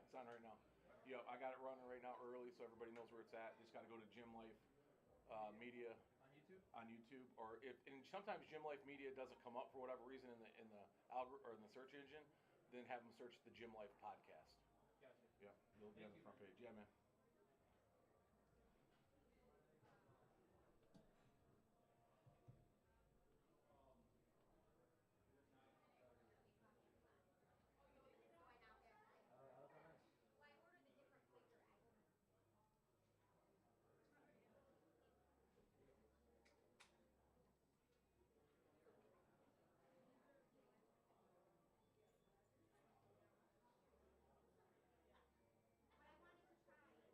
It's on right now. Yep, I got it running right now early, so everybody knows where it's at. You just got to go to Gym Life Media On YouTube? on YouTube, or if and sometimes Gym Life Media doesn't come up for whatever reason in the or in the search engine, then have them search the Gym Life podcast. Gotcha. Yeah, it'll be on the front page. Yeah, man. What I wanted to try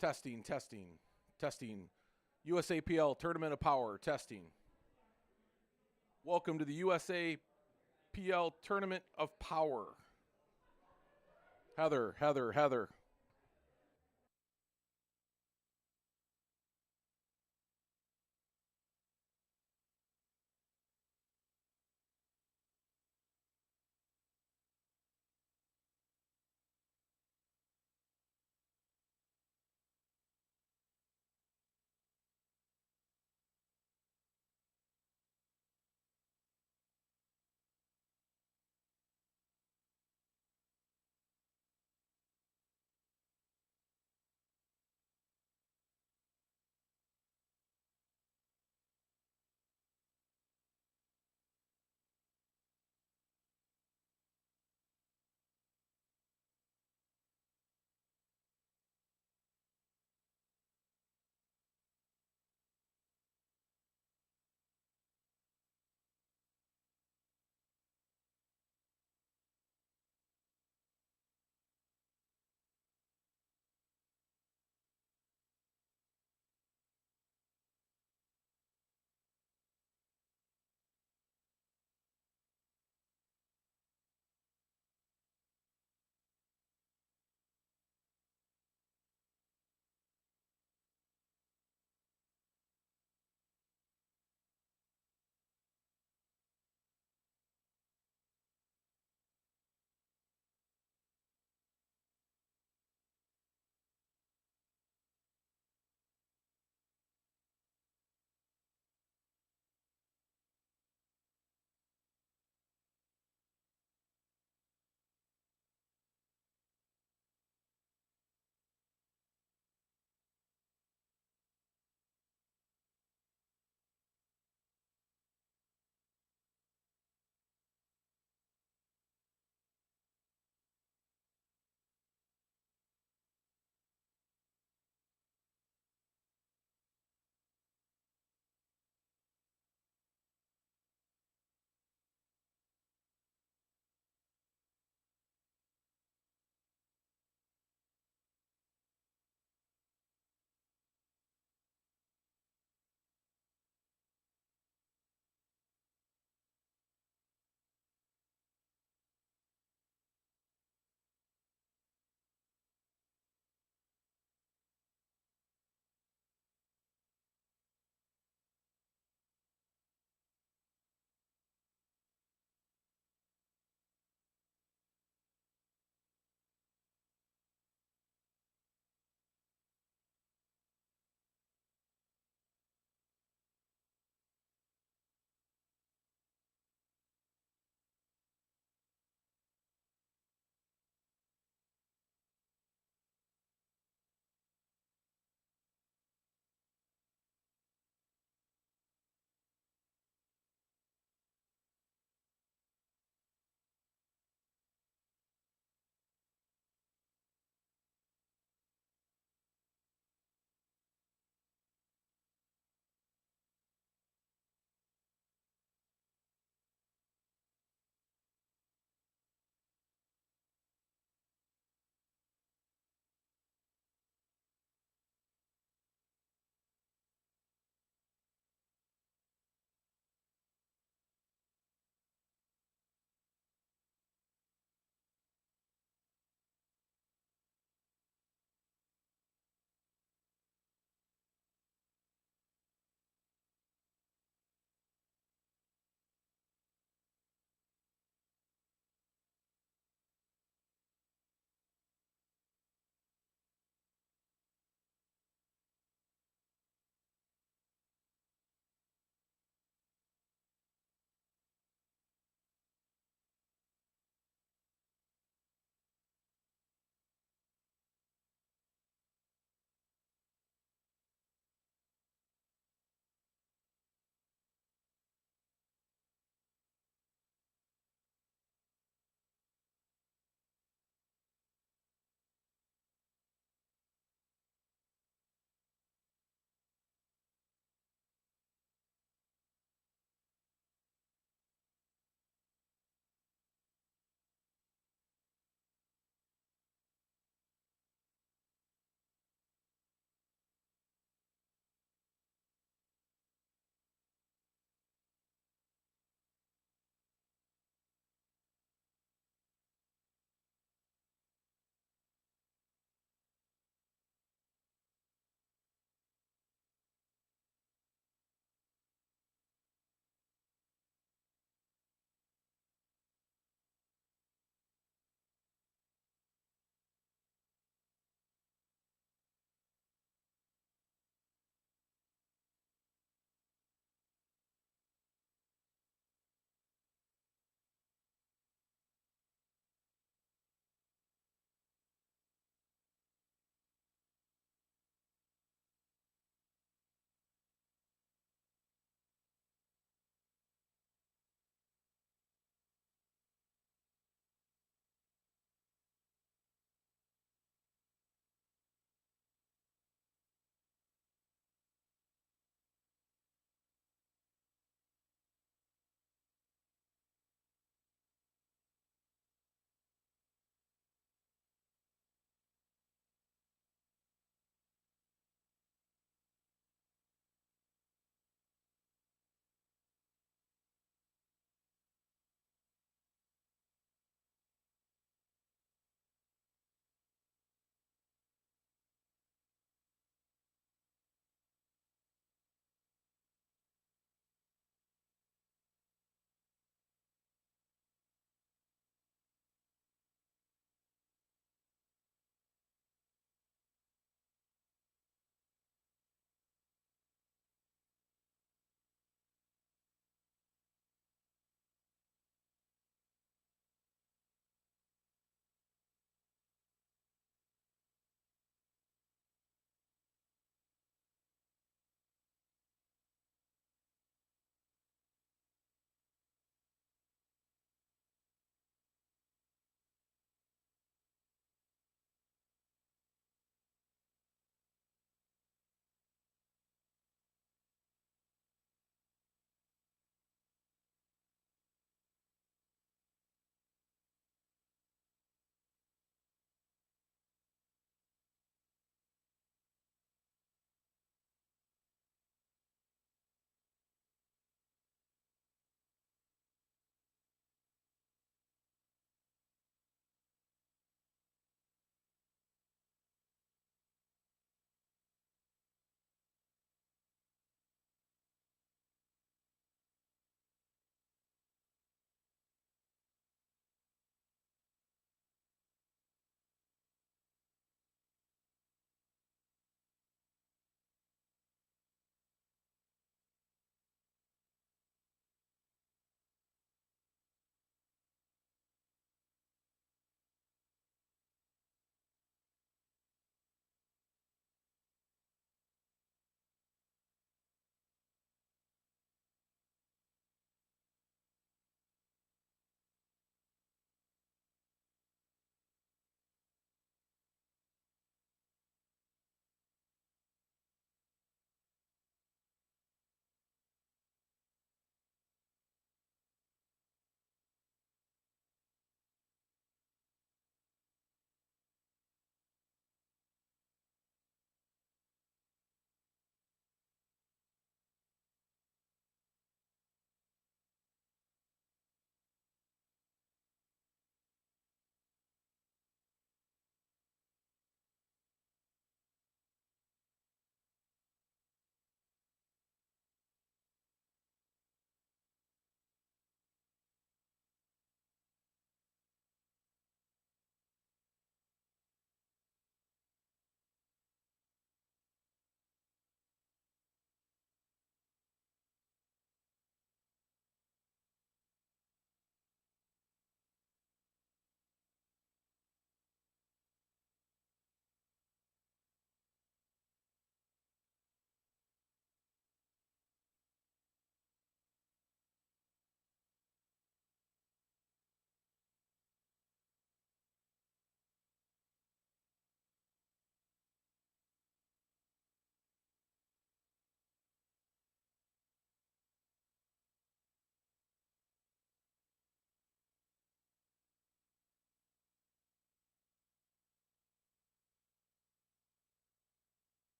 Testing, testing, testing. USAPL Tournament of Power, testing. Welcome to the USAPL Tournament of Power. Heather, Heather, Heather.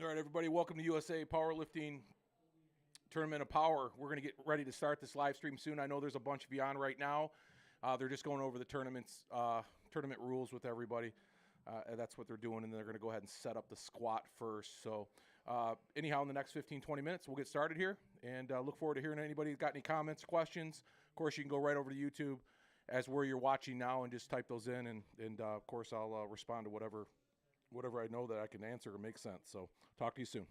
All right, everybody, welcome to USA Powerlifting Tournament of Power. We're going to get ready to start this live stream soon. I know there's a bunch of you on right now. They're just going over the tournament rules with everybody. And that's what they're doing, and they're going to go ahead and set up the squat first. So anyhow, in the next 15, 20 minutes, we'll get started here, and look forward to hearing anybody who's got any comments, questions. Of course, you can go right over to YouTube as where you're watching now and just type those in, and of course, I'll respond to whatever I know that I can answer or make sense. So talk to you soon.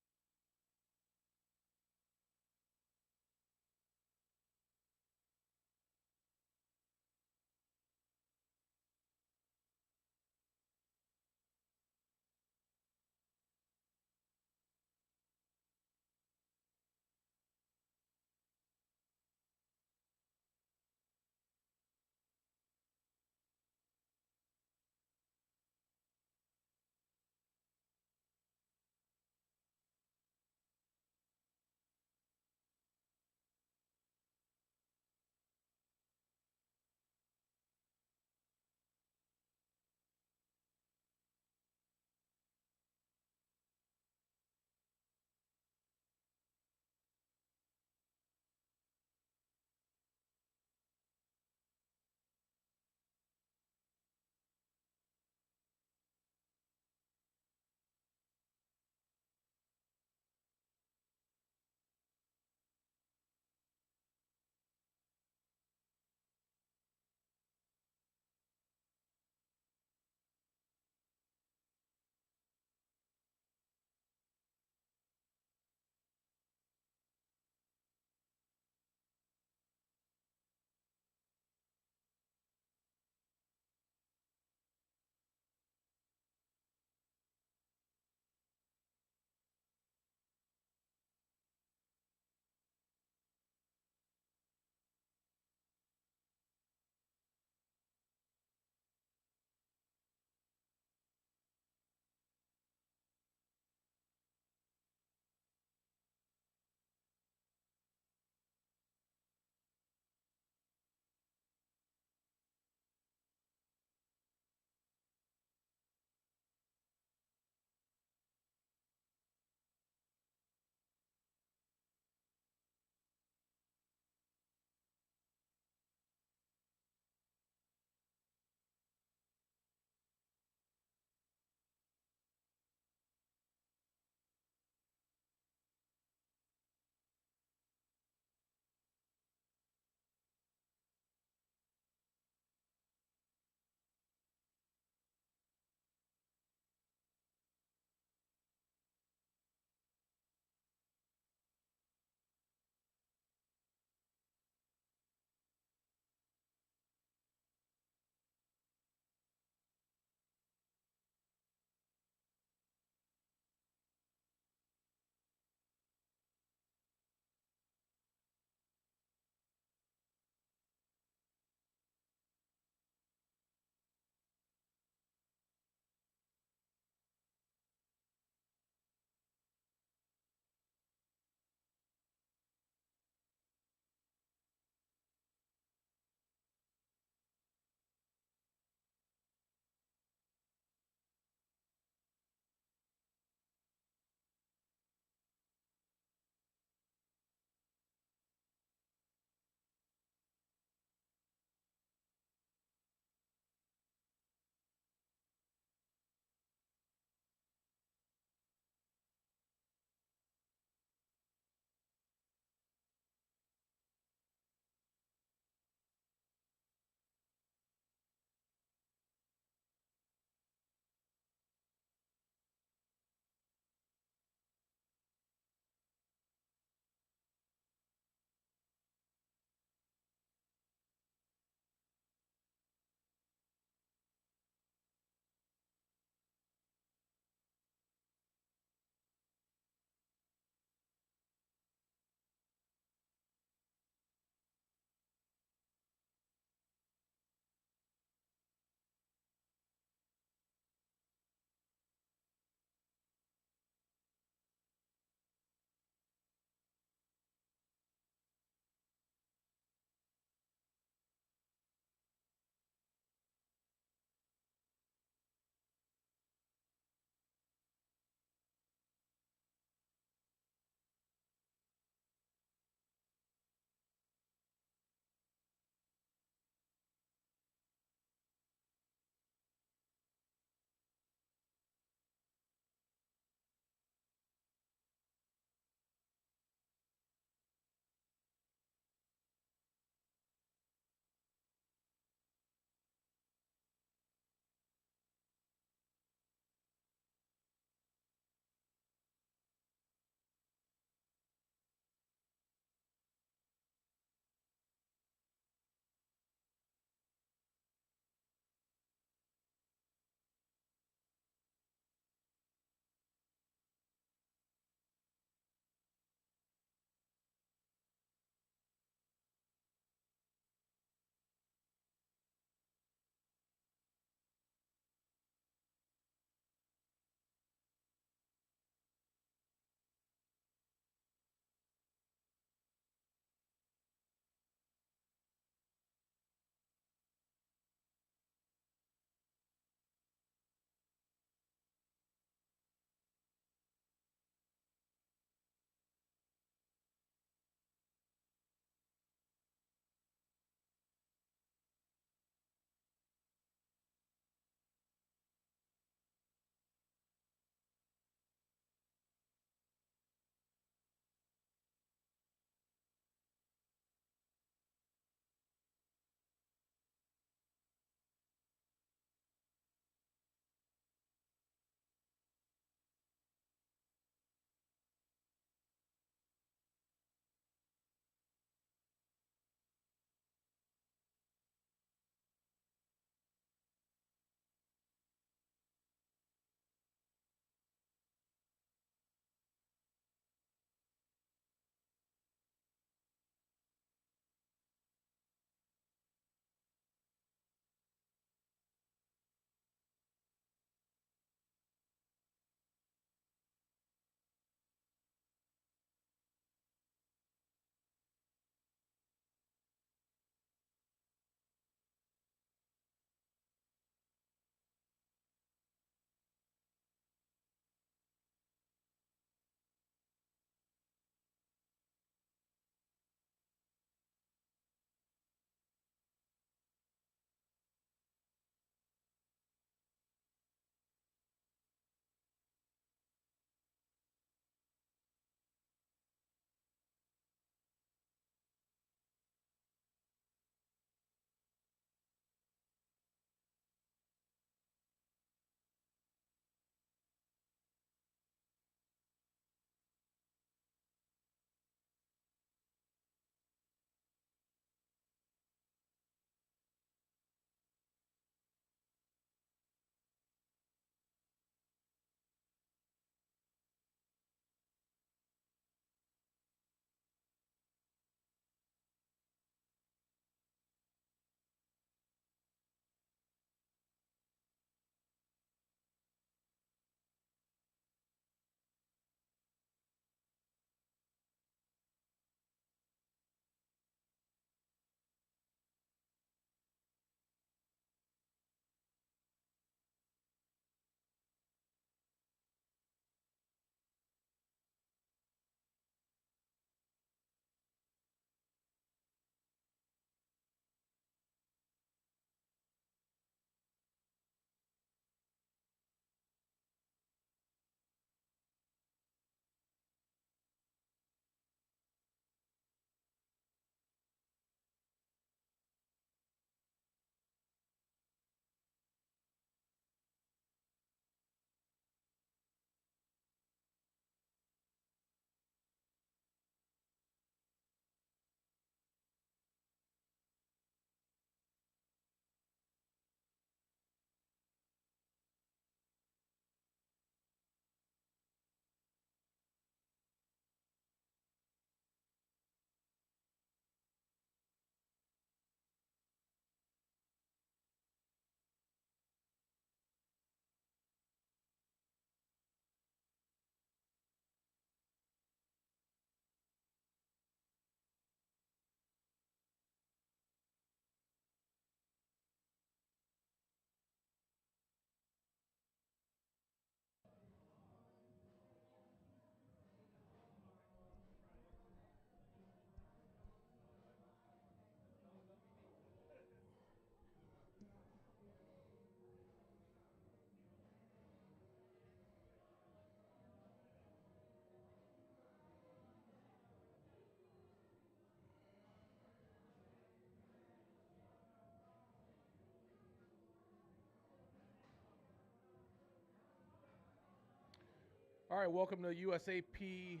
All right, welcome to USAPL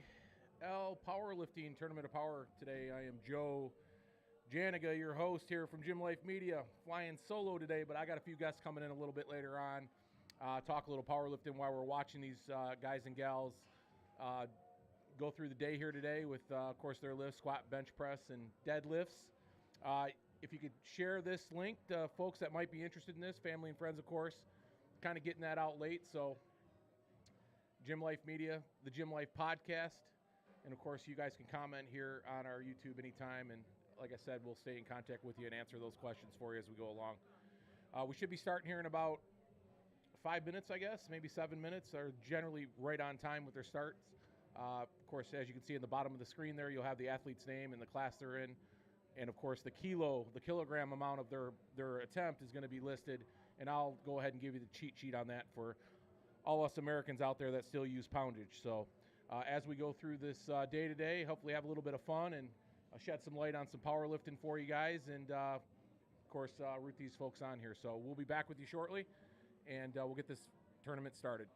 Powerlifting Tournament of Power. Today I am Joe Janiga, your host here from Gym Life Media, flying solo today, but I got a few guests coming in a little bit later on. Talk a little powerlifting while we're watching these guys and gals go through the day here today with, of course, their lifts, squat, bench press, and deadlifts. If you could share this link to folks that might be interested in this, family and friends, of course, kind of getting that out late, so Gym Life Media, the Gym Life Podcast, and of course, you guys can comment here on our YouTube anytime, and like I said, we'll stay in contact with you and answer those questions for you as we go along. We should be starting here in about 5 minutes, I guess, maybe 7 minutes. Are generally right on time with their starts. Of course, as you can see in the bottom of the screen there, you'll have the athlete's name and the class they're in, and of course, the kilogram amount of their attempt is going to be listed, and I'll go ahead and give you the cheat sheet on that for all us Americans out there that still use poundage. So as we go through this day today, hopefully have a little bit of fun and shed some light on some powerlifting for you guys, and of course root these folks on here. So we'll be back with you shortly, and we'll get this tournament started.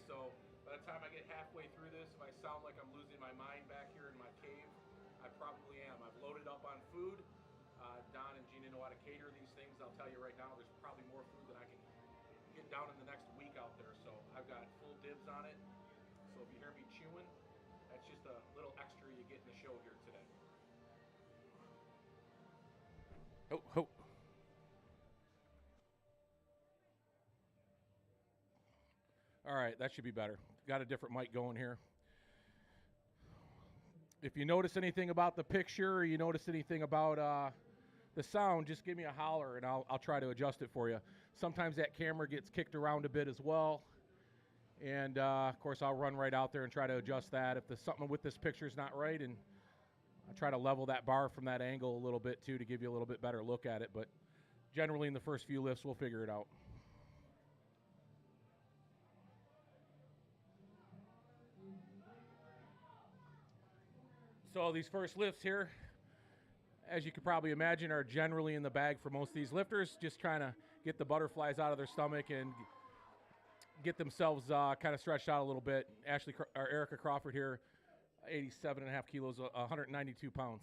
So by the time I get halfway through this, if I sound like I'm losing my mind back here in my cave, I probably am. I've loaded up on food. Don and Gina know how to cater these things. I'll tell you right now, there's probably more food than I can get down in the next week out there. So I've got full dibs on it. So if you hear me chewing, that's just a little extra you get in the show here today. Oh, oh. All right, that should be better. Got a different mic going here. If you notice anything about the picture or you notice anything about the sound, just give me a holler and I'll try to adjust it for you. Sometimes that camera gets kicked around a bit as well. And, of course, I'll run right out there and try to adjust that. If there's something with this picture is not right, and I try to level that bar from that angle a little bit, too, to give you a little bit better look at it. But generally in the first few lifts, we'll figure it out. So these first lifts here, as you can probably imagine, are generally in the bag for most of these lifters, just trying to get the butterflies out of their stomach and get themselves kind of stretched out a little bit. Erica Crawford here, 87.5 kilos, 192 pounds.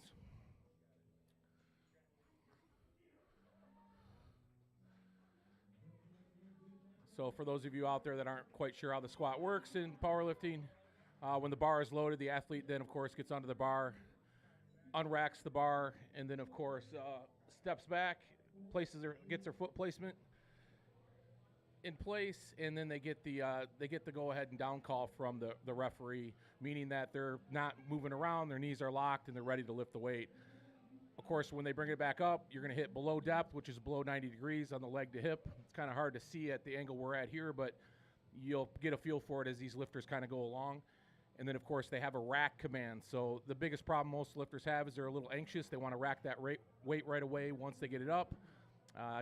So for those of you out there that aren't quite sure how the squat works in powerlifting, when the bar is loaded, the athlete then, of course, gets onto the bar, unracks the bar, and then, of course, steps back, gets their foot placement in place, and then they get the go ahead and down call from the referee, meaning that they're not moving around, their knees are locked, and they're ready to lift the weight. Of course, when they bring it back up, you're going to hit below depth, which is below 90 degrees on the leg to hip. It's kind of hard to see at the angle we're at here, but you'll get a feel for it as these lifters kind of go along. And then, of course, they have a rack command. So the biggest problem most lifters have is they're a little anxious. They want to rack that weight right away once they get it up.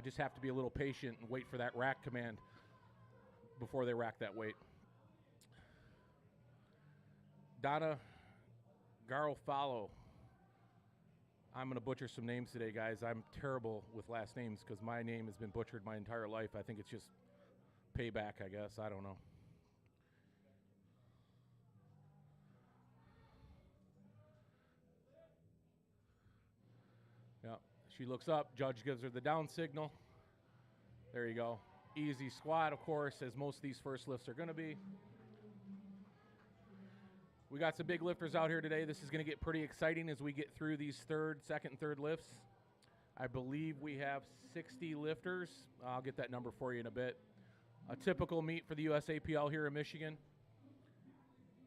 Just have to be a little patient and wait for that rack command before they rack that weight. Donna Garofalo. I'm going to butcher some names today, guys. I'm terrible with last names because my name has been butchered my entire life. I think it's just payback, I guess. I don't know. Yeah, she looks up. Judge gives her the down signal. There you go. Easy squat, of course, as most of these first lifts are going to be. We got some big lifters out here today. This is going to get pretty exciting as we get through these second and third lifts. I believe we have 60 lifters. I'll get that number for you in a bit. A typical meet for the USAPL here in Michigan.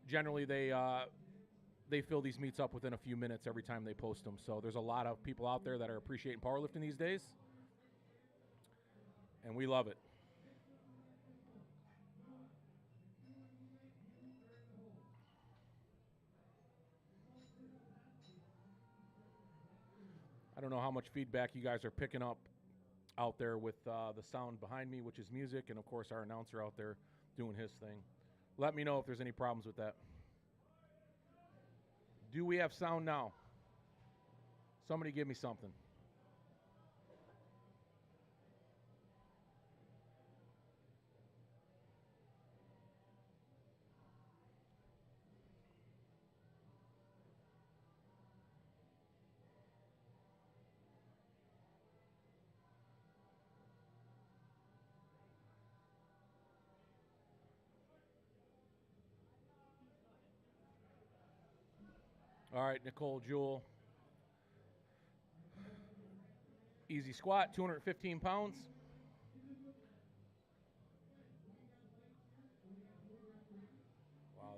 Generally, they fill these meets up within a few minutes every time they post them. So there's a lot of people out there that are appreciating powerlifting these days, and we love it. I don't know how much feedback you guys are picking up out there with the sound behind me, which is music, and of course our announcer out there doing his thing. Let me know if there's any problems with that. Do we have sound now? Somebody give me something. All right, Nicole Jewell. Easy squat, 215 pounds. Wow.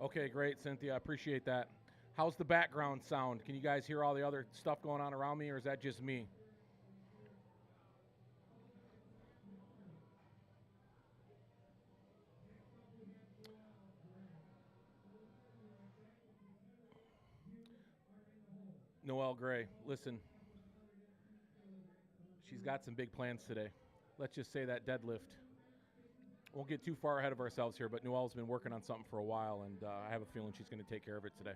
Okay, great, Cynthia. I appreciate that. How's the background sound? Can you guys hear all the other stuff going on around me, or is that just me? Noelle Gray, listen, she's got some big plans today. Let's just say that deadlift. won't get too far ahead of ourselves here, but Noelle's been working on something for a while, and I have a feeling she's going to take care of it today.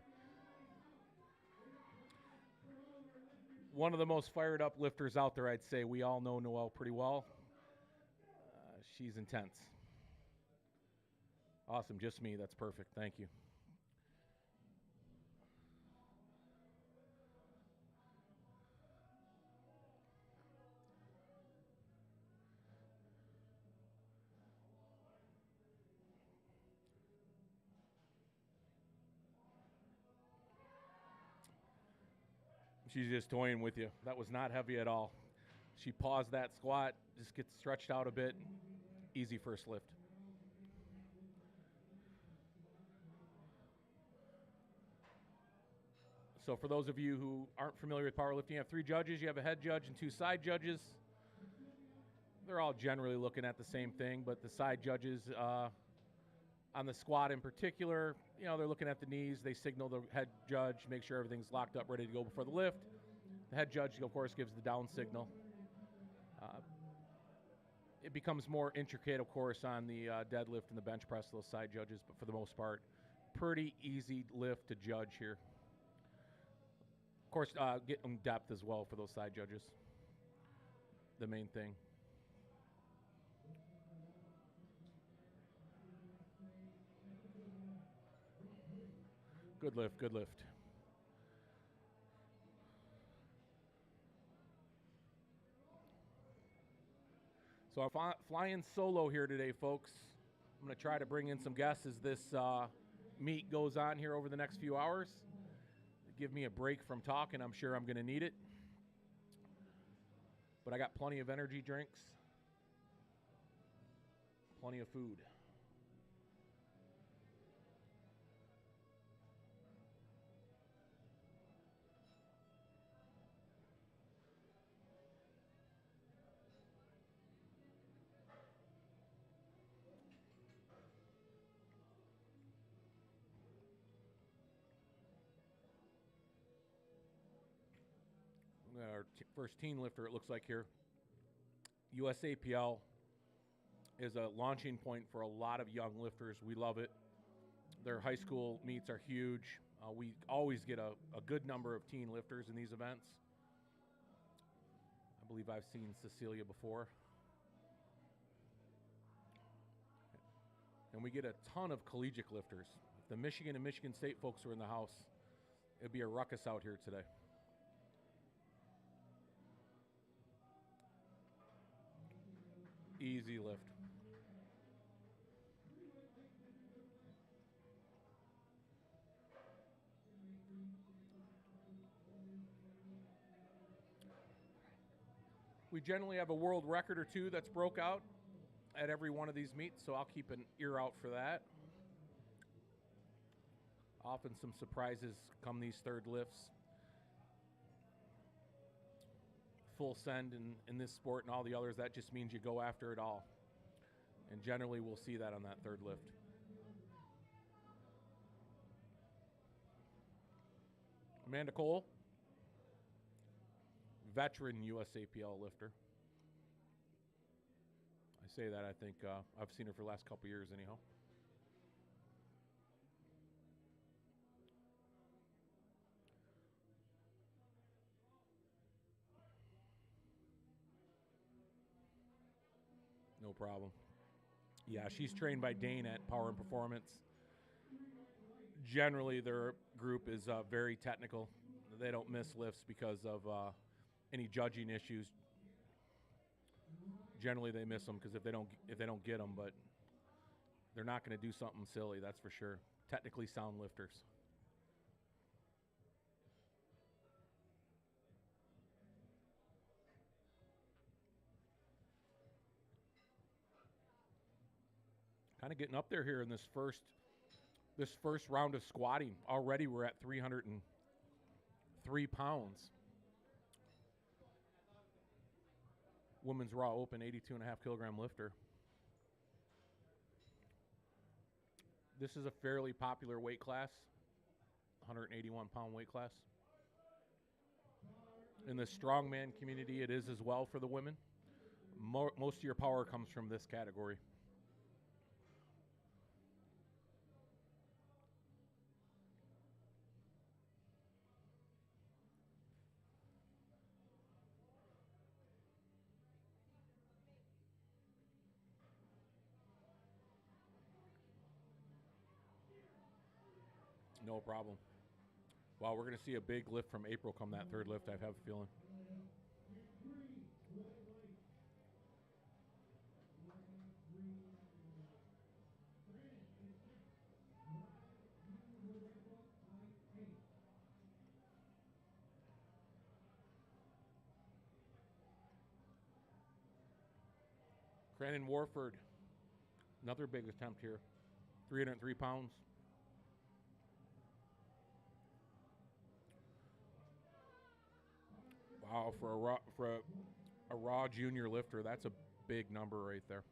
One of the most fired up lifters out there, I'd say. We all know Noelle pretty well. She's intense. Awesome, just me. That's perfect. Thank you. She's just toying with you. That was not heavy at all. She paused that squat, just gets stretched out a bit. Easy first lift. So for those of you who aren't familiar with powerlifting, you have 3 judges. You have a head judge and 2 side judges. They're all generally looking at the same thing, but the side judges on the squat in particular, you know, they're looking at the knees. They signal the head judge, make sure everything's locked up, ready to go before the lift. The head judge, of course, gives the down signal. It becomes more intricate, of course, on the deadlift and the bench press, those side judges, but for the most part, pretty easy lift to judge here. Of course, getting depth as well for those side judges, the main thing. Good lift, good lift. So I'm flying solo here today, folks. I'm going to try to bring in some guests as this meet goes on here over the next few hours. Give me a break from talking. I'm sure I'm going to need it. But I got plenty of energy drinks, plenty of food. Our first teen lifter, it looks like here. USAPL is a launching point for a lot of young lifters. We love it. Their high school meets are huge. We always get a good number of teen lifters in these events. I believe I've seen Cecilia before. And we get a ton of collegiate lifters. If the Michigan and Michigan State folks were in the house, it'd be a ruckus out here today. Easy lift. We generally have a world record or 2 that's broke out at every one of these meets, so I'll keep an ear out for that. Often some surprises come these third lifts. Full send in this sport and all the others, that just means you go after it all. And generally we'll see that on that third lift. Amanda Cole, veteran USAPL lifter. I say that, I think I've seen her for the last couple years anyhow. No problem. Yeah, she's trained by Dane at Power and Performance. Generally, their group is very technical. They don't miss lifts because of any judging issues. Generally, they miss them because if they don't get them, but they're not going to do something silly, that's for sure. Technically sound lifters. Kind of getting up there here in this first round of squatting. Already we're at 303 pounds. Women's Raw Open 82.5 kilogram lifter. This is a fairly popular weight class, 181 pound weight class. In the strongman community, it is as well for the women. Most of your power comes from this category. No problem. Wow, we're going to see a big lift from April come that third lift, I have a feeling. Crandon Warford, another big attempt here. 303 pounds. Wow, for a raw junior lifter, that's a big number right there.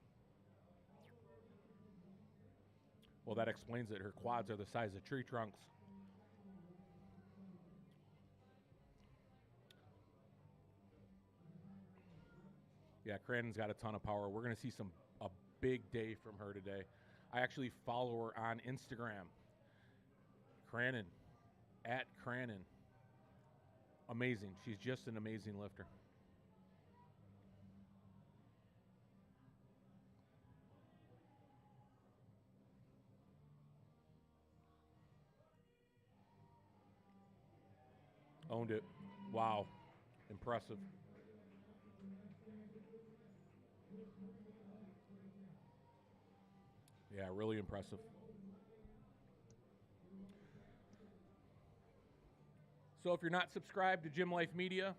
Well, that explains it. Her quads are the size of tree trunks. Yeah, Crandon's got a ton of power. We're going to see a big day from her today. I actually follow her on Instagram. Crandon, at Crandon. Amazing. She's just an amazing lifter. Owned it. Wow. Impressive. Yeah, really impressive. So if you're not subscribed to Gym Life Media,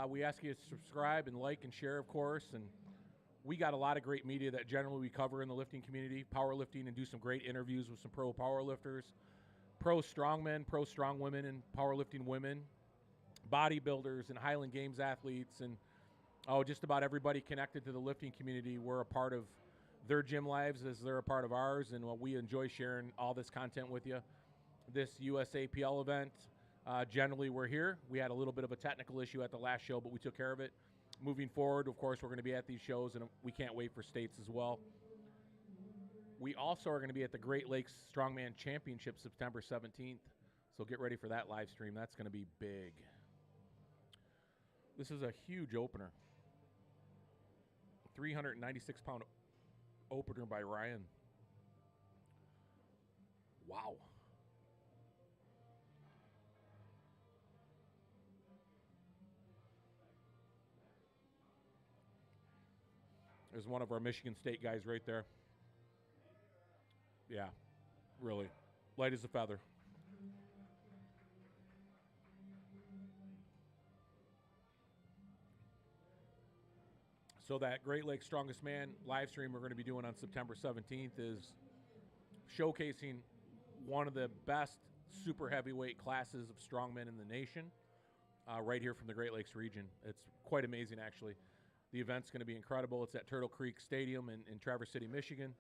we ask you to subscribe and like and share, of course. And we got a lot of great media that generally we cover in the lifting community, powerlifting, and do some great interviews with some pro powerlifters, pro strongmen, pro strong women, and powerlifting women, bodybuilders, and Highland Games athletes, and just about everybody connected to the lifting community. We're a part of their gym lives as they're a part of ours, and we enjoy sharing all this content with you. This USAPL event, generally we're here. We had a little bit of a technical issue at the last show, but we took care of it. Moving forward, of course, we're going to be at these shows, and we can't wait for states as well. We also are going to be at the Great Lakes Strongman Championship September 17th, so get ready for that live stream. That's going to be big. This is a huge opener. 396-pound opener by Ryan. Wow. There's one of our Michigan State guys right there. Yeah, really. Light as a feather. So that Great Lakes Strongest Man live stream we're going to be doing on September 17th is showcasing one of the best super heavyweight classes of strongmen in the nation, right here from the Great Lakes region. It's quite amazing, actually. The event's going to be incredible. It's at Turtle Creek Stadium in Traverse City, Michigan.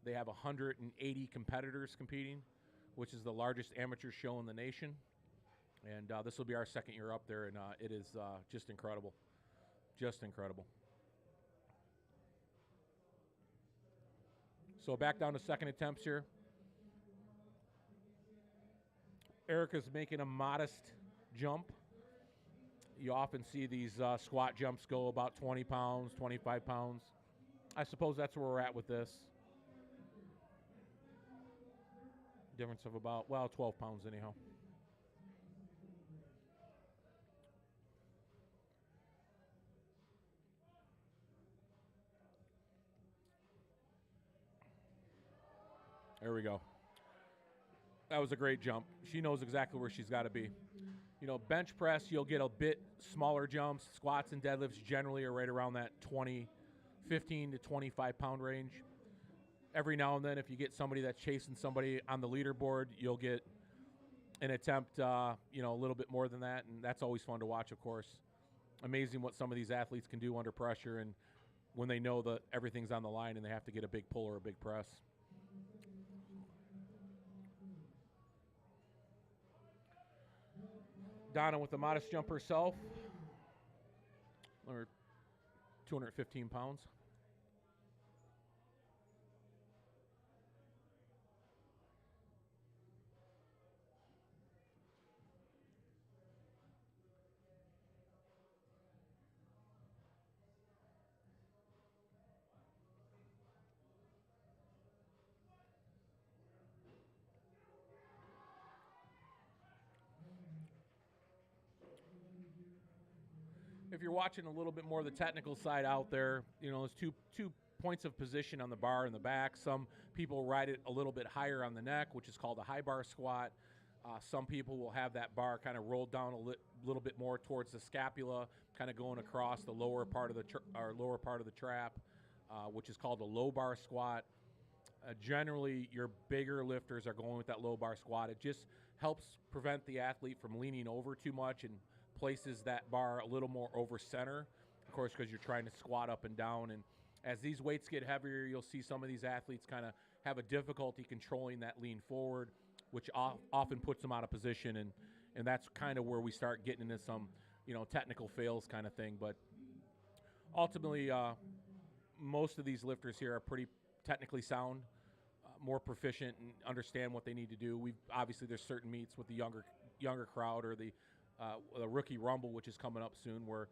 They have 180 competitors competing, which is the largest amateur show in the nation. And this will be our second year up there, and it is just incredible. Just incredible. So back down to second attempts here. Erica's making a modest jump. You often see these squat jumps go about 20 pounds, 25 pounds. I suppose that's where we're at with this. Difference of about, 12 pounds anyhow. There we go. That was a great jump. She knows exactly where she's got to be. You know, bench press, you'll get a bit smaller jumps. Squats and deadlifts generally are right around that 15 to 25 pound range. Every now and then, if you get somebody that's chasing somebody on the leaderboard, you'll get an attempt, a little bit more than that, and that's always fun to watch, of course. Amazing what some of these athletes can do under pressure and when they know that everything's on the line and they have to get a big pull or a big press. Donna with the modest jump herself, or 215 pounds. If you're watching a little bit more of the technical side out there, there's two points of position on the bar in the back. Some people ride it a little bit higher on the neck, which is called a high bar squat. Some people will have that bar kind of rolled down a little bit more towards the scapula, kind of going across the lower part of the trap, which is called a low bar squat. Generally, your bigger lifters are going with that low bar squat. It just helps prevent the athlete from leaning over too much and places that bar a little more over center, of course, because you're trying to squat up and down. And as these weights get heavier, you'll see some of these athletes kind of have a difficulty controlling that lean forward, which often puts them out of position. And that's kind of where we start getting into some, technical fails kind of thing. But ultimately, most of these lifters here are pretty technically sound, more proficient, and understand what they need to do. Obviously there's certain meets with the younger crowd, or the rookie rumble, which is coming up soon, where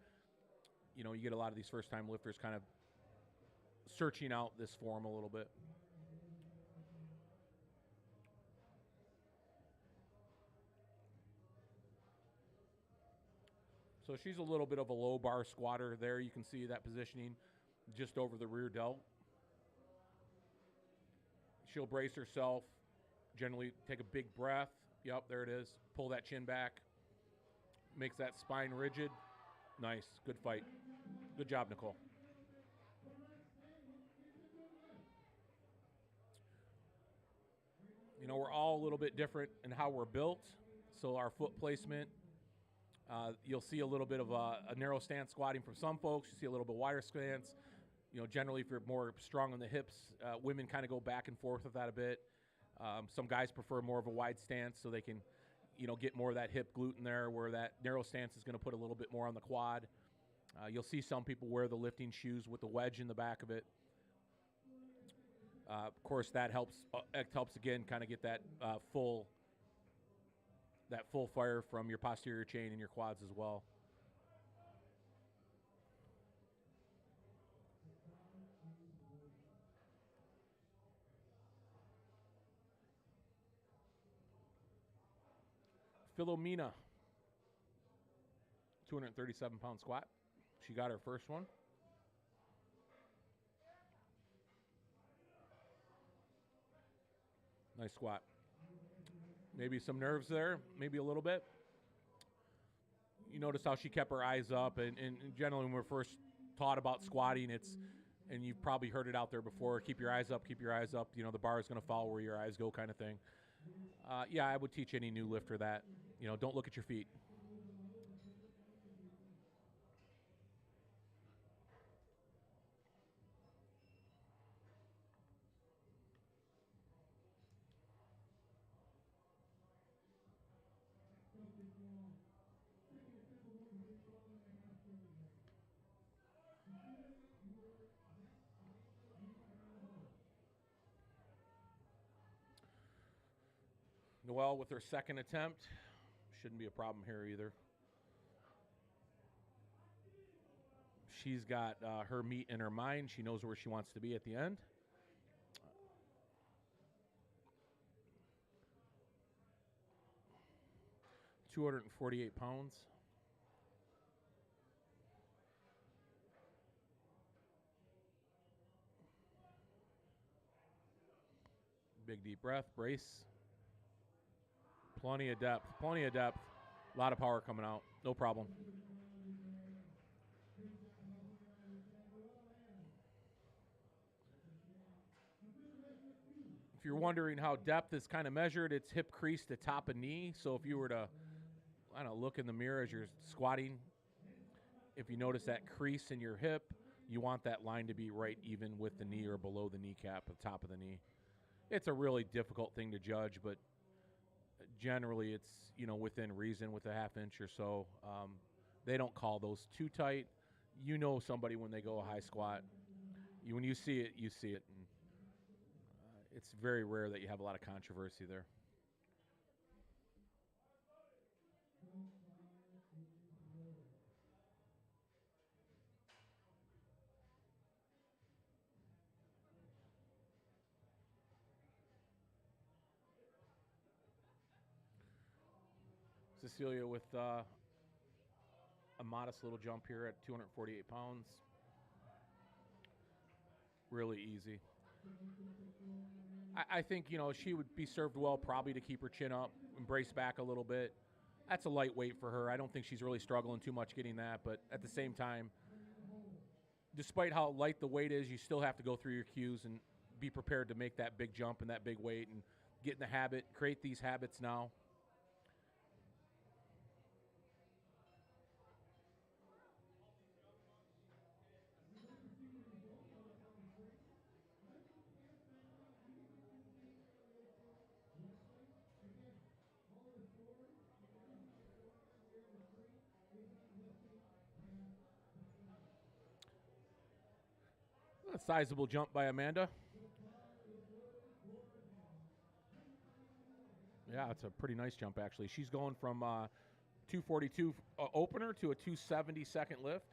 you get a lot of these first time lifters kind of searching out this form a little bit. So she's a little bit of a low bar squatter there. You can see that positioning just over the rear delt. She'll brace herself, generally take a big breath. Yep, there it is. Pull that chin back. Makes that spine rigid. Nice. Good fight. Good job, Nicole. We're all a little bit different in how we're built. So our foot placement, you'll see a little bit of a narrow stance squatting from some folks. You see a little bit wider stance. Generally, if you're more strong on the hips, women kind of go back and forth with that a bit. Some guys prefer more of a wide stance so they can, get more of that hip glute in there, where that narrow stance is going to put a little bit more on the quad. You'll see some people wear the lifting shoes with the wedge in the back of it. Of course, that helps. It helps again, kind of get that full fire from your posterior chain and your quads as well. Philomena, 237-pound squat. She got her first one. Nice squat. Maybe some nerves there, maybe a little bit. You notice how she kept her eyes up, and generally when we're first taught about squatting, and you've probably heard it out there before, keep your eyes up, the bar is going to follow where your eyes go kind of thing. Yeah, I would teach any new lifter that. Don't look at your feet. Noelle with her second attempt. Shouldn't be a problem here either. She's got her meat in her mind. She knows where she wants to be at the end. £248. Big deep breath, brace. Plenty of depth. A lot of power coming out. No problem. If you're wondering how depth is kind of measured, it's hip crease to top of knee. So if you were to, look in the mirror as you're squatting, if you notice that crease in your hip, you want that line to be right even with the knee or below the kneecap, the top of the knee. It's a really difficult thing to judge, but generally it's, within reason with a half inch or so. They don't call those too tight. Somebody when they go a high squat. When you see it, you see it. And, it's very rare that you have a lot of controversy there. Cecilia with a modest little jump here at 248 pounds. Really easy. I think, she would be served well probably to keep her chin up and brace back a little bit. That's a lightweight for her. I don't think she's really struggling too much getting that, but at the same time, despite how light the weight is, you still have to go through your cues and be prepared to make that big jump and that big weight and get in the habit, create these habits now. A sizable jump by Amanda. Yeah, it's a pretty nice jump, actually. She's going from 242 opener to a 270 second lift.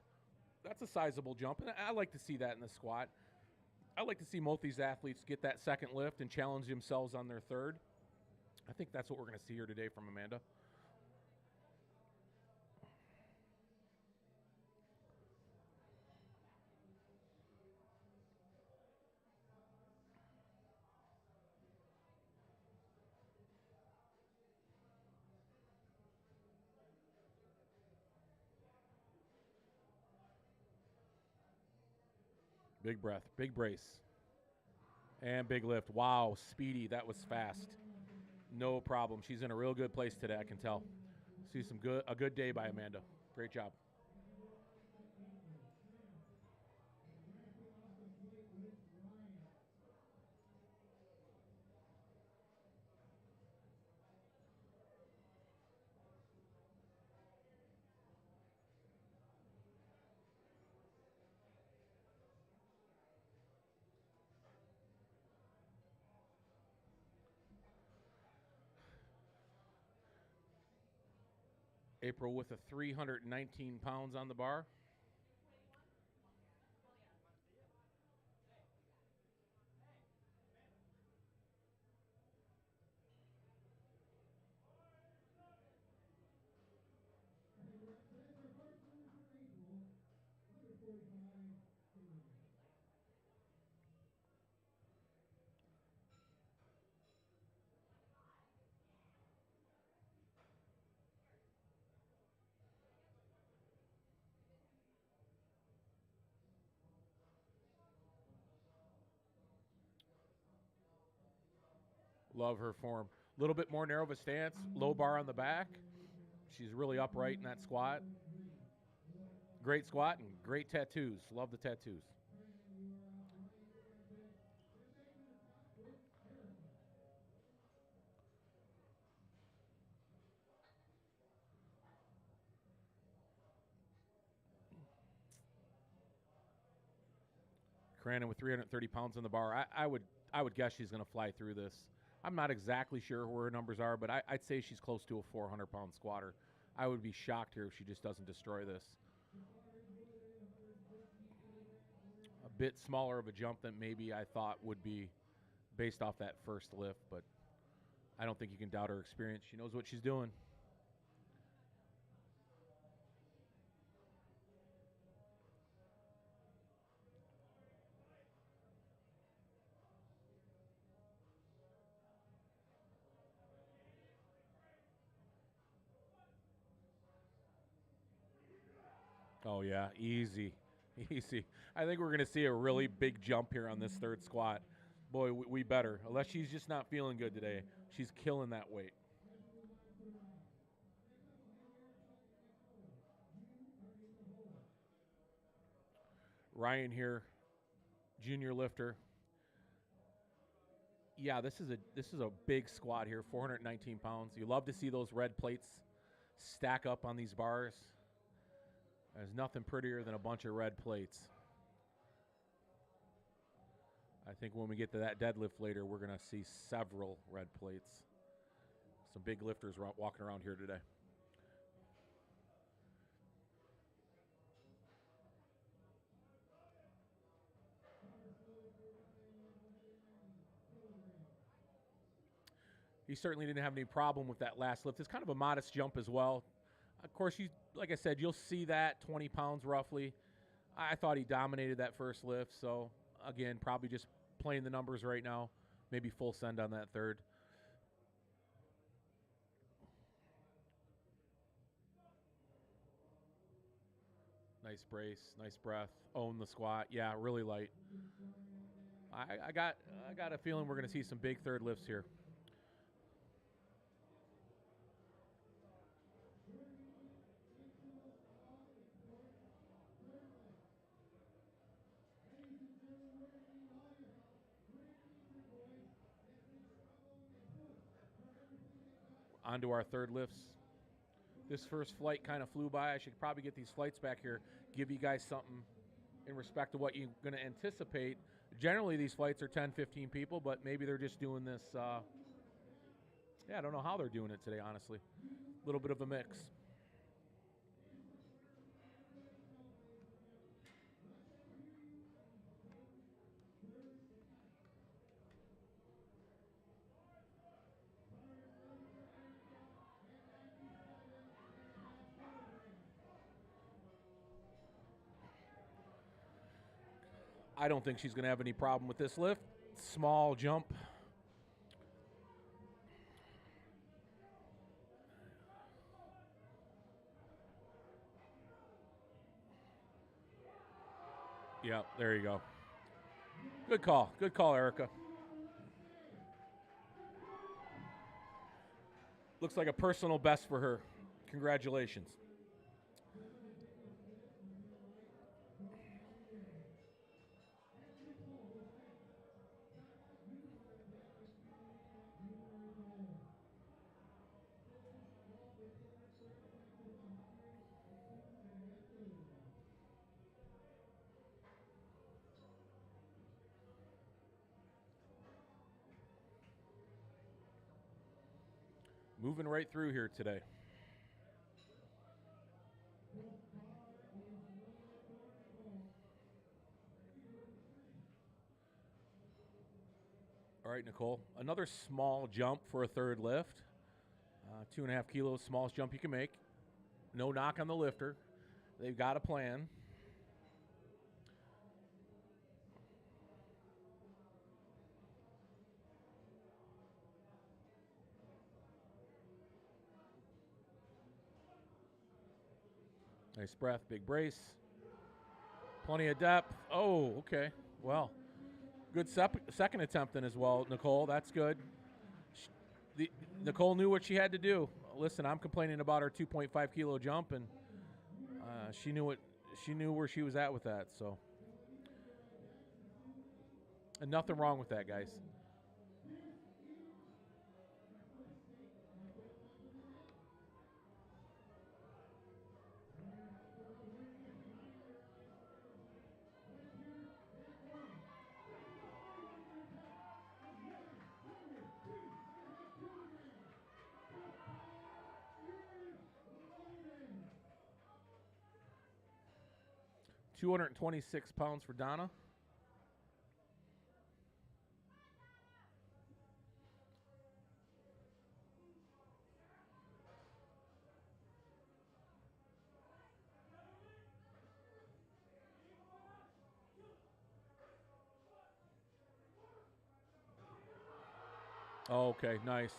That's a sizable jump, and I like to see that in the squat. I like to see most of these athletes get that second lift and challenge themselves on their third. I think that's what we're going to see here today from Amanda. Big breath, big brace, and big lift. Wow, speedy. That was fast. No problem. She's in a real good place today, I can tell. See a good day by Amanda. Great job. April with a 319 pounds on the bar. Love her form. A little bit more narrow of a stance, low bar on the back. She's really upright in that squat. Great squat and great tattoos. Love the tattoos. Crandon with 330 pounds on the bar. I would guess she's going to fly through this. I'm not exactly sure where her numbers are, but I'd say she's close to a 400-pound squatter. I would be shocked here if she just doesn't destroy this. A bit smaller of a jump than maybe I thought would be based off that first lift, but I don't think you can doubt her experience. She knows what she's doing. Oh, yeah, easy, easy. I think we're going to see a really big jump here on this third squat. Boy, we better. Unless she's just not feeling good today. She's killing that weight. Ryan here, junior lifter. Yeah, this is a big squat here, 419 pounds. You love to see those red plates stack up on these bars. There's nothing prettier than a bunch of red plates. I think when we get to that deadlift later, we're going to see several red plates. Some big lifters walking around here today. He certainly didn't have any problem with that last lift. It's kind of a modest jump as well. Of course, like I said, you'll see that 20 pounds roughly. I thought he dominated that first lift. So, again, probably just playing the numbers right now. Maybe full send on that third. Nice brace, nice breath. Own the squat. Yeah, really light. I got a feeling we're going to see some big third lifts here. On to our third lifts. This first flight kind of flew by. I should probably get these flights back here, give you guys something in respect to what you're going to anticipate. Generally, these flights are 10, 15 people, but maybe they're just doing this. I don't know how they're doing it today, honestly. A little bit of a mix. I don't think she's going to have any problem with this lift. Small jump. Yeah, there you go. Good call. Good call, Erica. Looks like a personal best for her. Congratulations. Moving right through here today. All right, Nicole. Another small jump for a third lift. 2.5 kilos, smallest jump you can make. No knock on the lifter. They've got a plan. Nice breath, big brace. Plenty of depth. Oh, okay. Well, good second attempt then as well, Nicole. That's good. Nicole knew what she had to do. Listen, I'm complaining about her 2.5 kilo jump, and she knew it. She knew where she was at with that. So, and nothing wrong with that, guys. £226 for Donna. Oh, okay, nice.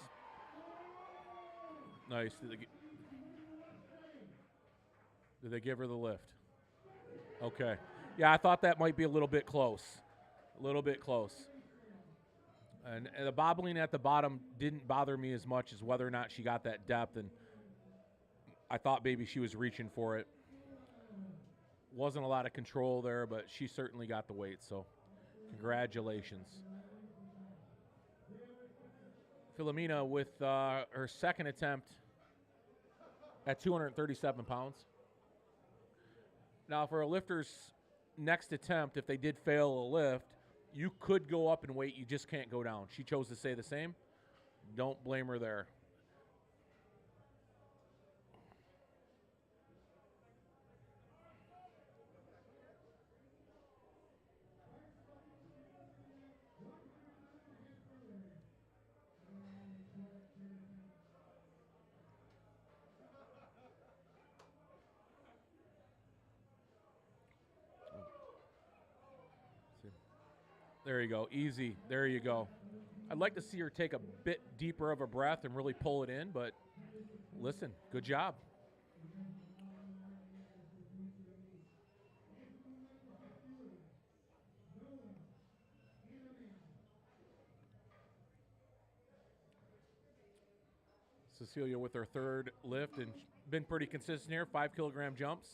Nice. Did they give her the lift? Okay. Yeah, I thought that might be a little bit close. A little bit close. And the bobbling at the bottom didn't bother me as much as whether or not she got that depth. And I thought maybe she was reaching for it. Wasn't a lot of control there, but she certainly got the weight. So congratulations. Philomena with her second attempt at 237 pounds. Now, for a lifter's next attempt, if they did fail a lift, you could go up in weight. You just can't go down. She chose to say the same. Don't blame her there. There you go. Easy. There you go. I'd like to see her take a bit deeper of a breath and really pull it in, but listen, good job. Cecilia with her third lift and been pretty consistent here, 5-kilogram jumps.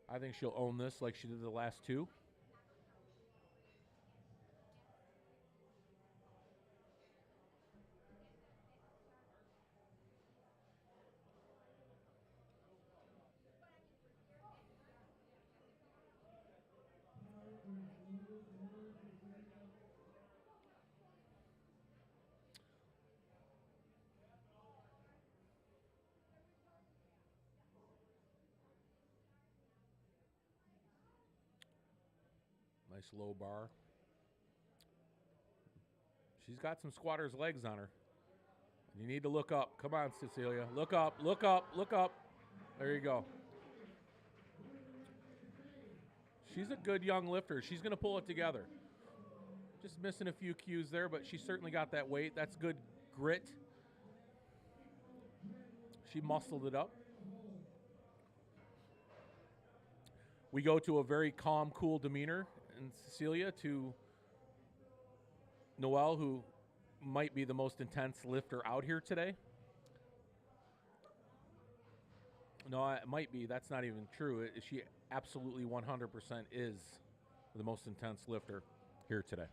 I think she'll own this like she did the last two. Nice low bar. She's got some squatter's legs on her. You need to look up. Come on, Cecilia. Look up, look up, look up. There you go. She's a good young lifter. She's going to pull it together. Just missing a few cues there, but she certainly got that weight. That's good grit. She muscled it up. We go to a very calm, cool demeanor in Cecilia to Noelle, who might be the most intense lifter out here today. No, it might be. That's not even true. She absolutely 100% is the most intense lifter here today.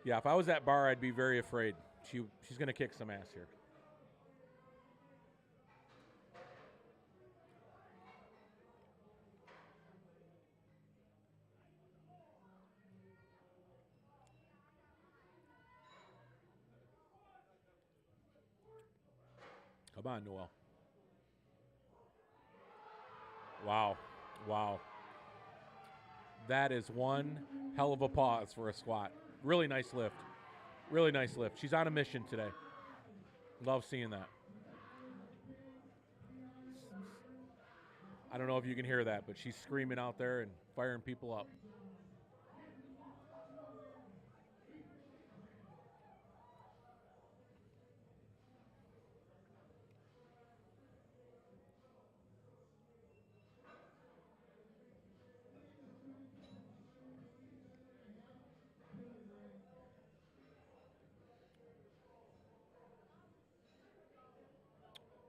Yeah, if I was at bar, I'd be very afraid. She's going to kick some ass here. Come on, Noelle. Wow. Wow. That is one hell of a pause for a squat. Really nice lift. Really nice lift. She's on a mission today. Love seeing that. I don't know if you can hear that, but she's screaming out there and firing people up.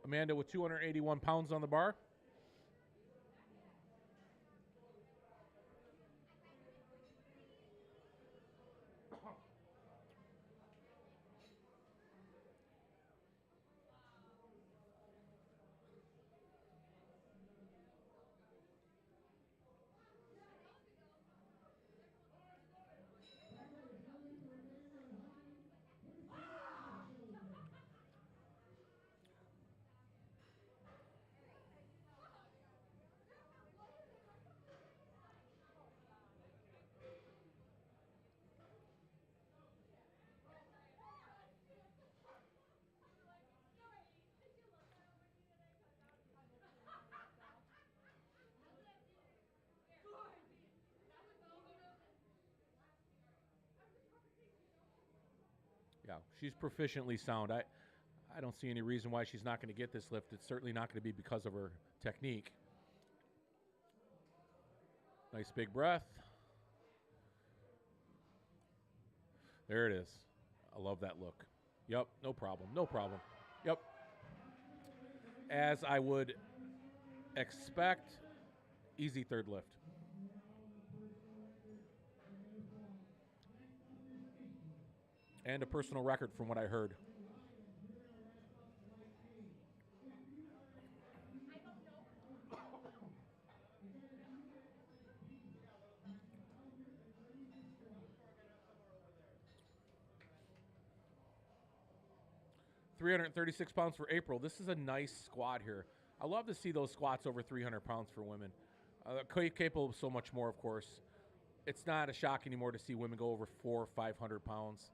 Amanda with 281 pounds on the bar. Yeah, she's proficiently sound. I don't see any reason why she's not going to get this lift. It's certainly not going to be because of her technique. Nice big breath. There it is. I love that look. Yep, no problem. No problem. Yep. As I would expect, easy third lift. And a personal record from what I heard. £336 for April. This is a nice squat here. I love to see those squats over 300 pounds for women. Capable of so much more, of course. It's not a shock anymore to see women go over 400 or 500 pounds.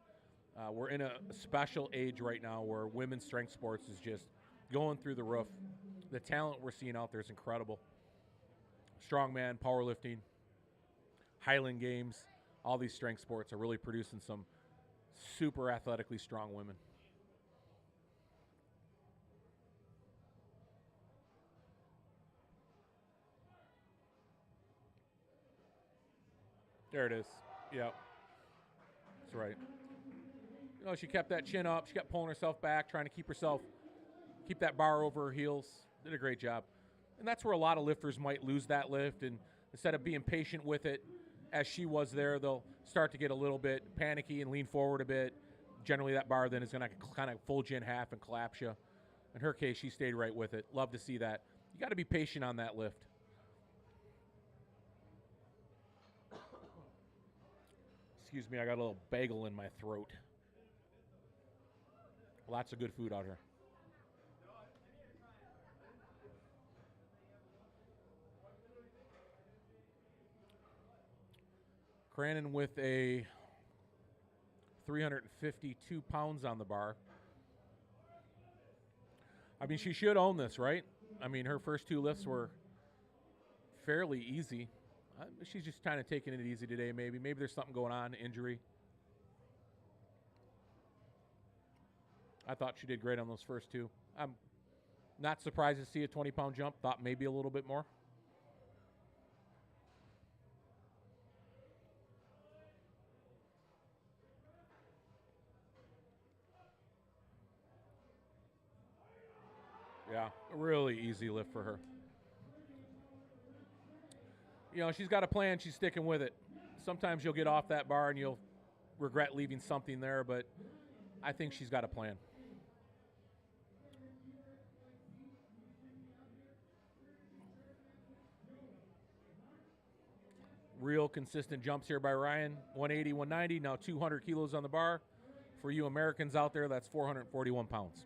We're in a special age right now where women's strength sports is just going through the roof. The talent we're seeing out there is incredible. Strongman, powerlifting, Highland Games, all these strength sports are really producing some super athletically strong women. There it is. Yep. That's right. You know, she kept that chin up. She kept pulling herself back, trying to keep that bar over her heels. Did a great job. And that's where a lot of lifters might lose that lift. And instead of being patient with it, as she was there, they'll start to get a little bit panicky and lean forward a bit. Generally, that bar then is going to kind of fold you in half and collapse you. In her case, she stayed right with it. Love to see that. You got to be patient on that lift. Excuse me, I got a little bagel in my throat. Lots of good food out here. Cranon with a 352 pounds on the bar. I mean, she should own this, right? I mean, her first two lifts were fairly easy. She's just kind of taking it easy today, maybe. Maybe there's something going on, injury. I thought she did great on those first two. I'm not surprised to see a 20-pound jump. Thought maybe a little bit more. Yeah, a really easy lift for her. You know, she's got a plan. She's sticking with it. Sometimes you'll get off that bar and you'll regret leaving something there, but I think she's got a plan. Real consistent jumps here by Ryan. 180, 190, now 200 kilos on the bar. For you Americans out there, that's 441 pounds.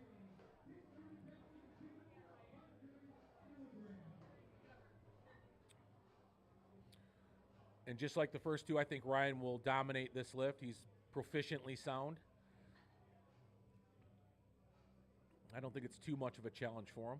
And just like the first two, I think Ryan will dominate this lift. He's proficiently sound. I don't think it's too much of a challenge for him.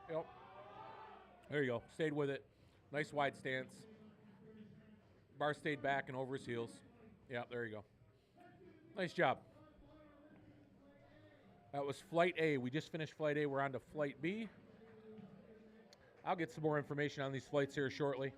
Yep. There you go. Stayed with it. Nice wide stance. Bar stayed back and over his heels. Yeah, there you go. Nice job. That was Flight A. We just finished Flight A. We're on to Flight B. I'll get some more information on these flights here shortly.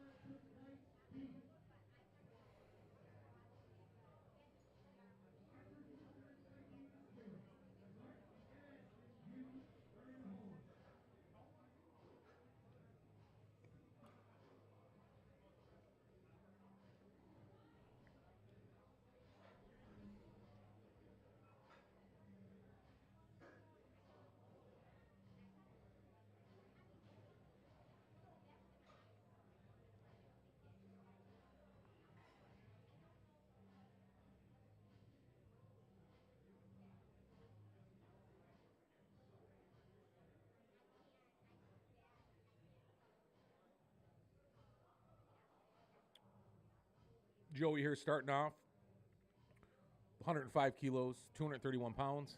Joey here starting off. 105 kilos, 231 pounds.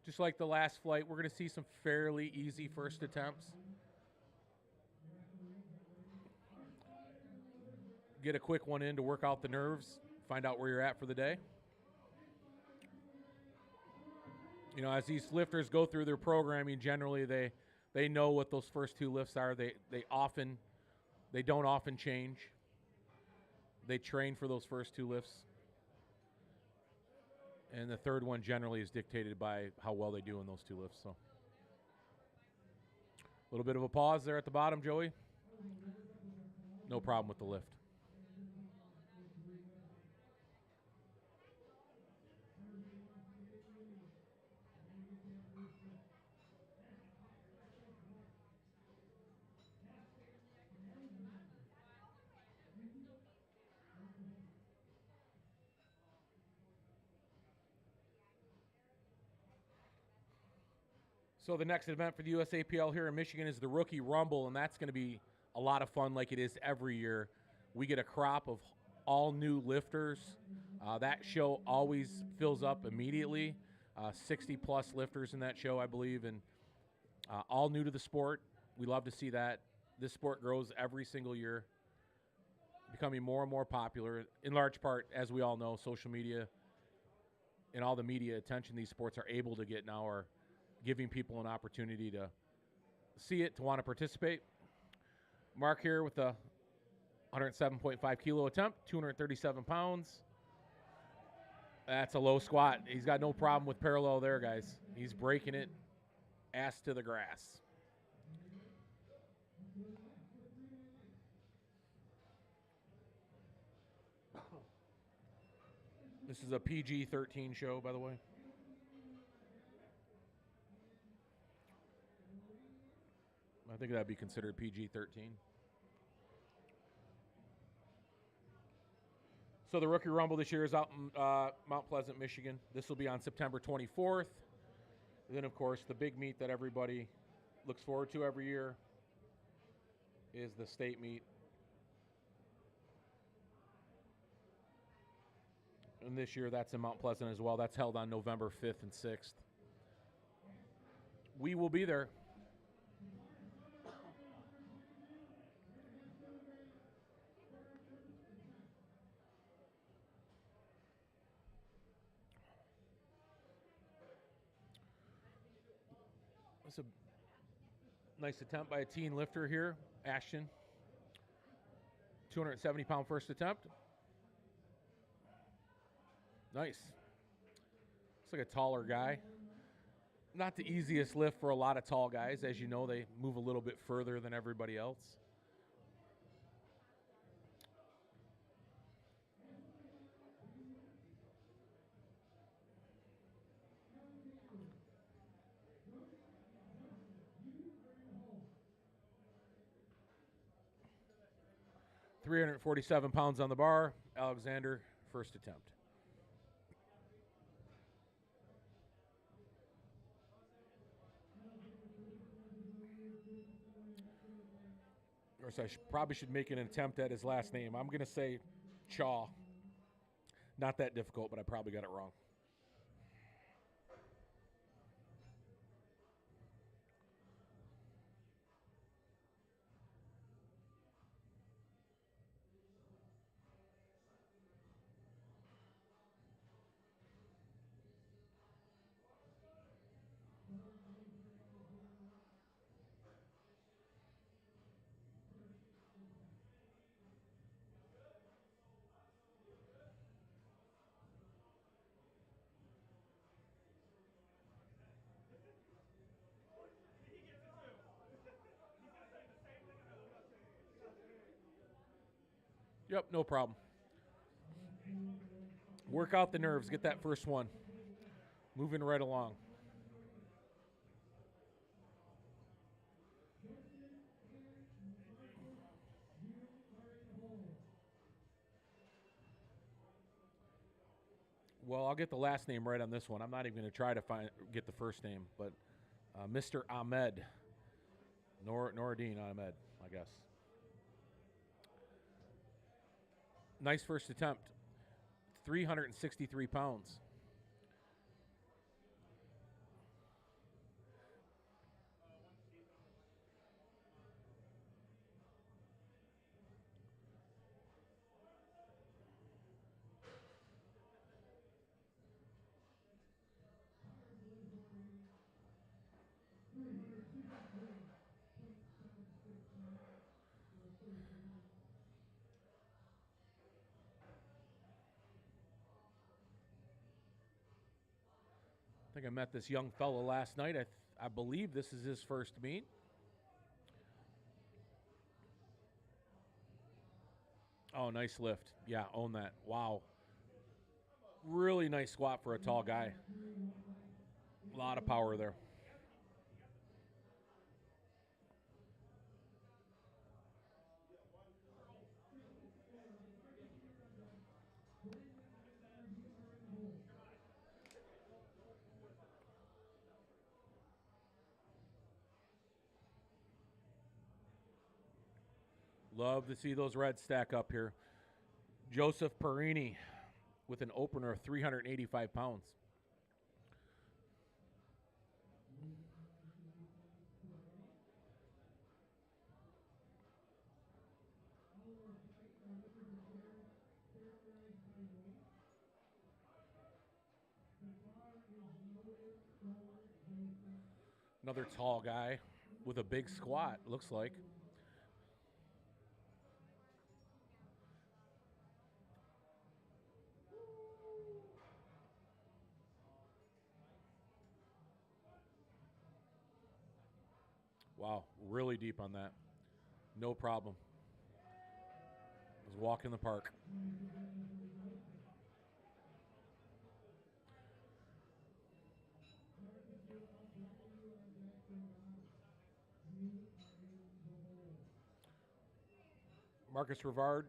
Just like the last flight, we're going to see some fairly easy first attempts. Get a quick one in to work out the nerves, find out where you're at for the day. You know, as these lifters go through their programming, generally they They know what those first two lifts are. They don't often change. They train for those first two lifts. And the third one generally is dictated by how well they do in those two lifts. So a little bit of a pause there at the bottom, Joey. No problem with the lift. So the next event for the USAPL here in Michigan is the Rookie Rumble, and that's going to be a lot of fun like it is every year. We get a crop of all new lifters. That show always fills up immediately. 60-plus lifters in that show, I believe, and all new to the sport. We love to see that. This sport grows every single year, becoming more and more popular, in large part, as we all know, social media and all the media attention these sports are able to get now are giving people an opportunity to see it, to want to participate. Mark here with a 107.5 kilo attempt, 237 pounds. That's a low squat. He's got no problem with parallel there, guys. He's breaking it ass to the grass. This is a PG-13 show, by the way. I think that'd be considered PG-13. So the Rookie Rumble this year is out in Mount Pleasant, Michigan. This will be on September 24th. And then, of course, the big meet that everybody looks forward to every year is the state meet. And this year, that's in Mount Pleasant as well. That's held on November 5th and 6th. We will be there. That's a nice attempt by a teen lifter here, Ashton. 270-pound first attempt. Nice. Looks like a taller guy. Not the easiest lift for a lot of tall guys. As you know, they move a little bit further than everybody else. .347 pounds on the bar. Alexander, first attempt. Of course, I probably should make an attempt at his last name. I'm going to say Chaw. Not that difficult, but I probably got it wrong. Yep, no problem. Work out the nerves. Get that first one. Moving right along. Well, I'll get the last name right on this one. I'm not even going to try to get the first name, but Mr. Ahmed. Noureddin Ahmed, I guess. Nice first attempt. 363 pounds. think I met this young fella last night. I believe this is his first meet. Oh, nice lift. Yeah, own that. Wow. Really nice squat for a tall guy. A lot of power there. Love to see those reds stack up here. Joseph Perini with an opener of 385 pounds. Another tall guy with a big squat, looks like. Wow, really deep on that. No problem. It was a walk in the park. Marcus Rivard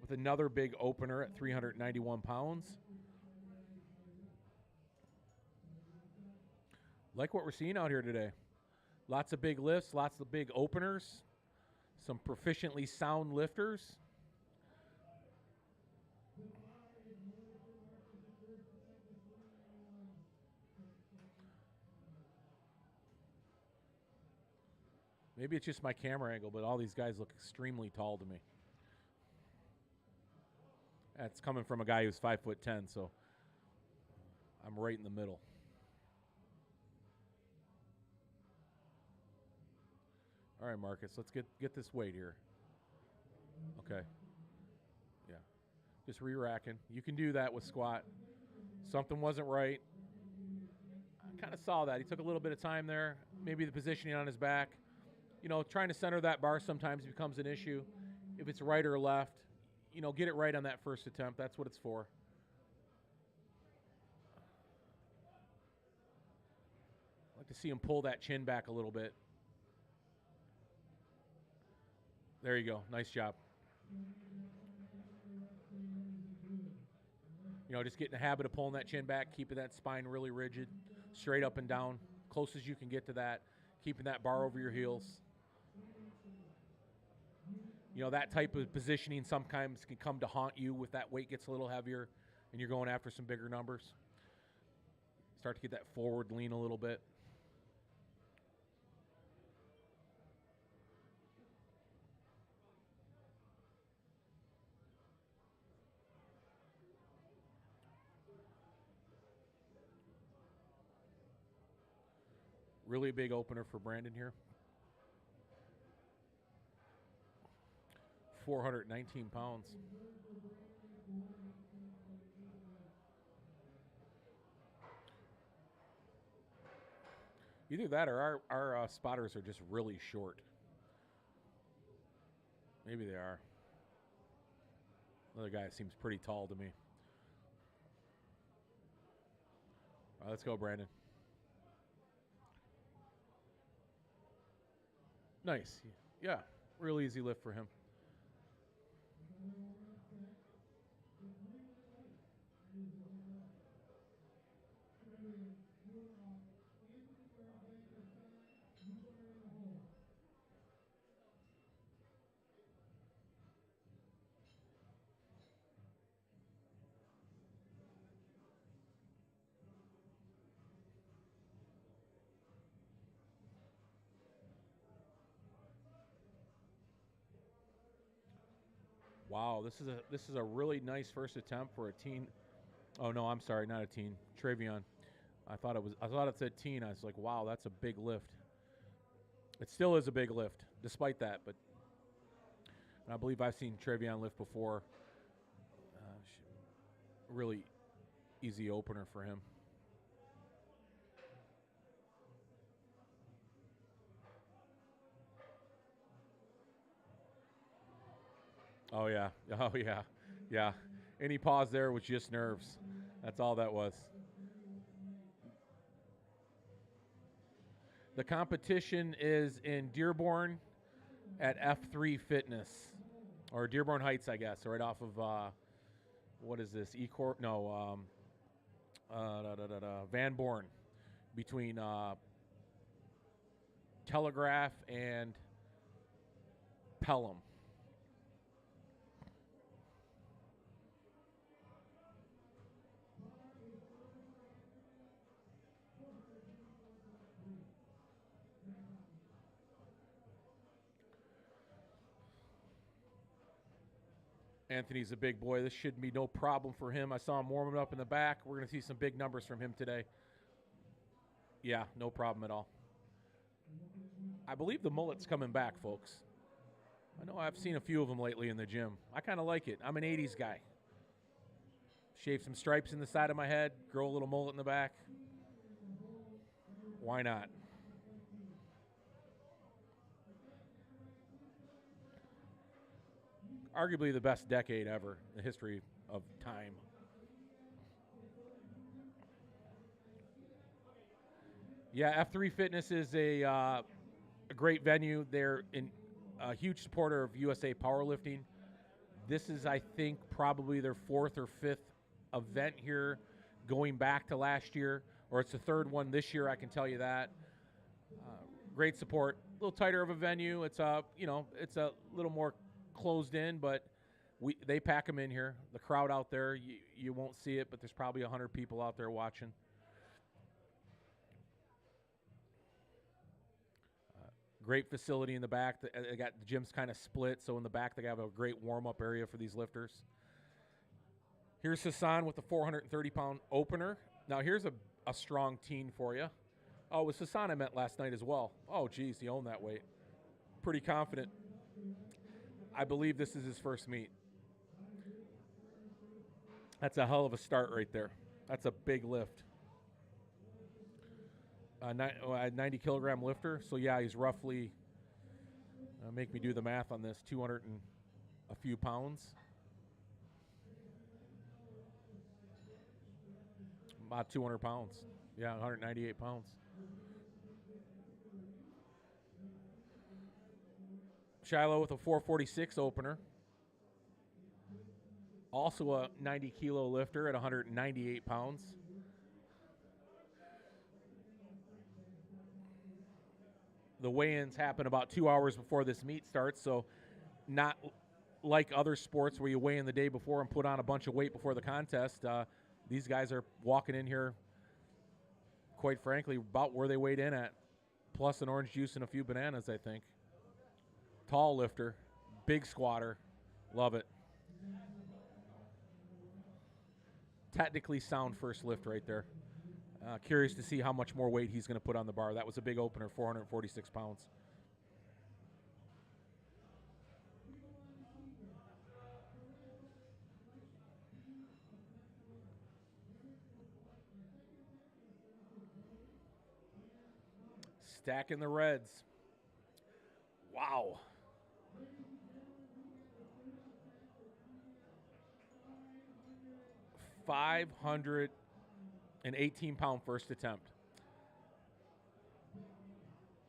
with another big opener at 391 pounds. Like what we're seeing out here today. Lots of big lifts, lots of big openers, some proficiently sound lifters. Maybe it's just my camera angle, but all these guys look extremely tall to me. That's coming from a guy who's 5'10", so I'm right in the middle. All right, Marcus, let's get this weight here. Okay. Yeah. Just re-racking. You can do that with squat. Something wasn't right. I kind of saw that. He took a little bit of time there. Maybe the positioning on his back. You know, trying to center that bar sometimes becomes an issue. If it's right or left, you know, get it right on that first attempt. That's what it's for. I like to see him pull that chin back a little bit. There you go. Nice job. You know, just get in the habit of pulling that chin back, keeping that spine really rigid, straight up and down, close as you can get to that, keeping that bar over your heels. You know, that type of positioning sometimes can come to haunt you if that weight gets a little heavier and you're going after some bigger numbers. Start to get that forward lean a little bit. Really big opener for Brandon here. 419 pounds. Either that or our spotters are just really short. Maybe they are. Another guy seems pretty tall to me. All right, let's go, Brandon. Nice. Yeah, real easy lift for him. Wow, this is a really nice first attempt for a teen. Oh no, I'm sorry, not a teen. Travion. I thought it said teen. I was like, wow, that's a big lift. It still is a big lift, despite that. But I believe I've seen Travion lift before. Really easy opener for him. Oh, yeah. Oh, yeah. Yeah. Any pause there was just nerves. That's all that was. The competition is in Dearborn at F3 Fitness, or Dearborn Heights, I guess, right off of, what is this? No, Van Born, between Telegraph and Pelham. Anthony's a big boy. This should be no problem for him. I saw him warming up in the back. We're going to see some big numbers from him today. Yeah, no problem at all. I believe the mullet's coming back, folks. I know I've seen a few of them lately in the gym. I kind of like it. I'm an 80s guy. Shave some stripes in the side of my head, grow a little mullet in the back. Why not? Arguably the best decade ever in the history of time. Yeah, F3 Fitness is a great venue. They're a huge supporter of USA Powerlifting. This is, I think, probably their fourth or fifth event here going back to last year, or it's the third one this year, I can tell you that. Great support. A little tighter of a venue. It's it's a little more closed in, but they pack them in here. The crowd out there, you won't see it, but there's probably 100 people out there watching. Great facility in the back. They got the gym's kind of split, so in the back they have a great warm-up area for these lifters. Here's Hassan with the 430-pound opener. Now here's a strong teen for you. Oh, it was Hassan I met last night as well. Oh, geez, he owned that weight. Pretty confident. I believe this is his first meet. That's a hell of a start right there. That's a big lift. 90-kilogram lifter. So, yeah, he's roughly, make me do the math on this, 200 and a few pounds. About 200 pounds. Yeah, 198 pounds. Shiloh with a 446 opener. Also a 90-kilo lifter at 198 pounds. The weigh-ins happen about 2 hours before this meet starts, so not like other sports where you weigh in the day before and put on a bunch of weight before the contest. These guys are walking in here, quite frankly, about where they weighed in at, plus an orange juice and a few bananas, I think. Tall lifter, big squatter, love it. Technically sound first lift right there. Curious to see how much more weight he's going to put on the bar. That was a big opener, 446 pounds. Stacking the reds. Wow. £518 first attempt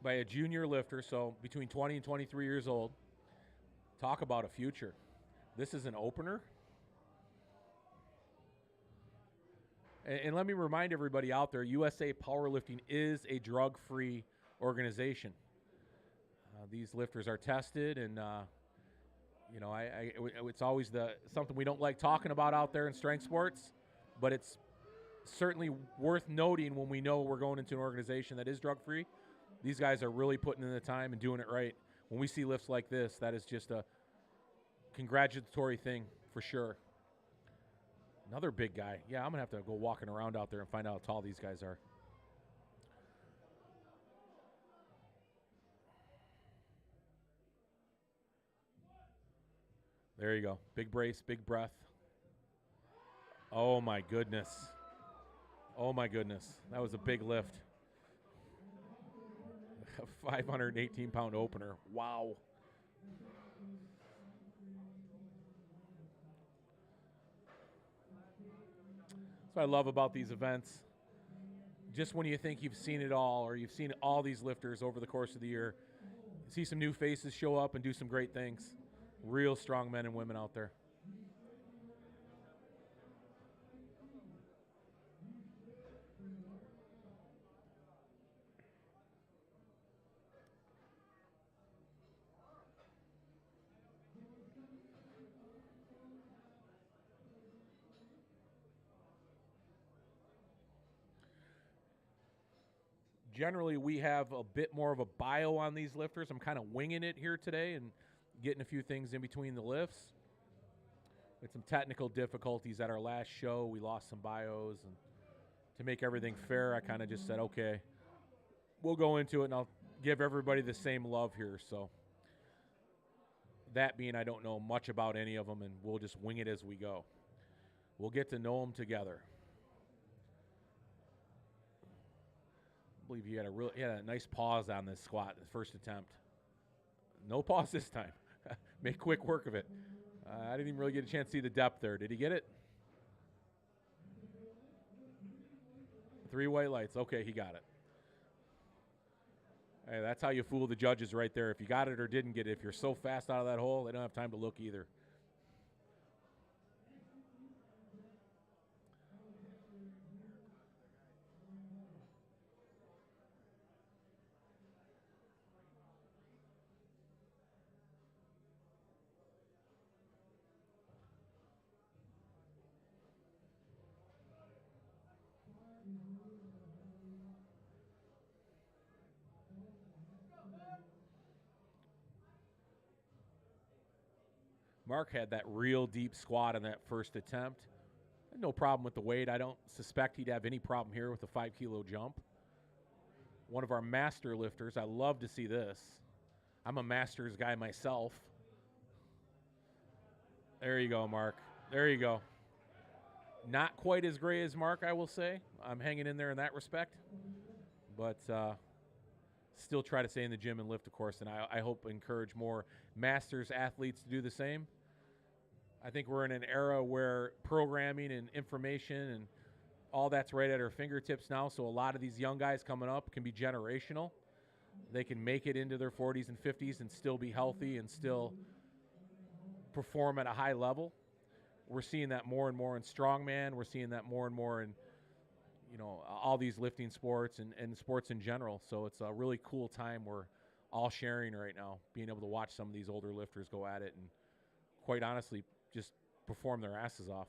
by a junior lifter, so between 20 and 23 years old. Talk about a future. This is an opener. And let me remind everybody out there, USA Powerlifting is a drug-free organization. These lifters are tested, and it's always something we don't like talking about out there in strength sports, but it's certainly worth noting when we know we're going into an organization that is drug-free. These guys are really putting in the time and doing it right. When we see lifts like this, that is just a congratulatory thing for sure. Another big guy. Yeah, I'm going to have to go walking around out there and find out how tall these guys are. There you go. Big brace, big breath. Oh, my goodness. Oh, my goodness. That was a big lift. A 518-pound opener. Wow. That's what I love about these events. Just when you think you've seen it all, or you've seen all these lifters over the course of the year, see some new faces show up and do some great things. Real strong men and women out there. Generally, we have a bit more of a bio on these lifters. I'm kind of winging it here today and getting a few things in between the lifts. We had some technical difficulties at our last show. We lost some bios, and to make everything fair, I kind of just said, okay, we'll go into it, and I'll give everybody the same love here. So that being, I don't know much about any of them, and we'll just wing it as we go. We'll get to know them together. I believe he had a nice pause on this squat, the first attempt. No pause this time. Make quick work of it. I didn't even really get a chance to see the depth there. Did he get it? 3 white lights. Okay, he got it. Hey, that's how you fool the judges right there. If you got it or didn't get it, if you're so fast out of that hole, they don't have time to look either. Mark had that real deep squat on that first attempt. No problem with the weight. I don't suspect he'd have any problem here with a 5-kilo jump. One of our master lifters. I love to see this. I'm a masters guy myself. There you go, Mark. There you go. Not quite as great as Mark, I will say. I'm hanging in there in that respect. But still try to stay in the gym and lift, of course, and I hope encourage more masters athletes to do the same. I think we're in an era where programming and information and all that's right at our fingertips now, so a lot of these young guys coming up can be generational. They can make it into their 40s and 50s and still be healthy and still perform at a high level. We're seeing that more and more in strongman. We're seeing that more and more in all these lifting sports and sports in general. So it's a really cool time we're all sharing right now, being able to watch some of these older lifters go at it and quite honestly just perform their asses off.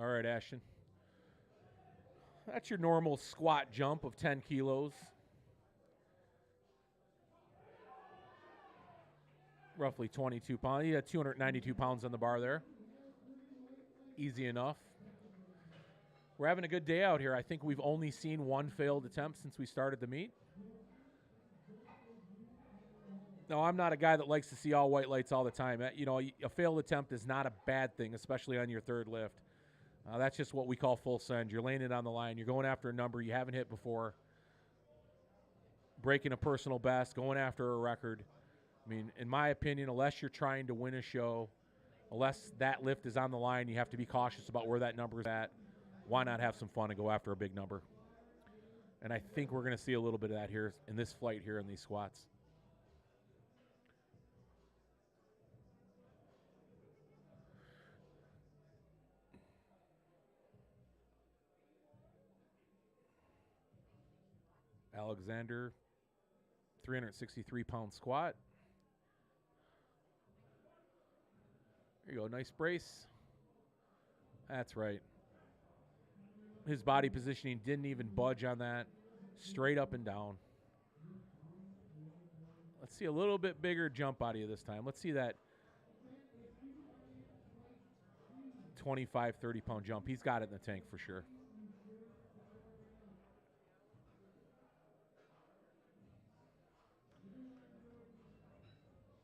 All right, Ashton. That's your normal squat jump of 10 kilos. Roughly 22 pounds. You got 292 pounds on the bar there. Easy enough. We're having a good day out here. I think we've only seen one failed attempt since we started the meet. No, I'm not a guy that likes to see all white lights all the time. A failed attempt is not a bad thing, especially on your third lift. That's just what we call full send. You're laying it on the line. You're going after a number you haven't hit before, breaking a personal best, going after a record. I mean, in my opinion, unless you're trying to win a show, unless that lift is on the line, you have to be cautious about where that number is at. Why not have some fun and go after a big number? And I think we're going to see a little bit of that here in this flight here in these squats. Alexander, 363-pound squat. There you go, nice brace. That's right. His body positioning didn't even budge on that. Straight up and down. Let's see a little bit bigger jump out of you this time. Let's see that 25, 30-pound jump. He's got it in the tank for sure.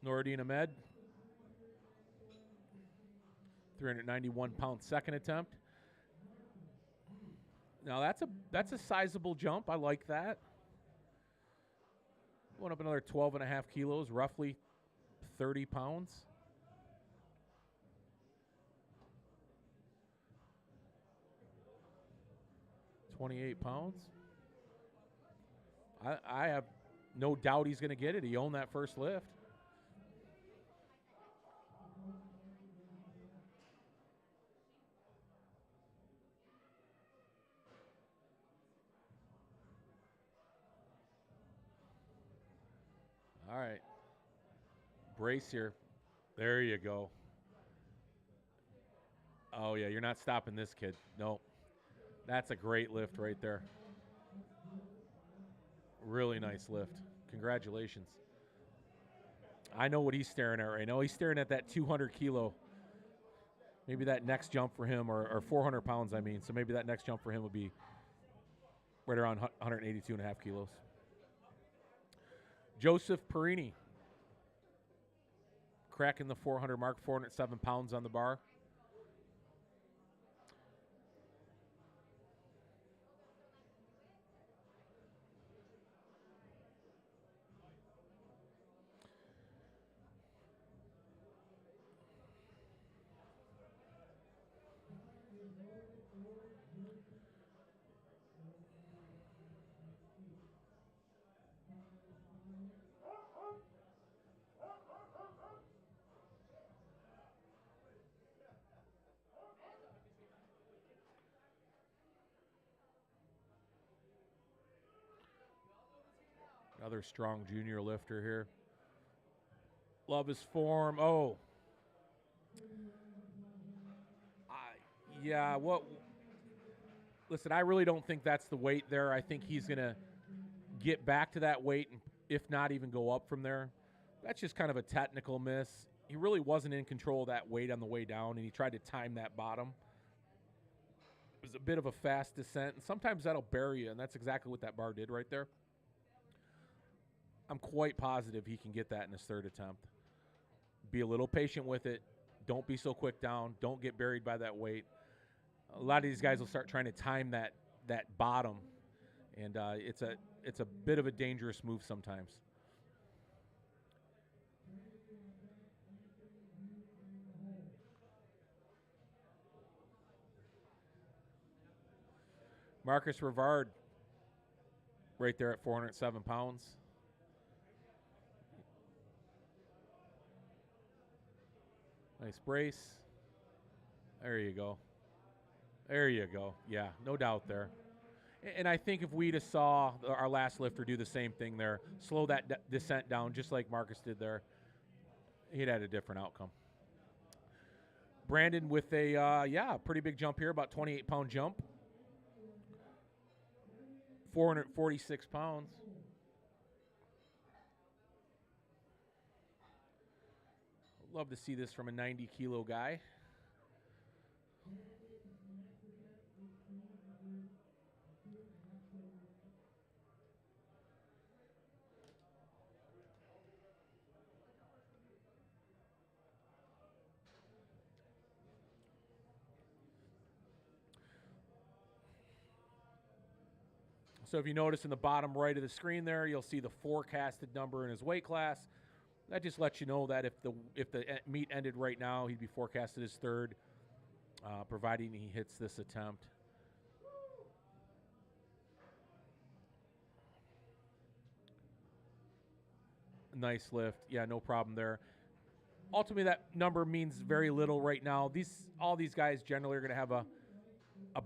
Noureddin Ahmed, 391-pound second attempt. Now that's a sizable jump. I like that. Going up another 12.5 kilos, roughly 30 pounds. £28. I have no doubt he's going to get it. He owned that first lift. All right. Brace here. There you go. Oh, yeah, you're not stopping this kid. No. That's a great lift right there. Really nice lift. Congratulations. I know what he's staring at right now. He's staring at that 200 kilo. Maybe that next jump for him, or 400 pounds, I mean. So maybe that next jump for him would be right around 182.5 kilos. Joseph Perini. Cracking the 400 mark, 407 pounds on the bar. Another strong junior lifter here. Love his form. Oh. Yeah, what? Listen, I really don't think that's the weight there. I think he's going to get back to that weight, and if not even go up from there. That's just kind of a technical miss. He really wasn't in control of that weight on the way down, and he tried to time that bottom. It was a bit of a fast descent, and sometimes that'll bury you, and that's exactly what that bar did right there. I'm quite positive he can get that in his third attempt. Be a little patient with it. Don't be so quick down. Don't get buried by that weight. A lot of these guys will start trying to time that bottom, and it's a bit of a dangerous move sometimes. Marcus Rivard right there at 407 pounds. Nice brace. There you go. There you go. Yeah, no doubt there. And I think if we just saw our last lifter do the same thing there, slow that descent down just like Marcus did there, he'd had a different outcome. Brandon with a, pretty big jump here, about 28-pound jump. 446 pounds. Love to see this from a 90-kilo guy. So if you notice in the bottom right of the screen there, you'll see the forecasted number in his weight class. That just lets you know that if the meet ended right now, he'd be forecasted as third, providing he hits this attempt. Nice lift. Yeah, no problem there. Ultimately, that number means very little right now. All these guys generally are going to have a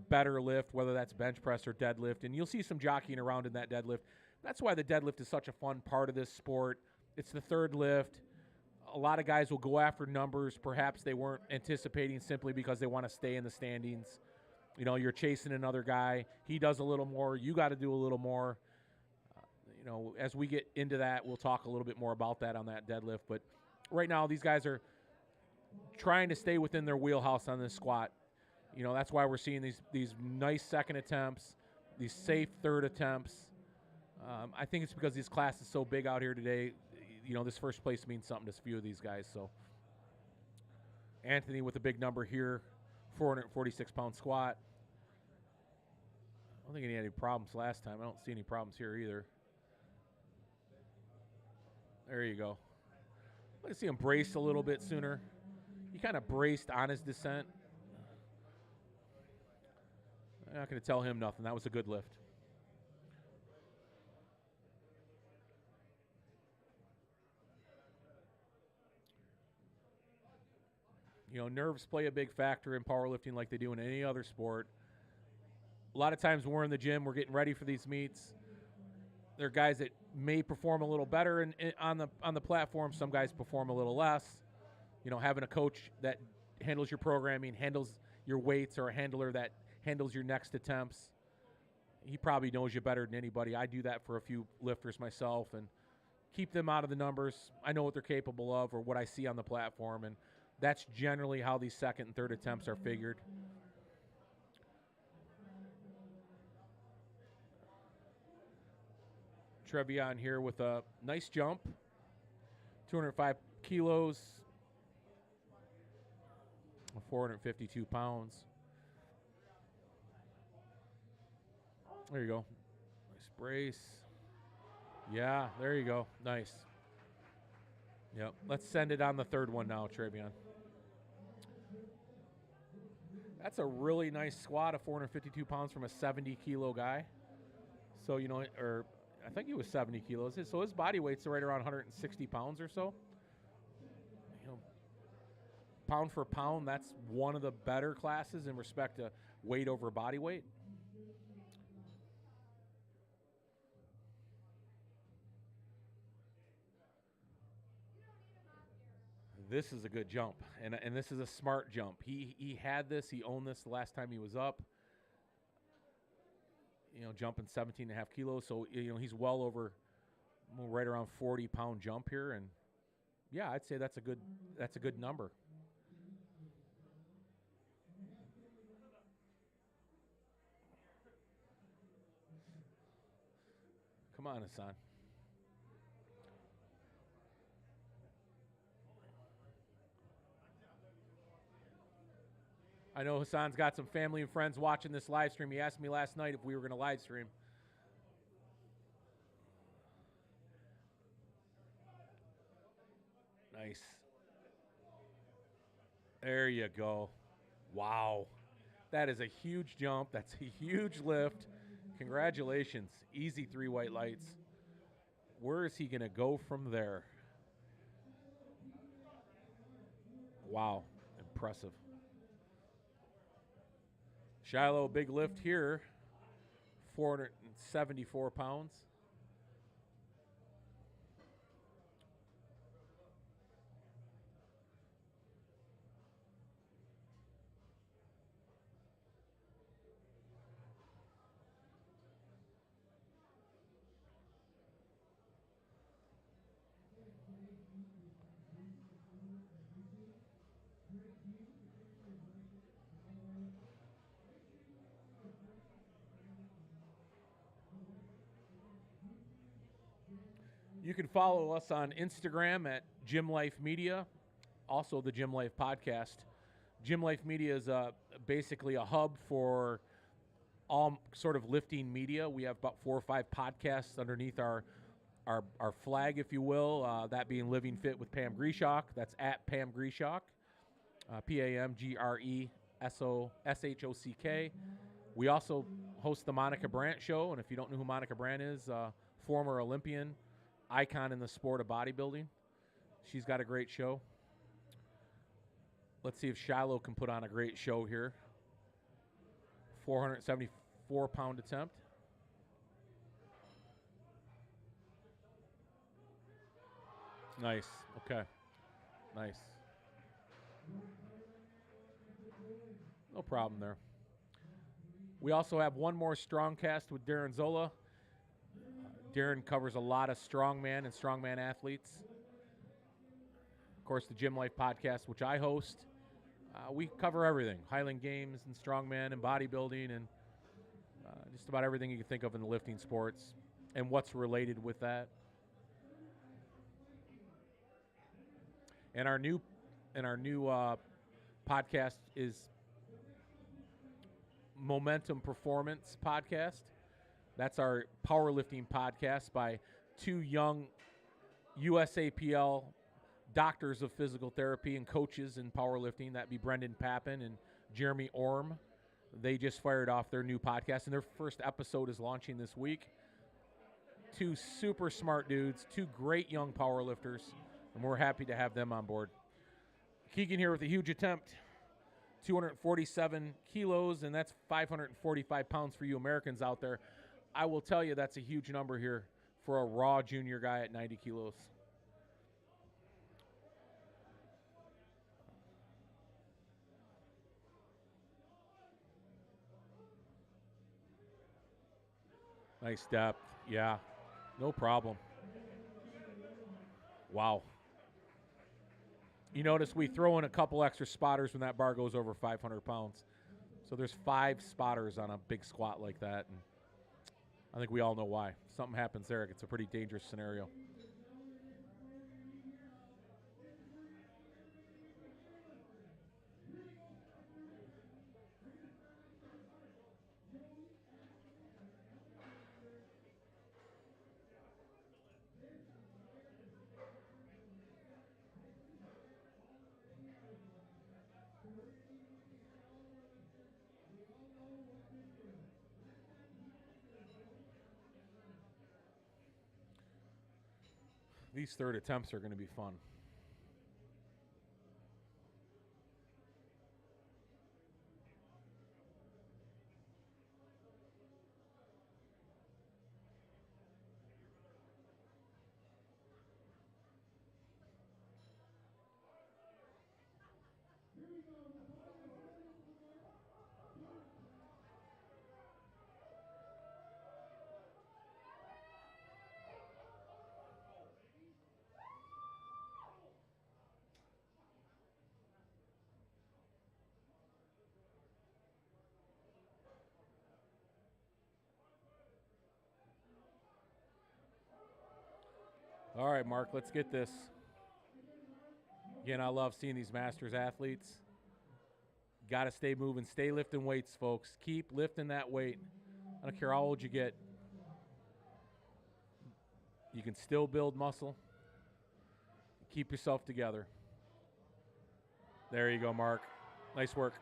better lift, whether that's bench press or deadlift, and you'll see some jockeying around in that deadlift. That's why the deadlift is such a fun part of this sport. It's the third lift. A lot of guys will go after numbers perhaps they weren't anticipating simply because they want to stay in the standings. You know, you're chasing another guy. He does a little more. You got to do a little more. As we get into that, we'll talk a little bit more about that on that deadlift. But right now, these guys are trying to stay within their wheelhouse on this squat. That's why we're seeing these nice second attempts, these safe third attempts. I think it's because this class is so big out here today. This first place means something to a few of these guys. So Anthony with a big number here, 446-pound squat. I don't think he had any problems last time. I don't see any problems here either. There you go. Let's see him braced a little bit sooner. He kind of braced on his descent. I'm not going to tell him nothing. That was a good lift. You know, nerves play a big factor in powerlifting like they do in any other sport. A lot of times when we're in the gym, we're getting ready for these meets. There are guys that may perform a little better on the platform. Some guys perform a little less. You know, having a coach that handles your programming, handles your weights, or a handler that handles your next attempts, he probably knows you better than anybody. I do that for a few lifters myself and keep them out of the numbers. I know what they're capable of or what I see on the platform, and that's generally how these second and third attempts are figured. Trevion here with a nice jump, 205 kilos, 452 pounds. There you go. Nice brace. Yeah, there you go. Nice. Yep. Let's send it on the third one now, Trevion. That's a really nice squat of 452 pounds from a 70-kilo guy. So, you know, or I think he was 70 kilos. So his body weight's right around 160 pounds or so. You know, pound for pound, that's one of the better classes in respect to weight over body weight. This is a good jump, and this is a smart jump. He had this. He owned this the last time he was up. You know, jumping 17.5 kilos. So, you know, he's well over, right around 40-pound jump here. And, yeah, I'd say that's a good number. Come on, Hassan. I know Hassan's got some family and friends watching this live stream. He asked me last night if we were going to live stream. Nice. There you go. Wow. That is a huge jump. That's a huge lift. Congratulations. Easy 3 white lights. Where is he going to go from there? Wow. Impressive. Shiloh, big lift here. 474 pounds. You can follow us on Instagram at Gym Life Media, also the Gym Life Podcast. Gym Life Media is basically a hub for all sort of lifting media. We have about 4 or 5 podcasts underneath our flag, if you will, that being Living Fit with Pam Grieshock. That's at Pam Grieshock, PAMGRESHOCK. We also host the Monica Brandt Show, and if you don't know who Monica Brandt is, former Olympian, icon in the sport of bodybuilding. She's got a great show. Let's see if Shiloh can put on a great show here. 474-pound attempt. Nice. Okay. Nice. No problem there. We also have one more strong cast with Darren Zola. Darren covers a lot of strongman and strongman athletes. Of course, the Gym Life Podcast, which I host. We cover everything, Highland Games and strongman and bodybuilding and just about everything you can think of in the lifting sports and what's related with that. And our new podcast is Momentum Performance Podcast. That's our powerlifting podcast by two young USAPL doctors of physical therapy and coaches in powerlifting. That'd be Brendan Pappin and Jeremy Orm. They just fired off their new podcast, and their first episode is launching this week. Two super smart dudes, two great young powerlifters, and we're happy to have them on board. Keegan here with a huge attempt, 247 kilos, and that's 545 pounds for you Americans out there. I will tell you that's a huge number here for a raw junior guy at 90 kilos. Nice depth. Yeah, no problem. Wow. You notice we throw in a couple extra spotters when that bar goes over 500 pounds. So there's 5 spotters on a big squat like that. And I think we all know why. Something happens there. It's a pretty dangerous scenario. These third attempts are going to be fun. All right, Mark, let's get this. Again, I love seeing these Masters athletes. Got to stay moving. Stay lifting weights, folks. Keep lifting that weight. I don't care how old you get. You can still build muscle. Keep yourself together. There you go, Mark. Nice work.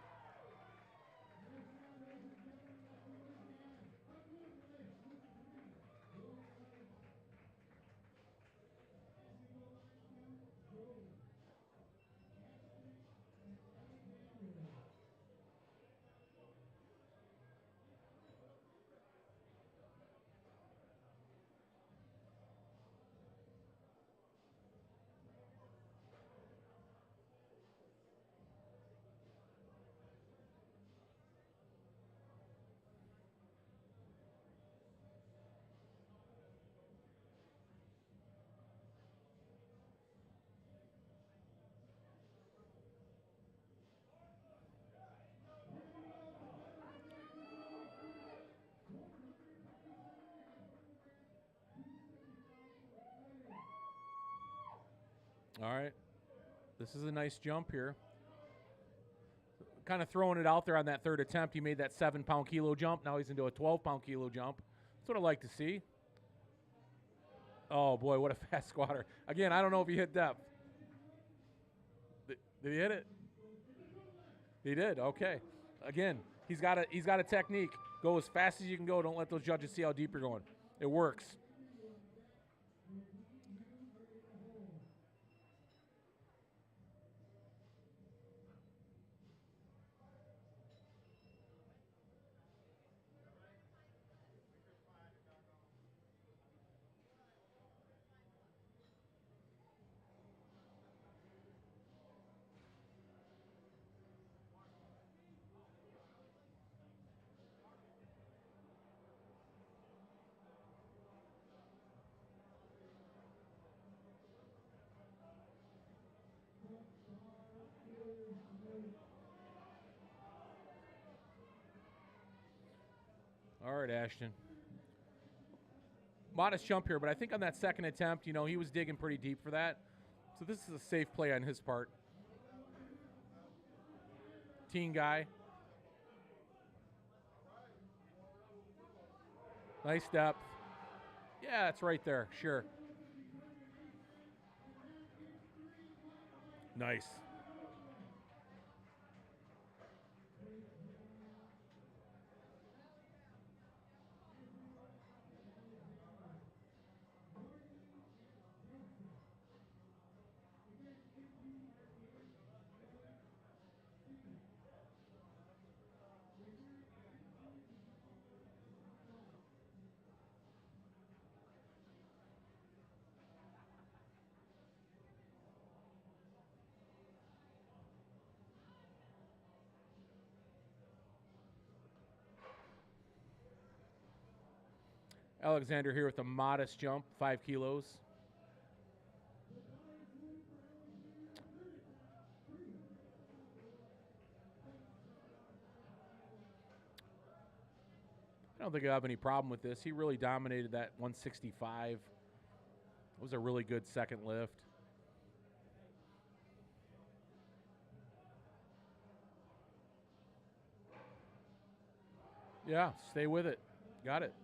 All right. This is a nice jump here. Kind of throwing it out there on that third attempt. He made that 7-pound kilo jump. Now he's into a 12-pound kilo jump. That's what I like to see. Oh, boy, what a fast squatter. Again, I don't know if he hit depth. Did he hit it? He did. Okay. Again, he's got a technique. Go as fast as you can go. Don't let those judges see how deep you're going. It works. All right, Ashton. Modest jump here, but I think on that second attempt, he was digging pretty deep for that. So this is a safe play on his part. teen guy. Nice depth. Yeah, it's right there. Sure. Nice. Alexander here with a modest jump, 5 kilos. I don't think I have any problem with this. He really dominated that 165. It was a really good second lift. Yeah, stay with it. Got it.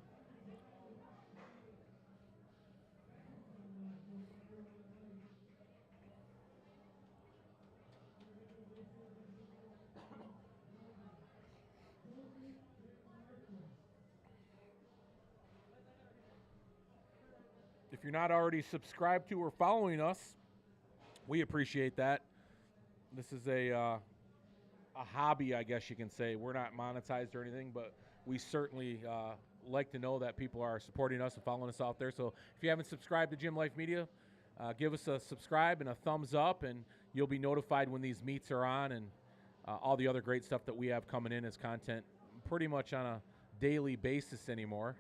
If you're not already subscribed to or following us, we appreciate that. This is a hobby, I guess you can say. We're not monetized or anything, but we certainly like to know that people are supporting us and following us out there. So if you haven't subscribed to Gym Life Media, give us a subscribe and a thumbs up, and you'll be notified when these meets are on and all the other great stuff that we have coming in as content pretty much on a daily basis anymore.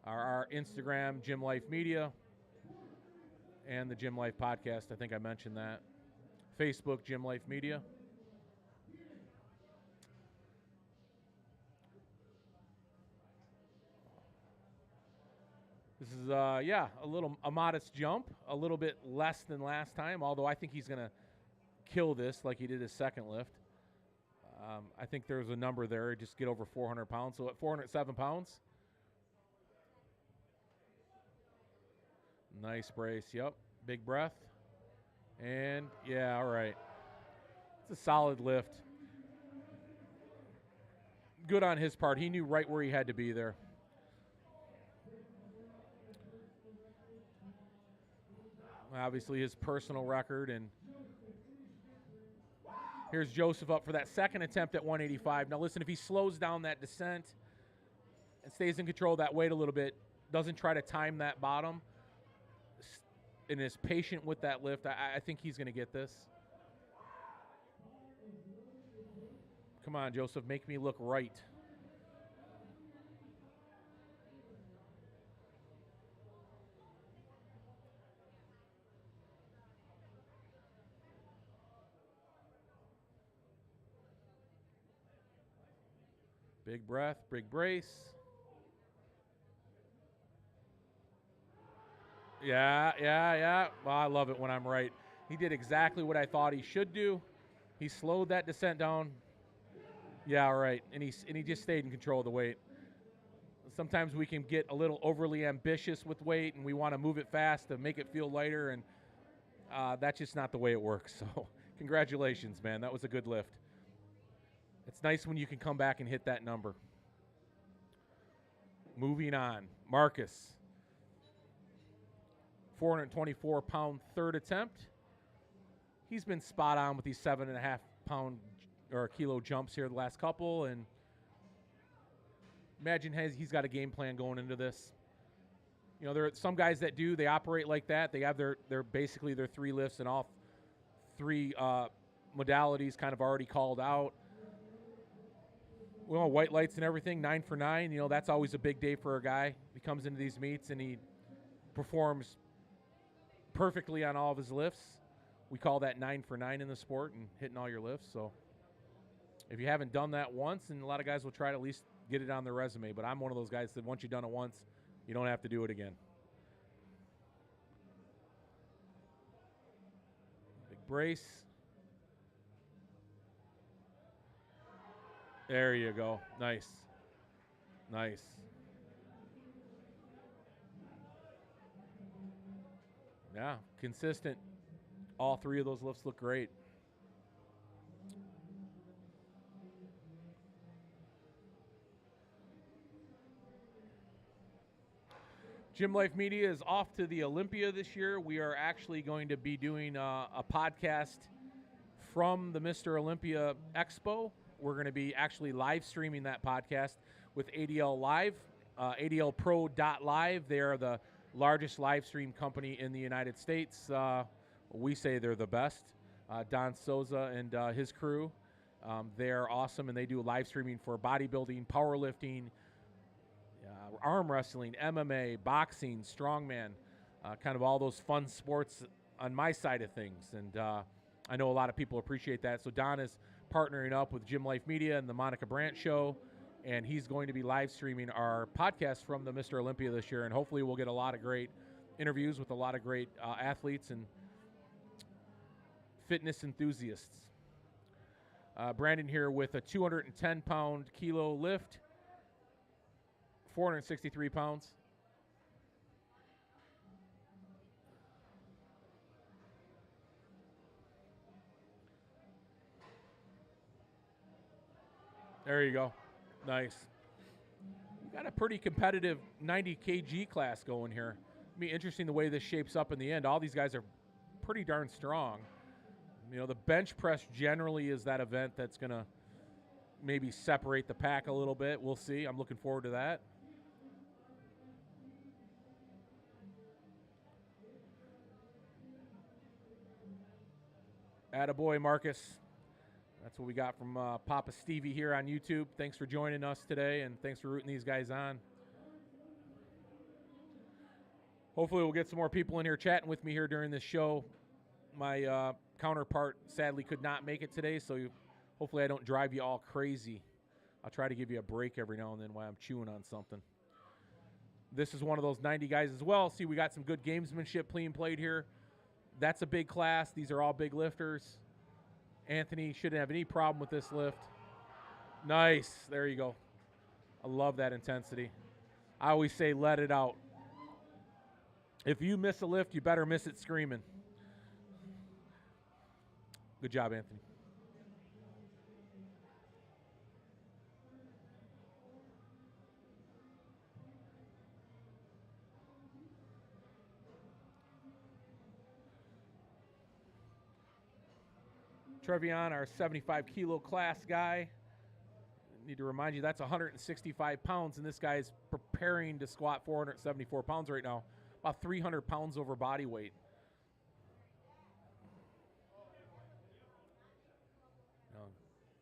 Our Instagram, Gym Life Media, and the Gym Life Podcast. I think I mentioned that. Facebook, Gym Life Media. This is, a modest jump, a little bit less than last time, although I think he's going to kill this like he did his second lift. I think there's a number there, just get over 400 pounds. So at 407 pounds. Nice brace, yep. Big breath. And, yeah, all right. It's a solid lift. Good on his part. He knew right where he had to be there. Obviously his personal record. And here's Joseph up for that second attempt at 185. Now listen, if he slows down that descent and stays in control of that weight a little bit, doesn't try to time that bottom, and is patient with that lift, I think he's going to get this. Come on, Joseph, make me look right. Big breath, big brace. Yeah. Well, I love it when I'm right. He did exactly what I thought he should do. He slowed that descent down. Yeah, right. And he just stayed in control of the weight. Sometimes we can get a little overly ambitious with weight, and we want to move it fast to make it feel lighter, and that's just not the way it works. So congratulations, man. That was a good lift. It's nice when you can come back and hit that number. Moving on. Marcus. 424-pound third attempt. He's been spot on with these 7.5 pound or kilo jumps here the last couple, and imagine he's got a game plan going into this. You know, there are some guys that they operate like that. They have their basically their 3 lifts and all 3 modalities kind of already called out. Well, white lights and everything, 9 for 9. You know, that's always a big day for a guy. He comes into these meets and he performs perfectly on all of his lifts. We call that 9 for 9 in the sport and hitting all your lifts. So if you haven't done that once, and a lot of guys will try to at least get it on their resume, but I'm one of those guys that once you've done it once, you don't have to do it again. Big brace. There you go. Nice. Nice. Yeah, consistent. All three of those lifts look great. Gym Life Media is off to the Olympia this year. We are actually going to be doing a podcast from the Mr. Olympia Expo. We're going to be actually live streaming that podcast with ADL Live, ADLPro.live. They are the largest live stream company in the United States. We say they're the best. Don Souza and his crew, they're awesome, and they do live streaming for bodybuilding, powerlifting, arm wrestling, MMA, boxing, strongman, kind of all those fun sports on my side of things. And I know a lot of people appreciate that. So Don is partnering up with Gym Life Media and the Monica Brandt Show, and he's going to be live streaming our podcast from the Mr. Olympia this year. And hopefully we'll get a lot of great interviews with a lot of great athletes and fitness enthusiasts. Brandon here with a 210-pound kilo lift, 463 pounds. There you go. Nice. We got a pretty competitive 90 kg class going here. It'll be interesting the way this shapes up in the end. All these guys are pretty darn strong. You know, the bench press generally is that event that's going to maybe separate the pack a little bit. We'll see. I'm looking forward to that. Attaboy, Marcus. That's what we got from Papa Stevie here on YouTube. Thanks for joining us today, and thanks for rooting these guys on. Hopefully we'll get some more people in here chatting with me here during this show. My counterpart sadly could not make it today, so hopefully I don't drive you all crazy. I'll try to give you a break every now and then while I'm chewing on something. This is one of those 90 guys as well. See, we got some good gamesmanship being played here. That's a big class. These are all big lifters. Anthony shouldn't have any problem with this lift. Nice. There you go. I love that intensity. I always say let it out. If you miss a lift, you better miss it screaming. Good job, Anthony. Trevion, our 75-kilo class guy. Need to remind you that's 165 pounds, and this guy is preparing to squat 474 pounds right now, about 300 pounds over body weight.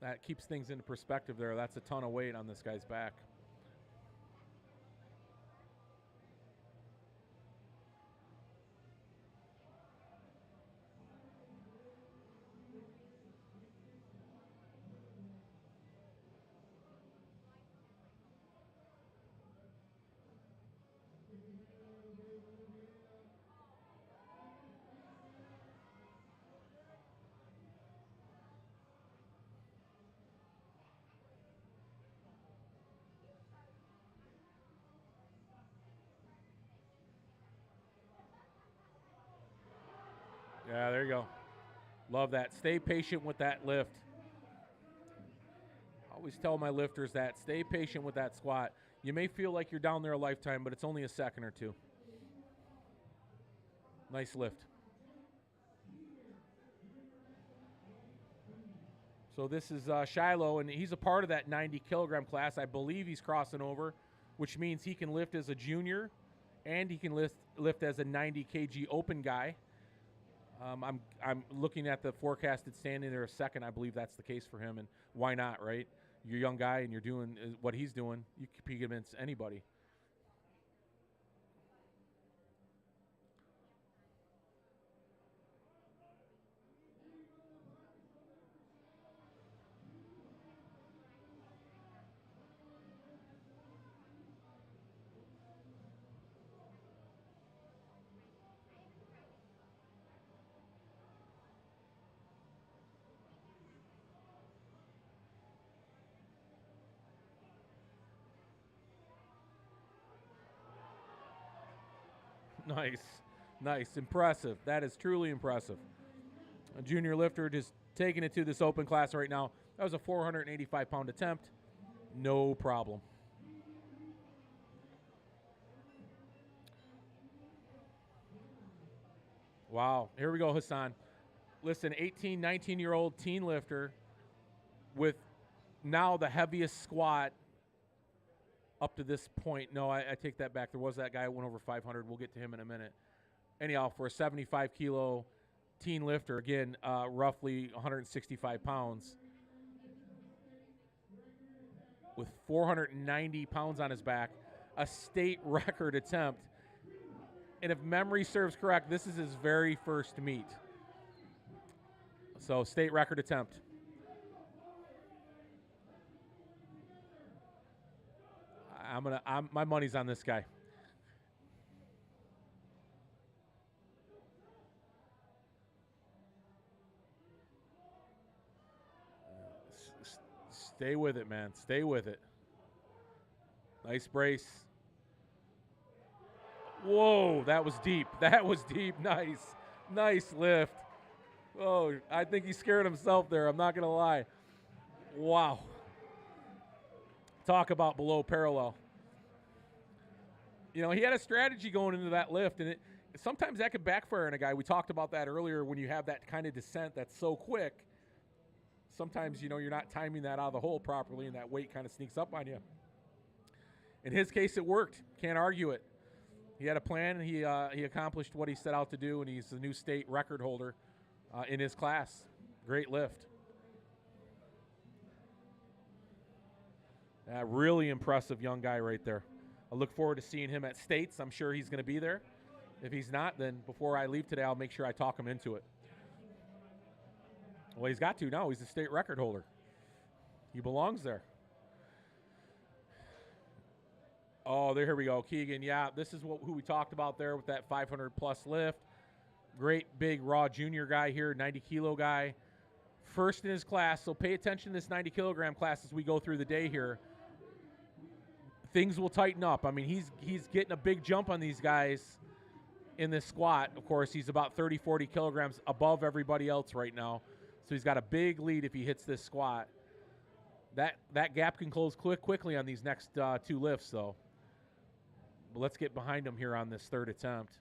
That keeps things into perspective there. That's a ton of weight on this guy's back. Yeah, there you go. Love that. Stay patient with that lift. I always tell my lifters that. Stay patient with that squat. You may feel like you're down there a lifetime, but it's only a second or two. Nice lift. So this is Shiloh, and he's a part of that 90-kilogram class. I believe he's crossing over, which means he can lift as a junior, and he can lift as a 90 kg open guy. I'm looking at the forecasted standing there a second. I believe that's the case for him, and why not, right? You're a young guy, and you're doing what he's doing. You can compete against anybody. Nice. Nice. Impressive. That is truly impressive. A junior lifter just taking it to this open class right now. That was a 485-pound attempt. No problem. Wow. Here we go, Hassan. Listen, 18, 19-year-old teen lifter with now the heaviest squat up to this point. No, I take that back. There was that guy who went over 500. We'll get to him in a minute. Anyhow, for a 75-kilo teen lifter, again, roughly 165 pounds, with 490 pounds on his back, a state record attempt. And if memory serves correct, this is his very first meet. So, state record attempt. My money's on this guy. Stay with it, man. Stay with it. Nice brace. Whoa, that was deep. That was deep. Nice. Nice lift. Oh, I think he scared himself there. I'm not going to lie. Wow. Talk about below parallel. You know, he had a strategy going into that lift, and sometimes that could backfire on a guy. We talked about that earlier when you have that kind of descent that's so quick. Sometimes, you know, you're not timing that out of the hole properly, and that weight kind of sneaks up on you. In his case, it worked. Can't argue it. He had a plan, and he accomplished what he set out to do, and he's the new state record holder in his class. Great lift. Really impressive young guy right there. I look forward to seeing him at States. I'm sure he's going to be there. If he's not, then before I leave today, I'll make sure I talk him into it. Well, he's got to now. He's a state record holder. He belongs there. Oh, here we go. Keegan, yeah, this is who we talked about there with that 500-plus lift. Great big raw junior guy here, 90-kilo guy. First in his class, so pay attention to this 90-kilogram class as we go through the day here. Things will tighten up. I mean, he's getting a big jump on these guys in this squat. Of course, he's about 30, 40 kilograms above everybody else right now. So he's got a big lead if he hits this squat. That gap can close quickly on these next two lifts, though. But let's get behind him here on this third attempt.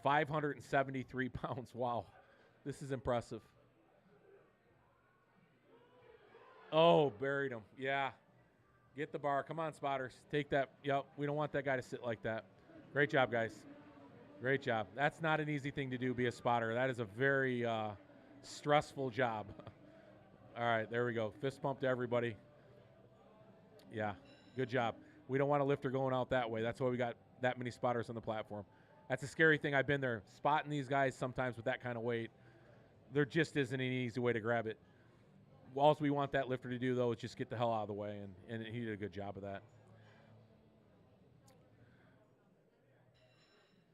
573 pounds. Wow. This is impressive. Oh, buried him. Yeah. Get the bar. Come on, spotters. Take that. Yep. We don't want that guy to sit like that. Great job, guys. Great job. That's not an easy thing to do, be a spotter. That is a very stressful job. All right, there we go. Fist pump to everybody. Yeah, good job. We don't want a lifter going out that way. That's why we got that many spotters on the platform. That's a scary thing. I've been there spotting these guys sometimes with that kind of weight. There just isn't an easy way to grab it. All we want that lifter to do, though, is just get the hell out of the way, and he did a good job of that.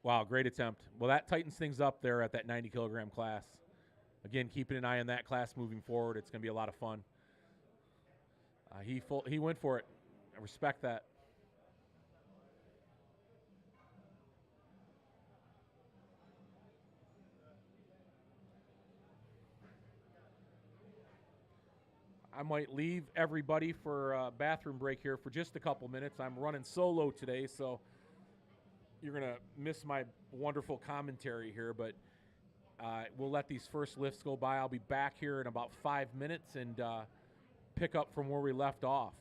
Wow, great attempt. Well, that tightens things up there at that 90-kilogram class. Again, keeping an eye on that class moving forward. It's going to be a lot of fun. He went for it. I respect that. I might leave everybody for a bathroom break here for just a couple minutes. I'm running solo today, so you're going to miss my wonderful commentary here, but we'll let these first lifts go by. I'll be back here in about 5 minutes and pick up from where we left off.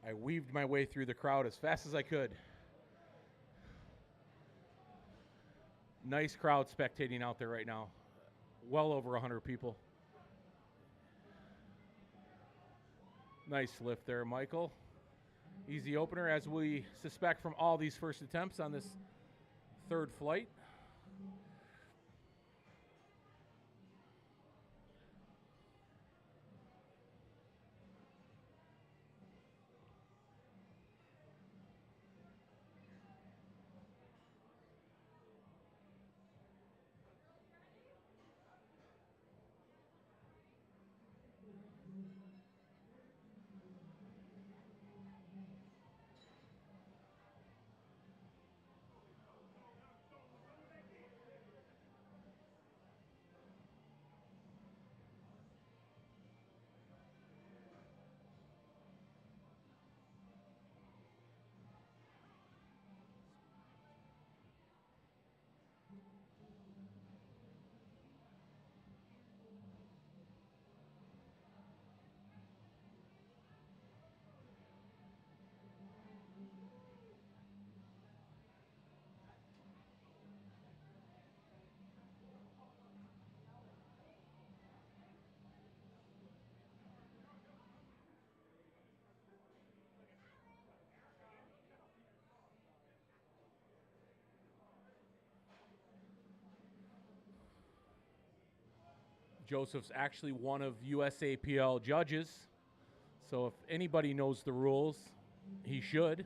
I weaved my way through the crowd as fast as I could. Nice crowd spectating out there right now. Well over 100 people. Nice lift there, Michael. Easy opener, as we suspect from all these first attempts on this third flight. Joseph's actually one of USAPL judges, so if anybody knows the rules, he should.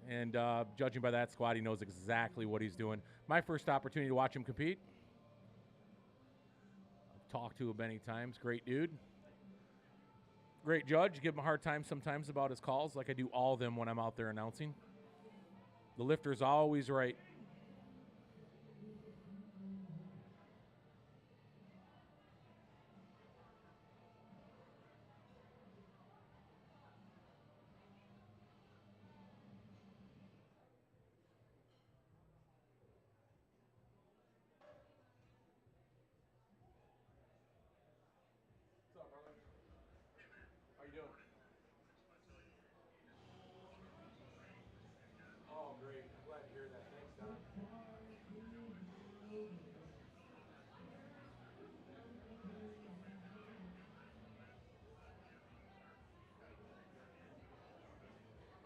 And judging by that squat, he knows exactly what he's doing. My first opportunity to watch him compete. I've talked to him many times. Great dude. Great judge. Give him a hard time sometimes about his calls, like I do all of them when I'm out there announcing. The lifter's always right. What's up, brother? How you doing? Oh, great. I'm glad to hear that. Thanks, Don.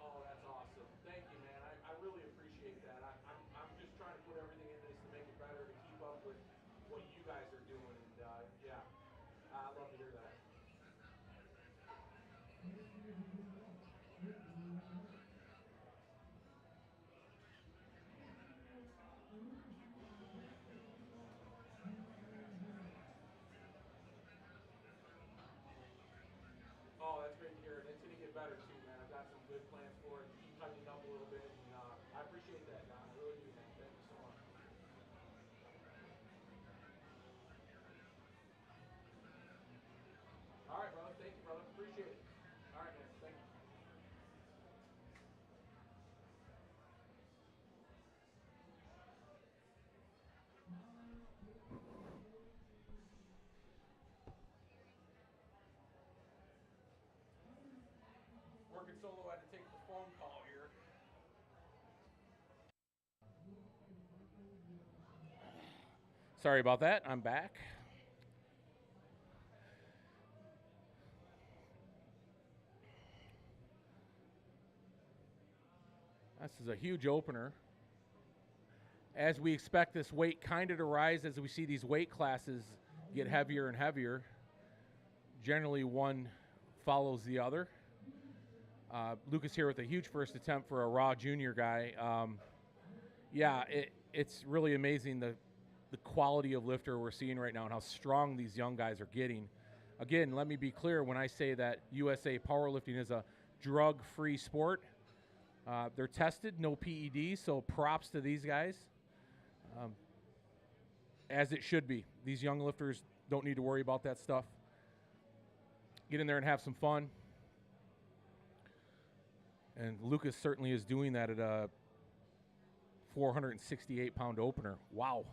Oh, that's awesome. Thank you, man. I really appreciate that. I'm just trying to put everything in this to make it better, to keep up with what you guys are doing. And yeah, I love to hear that. Oh, that's great to hear. And it's going to get better too, man. I've got some good plans for it. Keep tightening up a little bit. And I appreciate that, Don. I really do, man. Thank you so much. All right, brother. Thank you, brother. Appreciate it. All right, man. Thank you. Working solo, I had to take the phone call here. Sorry about that. I'm back. This is a huge opener. As we expect this weight kind of to rise as we see these weight classes get heavier and heavier, generally one follows the other. Lucas here with a huge first attempt for a raw junior guy. Yeah, it's really amazing the quality of lifter we're seeing right now and how strong these young guys are getting. Again, let me be clear when I say that USA powerlifting is a drug-free sport. They're tested, no PEDs, so props to these guys. As it should be. These young lifters don't need to worry about that stuff. Get in there and have some fun. And Lucas certainly is doing that at a 468-pound opener. Wow.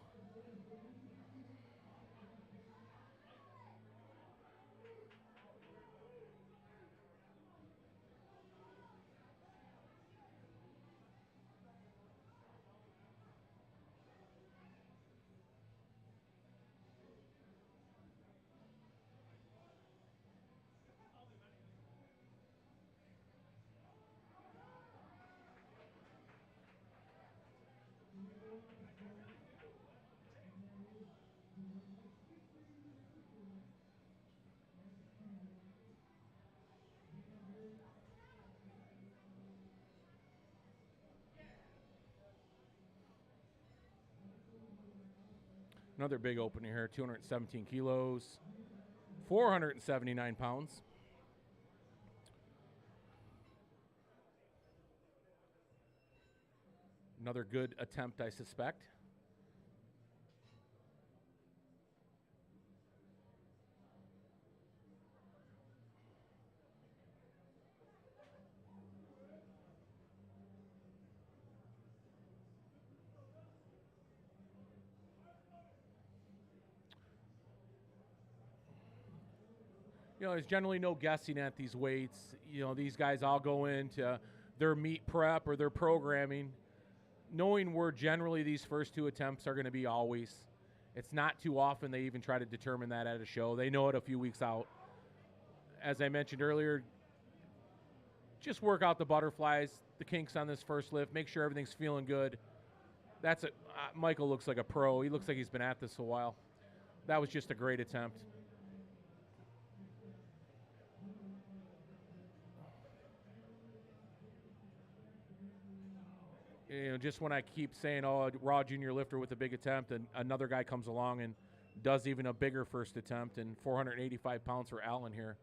Another big opening here, 217 kilos, 479 pounds. Another good attempt, I suspect. You know, there's generally no guessing at these weights. You know, these guys all go into their meet prep or their programming, knowing where generally these first two attempts are going to be always. It's not too often they even try to determine that at a show. They know it a few weeks out. As I mentioned earlier, just work out the butterflies, the kinks on this first lift, make sure everything's feeling good. That's a Michael looks like a pro. He looks like he's been at this a while. That was just a great attempt. You know, just when I keep saying, oh, raw junior lifter with a big attempt, and another guy comes along and does even a bigger first attempt, and 485 pounds for Allen here.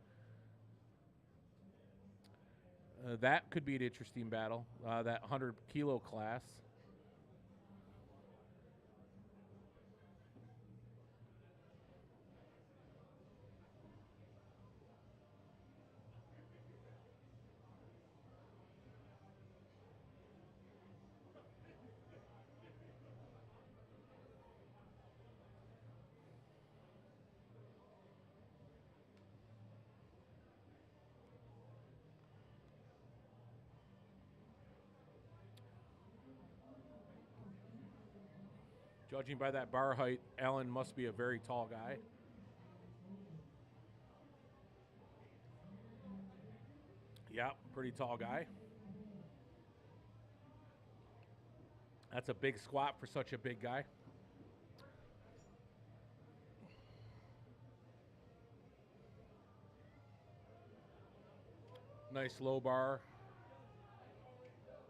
That could be an interesting battle, that 100-kilo class. Judging by that bar height, Allen must be a very tall guy. Yeah, pretty tall guy. That's a big squat for such a big guy. Nice low bar.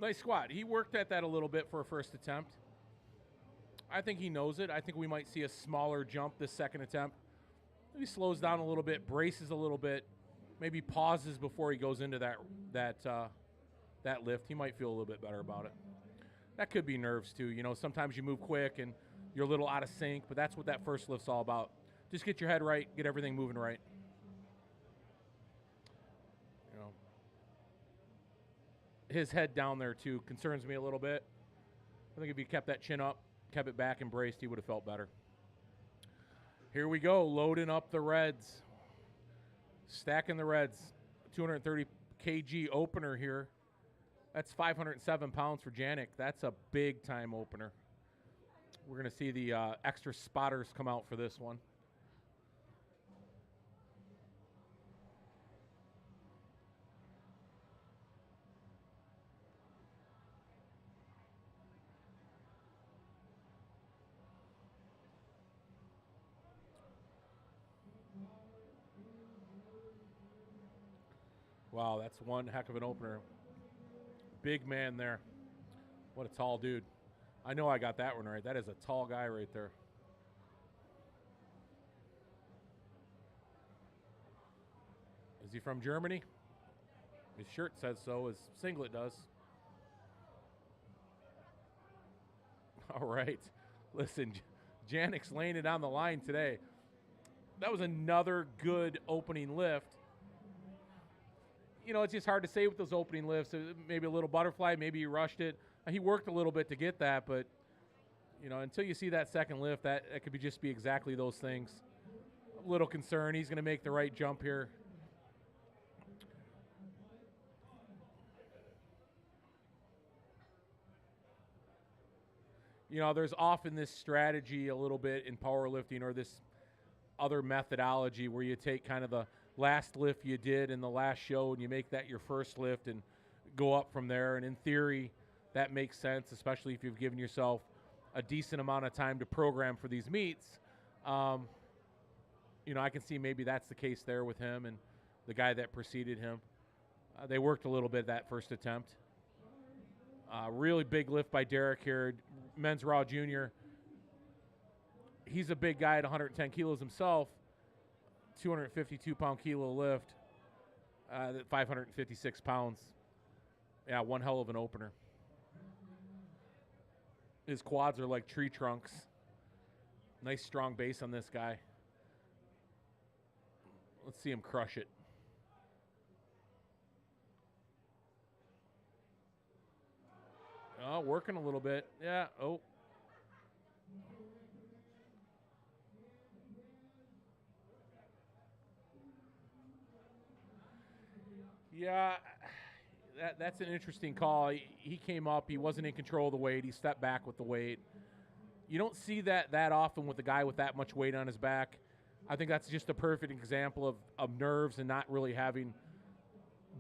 Nice squat. He worked at that a little bit for a first attempt. I think he knows it. I think we might see a smaller jump this second attempt. Maybe slows down a little bit, braces a little bit, maybe pauses before he goes into that lift. He might feel a little bit better about it. That could be nerves too. You know, sometimes you move quick and you're a little out of sync, but that's what that first lift's all about. Just get your head right, get everything moving right. You know, his head down there too concerns me a little bit. I think if he kept that chin up, kept it back and braced, he would have felt better. Here we go, loading up the reds. Stacking the reds. 230 kg opener here. That's 507 pounds for Janik. That's a big time opener. We're going to see the extra spotters come out for this one. Wow, that's one heck of an opener. Big man there. What a tall dude. I know I got that one right. That is a tall guy right there. Is he from Germany? His shirt says so. His singlet does. All right. Listen, Janik's laying it on the line today. That was another good opening lift. You know, it's just hard to say with those opening lifts. Maybe a little butterfly, maybe he rushed it. He worked a little bit to get that, but, you know, until you see that second lift, that could just be exactly those things. A little concern. He's going to make the right jump here. You know, there's often this strategy a little bit in powerlifting or this other methodology where you take kind of the last lift you did in the last show and you make that your first lift and go up from there. And in theory, that makes sense, especially if you've given yourself a decent amount of time to program for these meets, you know, I can see maybe that's the case there with him and the guy that preceded him. They worked a little bit that first attempt. Really big lift by Derek here, men's raw junior. He's a big guy at 110 kilos himself, 252-pound kilo lift, 556 pounds. Yeah, one hell of an opener. His quads are like tree trunks. Nice strong base on this guy. Let's see him crush it. Oh, working a little bit. Yeah, oh. Yeah, that's an interesting call. He came up. He wasn't in control of the weight. He stepped back with the weight. You don't see that often with a guy with that much weight on his back. I think that's just a perfect example of nerves and not really having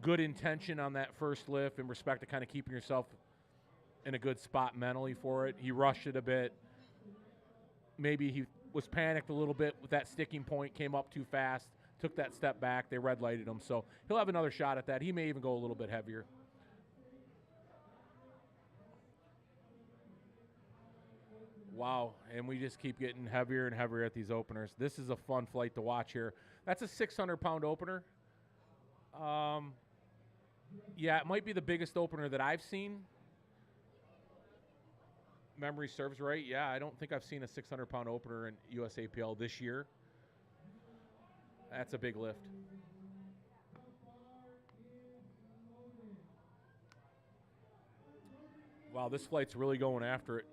good intention on that first lift in respect to kind of keeping yourself in a good spot mentally for it. He rushed it a bit. Maybe he was panicked a little bit with that sticking point, came up too fast, took that step back. They red lighted him. So he'll have another shot at that. He may even go a little bit heavier. Wow, and we just keep getting heavier and heavier at these openers. This is a fun flight to watch here. That's a 600-pound opener. Yeah, it might be the biggest opener that I've seen. Memory serves right. Yeah, I don't think I've seen a 600-pound opener in USAPL this year. That's a big lift. Wow, this flight's really going after it.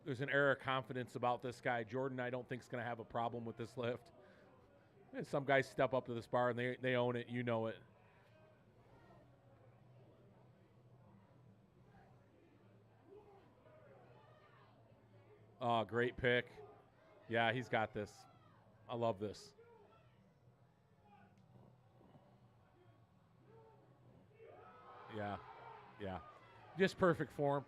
There's an air of confidence about this guy. Jordan, I don't think, is going to have a problem with this lift. And some guys step up to this bar, and they own it. You know it. Oh, great pick. Yeah, he's got this. I love this. Yeah. Just perfect form.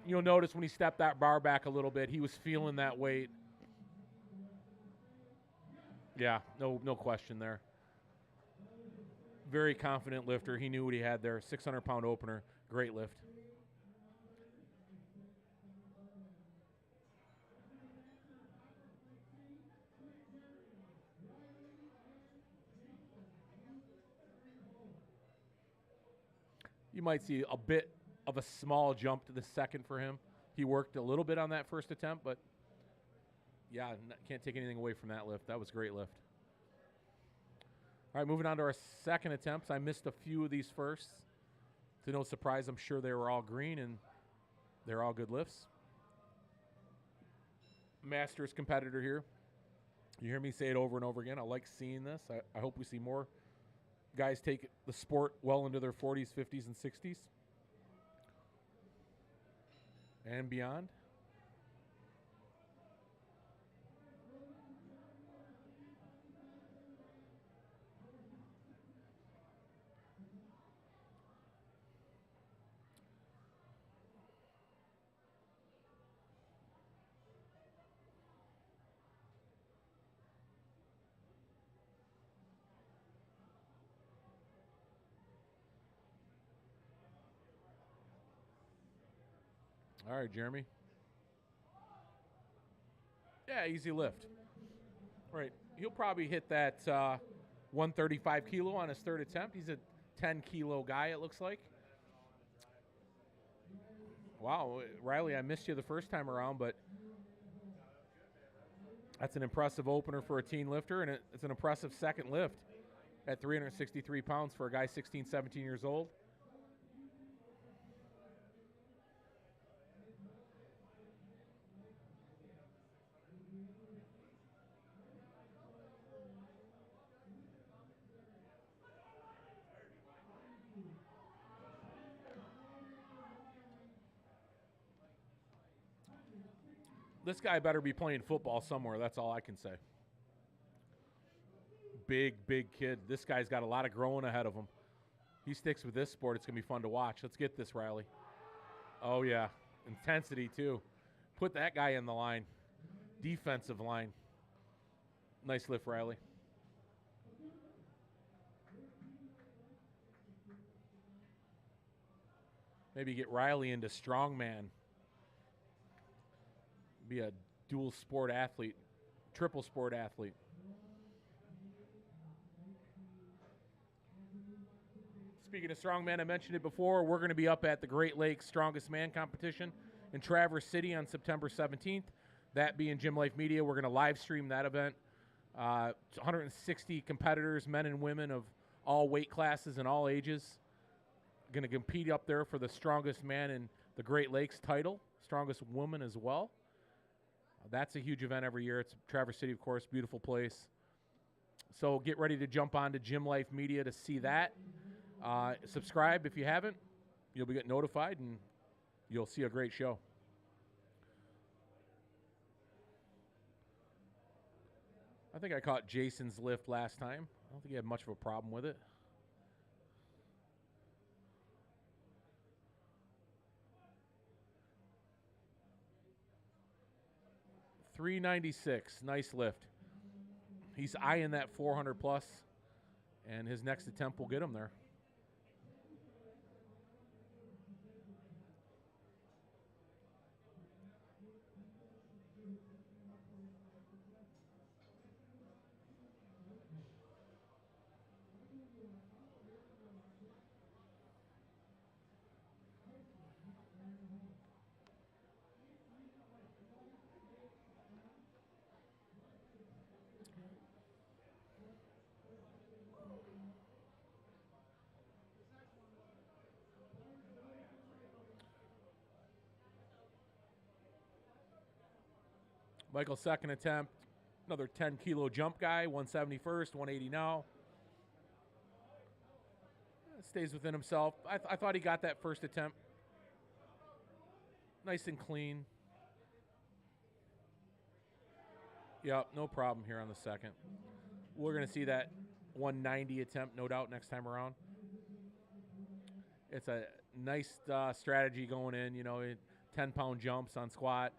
You'll notice when he stepped that bar back a little bit, he was feeling that weight. Yeah, no question there. Very confident lifter. He knew what he had there. 600-pound opener. Great lift. You might see a bit of a small jump to the second for him. He worked a little bit on that first attempt, but yeah, can't take anything away from that lift. That was a great lift. All right, moving on to our second attempts. I missed a few of these firsts. To no surprise, I'm sure they were all green, and they're all good lifts. Masters competitor here. You hear me say it over and over again. I like seeing this. I hope we see more guys take the sport well into their 40s, 50s, and 60s. And beyond. All right, Jeremy. Yeah, easy lift. Right. He'll probably hit that 135 kilo on his third attempt. He's a 10-kilo guy, it looks like. Wow, Riley, I missed you the first time around, but that's an impressive opener for a teen lifter, and it's an impressive second lift at 363 pounds for a guy 16, 17 years old. This guy better be playing football somewhere. That's all I can say. Big kid. This guy's got a lot of growing ahead of him. He sticks with this sport. It's going to be fun to watch. Let's get this, Riley. Oh, yeah. Intensity, too. Put that guy in the line. Defensive line. Nice lift, Riley. Maybe get Riley into strongman. Be a dual sport athlete. Triple sport athlete. Speaking of strongman, I mentioned it before. We're going to be up at the Great Lakes Strongest Man competition in Traverse City on September 17th. That being Gym Life Media. We're going to live stream that event. 160 competitors, men and women of all weight classes and all ages, going to compete up there for the strongest man in the Great Lakes title, strongest woman as well. That's a huge event every year. It's Traverse City, of course, beautiful place. So get ready to jump on to Gym Life Media to see that. Subscribe if you haven't. You'll be getting notified, and you'll see a great show. I think I caught Jason's lift last time. I don't think he had much of a problem with it. $396, nice lift. He's eyeing that 400 plus, and his next attempt will get him there. Michael's second attempt, another 10-kilo jump guy, 171st, 180 now. Stays within himself. I thought he got that first attempt. Nice and clean. Yep, no problem here on the second. We're going to see that 190 attempt, no doubt, next time around. It's a nice strategy going in, 10-pound jumps on squat,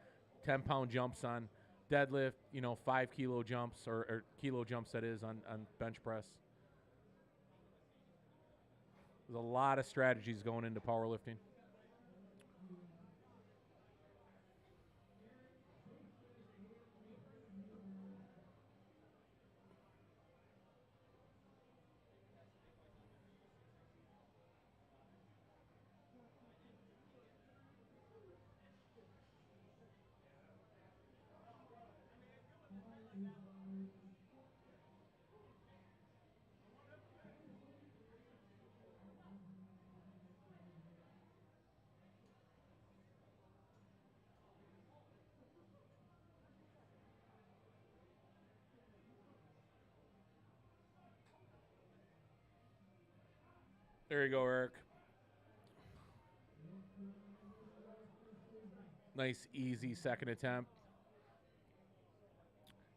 10-pound jumps on deadlift, 5-kilo jumps, or kilo jumps, that is, on bench press. There's a lot of strategies going into powerlifting. There you go, Eric. Nice, easy second attempt.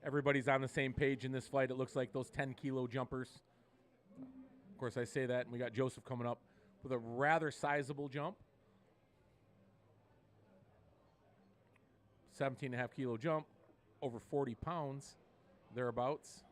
Everybody's on the same page in this fight. It looks like those 10-kilo jumpers. Of course, I say that, and we got Joseph coming up with a rather sizable jump. 17.5-kilo jump, over 40 pounds, thereabouts.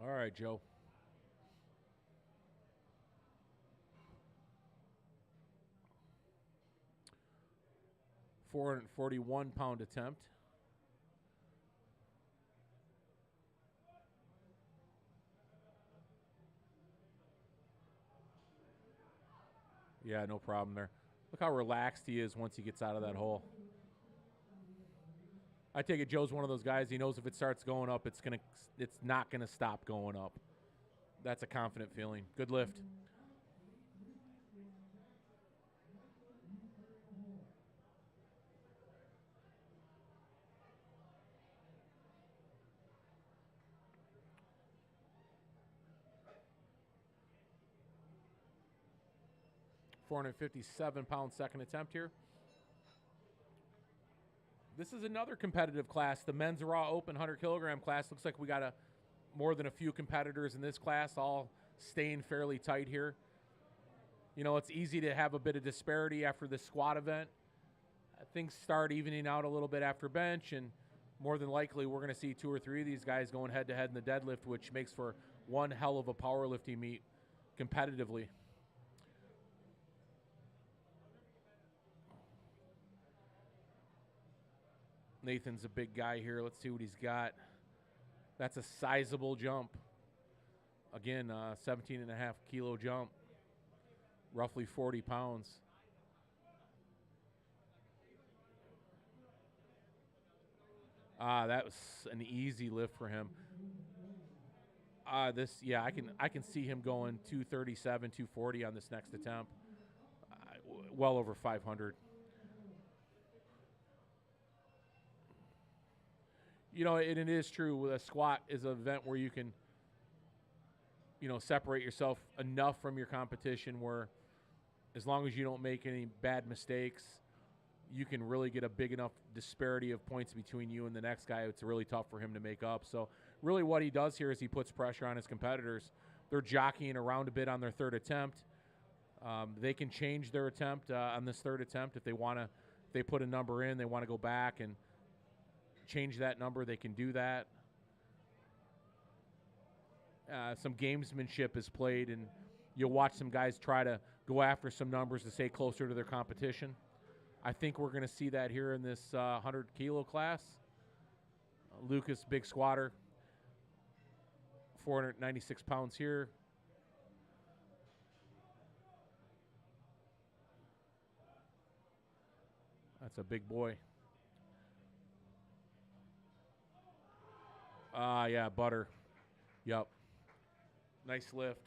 All right, Joe. £441 attempt. Yeah, no problem there. Look how relaxed he is once he gets out of that hole. I take it Joe's one of those guys, he knows if it starts going up, it's not gonna stop going up. That's a confident feeling. Good lift. £457 second attempt here. This is another competitive class. The men's raw open 100-kilogram class. Looks like we got more than a few competitors in this class, all staying fairly tight here. You know, it's easy to have a bit of disparity after the squat event. Things start evening out a little bit after bench, and more than likely we're going to see 2 or 3 of these guys going head-to-head in the deadlift, which makes for one hell of a powerlifting meet competitively. Nathan's a big guy here. Let's see what he's got. That's a sizable jump. Again, 17.5 kilo jump, roughly 40 pounds. That was an easy lift for him. I can see him going 237, 240 on this next attempt. Well over 500. You know, and it is true. A squat is an event where you can, you know, separate yourself enough from your competition where as long as you don't make any bad mistakes, you can really get a big enough disparity of points between you and the next guy. It's really tough for him to make up. So really what he does here is he puts pressure on his competitors. They're jockeying around a bit on their third attempt. They can change their attempt on this third attempt if they want to. If they put a number in, they want to go back and change that number, they can do that. Some gamesmanship is played, and you'll watch some guys try to go after some numbers to stay closer to their competition. I think we're going to see that here in this 100-kilo class. Lucas, big squatter, 496 pounds here. That's a big boy. Yeah, butter. Yep. Nice lift.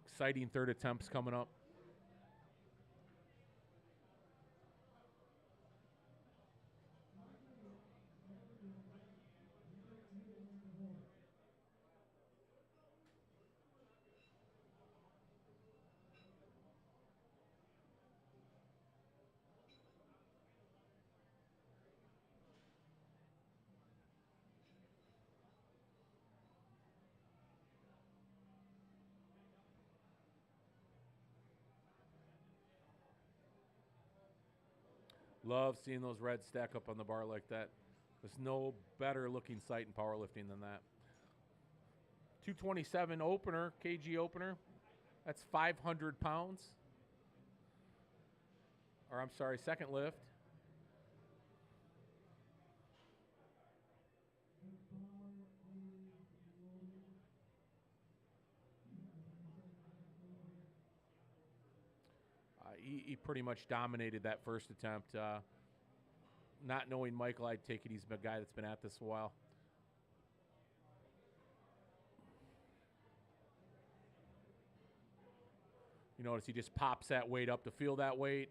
Exciting third attempts coming up. Love seeing those reds stack up on the bar like that. There's no better looking sight in powerlifting than that. 227 opener, kg opener. That's 500 pounds. Or I'm sorry, second lift. He pretty much dominated that first attempt. Not knowing Michael, I'd take it he's a guy that's been at this a while. You notice he just pops that weight up to feel that weight.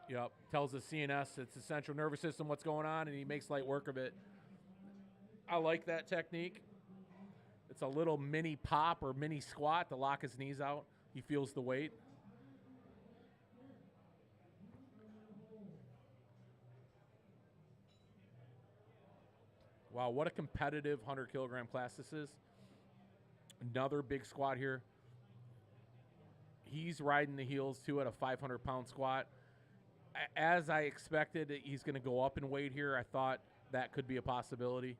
Yep, tells the CNS, it's the central nervous system, what's going on, and he makes light work of it. I like that technique. It's a little mini pop or mini squat to lock his knees out. He feels the weight. Wow, what a competitive 100-kilogram class this is. Another big squat here. He's riding the heels, too, at a 500-pound squat. As I expected, he's going to go up in weight here. I thought that could be a possibility.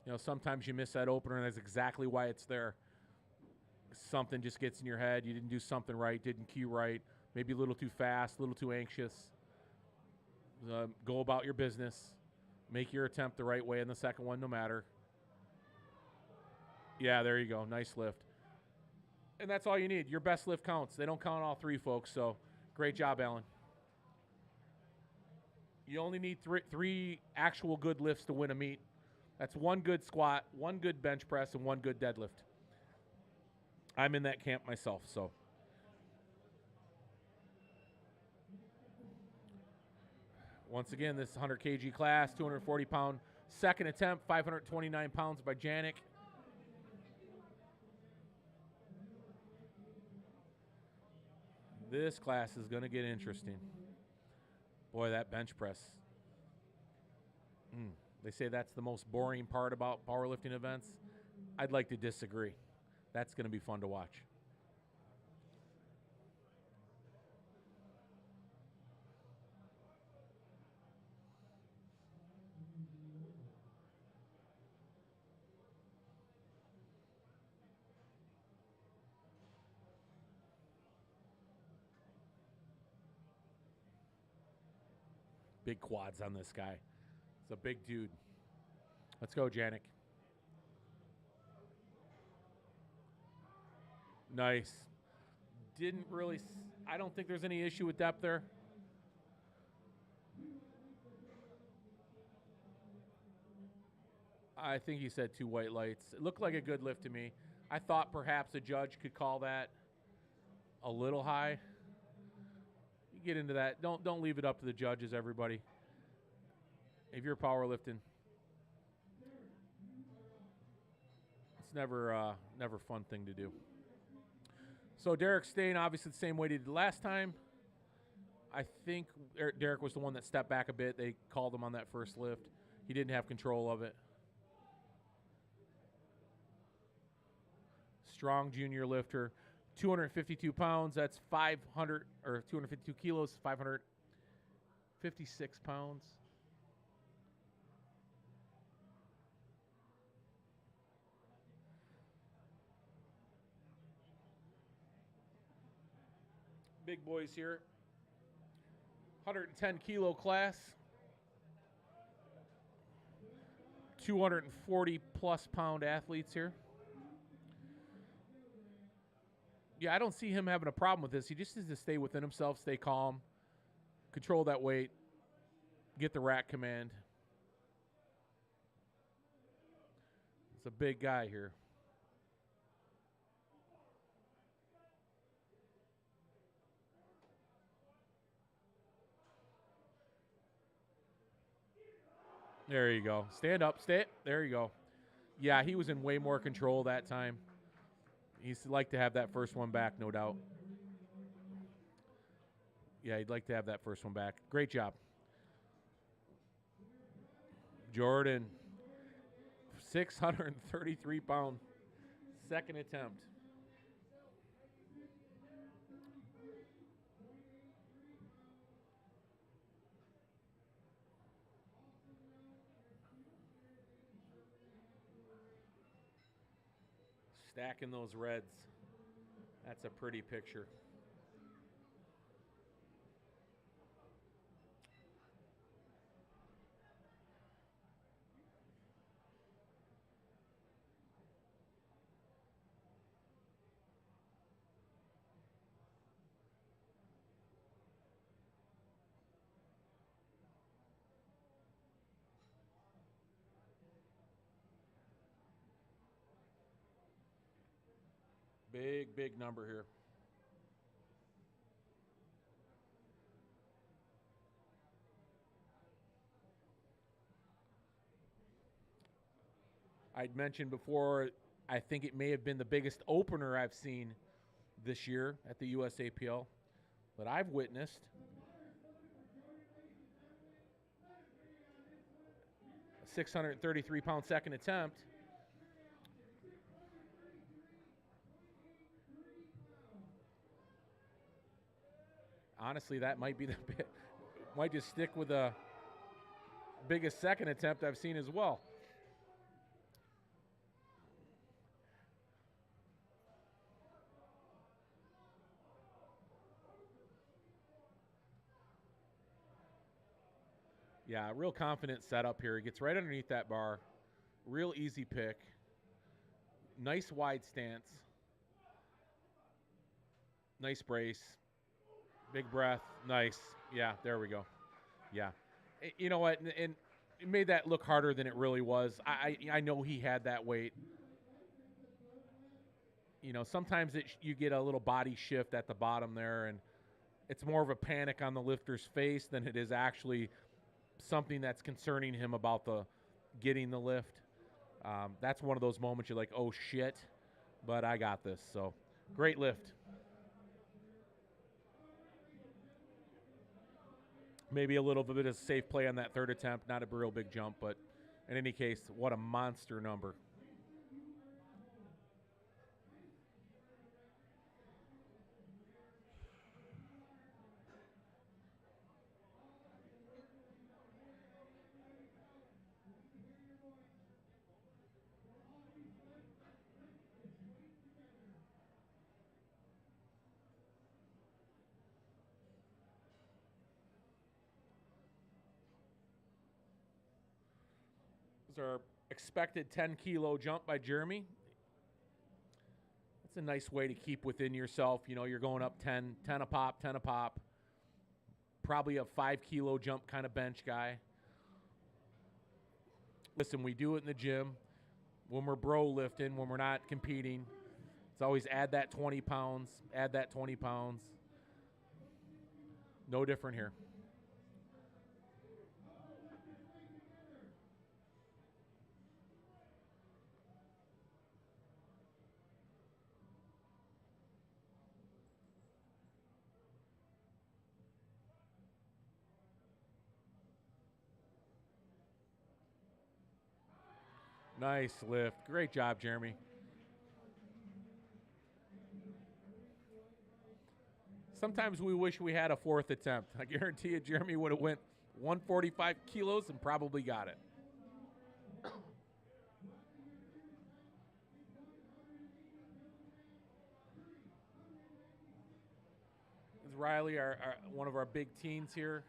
You know, sometimes you miss that opener, and that's exactly why it's there. Something just gets in your head. You didn't do something right, didn't cue right, maybe a little too fast, a little too anxious. Go about your business. Make your attempt the right way in the second one, no matter. Yeah, there you go. Nice lift. And that's all you need. Your best lift counts. They don't count all three, folks, so great job, Alan. You only need three actual good lifts to win a meet. That's one good squat, one good bench press, and one good deadlift. I'm in that camp myself, so. Once again, this 100 kg class, 240-pound second attempt, 529 pounds by Janik. This class is going to get interesting. Boy, that bench press. They say that's the most boring part about powerlifting events. I'd like to disagree. That's going to be fun to watch. Big quads on this guy. It's a big dude. Let's go, Janik. Nice. Didn't really, I don't think there's any issue with depth there. I think he said 2 white lights. It looked like a good lift to me. I thought perhaps a judge could call that a little high. You get into that. Don't leave it up to the judges, everybody. If you're powerlifting, it's never a fun thing to do. So Derek staying obviously the same weight he did last time. I think Derek was the one that stepped back a bit. They called him on that first lift. He didn't have control of it. Strong junior lifter, 252 pounds. That's 500 or 252 kilos, 556 pounds. Big boys here. 110 kilo class. 240 plus pound athletes here. Yeah, I don't see him having a problem with this. He just needs to stay within himself, stay calm, control that weight, get the rack command. It's a big guy here. There you go. Stand up. Stay. There you go. Yeah, he was in way more control that time. He'd like to have that first one back, no doubt. Yeah, he'd like to have that first one back. Great job. Jordan, 633-pound second attempt. Stacking those reds. That's a pretty picture. Big, big number here. I'd mentioned before, I think it may have been the biggest opener I've seen this year at the USAPL that I've witnessed. A 633-pound second attempt. Honestly, that might be might just stick with the biggest second attempt I've seen as well. Yeah, real confident setup here. He gets right underneath that bar. Real easy pick. Nice wide stance. Nice brace. Big breath. Nice. Yeah, there we go. Yeah. You know what? And it made that look harder than it really was. I know he had that weight. You know, sometimes you get a little body shift at the bottom there, and it's more of a panic on the lifter's face than it is actually something that's concerning him about getting the lift. That's one of those moments you're like, oh shit, but I got this. So great lift. Maybe a little bit of safe play on that third attempt, not a real big jump, but in any case, what a monster number. This is our expected 10-kilo jump by Jeremy. That's a nice way to keep within yourself. You know, you're going up 10 a pop, 10 a pop. Probably a 5-kilo jump kind of bench guy. Listen, we do it in the gym when we're bro lifting, when we're not competing. It's always add that 20 pounds, add that 20 pounds. No different here. Nice lift. Great job, Jeremy. Sometimes we wish we had a fourth attempt. I guarantee you Jeremy would have went 145 kilos and probably got it. This is Riley, one of our big teens here.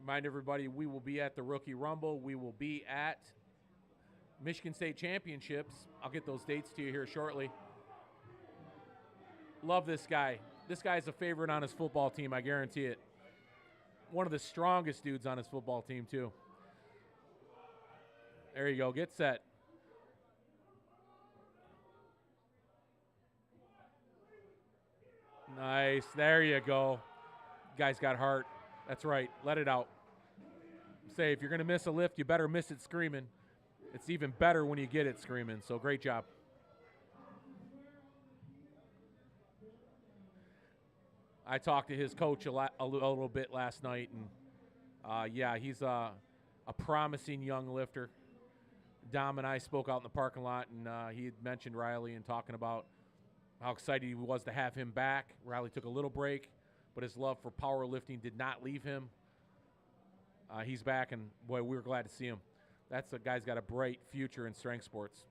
Remind everybody, we will be at the Rookie Rumble. We will be at Michigan State Championships. I'll get those dates to you here shortly. Love this guy. This guy's a favorite on his football team, I guarantee it. One of the strongest dudes on his football team, too. There you go. Get set. Nice. There you go. Guy's got heart. That's right. Let it out. Say, if you're going to miss a lift, you better miss it screaming. It's even better when you get it screaming, so great job. I talked to his coach a little bit last night, and yeah, he's a promising young lifter. Dom and I spoke out in the parking lot, and he had mentioned Riley and talking about how excited he was to have him back. Riley took a little break, but his love for powerlifting did not leave him. He's back, and boy, we were glad to see him. That's a guy's got a bright future in strength sports.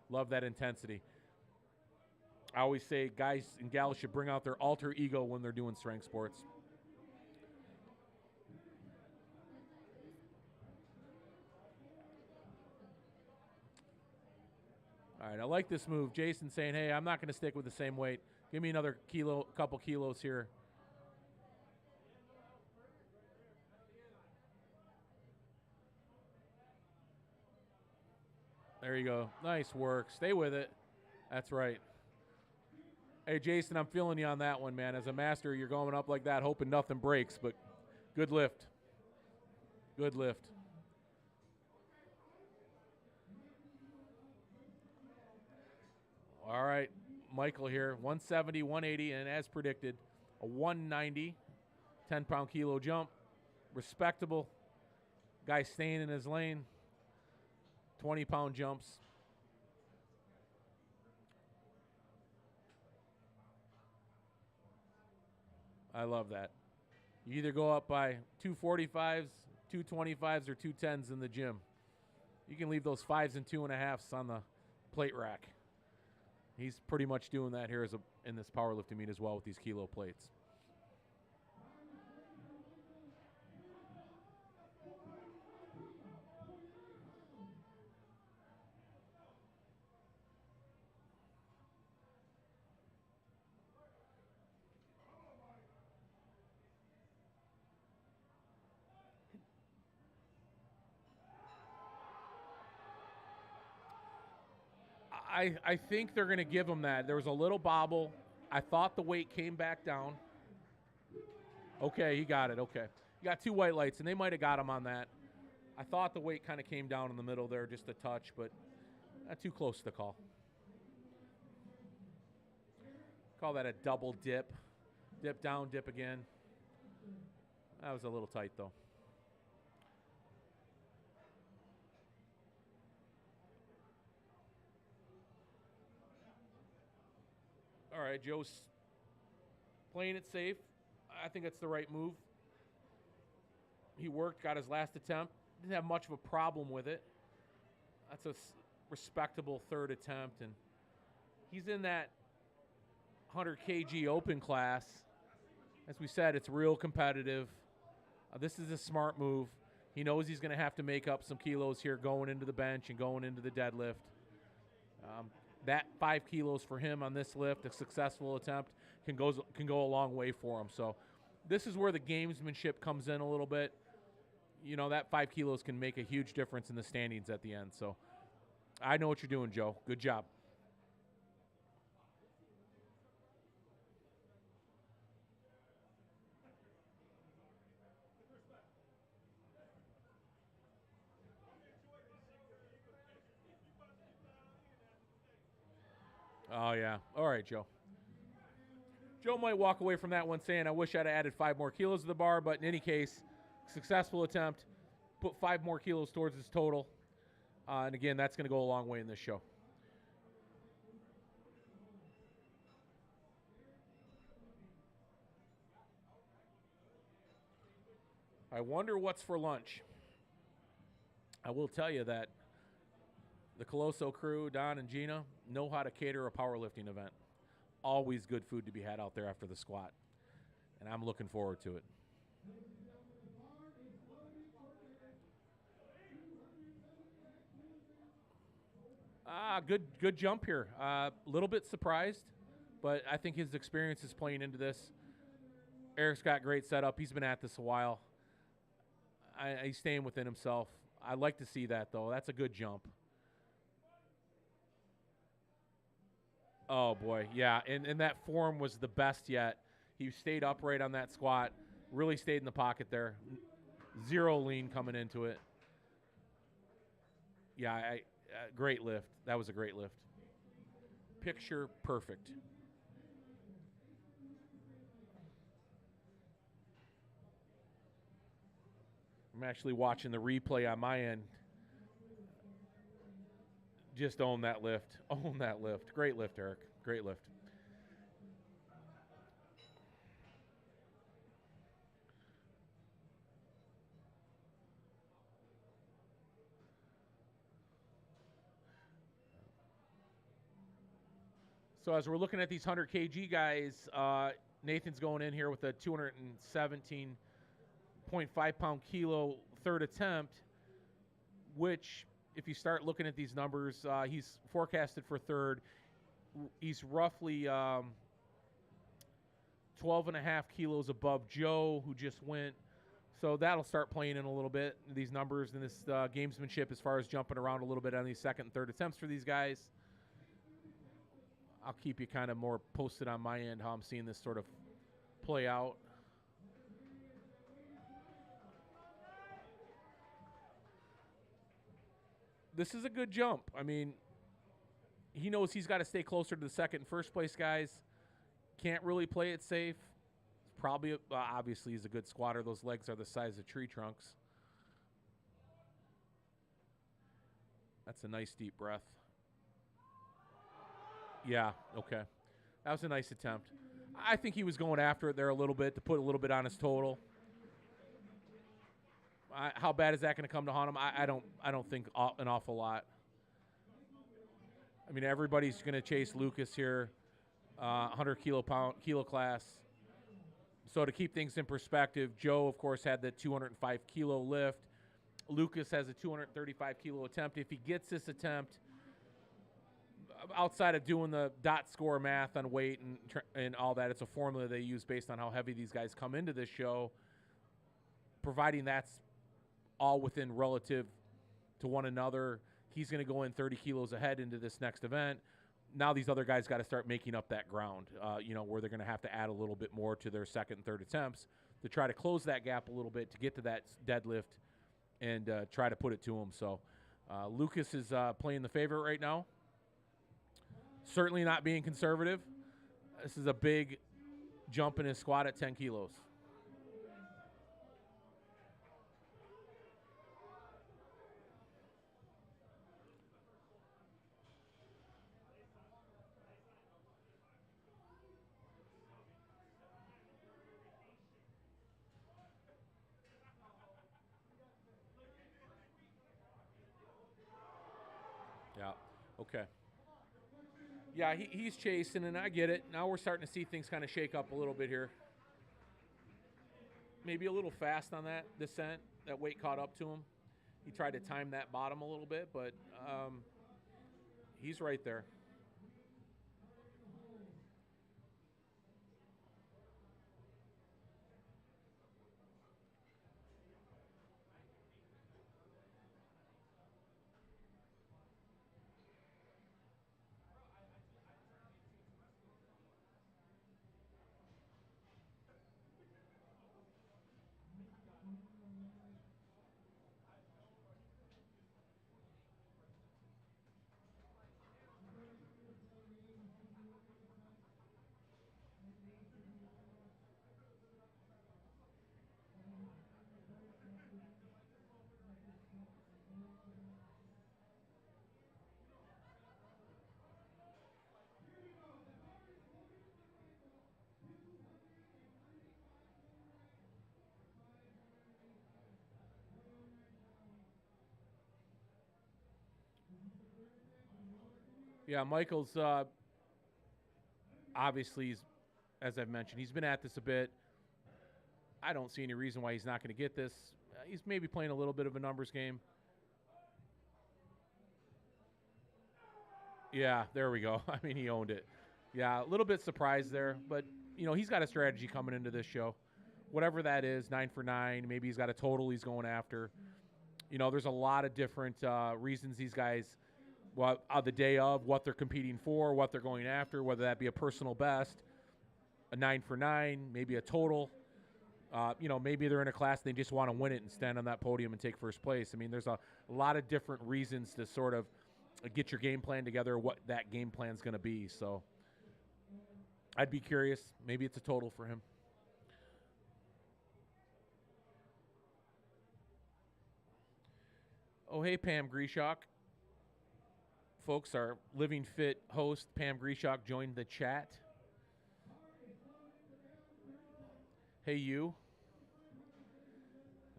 Love that intensity. I always say guys and gals should bring out their alter ego when they're doing strength sports. All right, I like this move. Jason saying, hey, I'm not going to stick with the same weight. Give me another couple kilos here. There you go. Nice work. Stay with it. That's right. Hey, Jason, I'm feeling you on that one, man. As a master, you're going up like that, hoping nothing breaks, but good lift. Good lift. All right, Michael here, 170, 180, and as predicted, a 190, 10-pound kilo jump. Respectable. Guy staying in his lane. 20-pound jumps. I love that. You either go up by 245s, 225s, or 210s in the gym. You can leave those 5s and 2.5s on the plate rack. He's pretty much doing that here in this powerlifting meet as well with these kilo plates. I think they're going to give him that. There was a little bobble. I thought the weight came back down. Okay, he got it. Okay. You got 2 white lights, and they might have got him on that. I thought the weight kind of came down in the middle there just a touch, but not too close to the call. Call that a double dip. Dip down, dip again. That was a little tight, though. All right, Joe's playing it safe. I think that's the right move. He worked, got his last attempt. Didn't have much of a problem with it. That's a respectable 3rd attempt. And he's in that 100 kg open class. As we said, it's real competitive. This is a smart move. He knows he's going to have to make up some kilos here going into the bench and going into the deadlift. That 5 kilos for him on this lift, a successful attempt, can go a long way for him. So this is where the gamesmanship comes in a little bit. You know, that 5 kilos can make a huge difference in the standings at the end. So I know what you're doing, Joe. Good job. Oh, yeah. All right, Joe. Joe might walk away from that one saying, I wish I'd added 5 more kilos to the bar, but in any case, successful attempt. Put 5 more kilos towards his total. And again, that's going to go a long way in this show. I wonder what's for lunch. I will tell you that the Colosso crew, Don and Gina, know how to cater a powerlifting event. Always good food to be had out there after the squat. And I'm looking forward to it. Good jump here. A little bit surprised, but I think his experience is playing into this. Eric's got great setup. He's been at this a while. He's staying within himself. I'd like to see that, though. That's a good jump. Oh, boy, yeah, and that form was the best yet. He stayed upright on that squat, really stayed in the pocket there. 0 lean coming into it. Yeah, great lift. That was a great lift. Picture perfect. I'm actually watching the replay on my end. Just own that lift. Own that lift. Great lift, Eric. Great lift. So as we're looking at these 100 kg guys, Nathan's going in here with a 217.5 pound kilo 3rd attempt, which if you start looking at these numbers, he's forecasted for 3rd. He's roughly 12.5 kilos above Joe, who just went. So that'll start playing in a little bit, these numbers and this gamesmanship as far as jumping around a little bit on these 2nd and 3rd attempts for these guys. I'll keep you kind of more posted on my end how I'm seeing this sort of play out. This is a good jump. I mean, he knows he's got to stay closer to the 2nd and 1st place guys. Can't really play it safe. Probably, obviously, he's a good squatter. Those legs are the size of tree trunks. That's a nice deep breath. Yeah, okay. That was a nice attempt. I think he was going after it there a little bit to put a little bit on his total. How bad is that going to come to haunt him? I don't think an awful lot. I mean, everybody's going to chase Lucas here, 100 kilo class. So to keep things in perspective, Joe, of course, had the 205 kilo lift. Lucas has a 235 kilo attempt. If he gets this attempt, outside of doing the dot score math on weight and all that, it's a formula they use based on how heavy these guys come into this show. Providing that's all within relative to one another, he's going to go in 30 kilos ahead into this next event. Now these other guys got to start making up that ground, where they're going to have to add a little bit more to their second and third attempts to try to close that gap a little bit to get to that deadlift and try to put it to him. So Lucas is playing the favorite right now. Certainly not being conservative. This is a big jump in his squat at 10 kilos. Yeah, okay. Yeah, he's chasing, and I get it. Now we're starting to see things kind of shake up a little bit here. Maybe a little fast on that descent. That weight caught up to him. He tried to time that bottom a little bit, but he's right there. Yeah, Michael's obviously, as I've mentioned, he's been at this a bit. I don't see any reason why he's not going to get this. He's maybe playing a little bit of a numbers game. Yeah, there we go. I mean, he owned it. Yeah, a little bit surprised there, but, he's got a strategy coming into this show. Whatever that is, 9 for 9, maybe he's got a total he's going after. There's a lot of different reasons these guys, the day of, what they're competing for, what they're going after, whether that be a personal best, a 9 for 9, maybe a total. Maybe they're in a class and they just want to win it and stand on that podium and take first place. I mean, there's a lot of different reasons to sort of get your game plan together, what that game plan's going to be. So I'd be curious. Maybe it's a total for him. Oh, hey, Pam Grieshock. Folks, our Living Fit host, Pam Grieshock, joined the chat. Hey, you.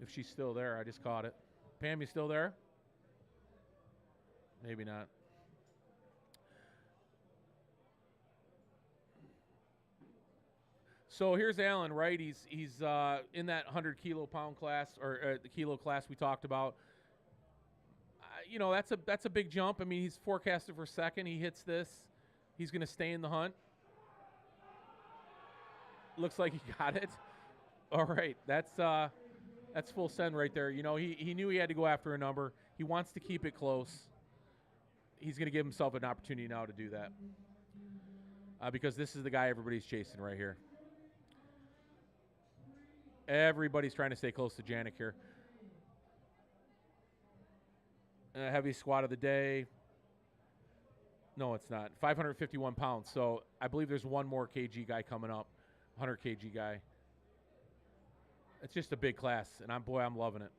If she's still there, I just caught it. Pam, you still there? Maybe not. So here's Alan, right? He's in that 100 pound class, or the kilo class we talked about. That's a big jump. I mean, he's forecasted for second. He hits this. He's going to stay in the hunt. Looks like he got it. All right, that's full send right there. He knew he had to go after a number. He wants to keep it close. He's going to give himself an opportunity now to do that because this is the guy everybody's chasing right here. Everybody's trying to stay close to Janik here. Heavy squat of the day. No, it's not. 551 pounds. So I believe there's one more kg guy coming up, 100 kg guy. It's just a big class, and I'm loving it.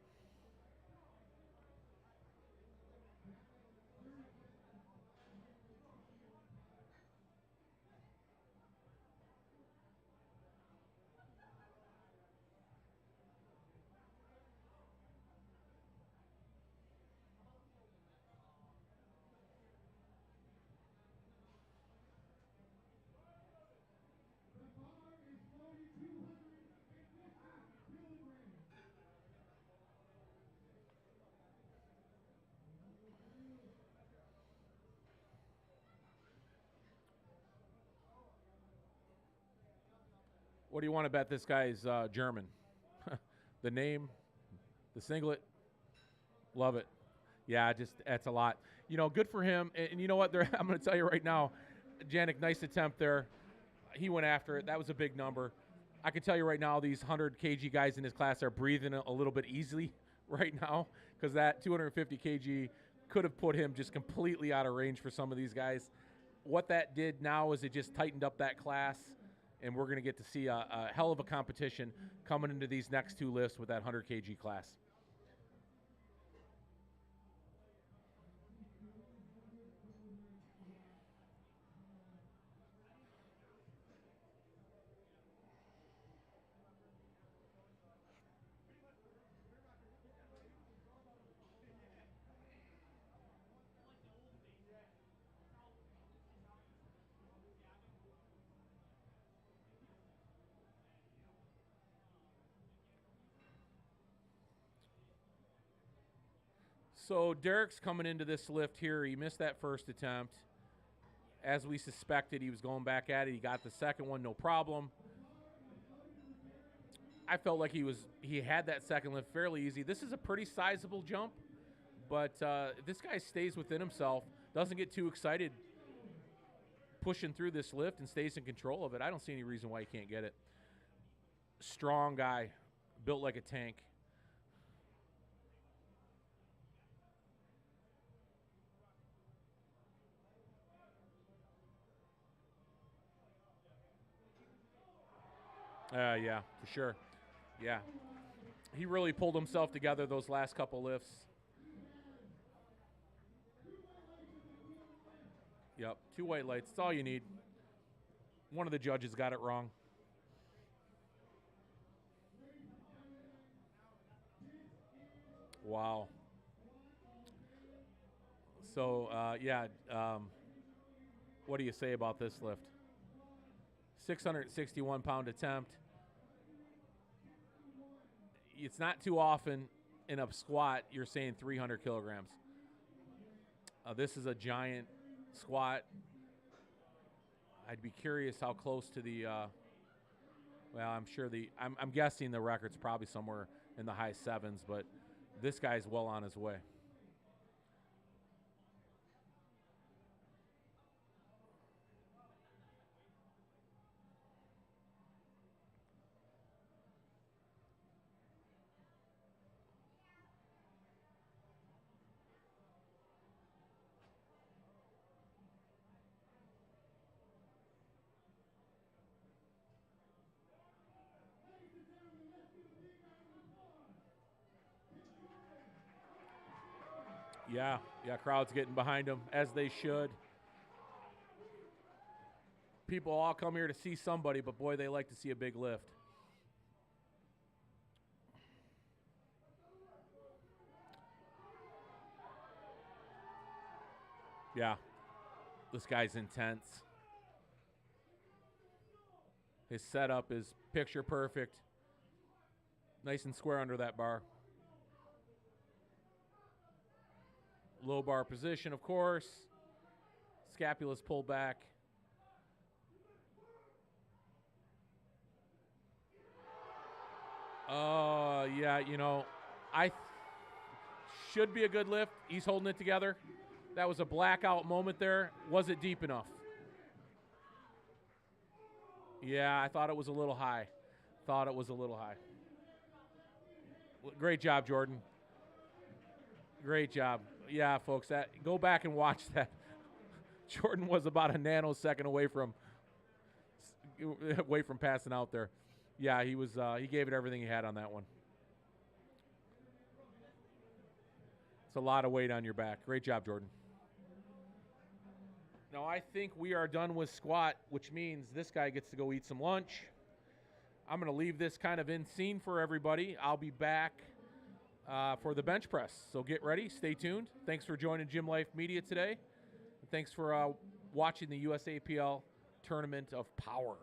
What do you want to bet this guy's German? The name, the singlet, love it. Yeah, just that's a lot. You know, good for him. And you know what? I'm going to tell you right now, Janik, nice attempt there. He went after it. That was a big number. I can tell you right now, these 100 kg guys in his class are breathing a little bit easily right now because that 250 kg could have put him just completely out of range for some of these guys. What that did now is it just tightened up that class, and we're going to get to see a hell of a competition coming into these next two lifts with that 100 kg class. So Derek's coming into this lift here. He missed that first attempt. As we suspected, he was going back at it. He got the second one, no problem. I felt like he had that second lift fairly easy. This is a pretty sizable jump, but if this guy stays within himself, doesn't get too excited pushing through this lift and stays in control of it, I don't see any reason why he can't get it. Strong guy, built like a tank. Yeah, for sure. Yeah. He really pulled himself together those last couple lifts. Yep, 2 white lights. That's all you need. One of the judges got it wrong. Wow. So, what do you say about this lift? 661-pound attempt. It's not too often in a squat you're saying 300 kilograms. This is a giant squat. I'd be curious how close to the, I'm guessing the record's probably somewhere in the high sevens, but this guy's well on his way. Yeah, crowd's getting behind him, as they should. People all come here to see somebody, but boy, they like to see a big lift. Yeah, this guy's intense. His setup is picture perfect. Nice and square under that bar. Low bar position, of course. Scapula's pulled back. Yeah, should be a good lift. He's holding it together. That was a blackout moment there. Was it deep enough? Yeah, I thought it was a little high. Great job, Jordan. Great job. Yeah, folks, go back and watch that. Jordan was about a nanosecond away from passing out there. Yeah, he was. He gave it everything he had on that one. It's a lot of weight on your back. Great job, Jordan. Now, I think we are done with squat, which means this guy gets to go eat some lunch. I'm going to leave this kind of in scene for everybody. I'll be back for the bench press. So get ready. Stay tuned. Thanks for joining Gym Life Media today. Thanks for watching the USAPL Tournament of Power.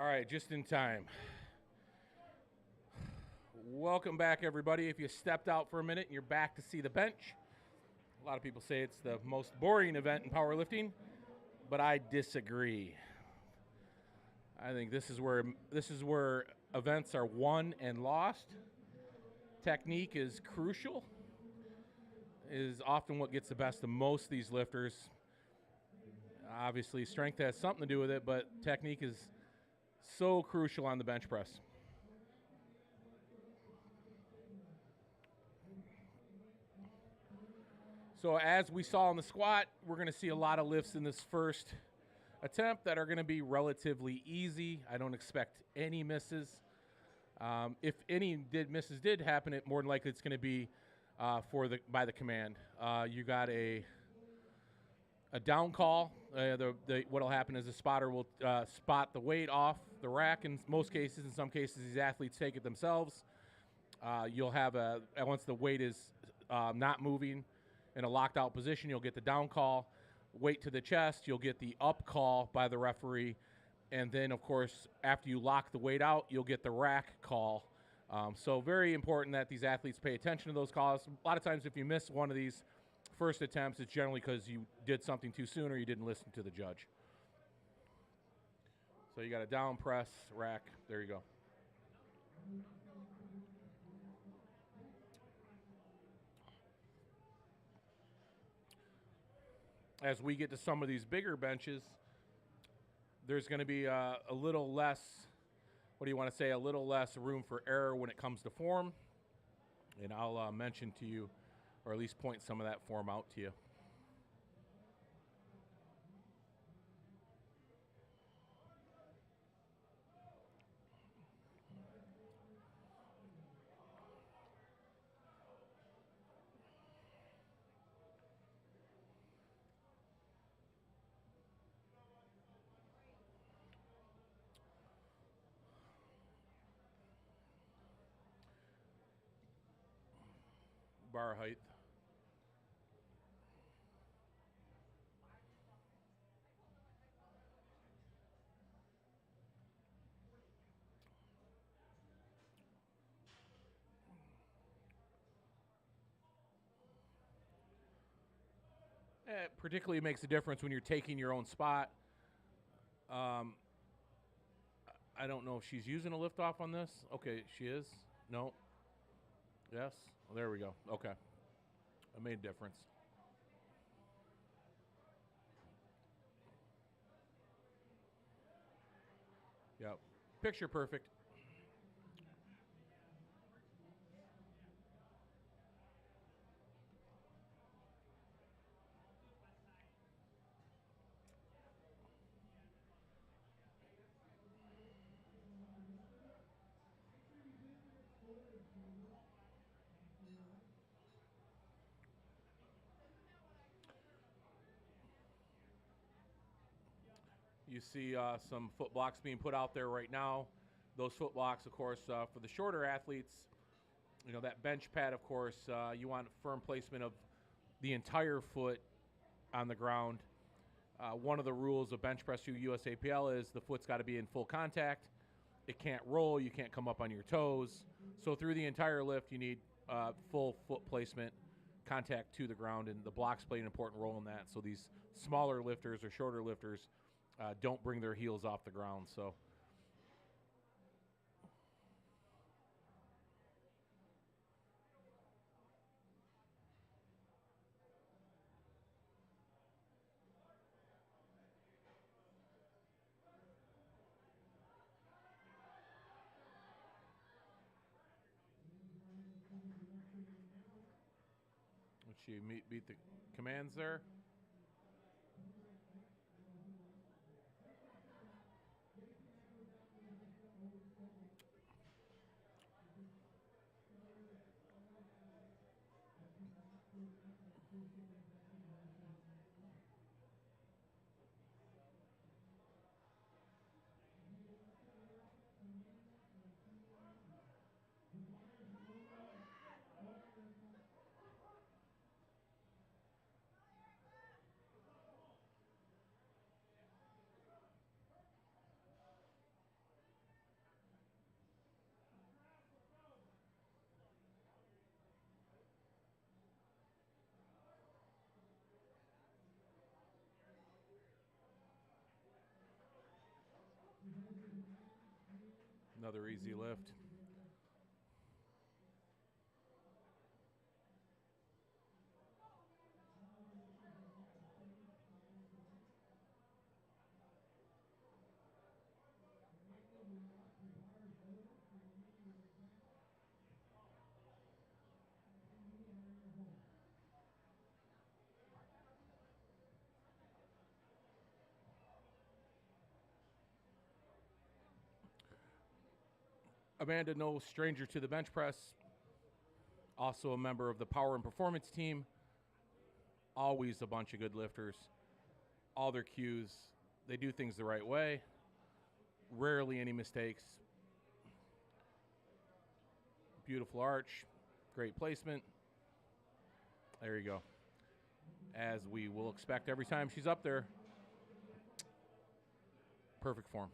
All right, just in time. Welcome back, everybody. If you stepped out for a minute and you're back to see the bench, a lot of people say it's the most boring event in powerlifting, but I disagree. I think this is where events are won and lost. Technique is crucial. Is often what gets the best of most of these lifters. Obviously, strength has something to do with it, but technique is so crucial on the bench press. So as we saw in the squat, we're going to see a lot of lifts in this first attempt that are going to be relatively easy. I don't expect any misses. If any misses did happen, it more than likely it's going to be by the command. You got a down call. What'll happen is the spotter will spot the weight off the rack in most cases. In some cases, these athletes take it themselves. You'll have once the weight is not moving in a locked out position, you'll get the down call. Weight to the chest, you'll get the up call by the referee. And then, of course, after you lock the weight out, you'll get the rack call. So very important that these athletes pay attention to those calls. A lot of times if you miss one of these first attempts, it's generally because you did something too soon or you didn't listen to the judge. So you got a down press, rack. There you go. As we get to some of these bigger benches, there's going to be a little less, what do you want to say, a little less room for error when it comes to form. And I'll mention to you, or at least point some of that form out to you. Bar height. It particularly makes a difference when you're taking your own spot. I don't know if she's using a lift off on this. Okay, she is. No. Yes. Well, there we go. Okay. That made a difference. Yep. Picture perfect. You see some foot blocks being put out there right now. Those foot blocks, of course, for the shorter athletes, you know, that bench pad, of course, you want firm placement of the entire foot on the ground. One of the rules of bench press through USAPL is the foot's got to be in full contact. It can't roll. You can't come up on your toes. So through the entire lift, you need full foot placement, contact to the ground, and the blocks play an important role in that. So these smaller lifters or shorter lifters don't bring their heels off the ground. So did she beat the commands there? Another easy lift. Amanda, no stranger to the bench press, also a member of the power and performance team. Always a bunch of good lifters. All their cues, they do things the right way. Rarely any mistakes. Beautiful arch, great placement. There you go. As we will expect every time she's up there. Perfect form.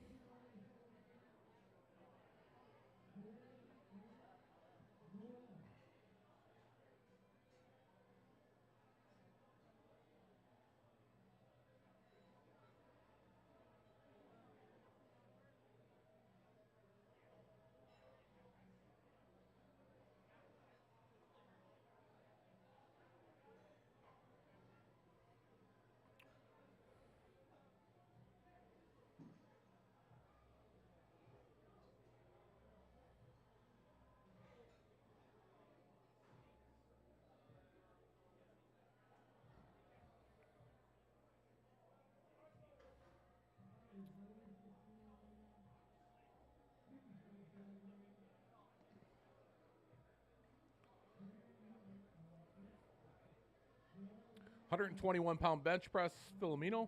£121 bench press, Filomena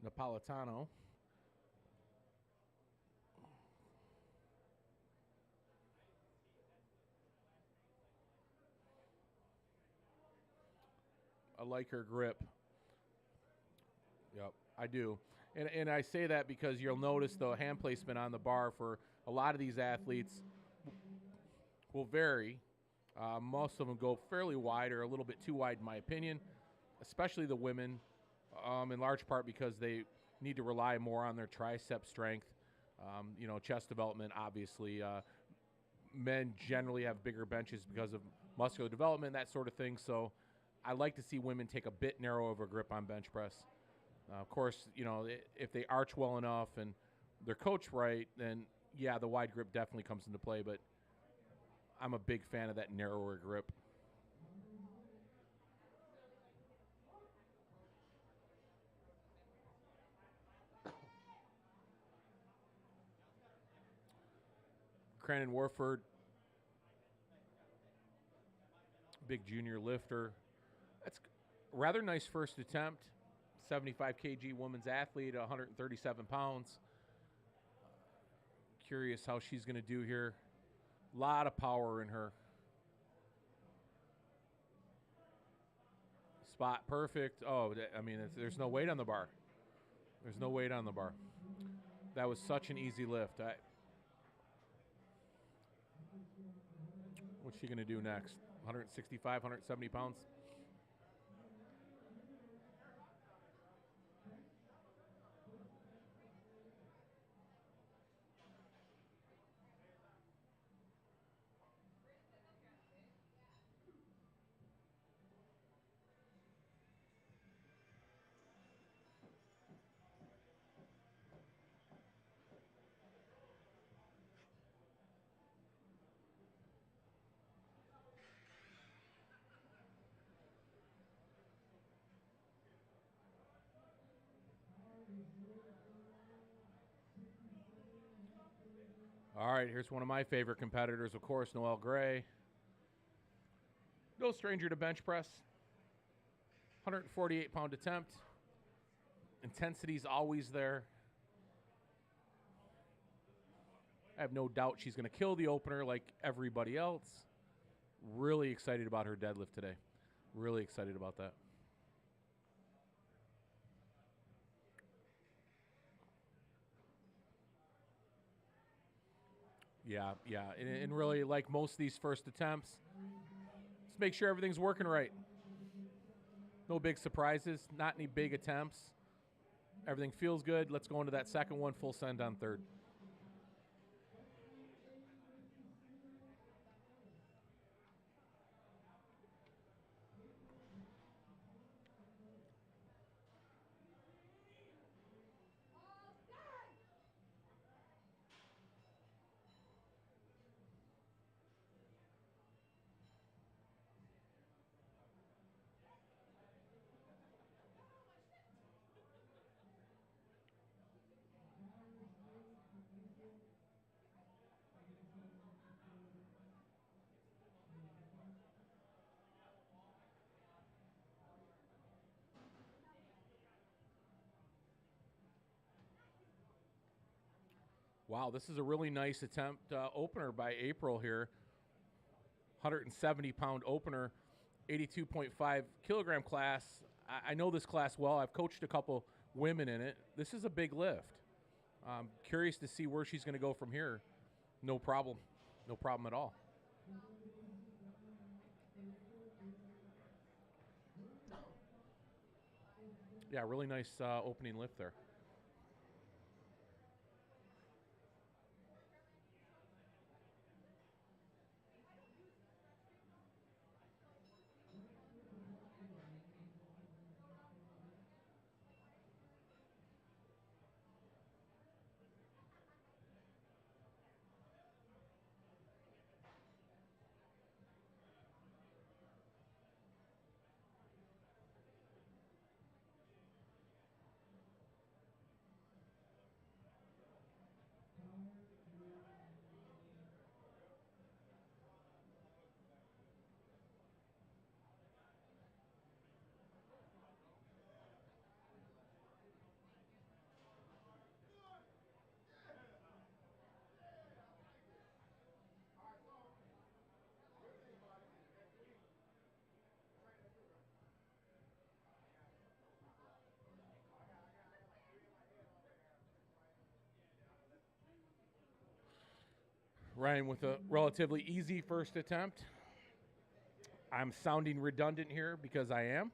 Napolitano. I like her grip. Yep, I do. And I say that because you'll notice the hand placement on the bar for a lot of these athletes will vary. Most of them go fairly wide or a little bit too wide in my opinion, especially the women, in large part because they need to rely more on their tricep strength, chest development, obviously. Men generally have bigger benches because of muscular development, that sort of thing. So I like to see women take a bit narrower of a grip on bench press. Of course, if they arch well enough and they're coached right, then, yeah, the wide grip definitely comes into play. But I'm a big fan of that narrower grip. Cranon Warford, big junior lifter. That's a rather nice first attempt. 75 kg women's athlete, 137 pounds. Curious how she's going to do here. A lot of power in her. Spot perfect. Oh, I mean, there's no weight on the bar. There's no weight on the bar. That was such an easy lift. What's she going to do next? 165, 170 pounds? All right, here's one of my favorite competitors, of course, Noelle Gray. No stranger to bench press. 148-pound attempt. Intensity's always there. I have no doubt she's going to kill the opener like everybody else. Really excited about her deadlift today. Really excited about that. Yeah. And really, like most of these first attempts, just make sure everything's working right. No big surprises, not any big attempts. Everything feels good. Let's go into that second one, full send on third. Wow, this is a really nice attempt opener by April here. 170-pound opener, 82.5 kilogram class. I know this class well. I've coached a couple women in it. This is a big lift. I'm curious to see where she's going to go from here. No problem. No problem at all. Yeah, really nice opening lift there. Ryan with a relatively easy first attempt. I'm sounding redundant here because I am.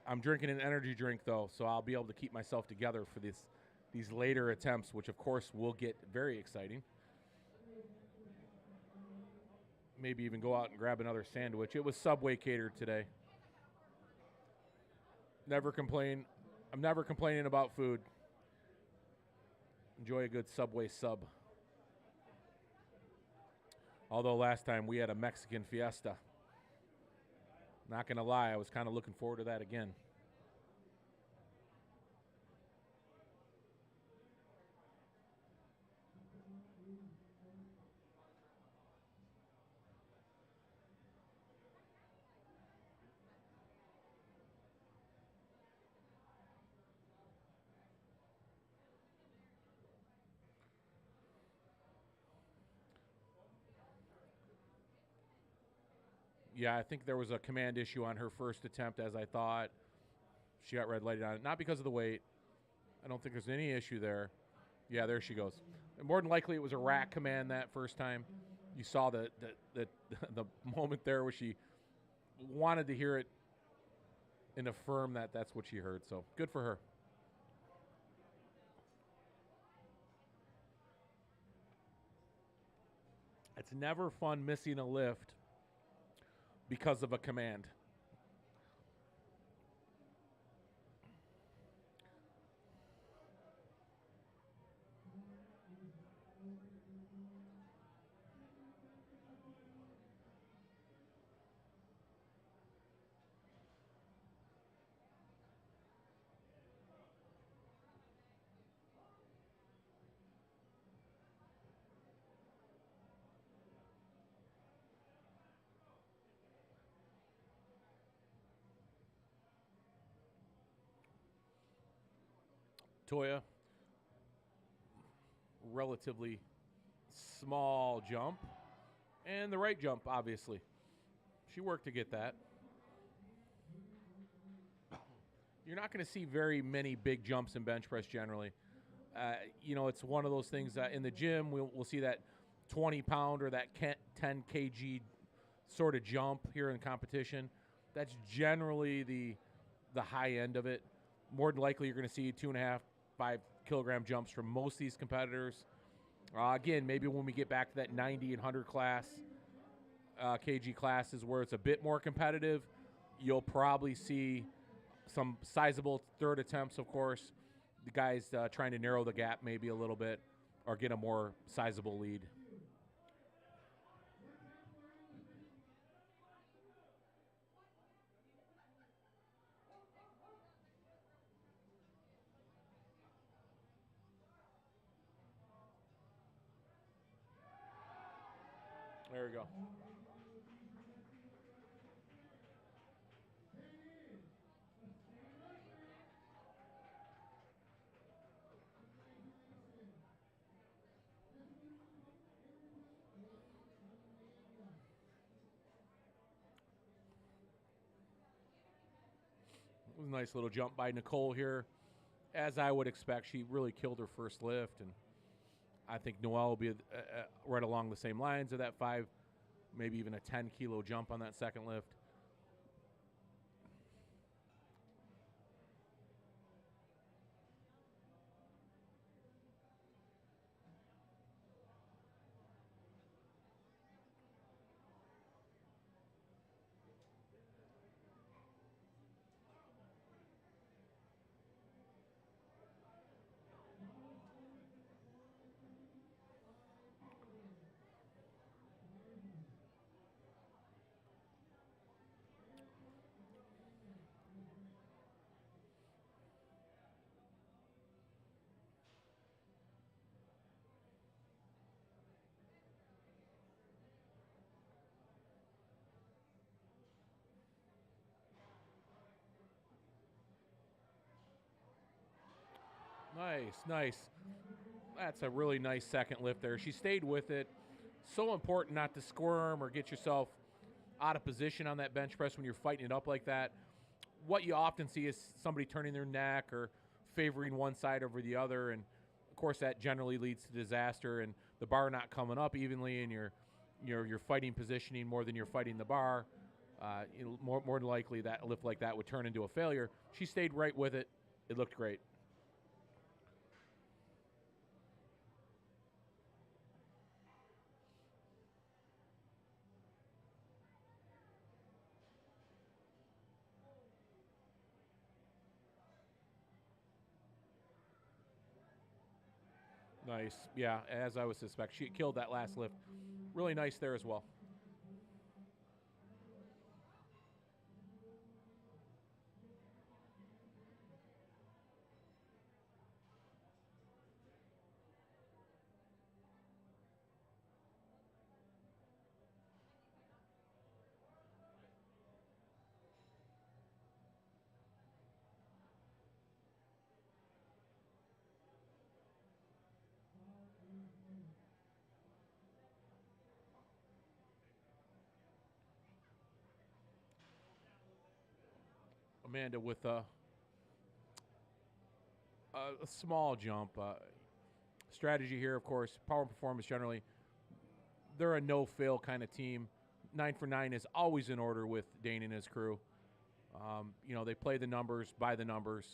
I'm drinking an energy drink, though, so I'll be able to keep myself together for these later attempts, which, of course, will get very exciting. Maybe even go out and grab another sandwich. It was Subway catered today. Never complain. I'm never complaining about food. Enjoy a good Subway sub. Although last time we had a Mexican fiesta. Not going to lie, I was kind of looking forward to that again. Yeah, I think there was a command issue on her first attempt, as I thought. She got red lighted on it. Not because of the weight. I don't think there's any issue there. Yeah, there she goes. And more than likely, it was a rack command that first time. You saw the moment there where she wanted to hear it and affirm that that's what she heard. So good for her. It's never fun missing a lift because of a command. Toya, relatively small jump, and the right jump, obviously. She worked to get that. You're not going to see very many big jumps in bench press generally. It's one of those things that in the gym we'll see that 20-pound or that 10 kg sort of jump here in competition, that's generally the high end of it. More than likely, you're going to see 2.5, 5 kilogram jumps from most of these competitors. Again, maybe when we get back to that 90 and 100 kg classes where it's a bit more competitive, you'll probably see some sizable third attempts, of course. The guys trying to narrow the gap maybe a little bit or get a more sizable lead. There we go. It was a nice little jump by Nicole here. As I would expect, she really killed her first lift, and I think Noelle will be right along the same lines of that 5, maybe even a 10-kilo jump on that second lift. Nice. That's a really nice second lift there. She stayed with it. So important not to squirm or get yourself out of position on that bench press when you're fighting it up like that. What you often see is somebody turning their neck or favoring one side over the other, and of course that generally leads to disaster and the bar not coming up evenly, and you're fighting positioning more than you're fighting the bar. More than likely that lift like that would turn into a failure. She stayed right with it. It looked great. Nice. Yeah, as I would suspect. She killed that last lift. Really nice there as well. Amanda with a small jump. Strategy here, of course, power and performance generally, they're a no-fail kind of team. 9 for 9 is always in order with Dane and his crew. They play the numbers, by the numbers.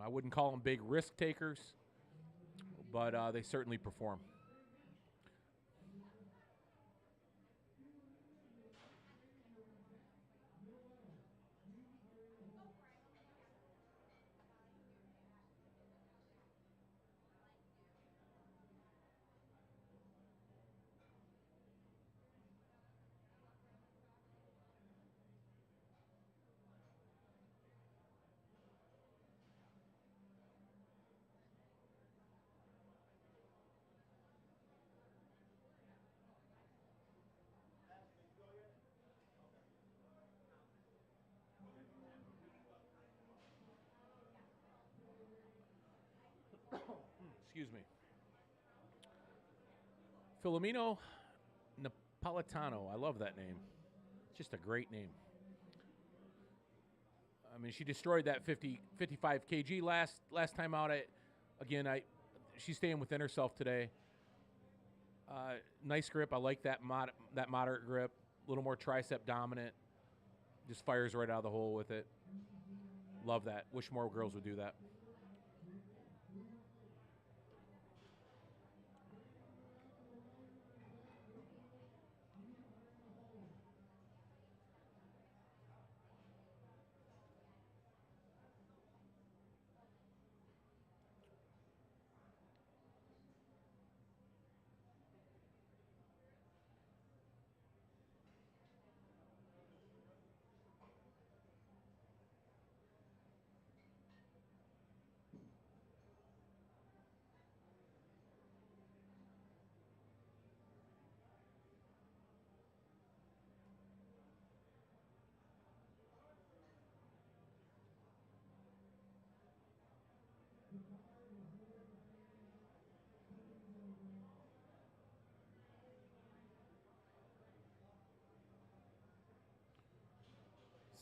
I wouldn't call them big risk takers, but they certainly perform. Excuse me. Filomeno Napolitano. I love that name. It's just a great name. I mean, she destroyed that 55 kg last time out. She's staying within herself today. Nice grip. I like that that moderate grip. A little more tricep dominant. Just fires right out of the hole with it. Love that. Wish more girls would do that.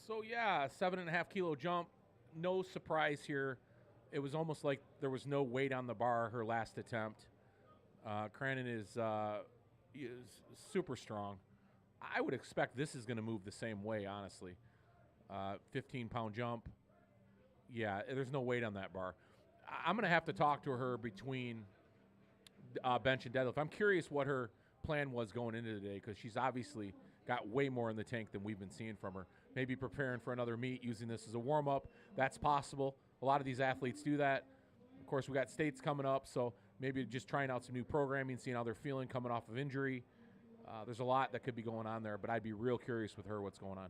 So yeah, 7.5 kilo jump. No surprise here. It was almost like there was no weight on the bar her last attempt. Cranon is super strong. I would expect this is going to move the same way, honestly. 15-pound jump. Yeah, there's no weight on that bar. I'm going to have to talk to her between bench and deadlift. I'm curious what her plan was going into today because she's obviously got way more in the tank than we've been seeing from her. Maybe preparing for another meet, using this as a warm-up. That's possible. A lot of these athletes do that. Of course, we got states coming up, so maybe just trying out some new programming, seeing how they're feeling coming off of injury. There's a lot that could be going on there, but I'd be real curious with her what's going on.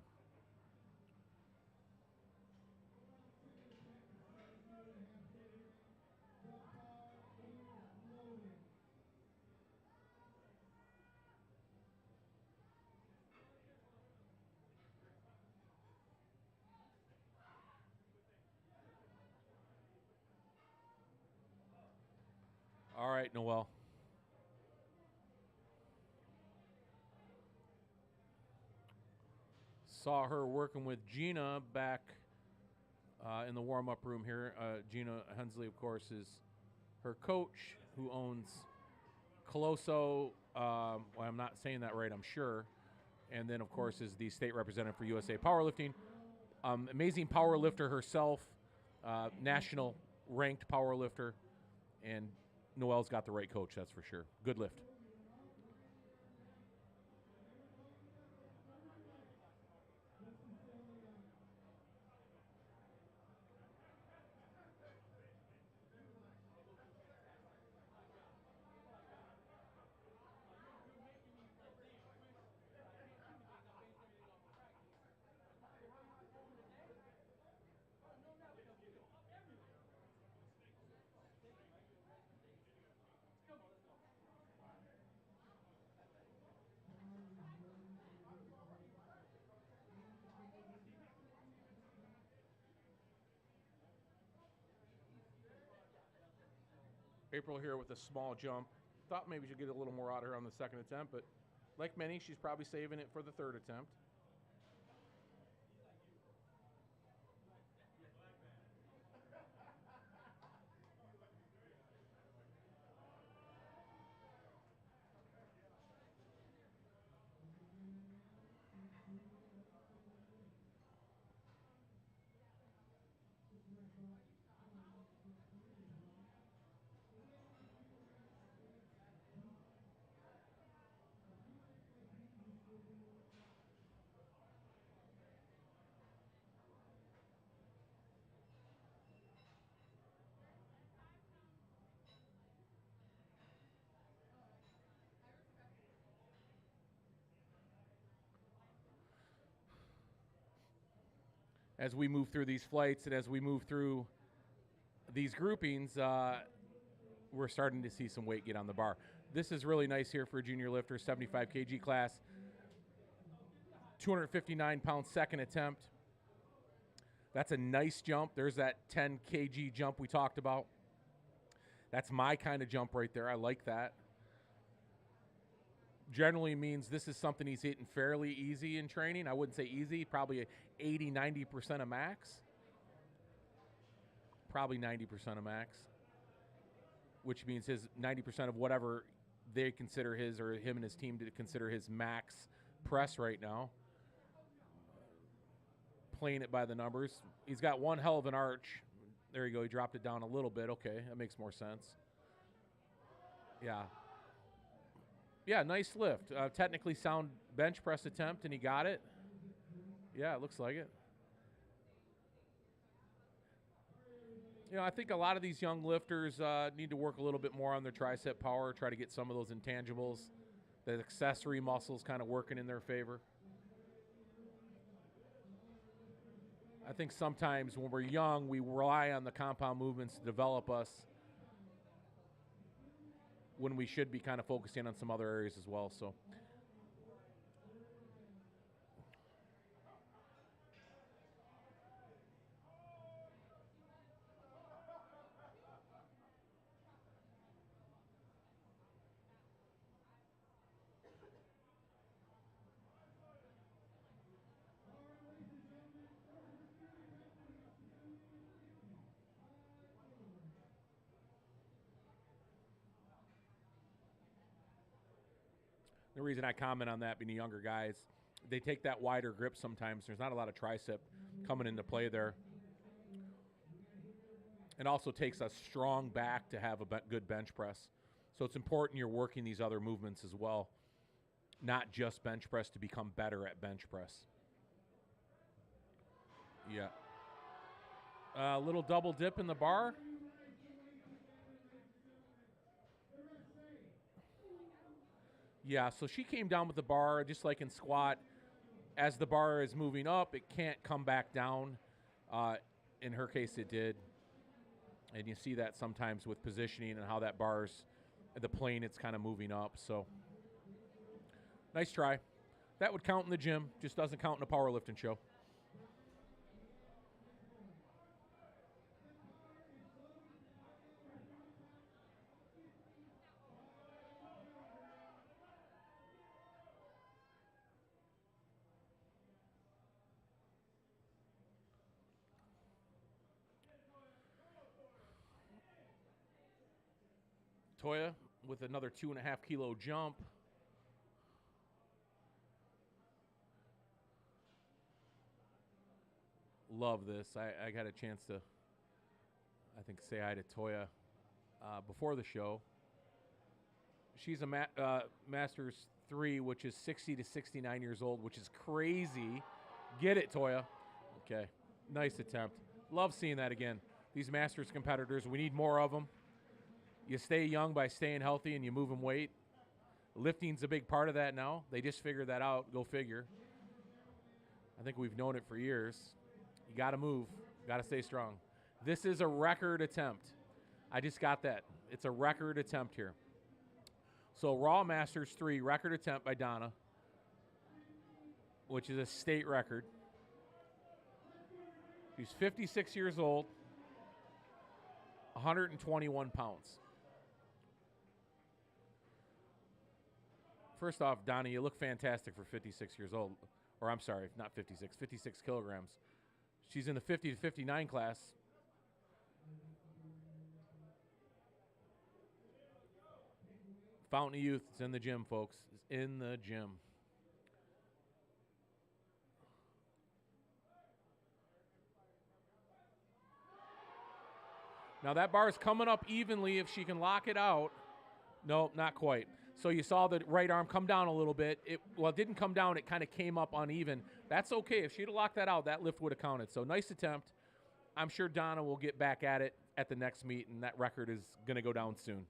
All right, Noelle. Saw her working with Gina back in the warm-up room here. Gina Hensley, of course, is her coach who owns Colosso. Well, I'm not saying that right, I'm sure. And then, of course, is the state representative for USA Powerlifting. Amazing power lifter herself, national ranked power lifter. And Noelle's got the right coach, that's for sure. Good lift. April here with a small jump. Thought maybe she'd get a little more out of her on the second attempt, but like many, she's probably saving it for the third attempt. As we move through these flights and as we move through these groupings, we're starting to see some weight get on the bar. This is really nice here for a junior lifter, 75 kg class. 259-pound second attempt. That's a nice jump. There's that 10 kg jump we talked about. That's my kind of jump right there. I like that. Generally means this is something he's hitting fairly easy in training. I wouldn't say easy, probably 80, 90% of max. Probably 90% of max, which means his 90% of whatever they consider his, or him and his team to consider his max press right now. Playing it by the numbers. He's got one hell of an arch. There you go. He dropped it down a little bit. Okay, that makes more sense. Yeah. Yeah, nice lift. Technically sound bench press attempt, and he got it. Yeah, it looks like it. You know, I think a lot of these young lifters need to work a little bit more on their tricep power, try to get some of those intangibles, the accessory muscles kind of working in their favor. I think sometimes when we're young, we rely on the compound movements to develop us when we should be kind of focusing on some other areas as well. So, the reason I comment on that being the younger guys, they take that wider grip sometimes. There's not a lot of tricep coming into play there. It also takes a strong back to have a good bench press. So it's important you're working these other movements as well, not just bench press to become better at bench press. Yeah. A little double dip in the bar. Yeah, so she came down with the bar just like in squat. As the bar is moving up, it can't come back down. In her case, it did. And you see that sometimes with positioning and how that bar's, the plane, it's kind of moving up. So, nice try. That would count in the gym, just doesn't count in a powerlifting show. Toya with another 2.5 kilo jump. Love this. I got a chance to, I think, say hi to Toya before the show. She's a Masters 3, which is 60 to 69 years old, which is crazy. Get it, Toya. Okay. Nice attempt. Love seeing that again. These Masters competitors, we need more of them. You stay young by staying healthy and you move them weight. Lifting's a big part of that now. They just figured that out. Go figure. I think we've known it for years. You got to move. Got to stay strong. This is a record attempt. I just got that. It's a record attempt here. So Raw Masters 3, record attempt by Donna, which is a state record. She's 56 years old, 121 pounds. First off, Donna, you look fantastic for 56 years old. Or I'm sorry, not 56, 56 kilograms. She's in the 50 to 59 class. Fountain of Youth, it's in the gym, folks. It's in the gym. Now that bar is coming up evenly if she can lock it out. No, not quite. So you saw the right arm come down a little bit. It didn't come down. It kind of came up uneven. That's okay. If she'd have locked that out, that lift would have counted. So nice attempt. I'm sure Donna will get back at it at the next meet, and that record is going to go down soon.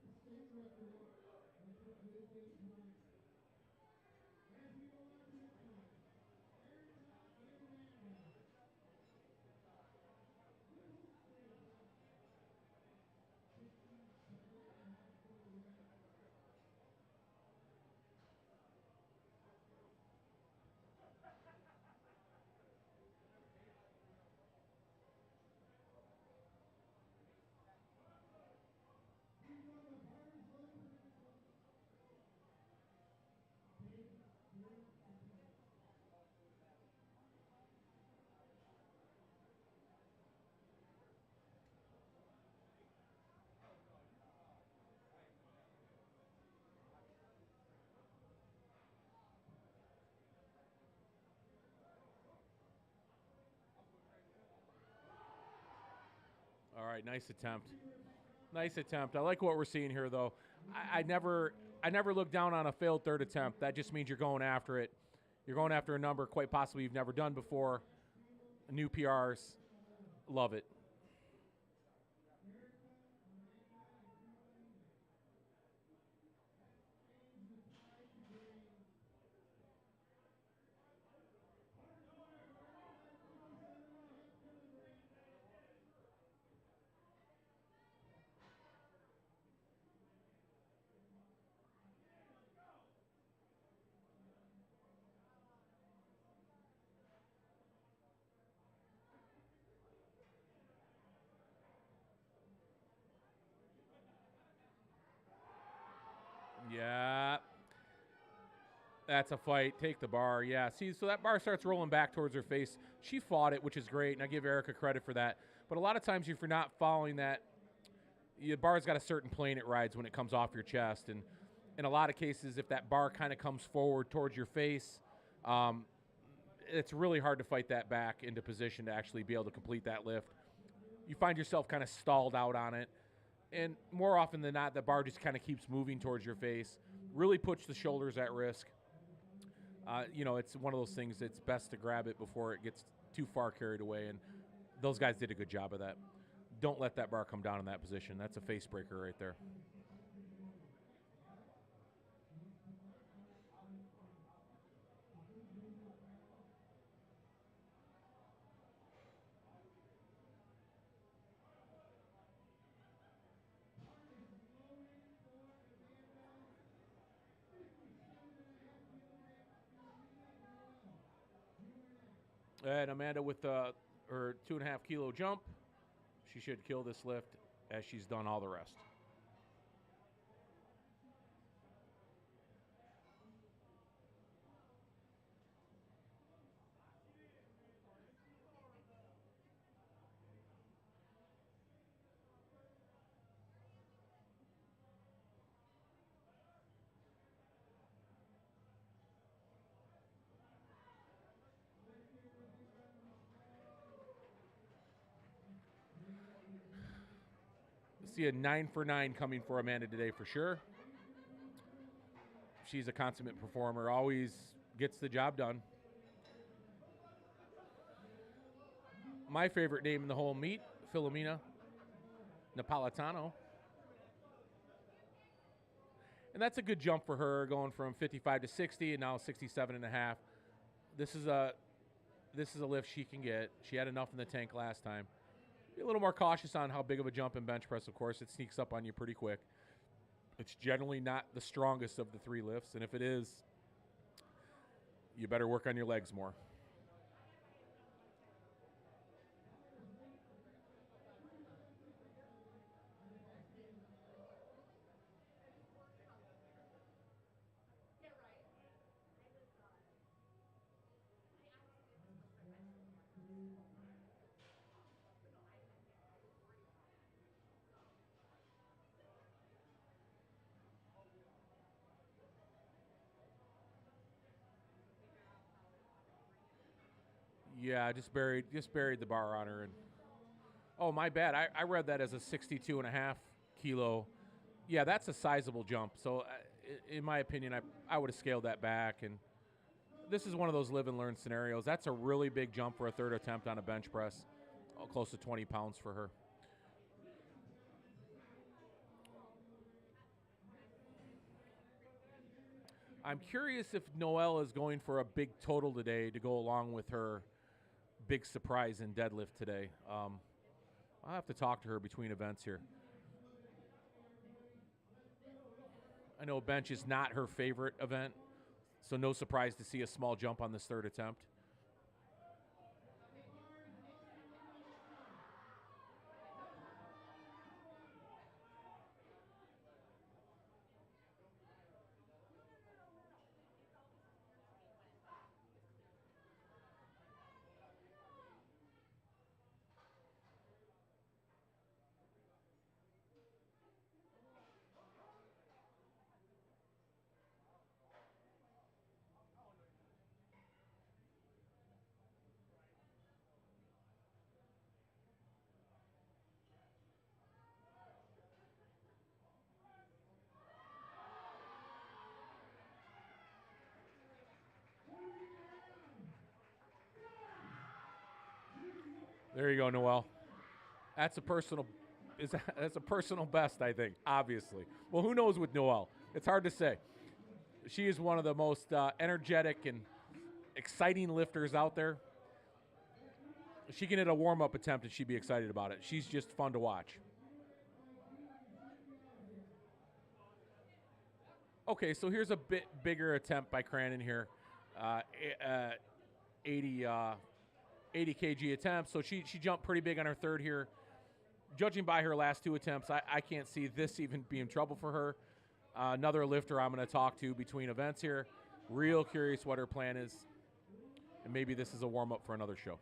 right, nice attempt. Nice attempt. I like what we're seeing here, though. I never look down on a failed third attempt. That just means you're going after it. You're going after a number quite possibly you've never done before. New PRs. Love it. Yeah. That's a fight. Take the bar. Yeah. See, so that bar starts rolling back towards her face. She fought it, which is great, and I give Erica credit for that. But a lot of times, if you're not following that, the bar's got a certain plane it rides when it comes off your chest. And in a lot of cases, if that bar kind of comes forward towards your face, it's really hard to fight that back into position to actually be able to complete that lift. You find yourself kind of stalled out on it. And more often than not, the bar just kind of keeps moving towards your face. Really puts the shoulders at risk. It's one of those things that's best to grab it before it gets too far carried away, and those guys did a good job of that. Don't let that bar come down in that position. That's a face breaker right there. And Amanda with her 2.5 kilo jump. She should kill this lift as she's done all the rest. See a 9 for 9 coming for Amanda today for sure. She's a consummate performer, always gets the job done. My favorite name in the whole meet, Filomena Napolitano. And that's a good jump for her, going from 55 to 60 and now 67 and a half. This is a lift she can get. She had enough in the tank last time. Be a little more cautious on how big of a jump in bench press, of course. It sneaks up on you pretty quick. It's generally not the strongest of the three lifts, and if it is, you better work on your legs more. Yeah, I just buried the bar on her. And oh, my bad. I read that as a 62.5 kilo. Yeah, that's a sizable jump. So, in my opinion, I would have scaled that back. And this is one of those live and learn scenarios. That's a really big jump for a third attempt on a bench press. Close to 20 pounds for her. I'm curious if Noelle is going for a big total today to go along with her big surprise in deadlift today. I'll have to talk to her between events here. I know bench is not her favorite event, so no surprise to see a small jump on this third attempt. There you go, Noelle. That's a personal best, I think, obviously. Well, who knows with Noelle? It's hard to say. She is one of the most energetic and exciting lifters out there. She can hit a warm-up attempt and she'd be excited about it. She's just fun to watch. Okay, so here's a bit bigger attempt by Cranon here. 80 kg attempt. So she jumped pretty big on her third here. Judging by her last two attempts, I can't see this even being trouble for her. Another lifter I'm going to talk to between events here. Real curious what her plan is. And maybe this is a warm-up for another show.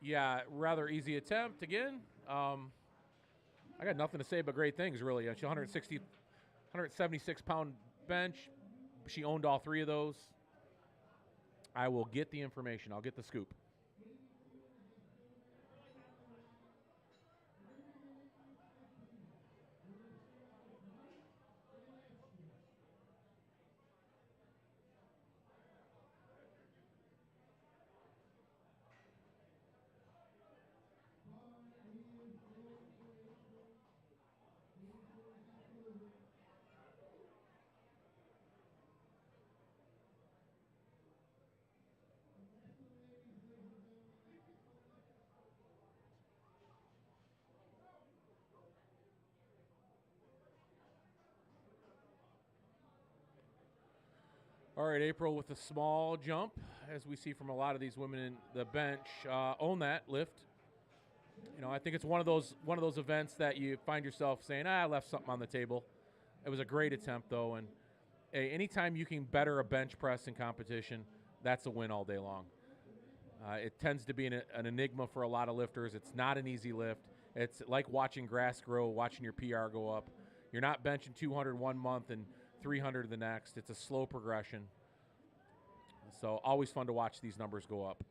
Yeah, rather easy attempt again. I got nothing to say but great things, really. She's 176-pound bench. She owned all three of those. I will get the information. I'll get the scoop. All right, April with a small jump, as we see from a lot of these women in the bench. Own that lift. You know, I think it's one of those events that you find yourself saying, I left something on the table. It was a great attempt, though, and hey, anytime you can better a bench press in competition, that's a win all day long. It tends to be an enigma for a lot of lifters. It's not an easy lift. It's like watching grass grow, watching your PR go up. You're not benching 200 one month and 300 the next. It's a slow progression. So always fun to watch these numbers go up.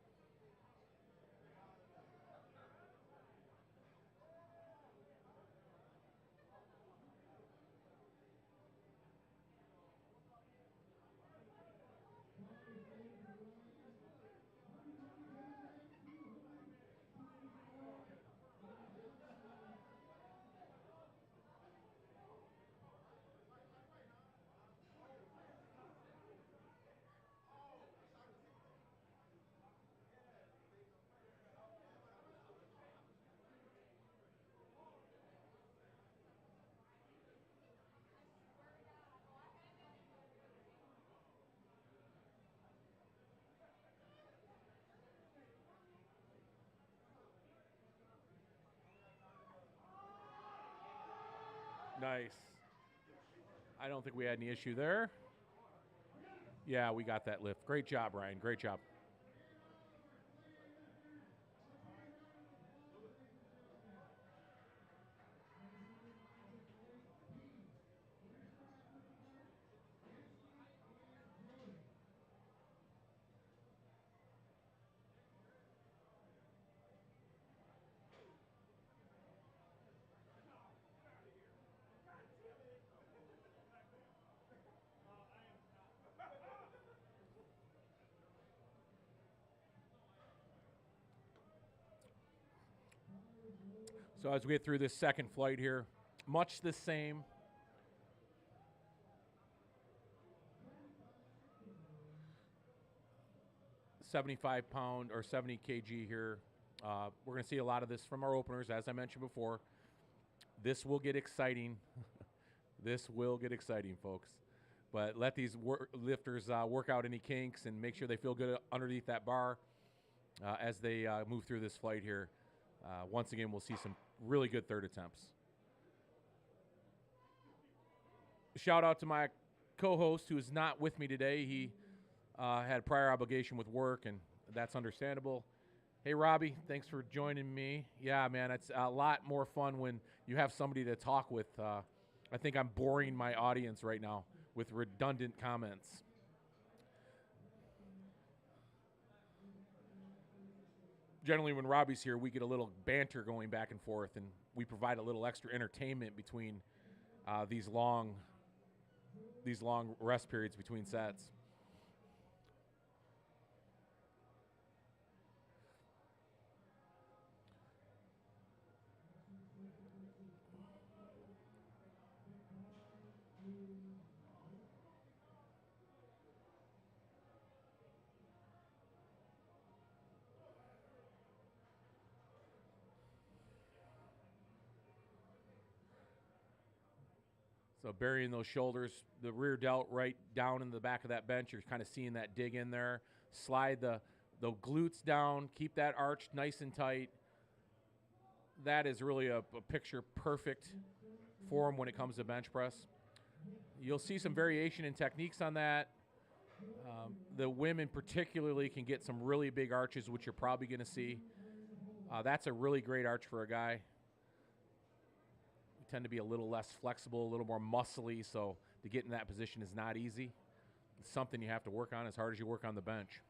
Nice. I don't think we had any issue there. Yeah, we got that lift. Great job, Ryan. Great job. So as we get through this second flight here, much the same. £75 or 70 kg here. We're going to see a lot of this from our openers, as I mentioned before. This will get exciting. This will get exciting, folks. But let these lifters work out any kinks and make sure they feel good underneath that bar as they move through this flight here. Once again, we'll see some really good third attempts. Shout out to my co-host who is not with me today. He had prior obligation with work, and that's understandable. Hey, Robbie, thanks for joining me. Yeah, man, it's a lot more fun when you have somebody to talk with. I think I'm boring my audience right now with redundant comments. Generally, when Robbie's here, we get a little banter going back and forth, and we provide a little extra entertainment between these long rest periods between sets. So burying those shoulders, the rear delt right down in the back of that bench. You're kind of seeing that dig in there. Slide the glutes down. Keep that arch nice and tight. That is really a picture perfect form when it comes to bench press. You'll see some variation in techniques on that. The women particularly can get some really big arches, which you're probably going to see. That's a really great arch for a guy. We tend to be a little less flexible, a little more muscly, so to get in that position is not easy. It's something you have to work on as hard as you work on the bench.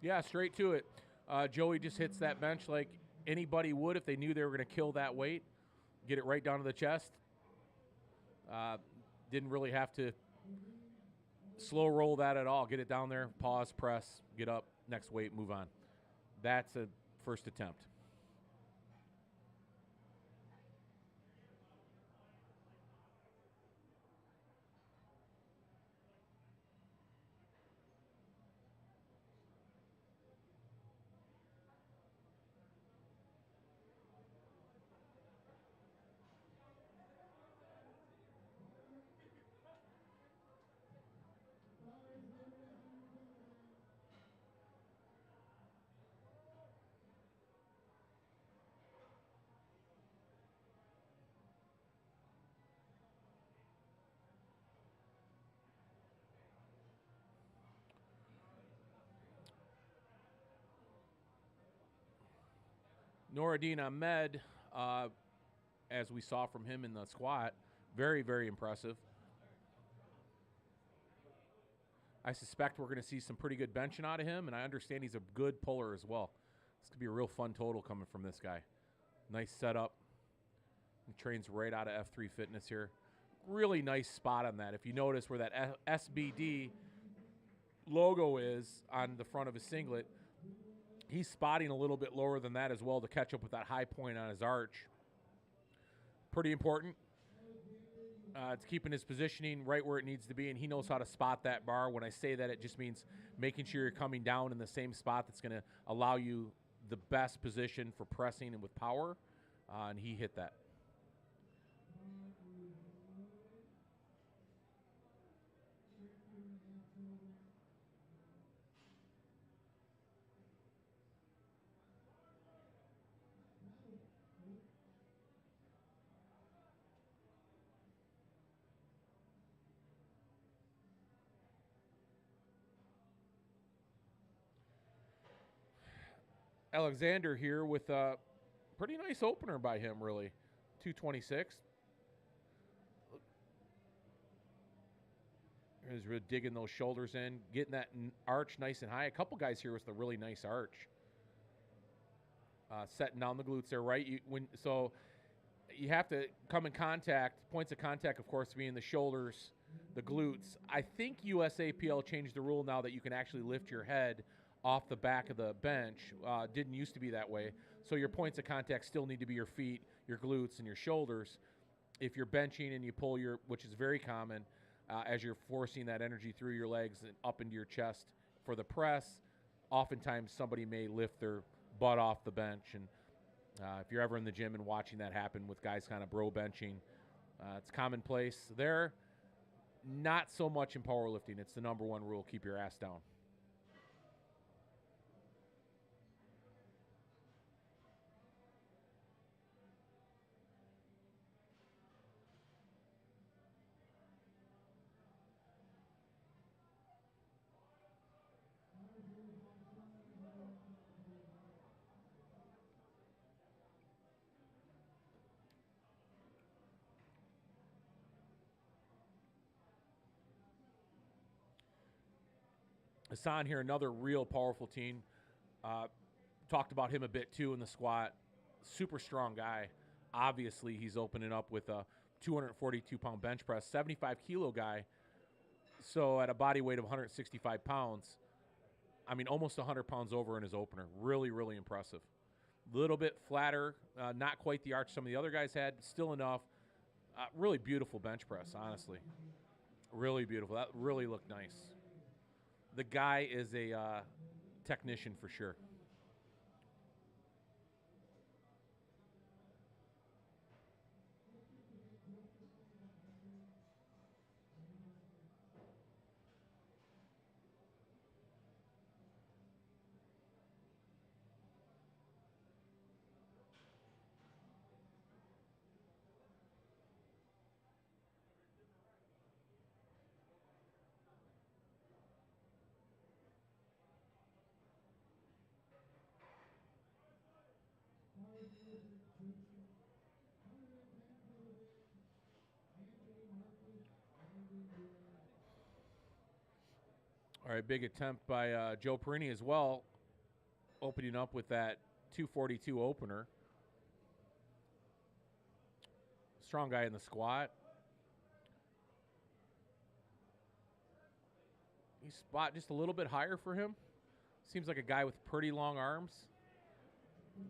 Yeah, straight to it. Joey just hits that bench like anybody would if they knew they were going to kill that weight. Get it right down to the chest. Didn't really have to slow roll that at all. Get it down there, pause, press, get up, next weight, move on. That's a first attempt. Noureddin Ahmed, as we saw from him in the squat, very, very impressive. I suspect we're going to see some pretty good benching out of him, and I understand he's a good puller as well. This could be a real fun total coming from this guy. Nice setup. He trains right out of F3 Fitness here. Really nice spot on that. If you notice where that SBD logo is on the front of his singlet, he's spotting a little bit lower than that as well to catch up with that high point on his arch. Pretty important. It's keeping his positioning right where it needs to be, and he knows how to spot that bar. When I say that, it just means making sure you're coming down in the same spot that's going to allow you the best position for pressing and with power, and he hit that. Alexander here with a pretty nice opener by him, really. 226. He's really digging those shoulders in, getting that arch nice and high. A couple guys here with a really nice arch. Setting down the glutes there, right? So you have to come in contact. Points of contact, of course, being the shoulders, the glutes. I think USAPL changed the rule now that you can actually lift your head off the back of the bench. Didn't used to be that way. So your points of contact still need to be your feet, your glutes, and your shoulders. if you're benching and you pull which is very common, as you're forcing that energy through your legs and up into your chest for the press, oftentimes somebody may lift their butt off the bench. And if you're ever in the gym and watching that happen with guys kind of bro benching, it's commonplace there. Not so much in powerlifting. It's the number one rule: keep your ass down. Hassan here, another real powerful team. Talked about him a bit too in the squat. Super strong guy. Obviously, he's opening up with a 242-pound bench press, 75-kilo guy. So at a body weight of 165 pounds, I mean, almost 100 pounds over in his opener. Really, really impressive. A little bit flatter, not quite the arch some of the other guys had, still enough. Really beautiful bench press, honestly. Really beautiful. That really looked nice. The guy is a technician for sure. All right, big attempt by Joe Perini as well, opening up with that 242 opener. Strong guy in the squat. He's spot just a little bit higher for him. Seems like a guy with pretty long arms.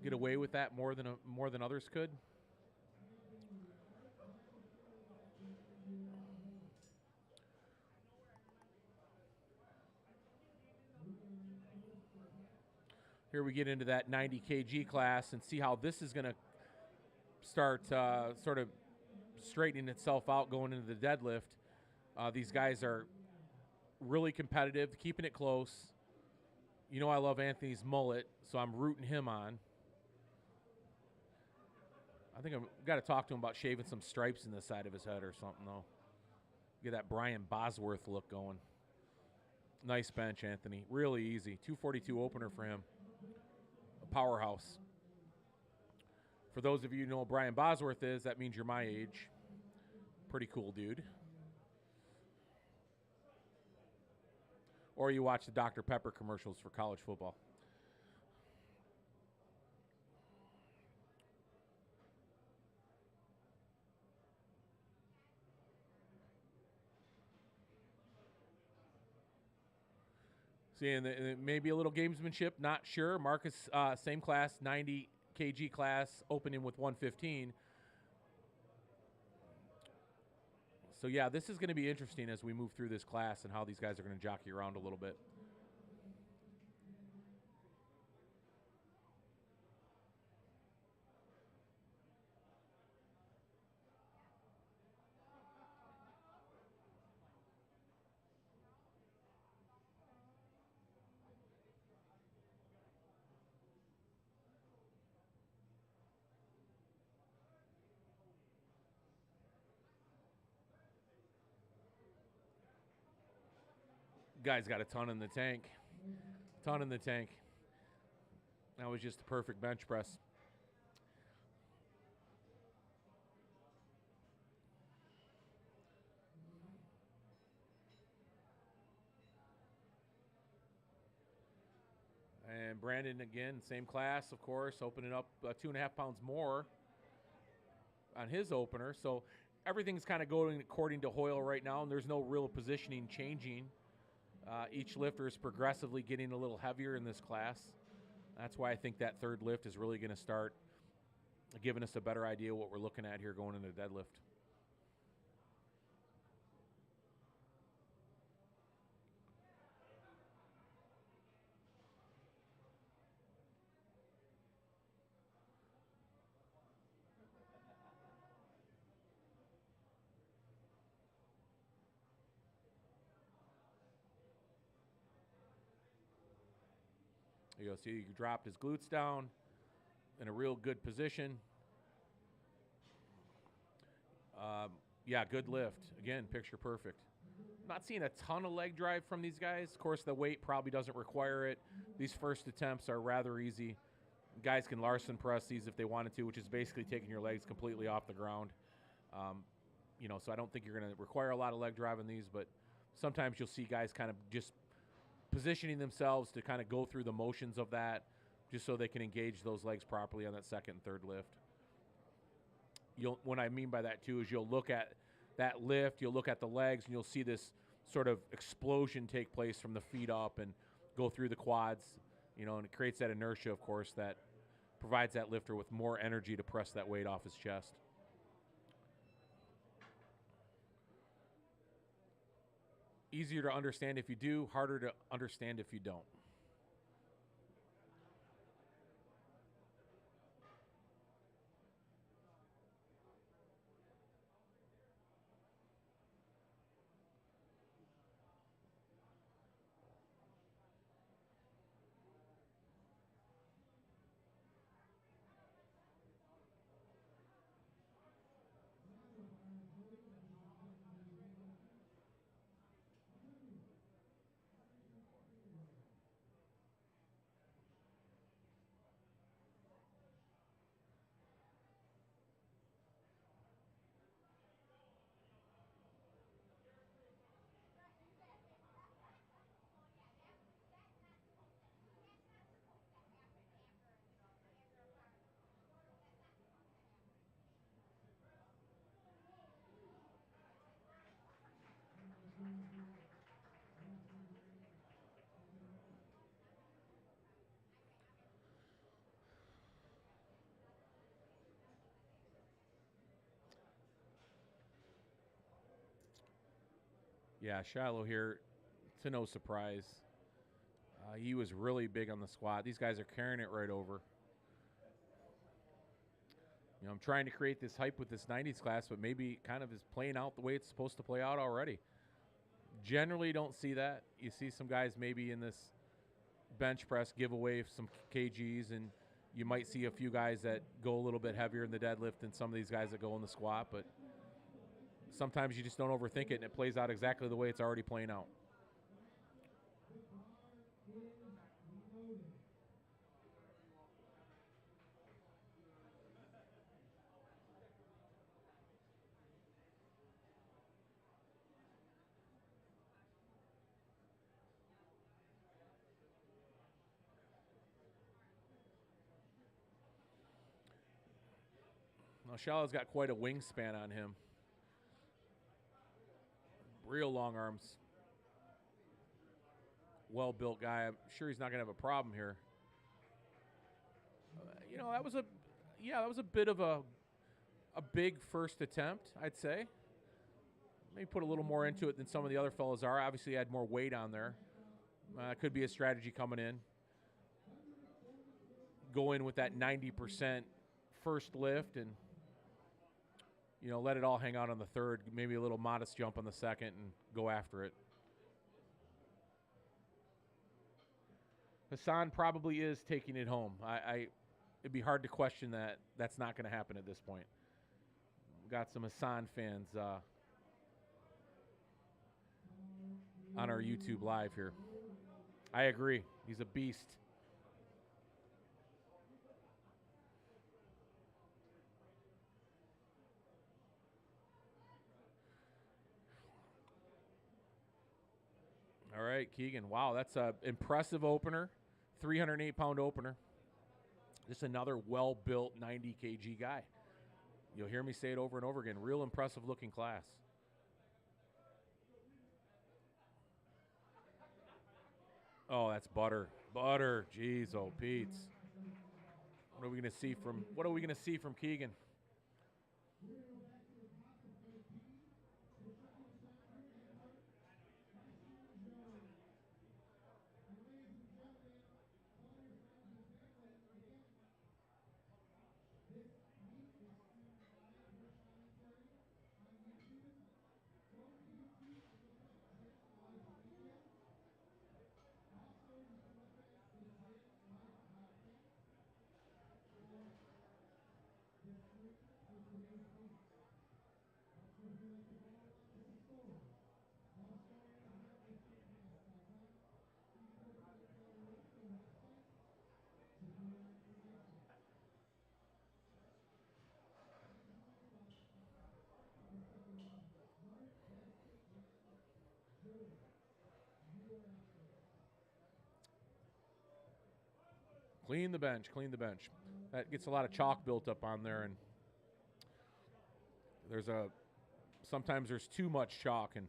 Get away with that more than others could. Here we get into that 90 kg class and see how this is going to start sort of straightening itself out going into the deadlift. These guys are really competitive, keeping it close. You know I love Anthony's mullet, so I'm rooting him on. I think I've got to talk to him about shaving some stripes in the side of his head or something, though. Get that Brian Bosworth look going. Nice bench, Anthony. Really easy. 242 opener for him. A powerhouse. For those of you who know what Brian Bosworth is, that means you're my age. Pretty cool dude. Or you watch the Dr. Pepper commercials for college football. See, and maybe a little gamesmanship, not sure. Marcus, same class, 90 kg class, opening with 115. So, yeah, this is going to be interesting as we move through this class and how these guys are going to jockey around a little bit. Guy's got a ton in the tank. Ton in the tank. That was just a perfect bench press. And Brandon, again, same class, of course, opening up 2.5 pounds more on his opener. So everything's kind of going according to Hoyle right now, and there's no real positioning changing. Each lifter is progressively getting a little heavier in this class. That's why I think that third lift is really going to start giving us a better idea what we're looking at here going into deadlift. You'll see he dropped his glutes down in a real good position. Yeah, good lift. Again, picture perfect. Not seeing a ton of leg drive from these guys. Of course, the weight probably doesn't require it. These first attempts are rather easy. Guys can Larson press these if they wanted to, which is basically taking your legs completely off the ground. So I don't think you're going to require a lot of leg drive on these, but sometimes you'll see guys kind of just positioning themselves to kind of go through the motions of that just so they can engage those legs properly on that second and third lift. What I mean by that, too, is you'll look at that lift, you'll look at the legs, and you'll see this sort of explosion take place from the feet up and go through the quads, and it creates that inertia, of course, that provides that lifter with more energy to press that weight off his chest. Easier to understand if you do, harder to understand if you don't. Yeah, Shiloh here, to no surprise. He was really big on the squat. These guys are carrying it right over. I'm trying to create this hype with this 90s class, but maybe kind of is playing out the way it's supposed to play out already. Generally don't see that. You see some guys maybe in this bench press give away some kgs, and you might see a few guys that go a little bit heavier in the deadlift than some of these guys that go in the squat, but sometimes you just don't overthink it, and it plays out exactly the way it's already playing out. Now, Shiloh's got quite a wingspan on him. Real long arms. Well-built guy. I'm sure he's not going to have a problem here. That was a bit of a big first attempt, I'd say. Maybe put a little more into it than some of the other fellows are. Obviously, had more weight on there. Could be a strategy coming in. Go in with that 90% first lift and, let it all hang out on the third. Maybe a little modest jump on the second and go after it. Hassan probably is taking it home. It'd be hard to question that. That's not going to happen at this point. We've got some Hassan fans on our YouTube live here. I agree. He's a beast. All right, Keegan. Wow, that's an impressive opener. 308-pound opener. Just another well-built 90 kg guy. You'll hear me say it over and over again. Real impressive-looking class. Oh, that's butter. Butter. Jeez, oh, Pete's. What are we going to see from Keegan? Clean the bench, clean the bench. That gets a lot of chalk built up on there, and sometimes there's too much chalk, and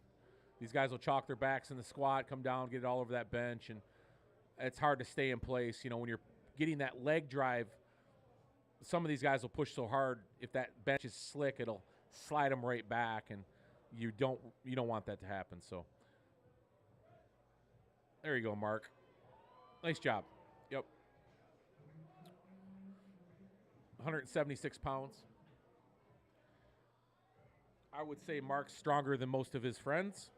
these guys will chalk their backs in the squat, come down, get it all over that bench, and it's hard to stay in place. You know, when you're getting that leg drive, some of these guys will push so hard, if that bench is slick, it'll slide them right back, and you don't want that to happen. So there you go, Mark. Nice job. Yep. 176 pounds. I would say Mark's stronger than most of his friends,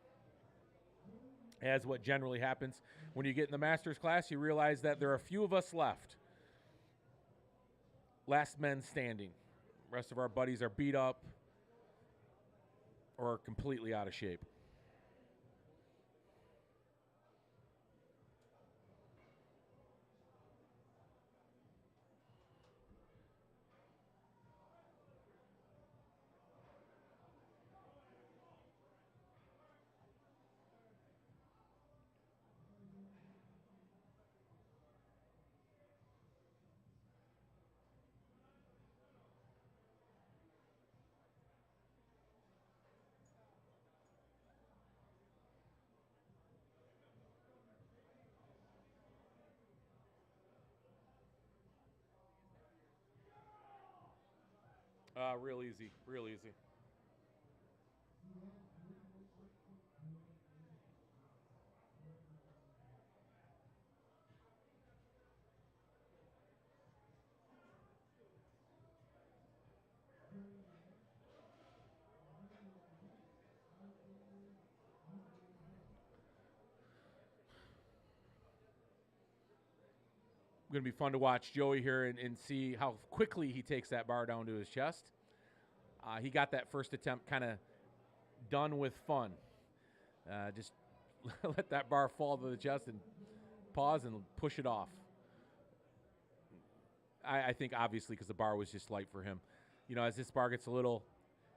as what generally happens. When you get in the master's class, you realize that there are a few of us left. Last men standing. The rest of our buddies are beat up or completely out of shape. Real easy, real easy. Going to be fun to watch Joey here and see how quickly he takes that bar down to his chest. He got that first attempt kind of done with fun. Just let that bar fall to the chest and pause and push it off. I think obviously because the bar was just light for him. You know, as this bar gets a little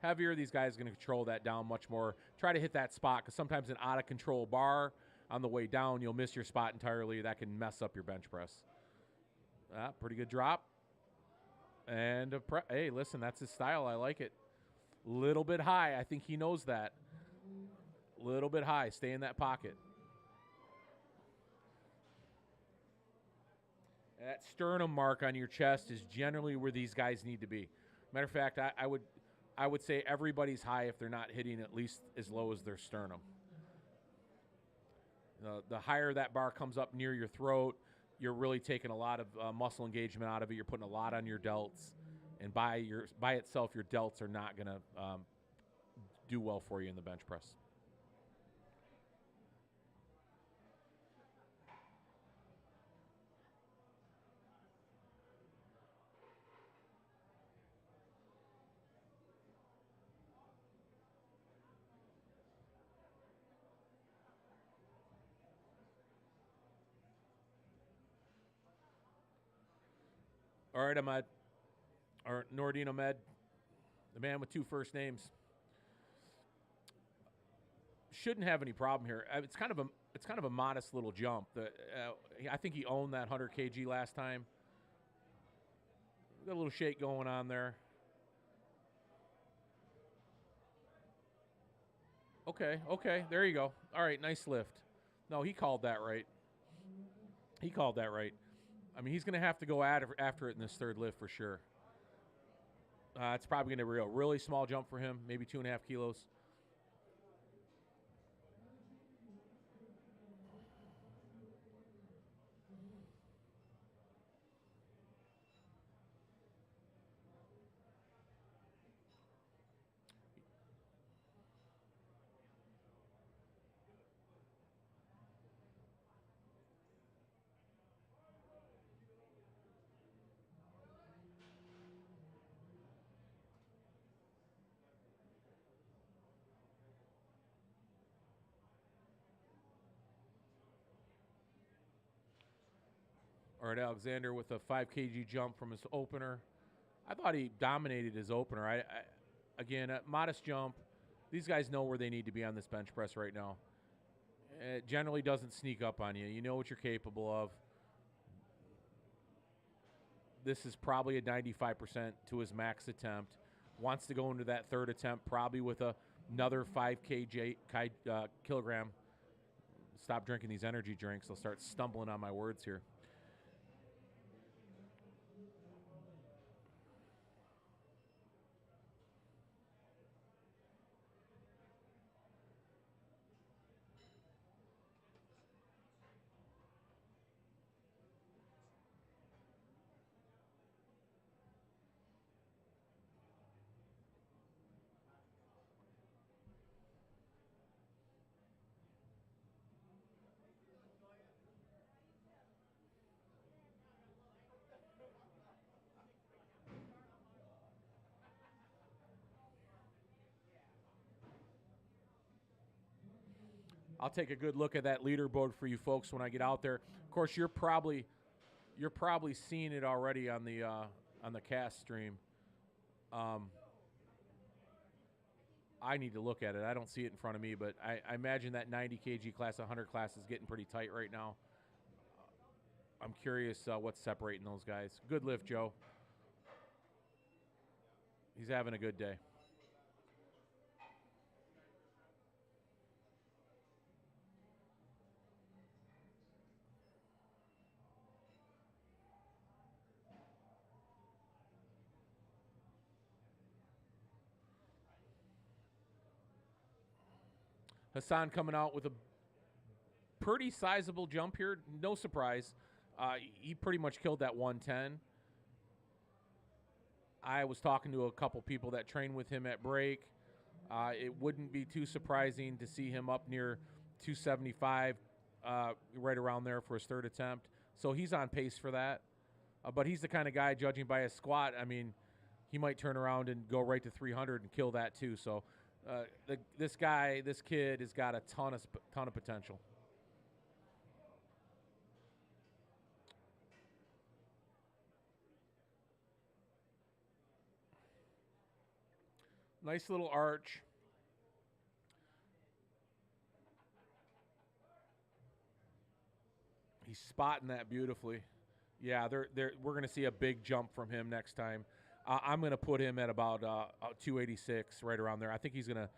heavier, these guys are going to control that down much more. Try to hit that spot, because sometimes an out of control bar on the way down, you'll miss your spot entirely. That can mess up your bench press. Pretty good drop. And hey, listen, that's his style. I like it. Little bit high. I think he knows that. Little bit high. Stay in that pocket. That sternum mark on your chest is generally where these guys need to be. Matter of fact, I would say everybody's high if they're not hitting at least as low as their sternum. The higher that bar comes up near your throat, you're really taking a lot of muscle engagement out of it. You're putting a lot on your delts, and by itself, your delts are not going to do well for you in the bench press. All right, Ahmed, or Nordin Ahmed, the man with two first names. Shouldn't have any problem here. It's kind of a modest little jump. I think he owned that 100 kg last time. Got a little shake going on there. Okay, there you go. All right, nice lift. No, he called that right. He called that right. I mean, he's going to have to go after it in this third lift for sure. It's probably going to be a really small jump for him, maybe 2.5 kilos. All right, Alexander with a 5 kg jump from his opener. I thought he dominated his opener. Again, a modest jump. These guys know where they need to be on this bench press right now. It generally doesn't sneak up on you. You know what you're capable of. this is probably a 95% to his max attempt. Wants to go into that third attempt, probably with another 5 kilogram. Stop drinking these energy drinks. I'll start stumbling on my words here. I'll take a good look at that leaderboard for you folks when I get out there. Of course, you're probably seeing it already on the cast stream. I need to look at it. I don't see it in front of me, but I imagine that 90 kg class, 100 class is getting pretty tight right now. I'm curious what's separating those guys. Good lift, Joe. He's having a good day. Hassan coming out with a pretty sizable jump here. No surprise. He pretty much killed that 110. I was talking to a couple people that train with him at break. It wouldn't be too surprising to see him up near 275, right around there for his third attempt. So he's on pace for that. But he's the kind of guy, judging by his squat, I mean, he might turn around and go right to 300 and kill that too. So this kid has got a ton of potential. Nice little arch. He's spotting that beautifully. Yeah, we're going to see a big jump from him next time. I'm going to put him at about 286, right around there. I think he's going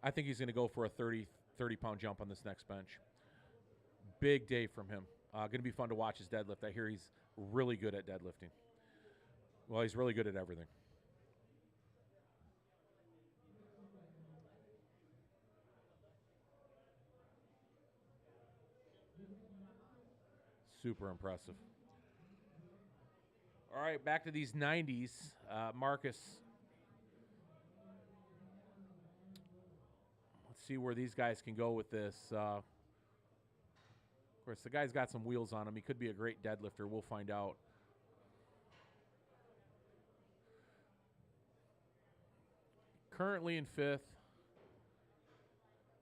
to go for a 30-pound jump on this next bench. Big day from him. Going to be fun to watch his deadlift. I hear he's really good at deadlifting. Well, he's really good at everything. Super impressive. All right, back to these 90s. Marcus. Let's see where these guys can go with this. Of course, the guy's got some wheels on him. He could be a great deadlifter. We'll find out. Currently in fifth.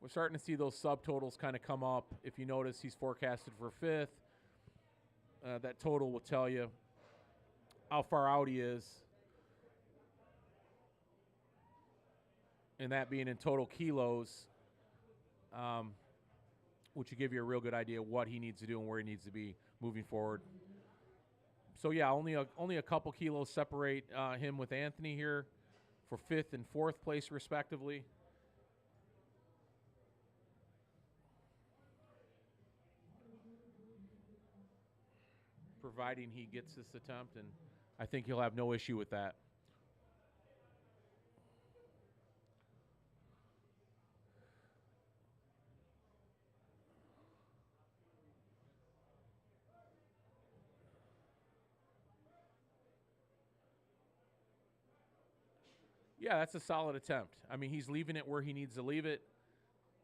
We're starting to see those subtotals kind of come up. If you notice, he's forecasted for fifth. That total will tell you how far out he is. And that being in total kilos, which will give you a real good idea what he needs to do and where he needs to be moving forward. So, yeah, only a couple kilos separate him with Anthony here for fifth and fourth place, respectively. Providing he gets this attempt, and I think he'll have no issue with that. Yeah, that's a solid attempt. I mean, he's leaving it where he needs to leave it.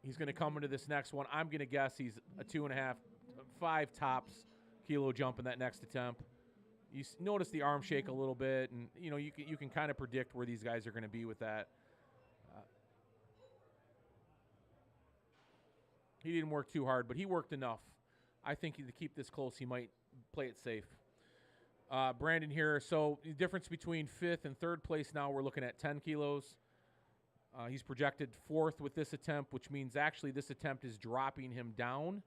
He's going to come into this next one. I'm going to guess he's a 2.5, 5 tops kilo jump in that next attempt. You notice the arm shake a little bit, and you can kind of predict where these guys are going to be with that. He didn't work too hard, but he worked enough. I think to keep this close, he might play it safe. Brandon here. So the difference between fifth and third place now, we're looking at 10 kilos. He's projected fourth with this attempt, which means actually this attempt is dropping him down.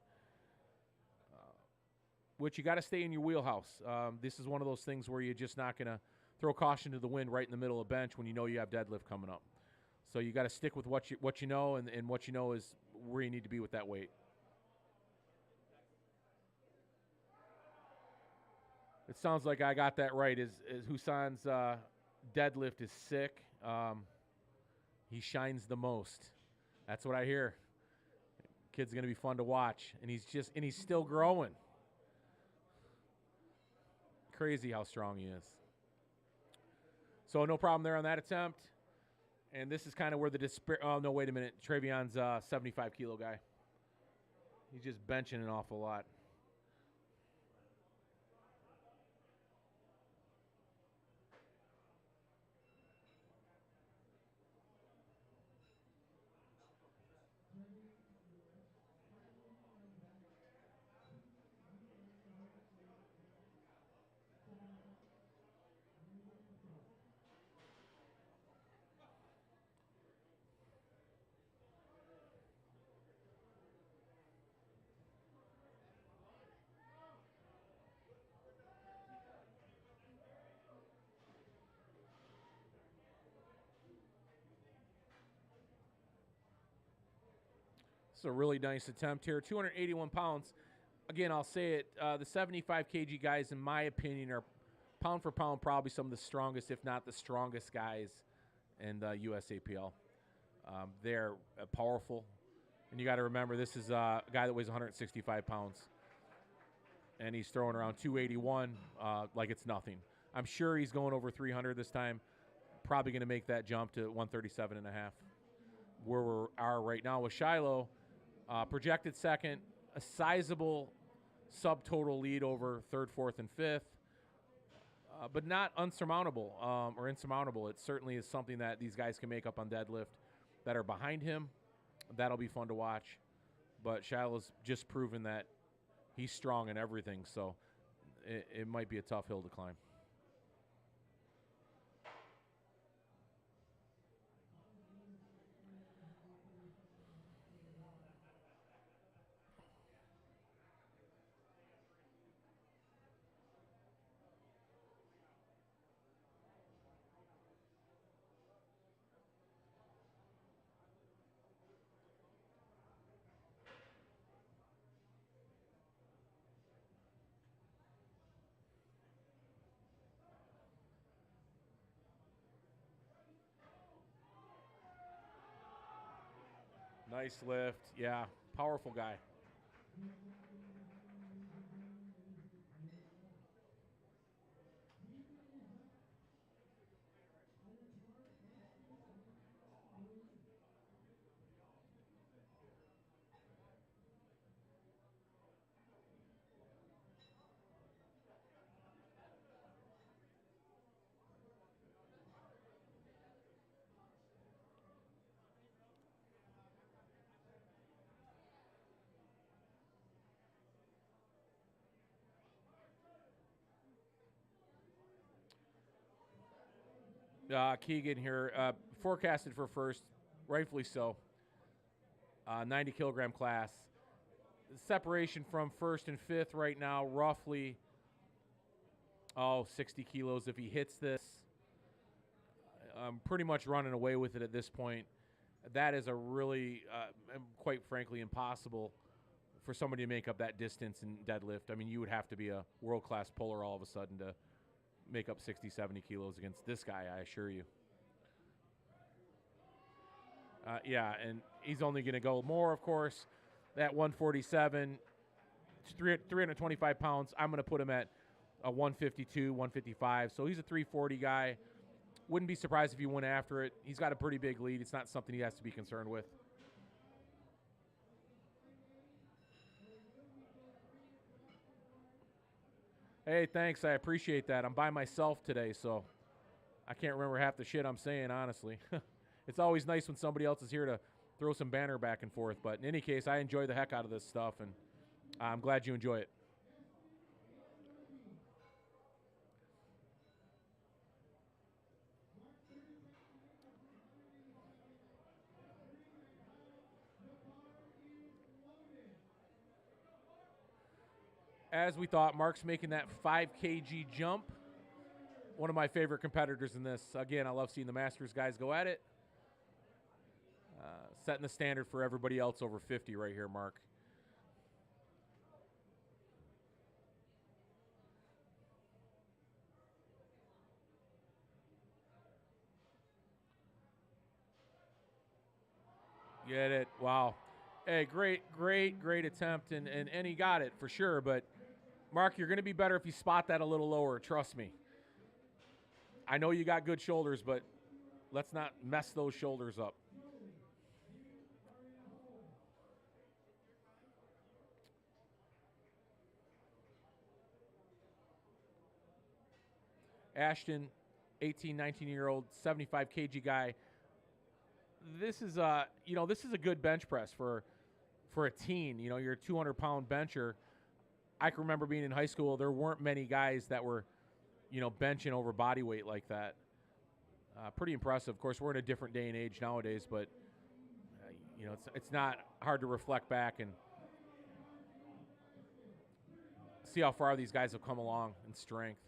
which you got to stay in your wheelhouse. This is one of those things where you're just not going to throw caution to the wind right in the middle of bench when you know you have deadlift coming up. So you got to stick with what you know, and what you know is where you need to be with that weight. It sounds like I got that right. Is Hussein's deadlift is sick. He shines the most. That's what I hear. Kid's going to be fun to watch, and he's still growing. Crazy how strong he is. So no problem there on that attempt. And this is kind of where the oh, no, wait a minute. Travion's 75-kilo guy. He's just benching an awful lot. It's a really nice attempt here. 281 pounds. Again, I'll say it. The 75 kg guys, in my opinion, are pound for pound probably some of the strongest, if not the strongest guys in the USAPL. They're powerful. And you got to remember, this is a guy that weighs 165 pounds. And he's throwing around 281 like it's nothing. I'm sure he's going over 300 this time. Probably going to make that jump to 137 and a half. Where we are right now with Shiloh, projected second, a sizable subtotal lead over third, fourth, and fifth, but not unsurmountable or insurmountable. It certainly is something that these guys can make up on deadlift that are behind him. That'll be fun to watch. But Shiloh's just proven that he's strong in everything, so it might be a tough hill to climb. Nice lift. Yeah, powerful guy. Keegan here, forecasted for first, rightfully so. 90-kilogram class. The separation from first and fifth right now, roughly, 60 kilos. If he hits this, I'm pretty much running away with it at this point. That is a really, quite frankly, impossible for somebody to make up that distance in deadlift. I mean, you would have to be a world-class puller all of a sudden to make up 60, 70 kilos against this guy, I assure you. Yeah, and he's only going to go more, of course. That 147, 325 pounds, I'm going to put him at a 152, 155. So he's a 340 guy. Wouldn't be surprised if he went after it. He's got a pretty big lead. It's not something he has to be concerned with. Hey, thanks. I appreciate that. I'm by myself today, so I can't remember half the shit I'm saying, honestly. It's always nice when somebody else is here to throw some banter back and forth. But in any case, I enjoy the heck out of this stuff, and I'm glad you enjoy it. As we thought, Mark's making that 5 kg jump. One of my favorite competitors in this. Again, I love seeing the Masters guys go at it. Setting the standard for everybody else over 50 right here, Mark. Get it. Wow. Hey, great attempt, and he got it for sure. But, Mark, you're going to be better if you spot that a little lower. Trust me. I know you got good shoulders, but let's not mess those shoulders up. Ashton, 18, 19-year-old, 75 kg guy. This is a good bench press for a teen. You know, you're a 200-pound bencher. I can remember being in high school, there weren't many guys that were, benching over body weight like that. Pretty impressive. Of course, we're in a different day and age nowadays, but it's not hard to reflect back and see how far these guys have come along in strength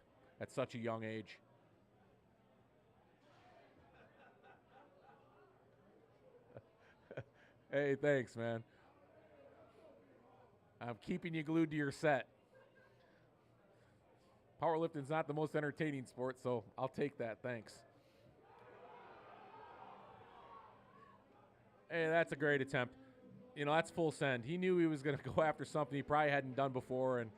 at such a young age. Hey, thanks, man. I'm keeping you glued to your set. Powerlifting's not the most entertaining sport, so I'll take that. Thanks. Hey, that's a great attempt. That's full send. He knew he was going to go after something he probably hadn't done before, and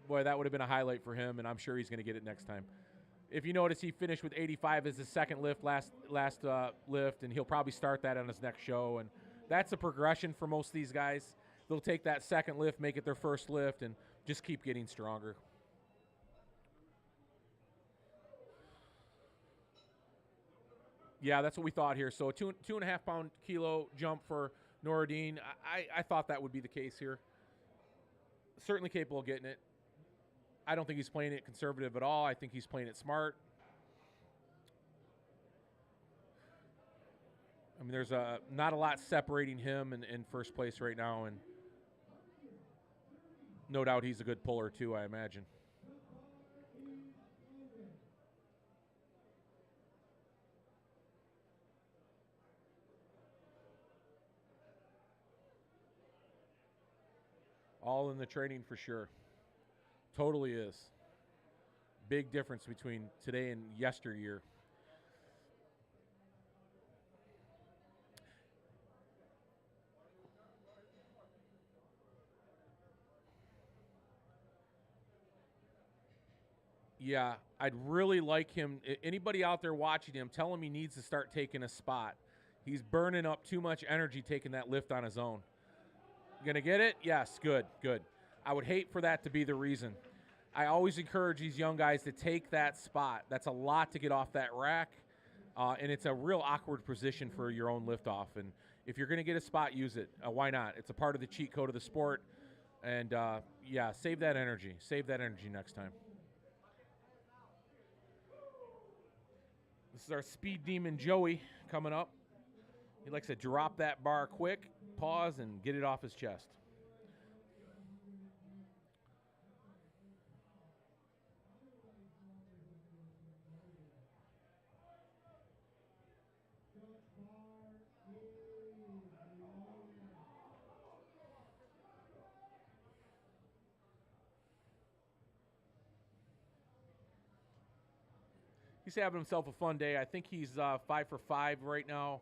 boy, that would have been a highlight for him, and I'm sure he's going to get it next time. If you notice, he finished with 85 as his second lift, last lift, and he'll probably start that on his next show. And that's a progression for most of these guys. They'll take that second lift, make it their first lift, and just keep getting stronger. Yeah, that's what we thought here. So a 2.5 pound kilo jump for Noureddin. I thought that would be the case here. Certainly capable of getting it. I don't think he's playing it conservative at all. I think he's playing it smart. I mean, there's not a lot separating him in first place right now, and no doubt he's a good puller too, I imagine. All in the training for sure. Totally is. Big difference between today and yesteryear. Yeah, I'd really like him. Anybody out there watching him, tell him he needs to start taking a spot. He's burning up too much energy taking that lift on his own. Gonna get it? Yes, good. I would hate for that to be the reason. I always encourage these young guys to take that spot. That's a lot to get off that rack, and it's a real awkward position for your own liftoff. And if you're going to get a spot, use it. Why not? It's a part of the cheat code of the sport. And, yeah, save that energy. Save that energy next time. This is our speed demon, Joey, coming up. He likes to drop that bar quick, pause, and get it off his chest. He's having himself a fun day. I think he's 5 for 5 right now.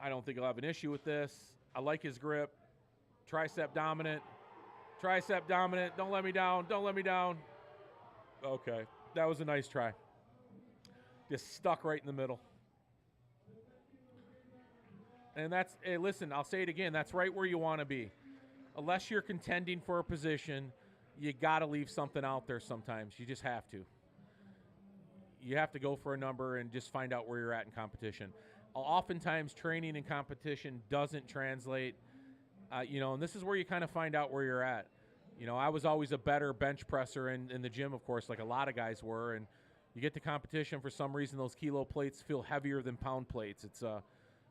I don't think he'll have an issue with this. I like his grip. Tricep dominant. Tricep dominant. Don't let me down. Don't let me down. Okay. That was a nice try. Just stuck right in the middle. And that's, hey, listen, I'll say it again. That's right where you want to be. Unless you're contending for a position, you got to leave something out there sometimes. You just have to. You have to go for a number and just find out where you're at in competition. Oftentimes, training and competition doesn't translate, and this is where you kind of find out where you're at. I was always a better bench presser in the gym, of course, like a lot of guys were, and you get to competition, for some reason, those kilo plates feel heavier than pound plates. It's a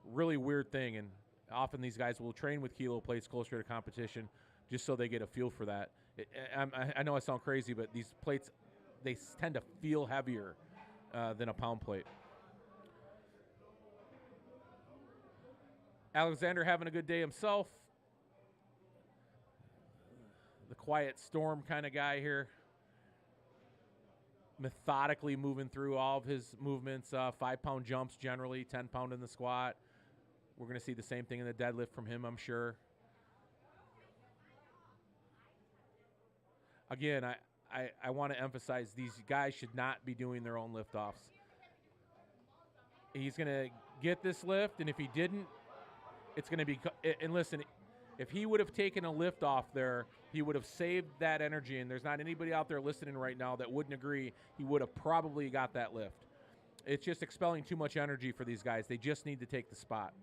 really weird thing, and Often these guys will train with kilo plates closer to competition just so they get a feel for that. I know I sound crazy, but these plates, they tend to feel heavier than a pound plate. Alexander having a good day himself. The quiet storm kind of guy here. Methodically moving through all of his movements, 5-pound jumps generally, 10-pound in the squat. We're going to see the same thing in the deadlift from him, I'm sure. Again, I want to emphasize these guys should not be doing their own lift-offs. He's going to get this lift, and if he didn't, it's going to be – and listen, if he would have taken a lift off there, he would have saved that energy, and there's not anybody out there listening right now that wouldn't agree he would have probably got that lift. It's just expelling too much energy for these guys. They just need to take the spot.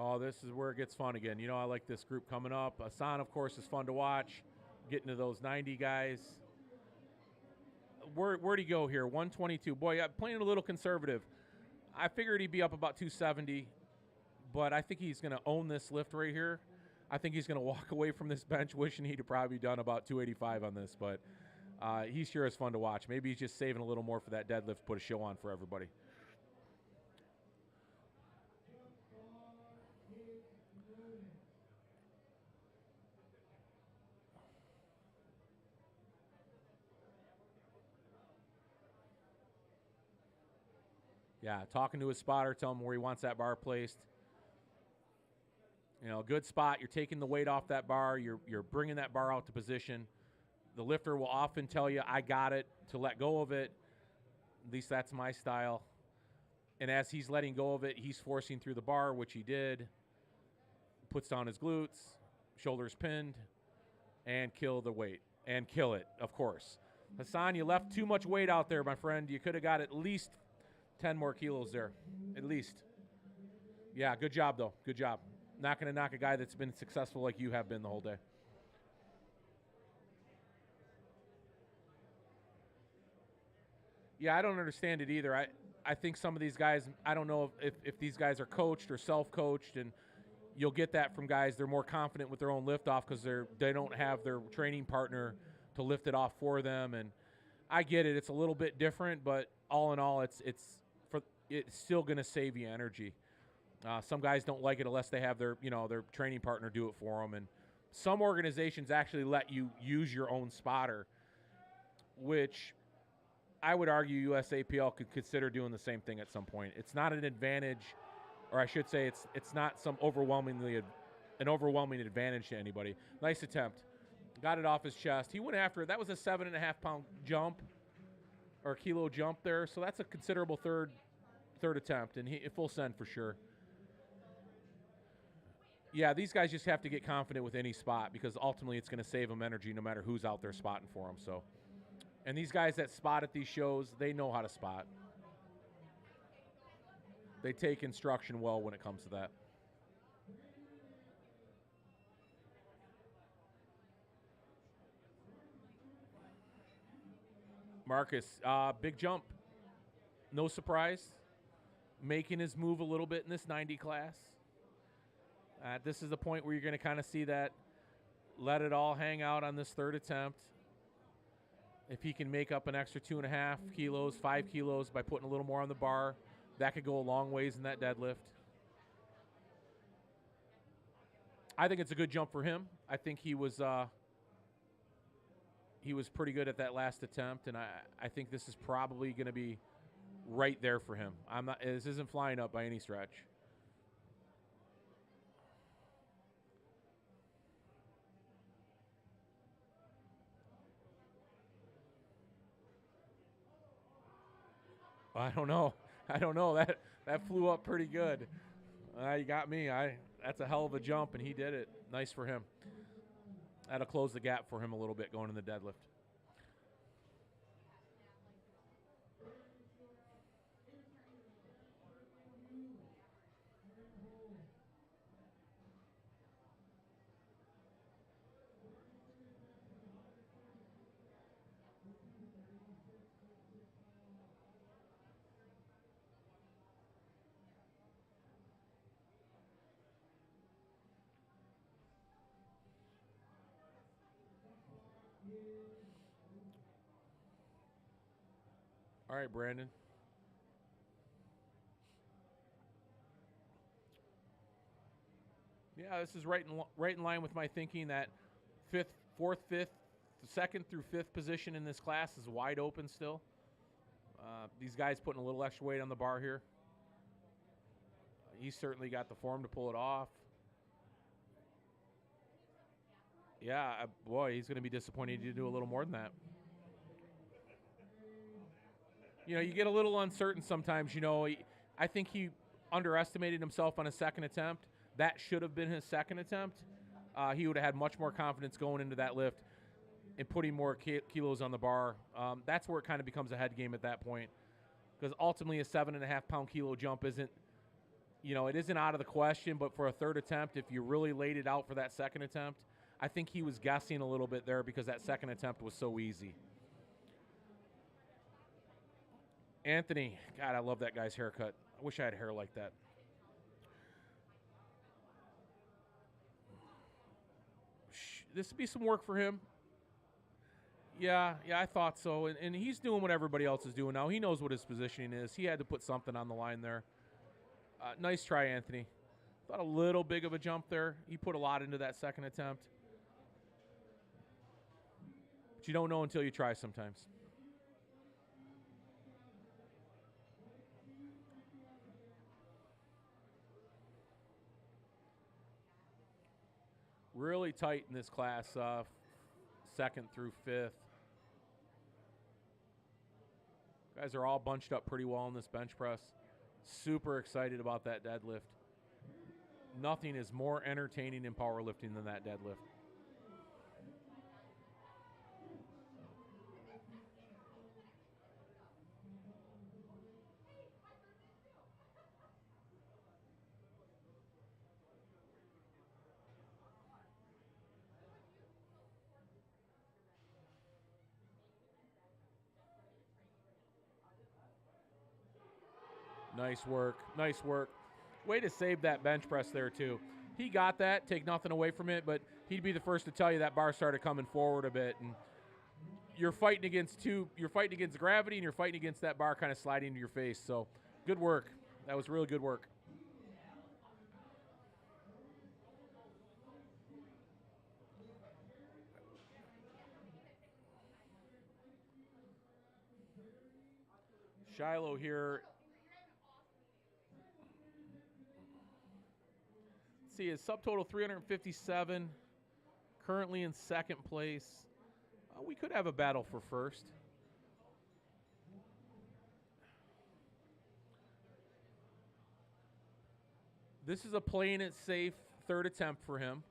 Oh, this is where it gets fun again. You know, I like this group coming up. Hassan, of course, is fun to watch. Getting to those 90 guys. Where'd he go here? 122. Boy, I'm playing a little conservative. I figured he'd be up about 270, but I think he's going to own this lift right here. I think he's going to walk away from this bench wishing he'd probably done about 285 on this, but he sure is fun to watch. Maybe he's just saving a little more for that deadlift, put a show on for everybody. Yeah, talking to his spotter, tell him where he wants that bar placed. You know, good spot. You're taking the weight off that bar. You're bringing that bar out to position. The lifter will often tell you, I got it, to let go of it. At least that's my style. And as he's letting go of it, he's forcing through the bar, which he did. Puts down his glutes, shoulders pinned, and kill the weight. And kill it, of course. Hassan, you left too much weight out there, my friend. You could have got at least 10 more kilos there, at least. Yeah, good job, though. Good job. Not going to knock a guy that's been successful like you have been the whole day. Yeah, I don't understand it either. I think some of these guys, I don't know if these guys are coached or self-coached, and you'll get that from guys. They're more confident with their own lift-off because they don't have their training partner to lift it off for them. And I get it. It's a little bit different, but all in all, it's still going to save you energy. Some guys don't like it unless they have their training partner do it for them. And some organizations actually let you use your own spotter, which I would argue USAPL could consider doing the same thing at some point. It's not an advantage, or I should say it's not an overwhelming advantage to anybody. Nice attempt. Got it off his chest. He went after it. That was a 7.5-pound jump or kilo jump there, so that's a considerable third attempt, and he full send for sure. Yeah, these guys just have to get confident with any spot because ultimately it's going to save them energy no matter who's out there spotting for them. So, and these guys that spot at these shows, they know how to spot. They take instruction well when it comes to that. Marcus, big jump. No surprise. Making his move a little bit in this 90 class. This is the point where you're going to kind of see that let it all hang out on this third attempt. If he can make up an extra 2.5 kilos, 5 kilos by putting a little more on the bar, that could go a long ways in that deadlift. I think it's a good jump for him. I think he was pretty good at that last attempt, and I think this is probably going to be right there for him. This isn't flying up by any stretch. I don't know. That flew up pretty good. You got me. That's a hell of a jump, and he did it. Nice for him. That'll close the gap for him a little bit going in the deadlift. All right, Brandon. Yeah, this is right in line with my thinking that second through fifth position in this class is wide open still. These guys putting a little extra weight on the bar here. He's certainly got the form to pull it off. Yeah, boy, he's going to be disappointed to do a little more than that. You know, you get a little uncertain sometimes. You know, I think he underestimated himself on his second attempt. That should have been his second attempt. He would have had much more confidence going into that lift and putting more kilos on the bar. That's where it kind of becomes a head game at that point, because ultimately a 7.5 pound kilo jump isn't, you know, it isn't out of the question. But for a third attempt, if you really laid it out for that second attempt, I think he was guessing a little bit there because that second attempt was so easy. Anthony, God, I love that guy's haircut. I wish I had hair like that. This would be some work for him. Yeah, I thought so. And he's doing what everybody else is doing now. He knows what his positioning is. He had to put something on the line there. Nice try, Anthony. Thought a little big of a jump there. He put a lot into that second attempt. But you don't know until you try sometimes. Really tight in this class, second through fifth. Guys are all bunched up pretty well in this bench press. Super excited about that deadlift. Nothing is more entertaining in powerlifting than that deadlift. Nice work. Nice work. Way to save that bench press there, too. He got that, take nothing away from it, but he'd be the first to tell you that bar started coming forward a bit. And you're fighting against gravity, and you're fighting against that bar kind of sliding into your face. So good work. That was really good work. Shiloh here. Let's see, his subtotal 357, currently in second place. We could have a battle for first. This is a playing it safe third attempt for him.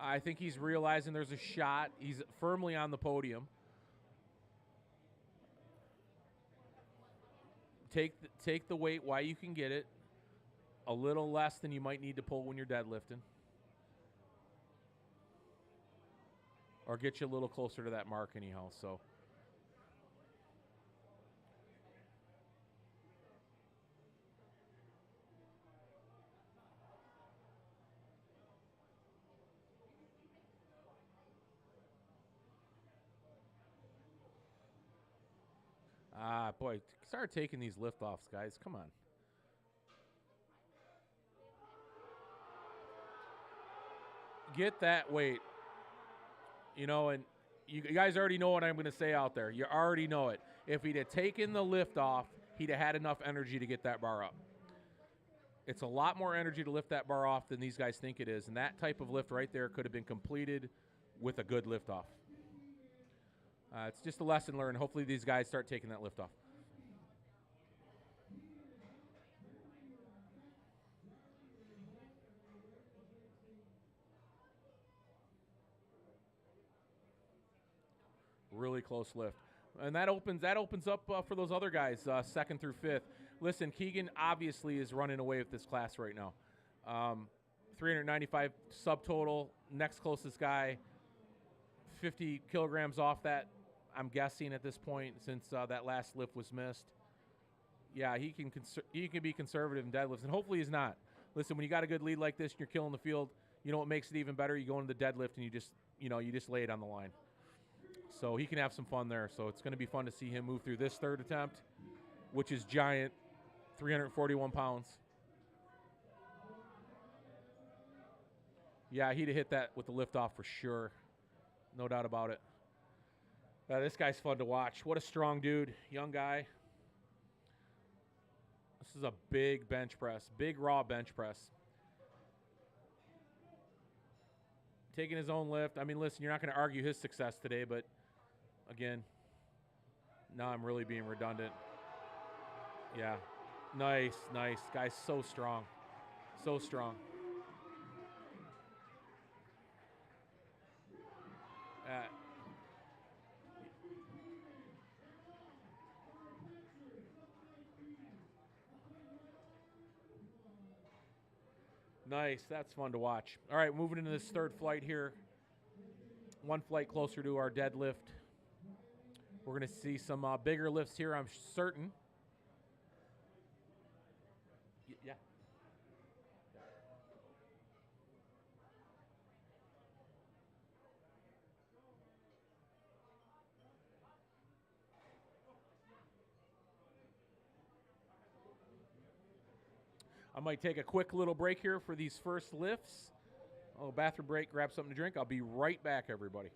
I think he's realizing there's a shot. He's firmly on the podium. Take the weight while you can get it. A little less than you might need to pull when you're deadlifting. Or get you a little closer to that mark anyhow, so. Boy, start taking these lift-offs, guys. Come on. Get that weight. You know, and you guys already know what I'm going to say out there. You already know it. If he'd have taken the lift off, he'd have had enough energy to get that bar up. It's a lot more energy to lift that bar off than these guys think it is, and that type of lift right there could have been completed with a good lift off. It's just a lesson learned. Hopefully these guys start taking that lift off. Really close lift. And that opens up for those other guys, second through fifth. Listen, Keegan obviously is running away with this class right now. 395 subtotal. Next closest guy, 50 kilograms off that, I'm guessing at this point, since that last lift was missed. Yeah, he can be conservative in deadlifts, and hopefully he's not. Listen, when you got a good lead like this and you're killing the field, You know what makes it even better? You go into the deadlift and you just lay it on the line. So he can have some fun there. So it's going to be fun to see him move through this third attempt, which is giant, 341 pounds. Yeah, he'd have hit that with the lift off for sure. No doubt about it. This guy's fun to watch. What a strong dude, young guy. This is a big bench press, big raw bench press. Taking his own lift. I mean, listen, you're not going to argue his success today, but again, now I'm really being redundant. Yeah. Nice, nice. Guy's so strong. So strong. Nice. That's fun to watch. All right, moving into this third flight here. One flight closer to our deadlift. We're going to see some bigger lifts here, I'm certain. Yeah. I might take a quick little break here for these first lifts. Oh, bathroom break, grab something to drink. I'll be right back, everybody.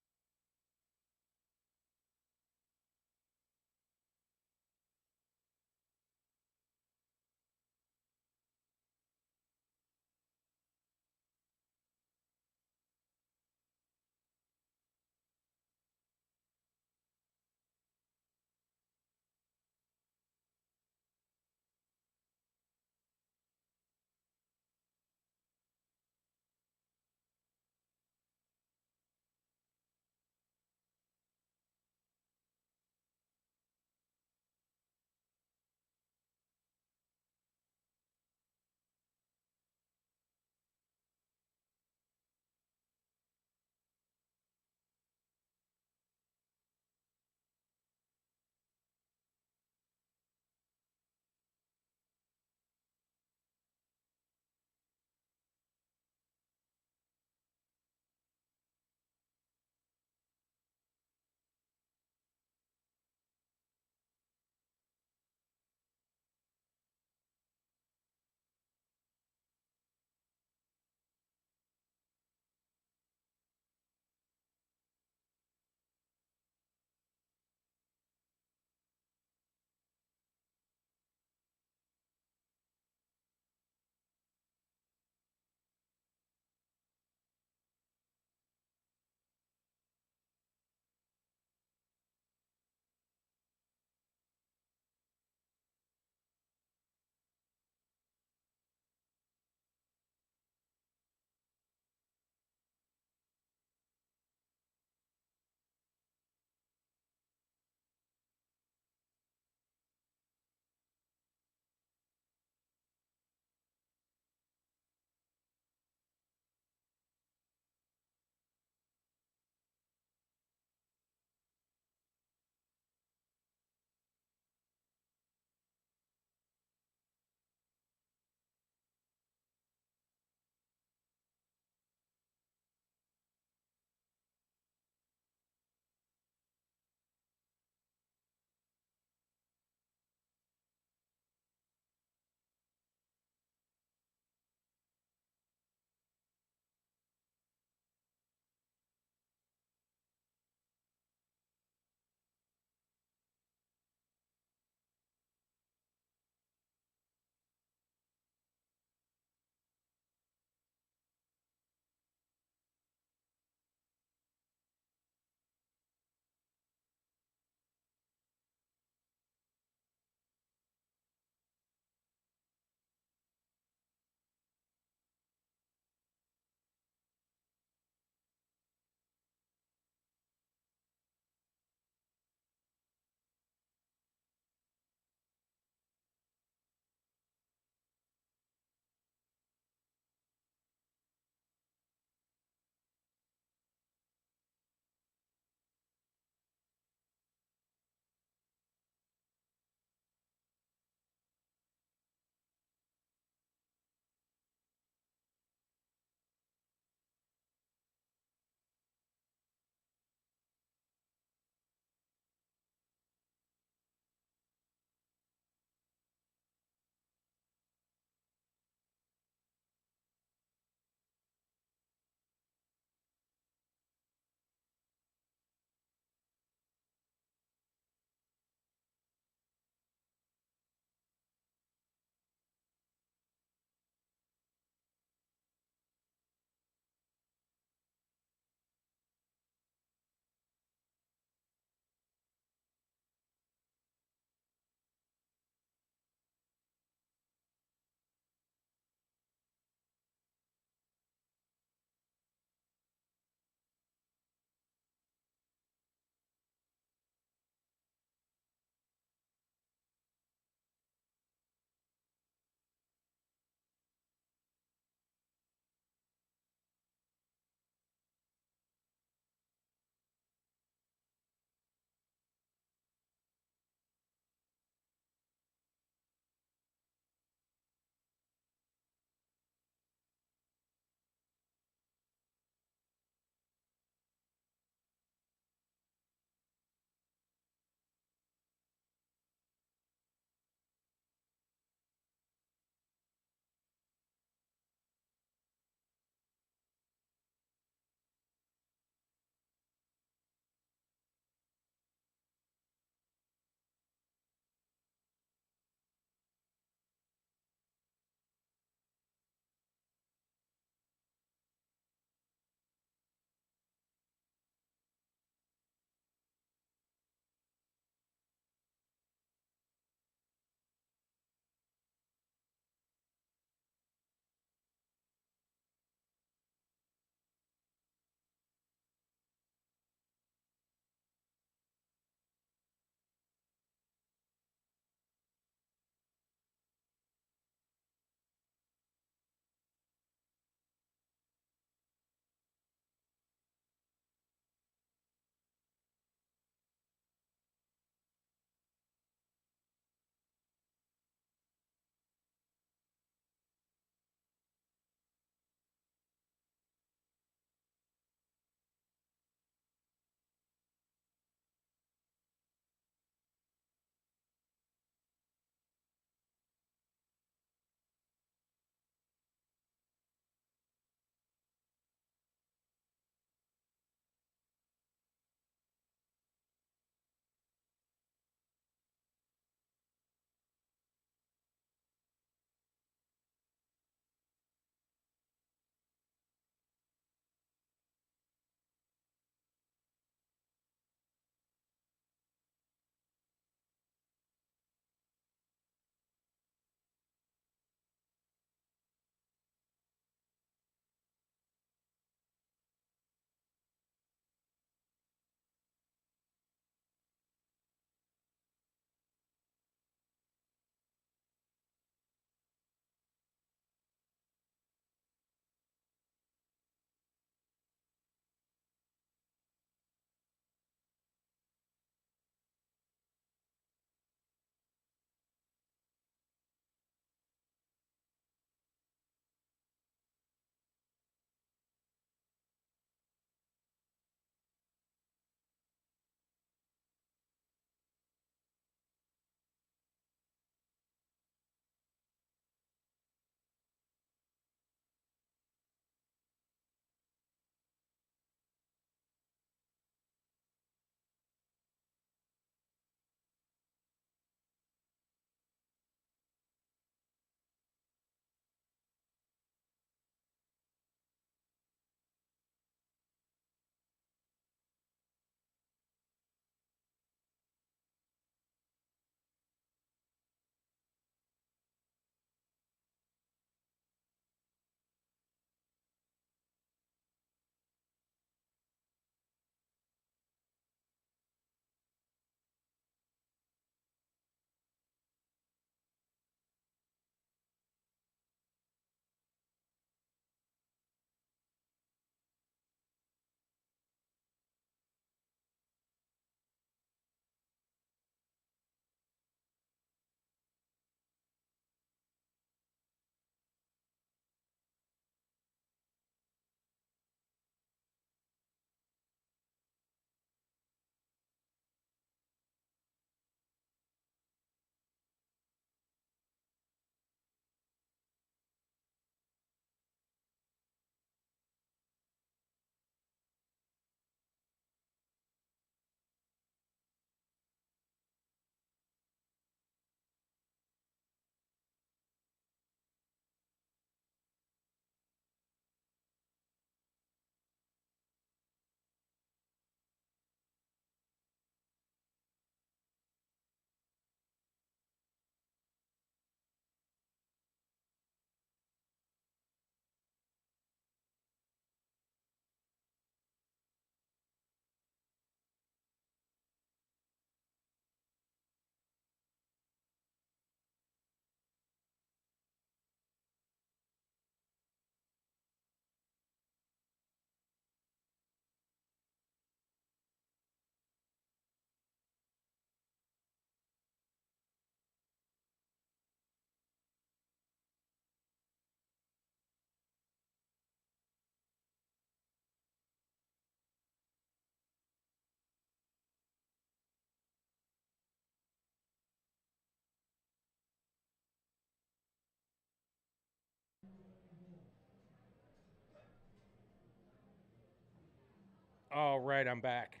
All right, I'm back.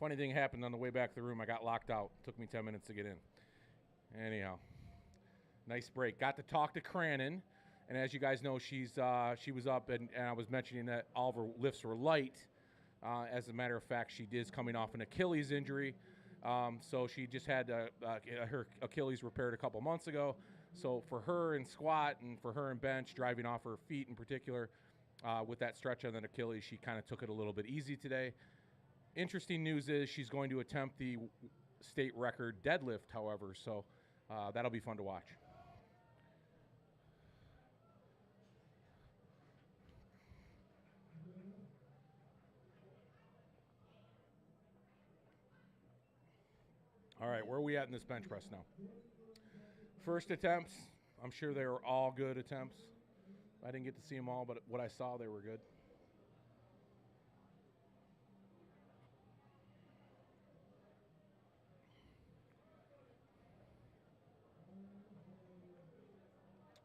Funny thing happened on the way back to the room. I got locked out. Took me 10 minutes to get in. Anyhow, nice break. Got to talk to Cranon, and as you guys know, she was up, and I was mentioning that all of her lifts were light. As a matter of fact, she is coming off an Achilles injury, so she just had her Achilles repaired a couple months ago. So for her in squat and for her in bench, driving off her feet in particular, with that stretch on that Achilles, she kind of took it a little bit easy today. Interesting news is she's going to attempt the state record deadlift, however, so that'll be fun to watch. All right, where are we at in this bench press now? First attempts, I'm sure they were all good attempts. I didn't get to see them all, but what I saw, they were good.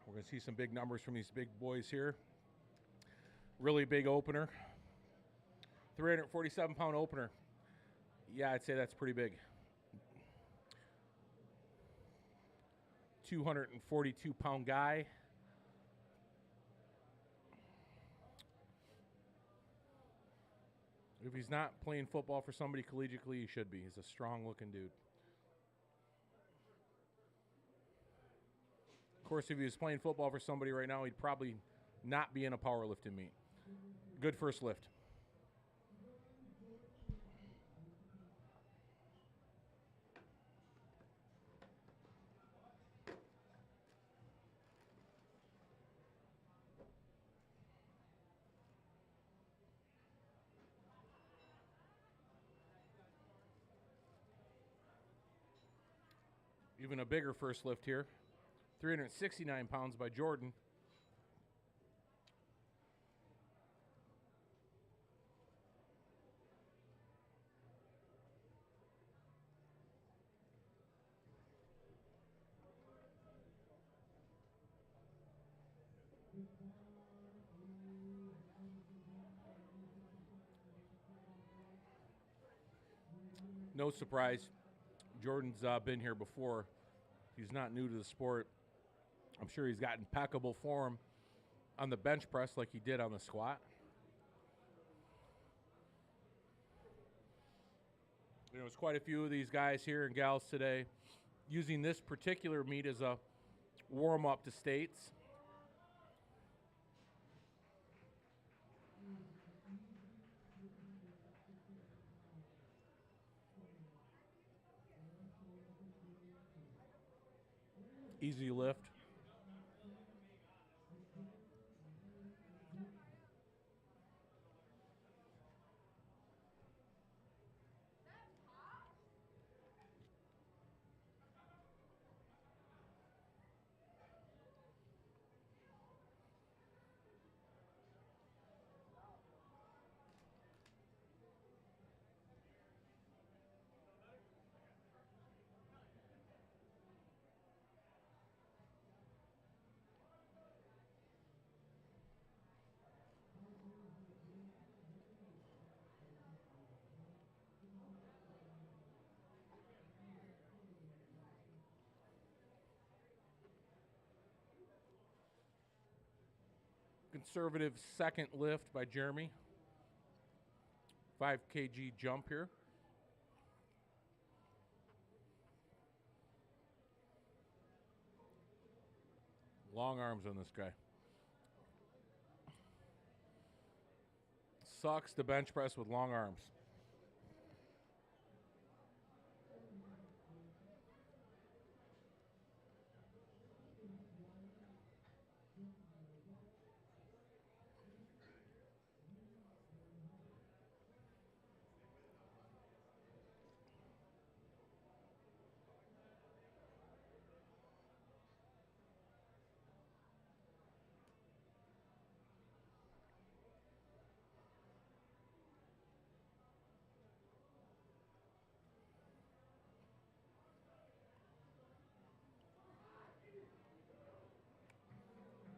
We're going to see some big numbers from these big boys here. Really big opener. 347-pound opener. Yeah, I'd say that's pretty big. 242-pound guy. If he's not playing football for somebody collegiately, he should be. He's a strong-looking dude. Of course, if he was playing football for somebody right now, he'd probably not be in a powerlifting meet. Good first lift. Even a bigger first lift here. 369 pounds by Jordan. No surprise, Jordan's been here before. He's not new to the sport. I'm sure he's got impeccable form on the bench press like he did on the squat. You know, there's quite a few of these guys here and gals today using this particular meet as a warm-up to states. Easy lift. Conservative second lift by Jeremy. 5 kg jump here. Long arms on this guy. Sucks to bench press with long arms.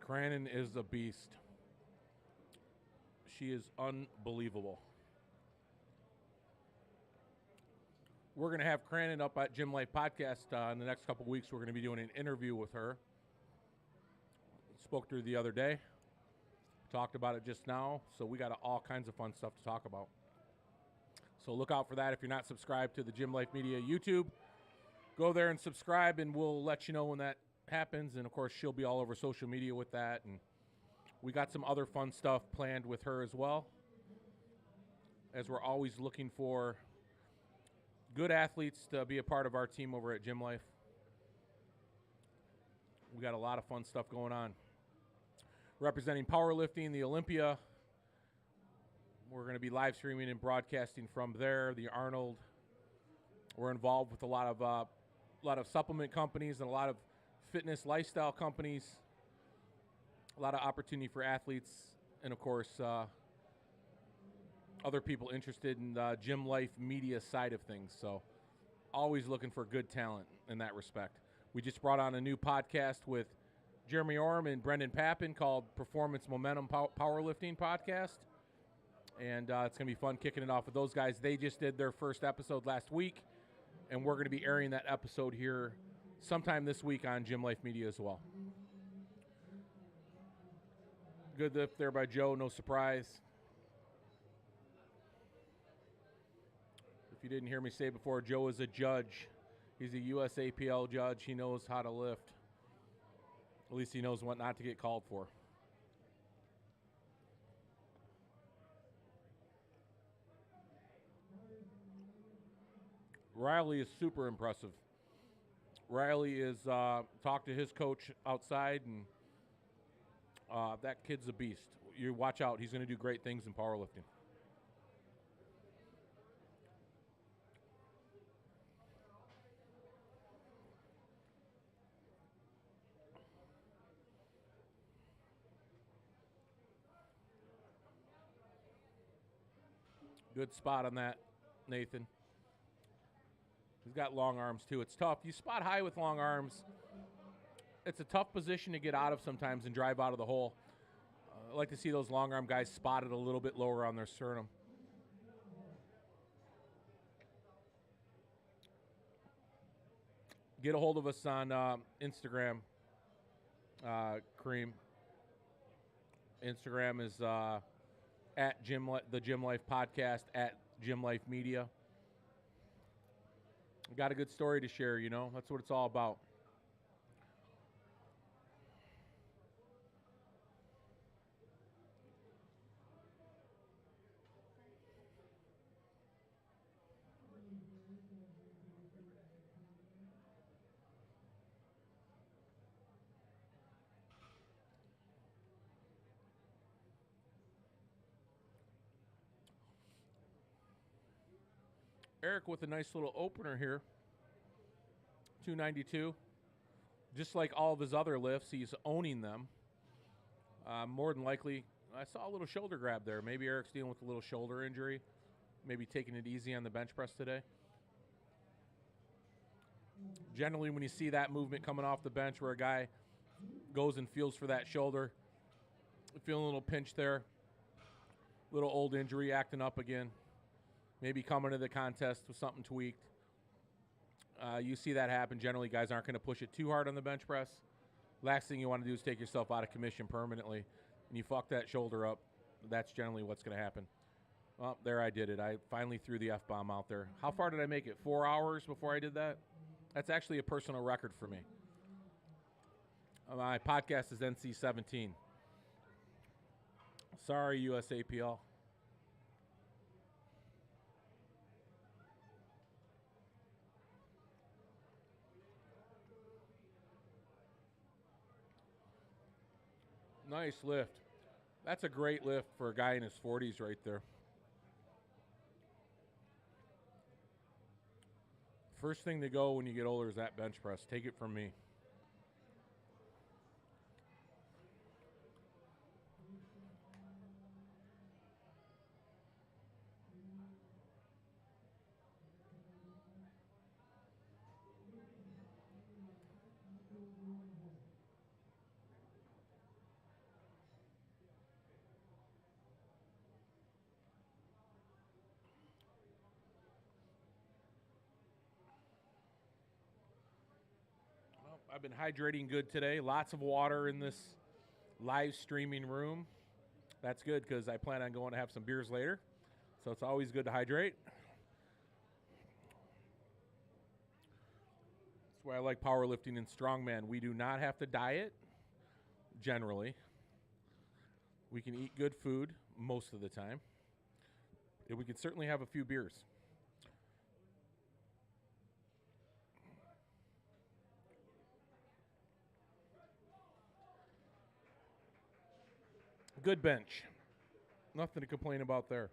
Cranon is a beast. She is unbelievable. we're going to have Cranon up at Gym Life Podcast in the next couple weeks. We're going to be doing an interview with her. Spoke to her the other day. Talked about it just now. So we got all kinds of fun stuff to talk about. So look out for that. If you're not subscribed to the Gym Life Media YouTube, go there and subscribe, and we'll let you know when that happens. And, of course, she'll be all over social media with that. And we got some other fun stuff planned with her as well, as we're always looking for good athletes to be a part of our team over at Gym Life. We got a lot of fun stuff going on. Representing powerlifting, the Olympia. We're going to be live streaming and broadcasting from there. The Arnold. We're involved with a lot of supplement companies and a lot of fitness lifestyle companies. A lot of opportunity for athletes, and of course, other people interested in the Gym Life media side of things. So always looking for good talent in that respect. We just brought on a new podcast with Jeremy Orm and Brendan Pappin called Performance Momentum Powerlifting Podcast. And it's going to be fun kicking it off with those guys. They just did their first episode last week, and we're going to be airing that episode here sometime this week on Gym Life Media as well. Good lift there by Joe, no surprise. If you didn't hear me say before, Joe is a judge. He's a USAPL judge. He knows how to lift. At least he knows what not to get called for. Riley is super impressive. Riley is talked to his coach outside, and that kid's a beast. You watch out. He's going to do great things in powerlifting. Good spot on that, Nathan. He's got long arms, too. It's tough. You spot high with long arms. It's a tough position to get out of sometimes and drive out of the hole. I like to see those long arm guys spotted a little bit lower on their sternum. Get a hold of us on Instagram, Kareem. Instagram is at the Gym Life Podcast, at Gym Life Media. Got a good story to share, you know. That's what it's all about. Eric with a nice little opener here. 292. Just like all of his other lifts, he's owning them. More than likely, I saw a little shoulder grab there. Maybe Eric's dealing with a little shoulder injury. Maybe taking it easy on the bench press today. Generally, when you see that movement coming off the bench where a guy goes and feels for that shoulder, feeling a little pinch there, little old injury acting up again. Maybe coming to the contest with something tweaked. You see that happen. Generally, guys aren't going to push it too hard on the bench press. Last thing you want to do is take yourself out of commission permanently, and you fuck that shoulder up. That's generally what's going to happen. Well, there I did it. I finally threw the F-bomb out there. How far did I make it? 4 hours before I did that? That's actually a personal record for me. My podcast is NC-17. Sorry, USAPL. Nice lift. That's a great lift for a guy in his 40s right there. First thing to go when you get older is that bench press. Take it from me. I've been hydrating good today. Lots of water in this live streaming room. That's good because I plan on going to have some beers later. So it's always good to hydrate. That's why I like powerlifting and strongman. We do not have to diet, generally. We can eat good food most of the time. And we can certainly have a few beers. Good bench. Nothing to complain about there.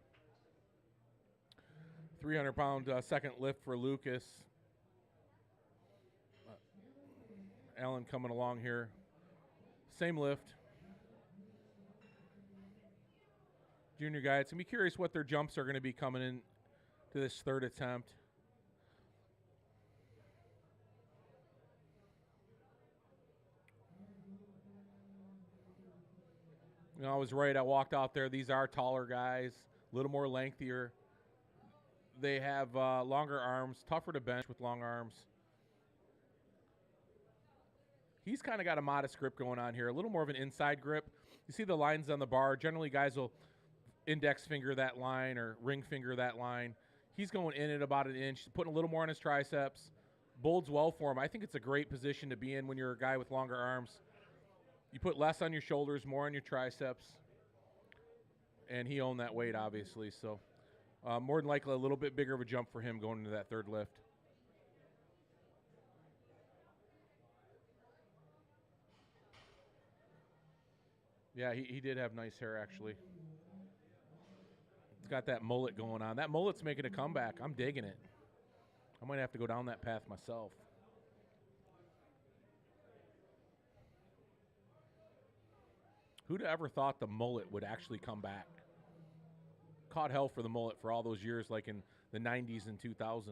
300-pound second lift for Lucas. Alan coming along here. Same lift. Junior guy, it's going to be curious what their jumps are going to be coming in to this third attempt. You know, I was right. I walked out there. These are taller guys, a little more lengthier. They have longer arms, tougher to bench with long arms. He's kind of got a modest grip going on here, a little more of an inside grip. You see the lines on the bar. Generally, guys will index finger that line or ring finger that line. He's going in at about an inch, putting a little more on his triceps. Bodes well for him. I think it's a great position to be in when you're a guy with longer arms. You put less on your shoulders, more on your triceps. And he owned that weight, obviously. So more than likely a little bit bigger of a jump for him going into that third lift. Yeah, he did have nice hair, actually. He's got that mullet going on. That mullet's making a comeback. I'm digging it. I might have to go down that path myself. Who'd ever thought the mullet would actually come back? Caught hell for the mullet for all those years, like in the 90s and 2000s.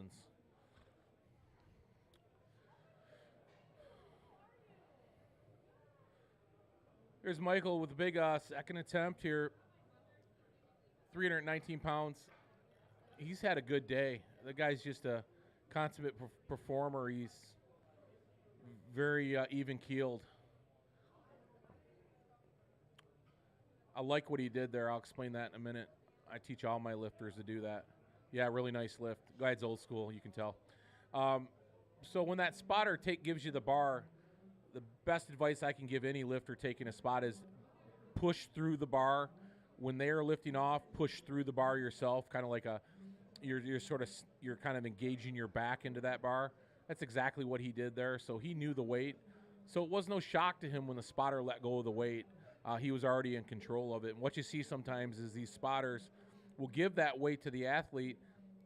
Here's Michael with a big second attempt here. 319 pounds. He's had a good day. The guy's just a consummate performer. He's very even-keeled. I like what he did there. I'll explain that in a minute. I teach all my lifters to do that. Yeah, really nice lift. Guy's old school, you can tell. So when that spotter gives you the bar, the best advice I can give any lifter taking a spot is push through the bar. When they are lifting off, push through the bar yourself, kind of like you're kind of engaging your back into that bar. That's exactly what he did there. So he knew the weight. So it was no shock to him when the spotter let go of the weight. He was already in control of it. And what you see sometimes is these spotters will give that weight to the athlete,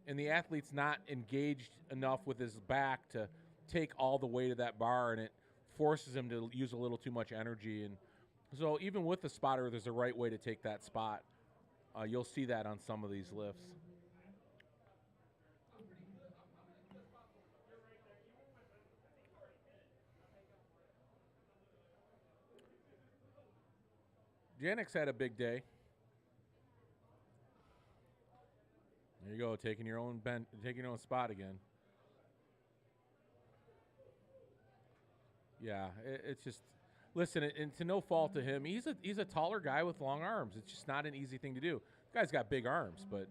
and the athlete's not engaged enough with his back to take all the weight of that bar, and it forces him to use a little too much energy. And so even with the spotter, there's a right way to take that spot. You'll see that on some of these lifts. Janix had a big day. There you go, taking your own spot again. Yeah, it's just, listen, and to no fault to him, he's a taller guy with long arms. It's just not an easy thing to do. The guy's got big arms, but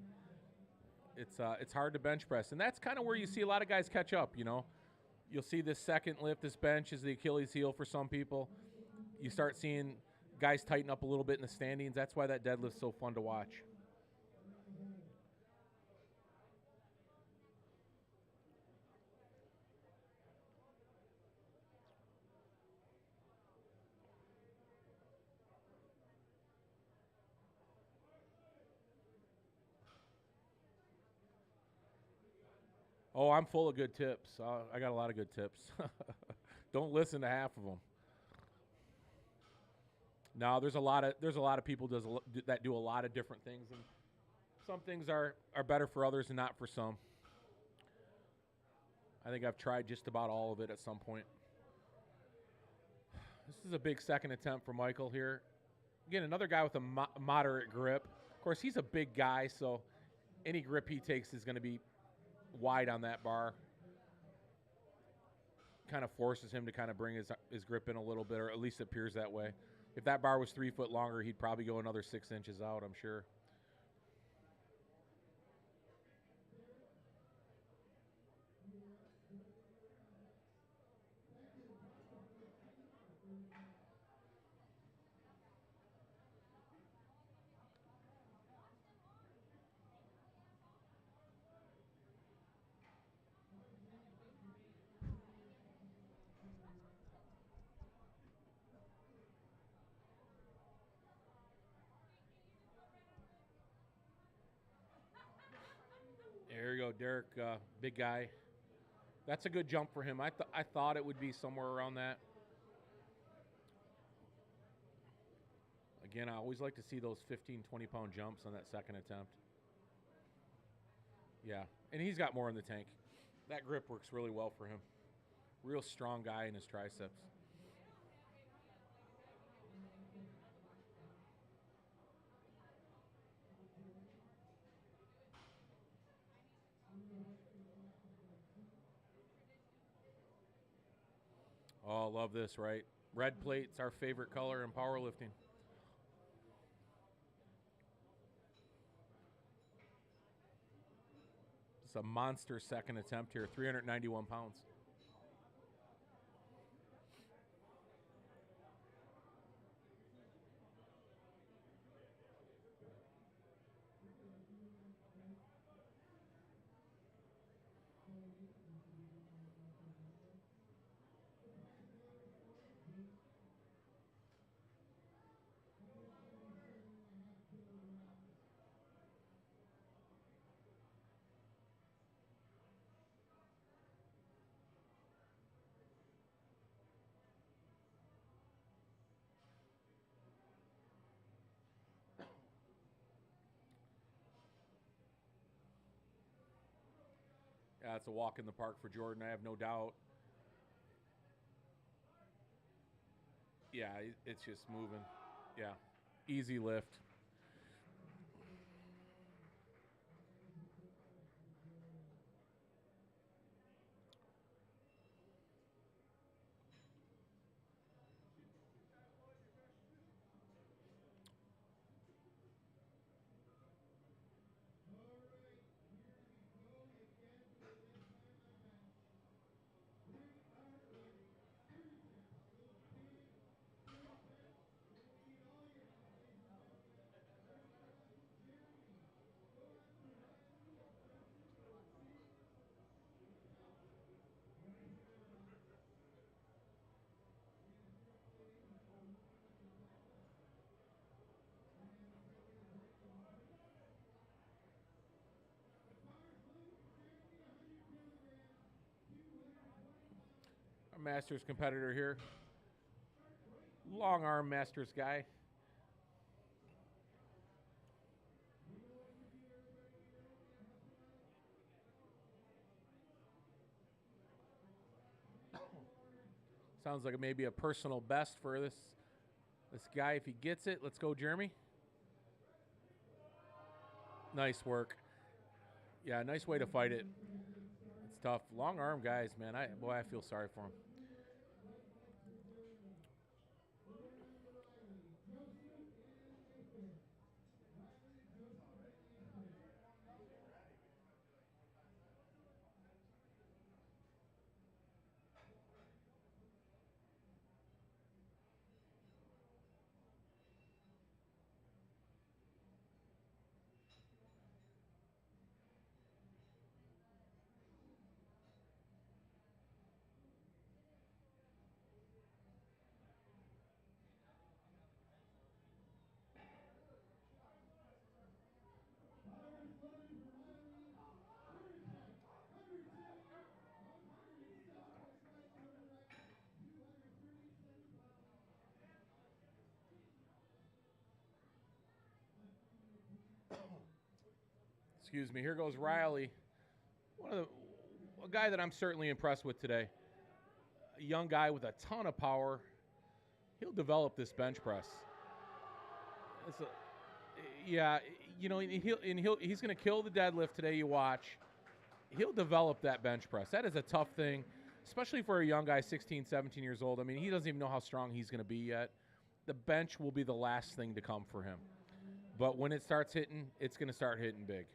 it's hard to bench press, and that's kind of where you see a lot of guys catch up. You know, you'll see this second lift, this bench is the Achilles heel for some people. You start seeing guys tighten up a little bit in the standings. That's why that deadlift's so fun to watch. Oh, I'm full of good tips. I got a lot of good tips. Don't listen to half of them. No, there's a lot of people that do a lot of different things, and some things are better for others and not for some. I think I've tried just about all of it at some point. This is a big second attempt for Michael here. Again, another guy with a moderate grip. Of course, he's a big guy, so any grip he takes is going to be wide on that bar. kind of forces him to kind of bring his grip in a little bit, or at least it appears that way. If that bar was 3 foot longer, he'd probably go another 6 inches out, I'm sure. There you go, Derek, big guy. That's a good jump for him. I thought it would be somewhere around that. Again, I always like to see those 15, 20-pound jumps on that second attempt. Yeah, and he's got more in the tank. That grip works really well for him. Real strong guy in his triceps. Oh, love this, right? Red plate's our favorite color in powerlifting. It's a monster second attempt here, 391 pounds. Yeah, it's a walk in the park for Jordan, I have no doubt. Yeah, it's just moving. Yeah, easy lift. Our Masters competitor here. Long arm Masters guy. Sounds like maybe a personal best for this guy if he gets it. Let's go, Jeremy. Nice work. Yeah, nice way to fight it. It's tough. Long arm guys, man. I feel sorry for him. Excuse me. Here goes Riley. A guy that I'm certainly impressed with today. A young guy with a ton of power. He'll develop this bench press. Yeah, you know, he's going to kill the deadlift today. You watch. He'll develop that bench press. That is a tough thing, especially for a young guy, 16, 17 years old. I mean, he doesn't even know how strong he's going to be yet. The bench will be the last thing to come for him. But when it starts hitting, it's going to start hitting big.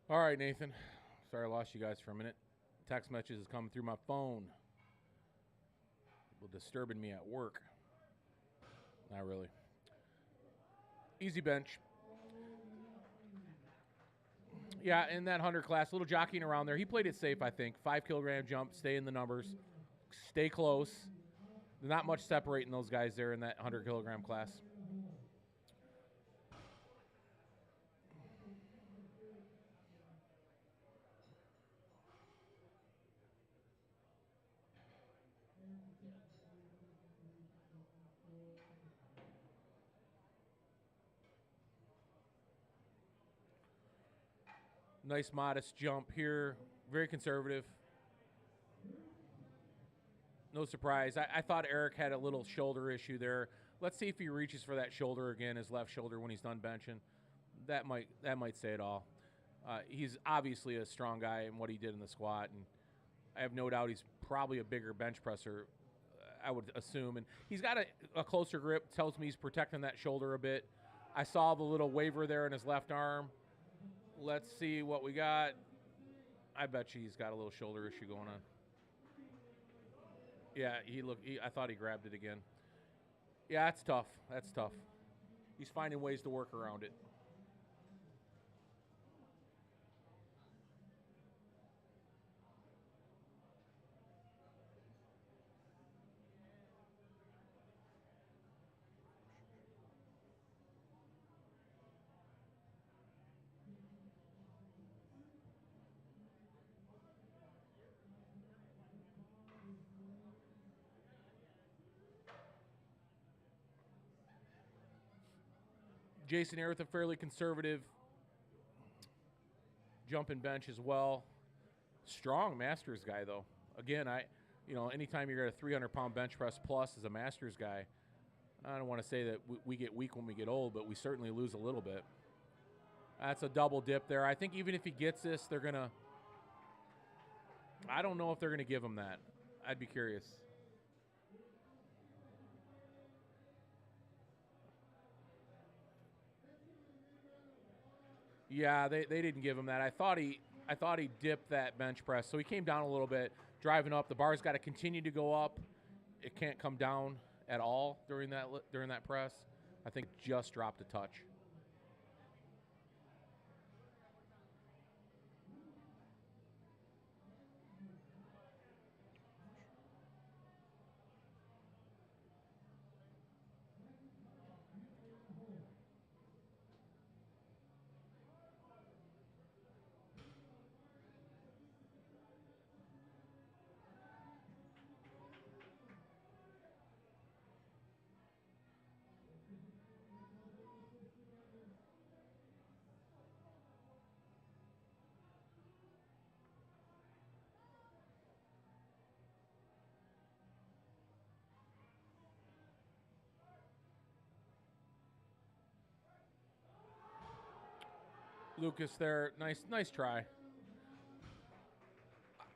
All right, Nathan. Sorry I lost you guys for a minute. Text messages coming through my phone. People disturbing me at work. Not really. Easy bench. Yeah, in that 100 class, a little jockeying around there. He played it safe, I think. 5 kilogram jump, stay in the numbers, stay close. Not much separating those guys there in that 100 kilogram class. Nice modest jump here. Very conservative. No surprise. I thought Eric had a little shoulder issue there. Let's see if he reaches for that shoulder again, his left shoulder, when he's done benching. That might say it all. He's obviously a strong guy in what he did in the squat, and I have no doubt he's probably a bigger bench presser, I would assume. And he's got a closer grip, tells me he's protecting that shoulder a bit. I saw the little waver there in his left arm. Let's see what we got. I bet you he's got a little shoulder issue going on. Yeah, I thought he grabbed it again. Yeah, that's tough. That's tough. He's finding ways to work around it. Jason here with a fairly conservative jumping bench as well. Strong Masters guy, though. Again, anytime you're at a 300-pound bench press plus as a Masters guy, I don't want to say that we get weak when we get old, but we certainly lose a little bit. That's a double dip there. I think even if he gets this, they're going to – I don't know if they're going to give him that. I'd be curious. Yeah, they didn't give him that. I thought he dipped that bench press, so he came down a little bit, driving up. The bar's got to continue to go up. It can't come down at all during that press. I think just dropped a touch. Lucas there. Nice try.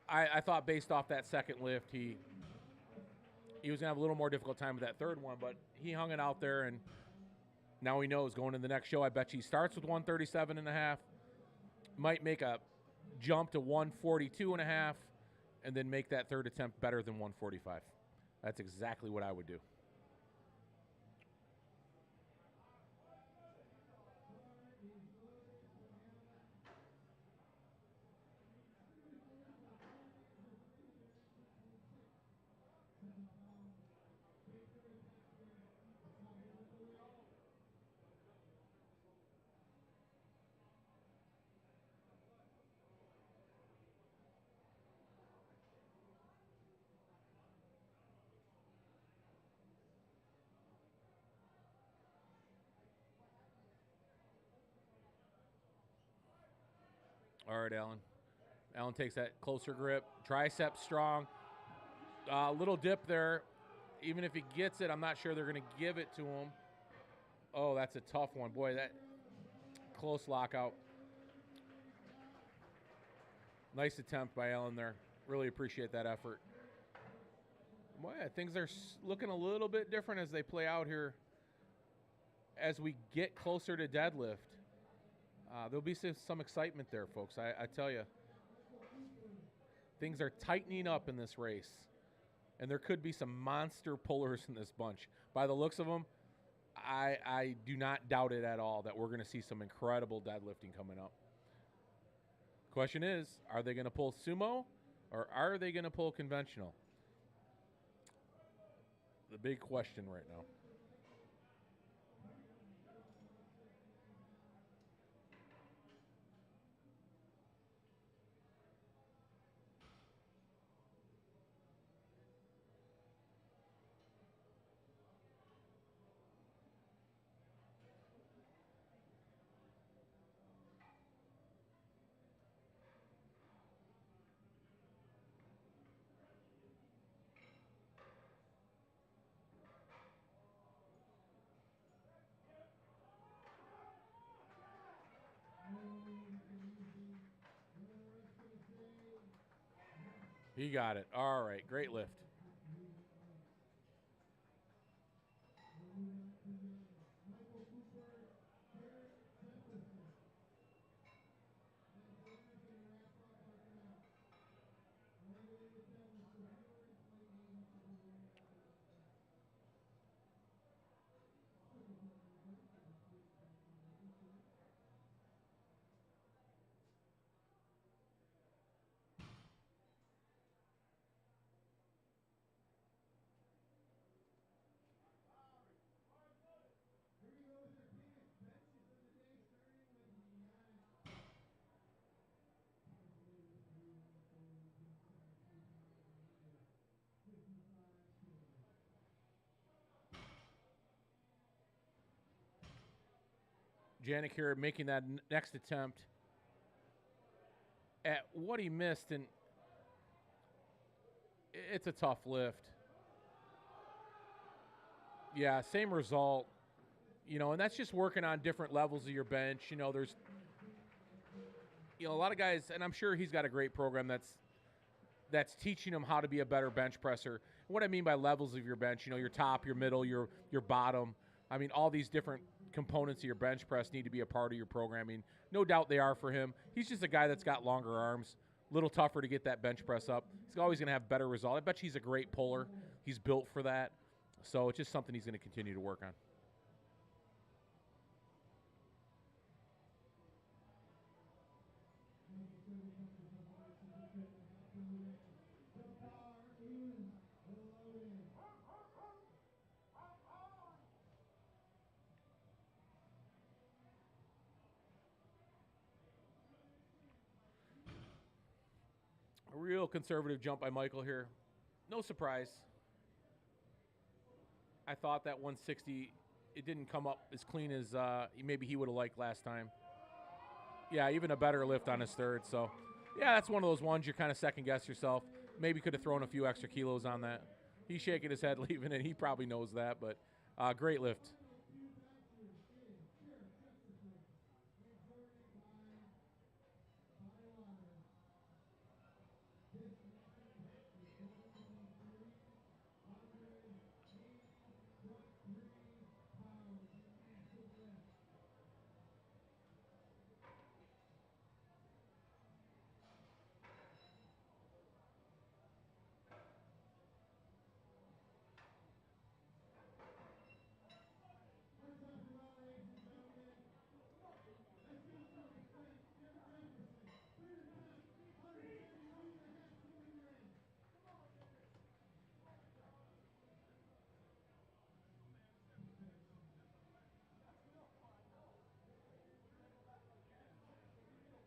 I thought based off that second lift, he was going to have a little more difficult time with that third one, but he hung it out there, and now he knows going into the next show, I bet he starts with 137.5, might make a jump to 142.5, and then make that third attempt better than 145. That's exactly what I would do. All right, Alan. Alan takes that closer grip. Tricep strong. Little dip there. Even if he gets it, I'm not sure they're going to give it to him. Oh, that's a tough one. Boy, that close lockout. Nice attempt by Alan there. Really appreciate that effort. Boy, things are looking a little bit different as they play out here as we get closer to deadlift. There'll be some excitement there, folks. I tell you, things are tightening up in this race, and there could be some monster pullers in this bunch. By the looks of them, I do not doubt it at all that we're going to see some incredible deadlifting coming up. Question is, are they going to pull sumo, or are they going to pull conventional? The big question right now. He got it. All right, great lift. Janik here making that next attempt at what he missed, and it's a tough lift. Yeah, same result. You know, and that's just working on different levels of your bench. You know, there's, a lot of guys, and I'm sure he's got a great program that's teaching him how to be a better bench presser. What I mean by levels of your bench, your top, your middle, your bottom. I mean, all these different components of your bench press need to be a part of your programming. No doubt they are for him. He's just a guy that's got longer arms, a little tougher to get that bench press up. He's always going to have better result. I bet he's a great puller. He's built for that. So it's just something he's going to continue to work on. A real conservative jump by Michael here. No surprise. I thought that 160, it didn't come up as clean as maybe he would have liked last time. Yeah, even a better lift on his third. So, yeah, that's one of those ones you kind of second-guess yourself. Maybe could have thrown a few extra kilos on that. He's shaking his head leaving it. He probably knows that, but great lift.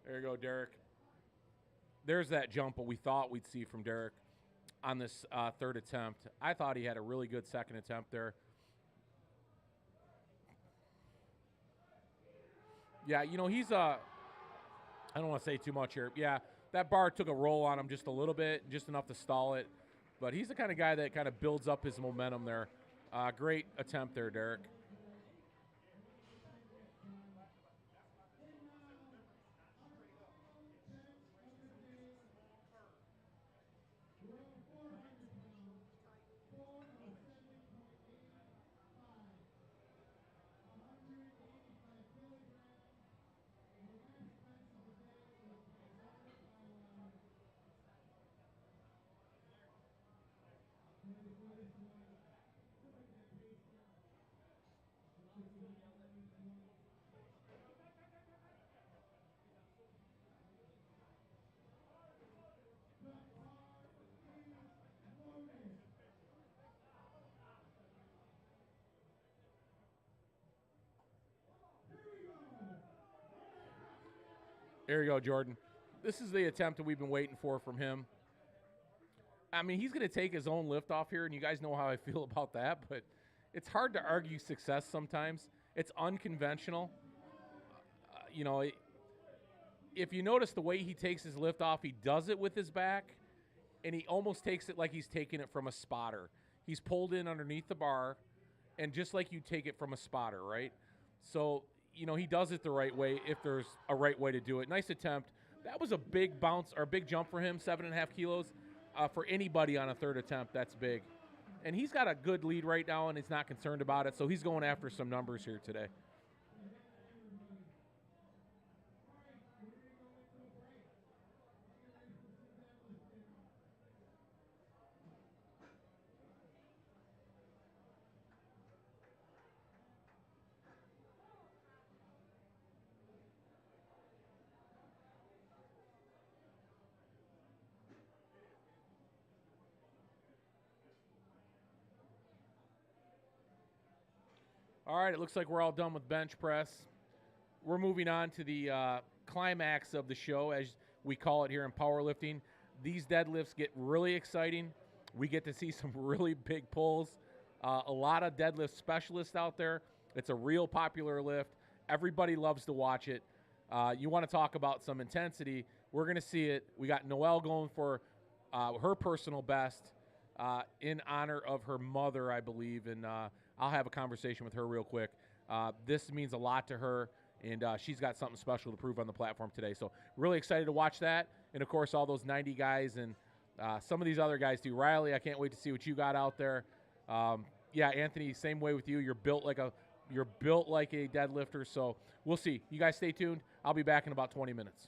There you go, Derek. There's that jump that we thought we'd see from Derek on this third attempt. I thought he had a really good second attempt there. Yeah, you know, he's I don't want to say too much here. Yeah, that bar took a roll on him just a little bit, just enough to stall it. But he's the kind of guy that kind of builds up his momentum there. Great attempt there, Derek. There you go, Jordan. This is the attempt that we've been waiting for from him. I mean, he's going to take his own lift off here, and you guys know how I feel about that, but it's hard to argue success sometimes. It's unconventional. You know, if you notice the way he takes his lift off, he does it with his back, and he almost takes it like he's taking it from a spotter. He's pulled in underneath the bar, and just like you take it from a spotter, right? So, you know, he does it the right way if there's a right way to do it. Nice attempt. That was a big bounce or a big jump for him, 7.5 kilos. For anybody on a third attempt, that's big. And he's got a good lead right now, and he's not concerned about it, so he's going after some numbers here today. All right, it looks like we're all done with bench press. We're moving on to the climax of the show, as we call it here in powerlifting. These deadlifts get really exciting. We get to see some really big pulls. A lot of deadlift specialists out there. It's a real popular lift. Everybody loves to watch it. You want to talk about some intensity, we're going to see it. We got Noelle going for her personal best in honor of her mother, I believe, and I'll have a conversation with her real quick. This means a lot to her, and she's got something special to prove on the platform today. So really excited to watch that. And, of course, all those 90 guys and some of these other guys too. Riley, I can't wait to see what you got out there. Yeah, Anthony, same way with you. You're built like a deadlifter. So we'll see. You guys stay tuned. I'll be back in about 20 minutes.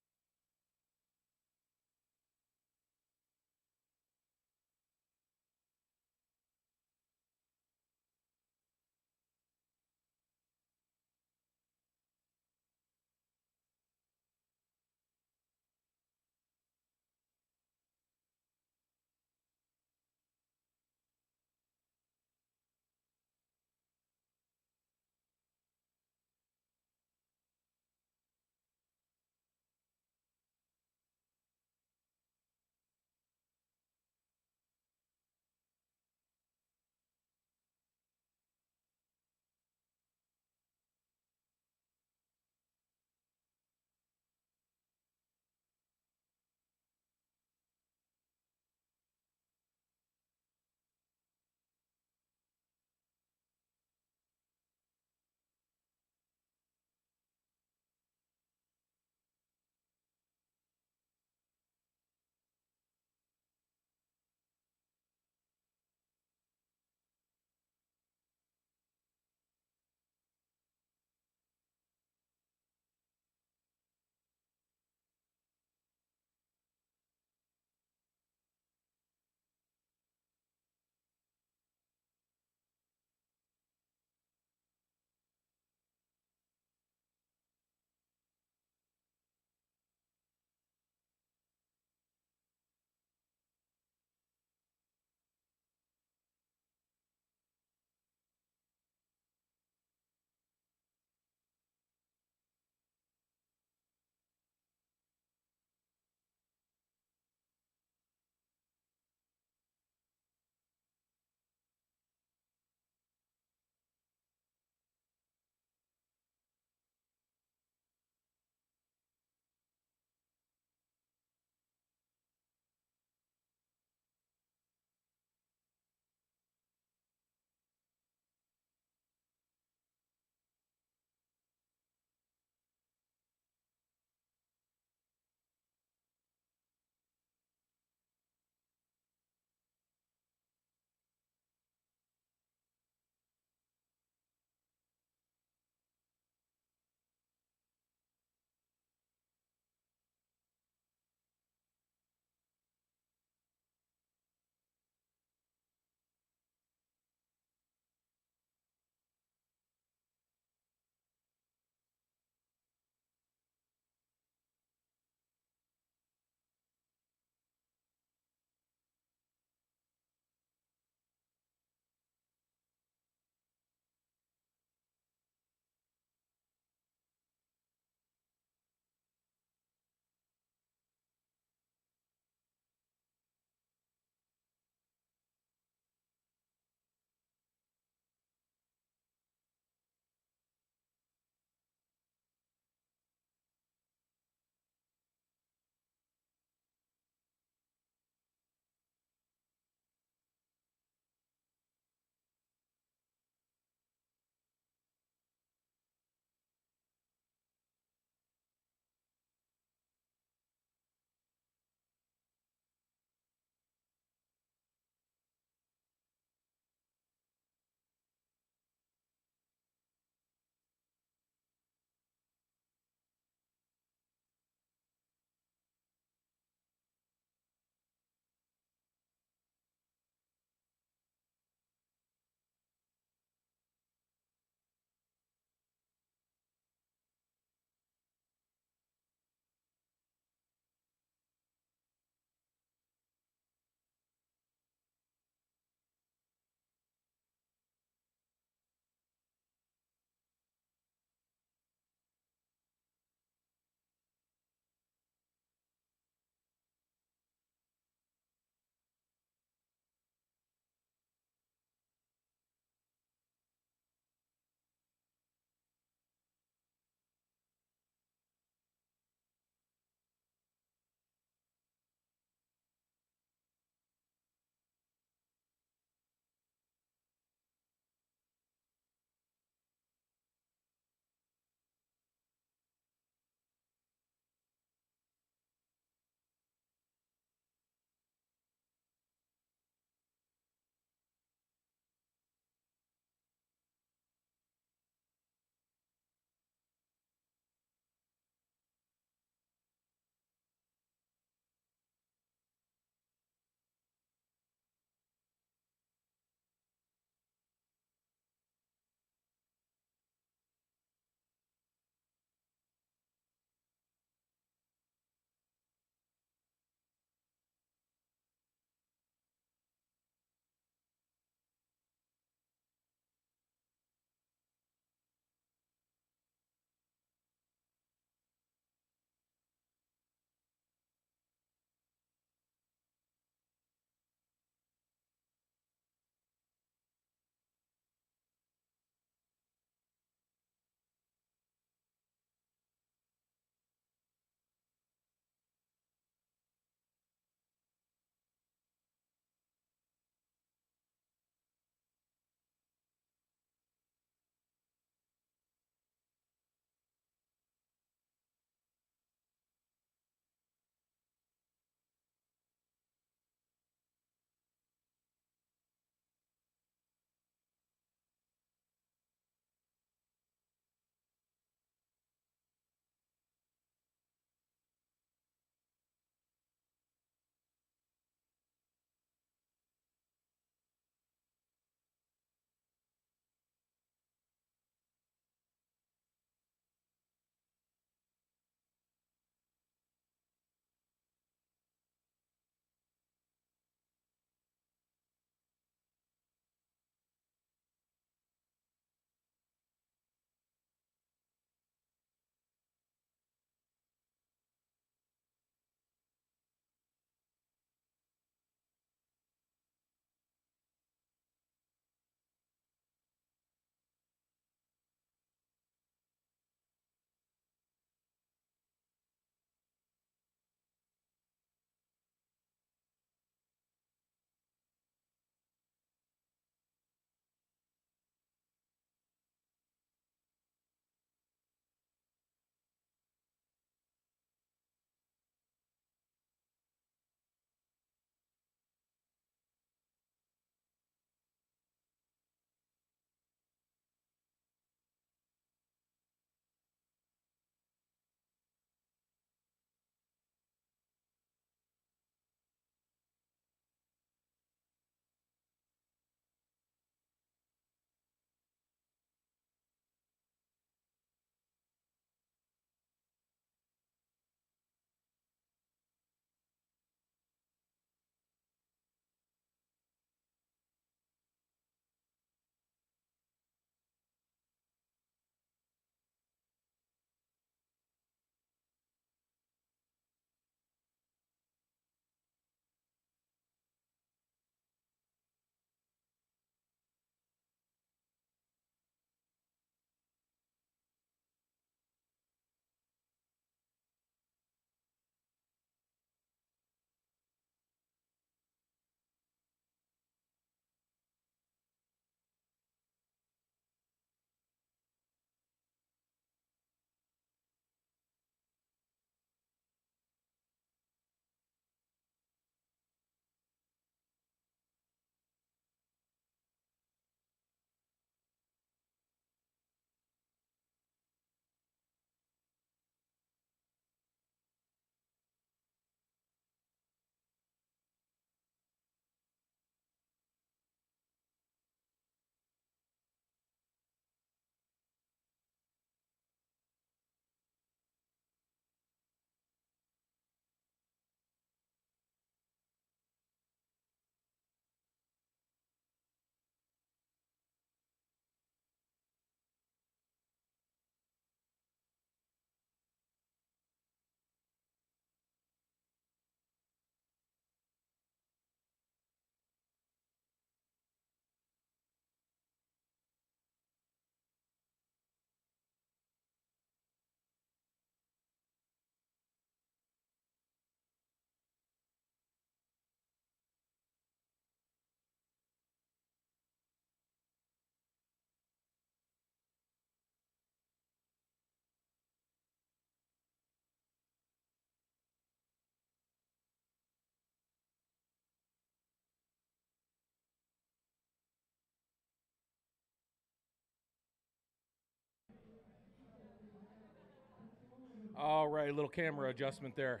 All right, a little camera adjustment there.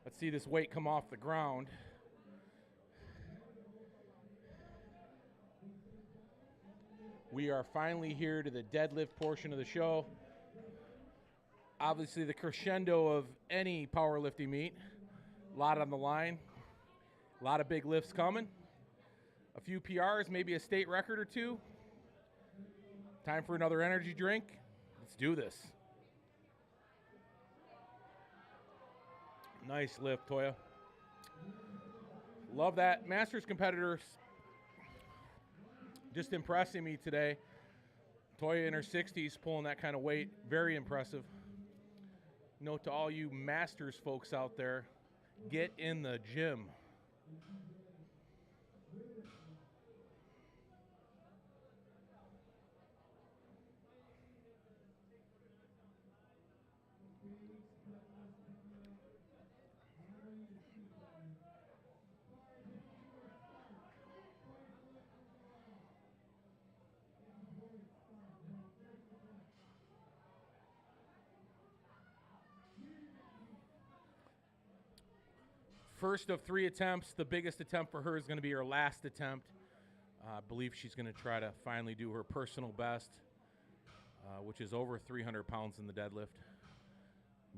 Let's see this weight come off the ground. We are finally here to the deadlift portion of the show. Obviously the crescendo of any powerlifting meet. A lot on the line. A lot of big lifts coming. A few PRs, maybe a state record or two. Time for another energy drink. Let's do this. Nice lift, Toya. Love that. Masters competitors just impressing me today. Toya in her 60s pulling that kind of weight. Very impressive. Note to all you Masters folks out there, get in the gym. First of 3 attempts. The biggest attempt for her is going to be her last attempt. I believe she's going to try to finally do her personal best, which is over 300 pounds in the deadlift.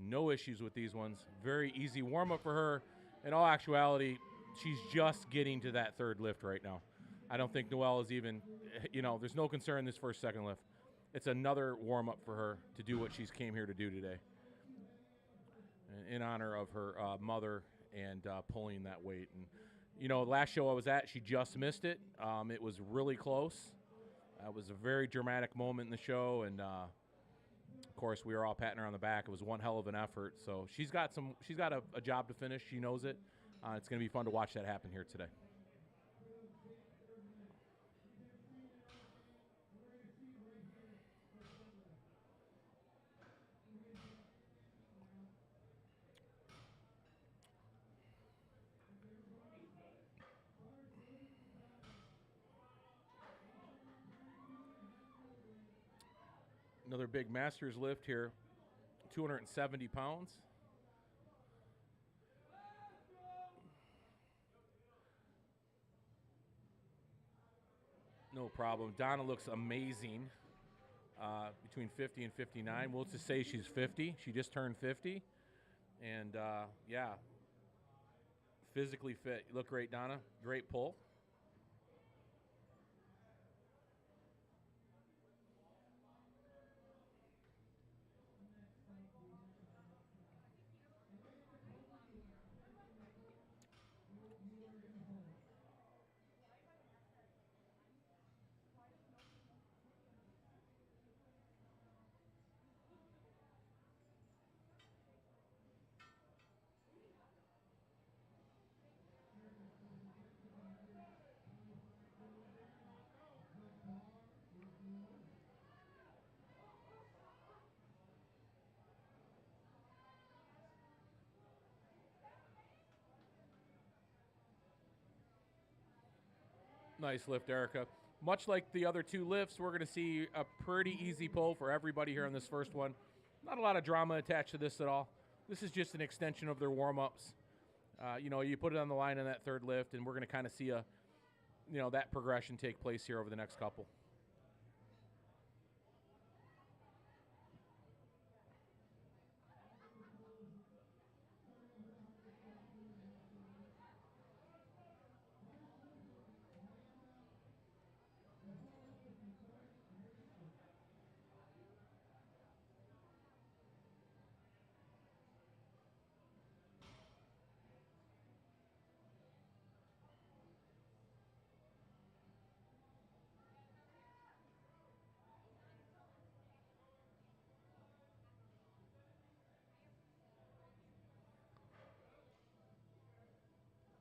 No issues with these ones. Very easy warm-up for her. In all actuality, she's just getting to that third lift right now. I don't think Noelle is even, there's no concern this first, second lift. It's another warm-up for her to do what she's came here to do today. In honor of her mother and pulling that weight. And, last show I was at, she just missed it. It was really close. It was a very dramatic moment in the show, and of course we were all patting her on the back. It was one hell of an effort. So she's got a job to finish. She knows it. It's going to be fun to watch that happen here today. Another big Masters lift here, 270 pounds. No problem. Donna looks amazing between 50 and 59. We'll just say she's 50. She just turned 50. And, yeah, physically fit. You look great, Donna. Great pull. Nice lift, Erica. Much like the other 2 lifts, we're going to see a pretty easy pull for everybody here on this first one. Not a lot of drama attached to this at all. This is just an extension of their warm-ups. You put it on the line in that third lift, and we're going to kind of see that progression take place here over the next couple.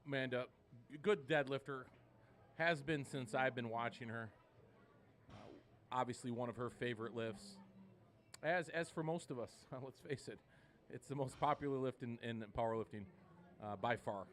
Amanda, good deadlifter, has been since I've been watching her. Obviously one of her favorite lifts. As for most of us, let's face it, it's the most popular lift in powerlifting by far.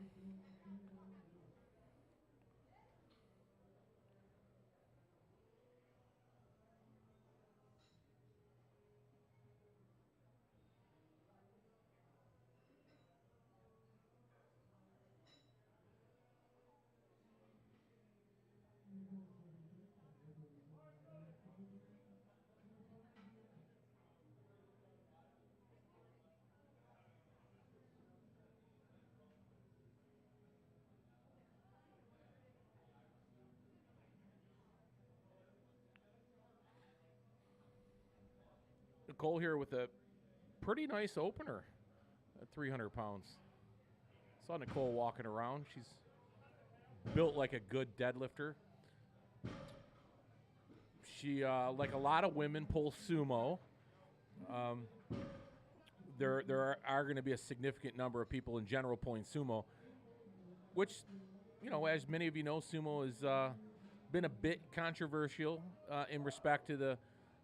Nicole here with a pretty nice opener at 300 pounds. Saw Nicole walking around. She's built like a good deadlifter. She, like a lot of women, pulls sumo. There are going to be a significant number of people in general pulling sumo, which, you know, as many of you know, sumo has been a bit controversial in respect to the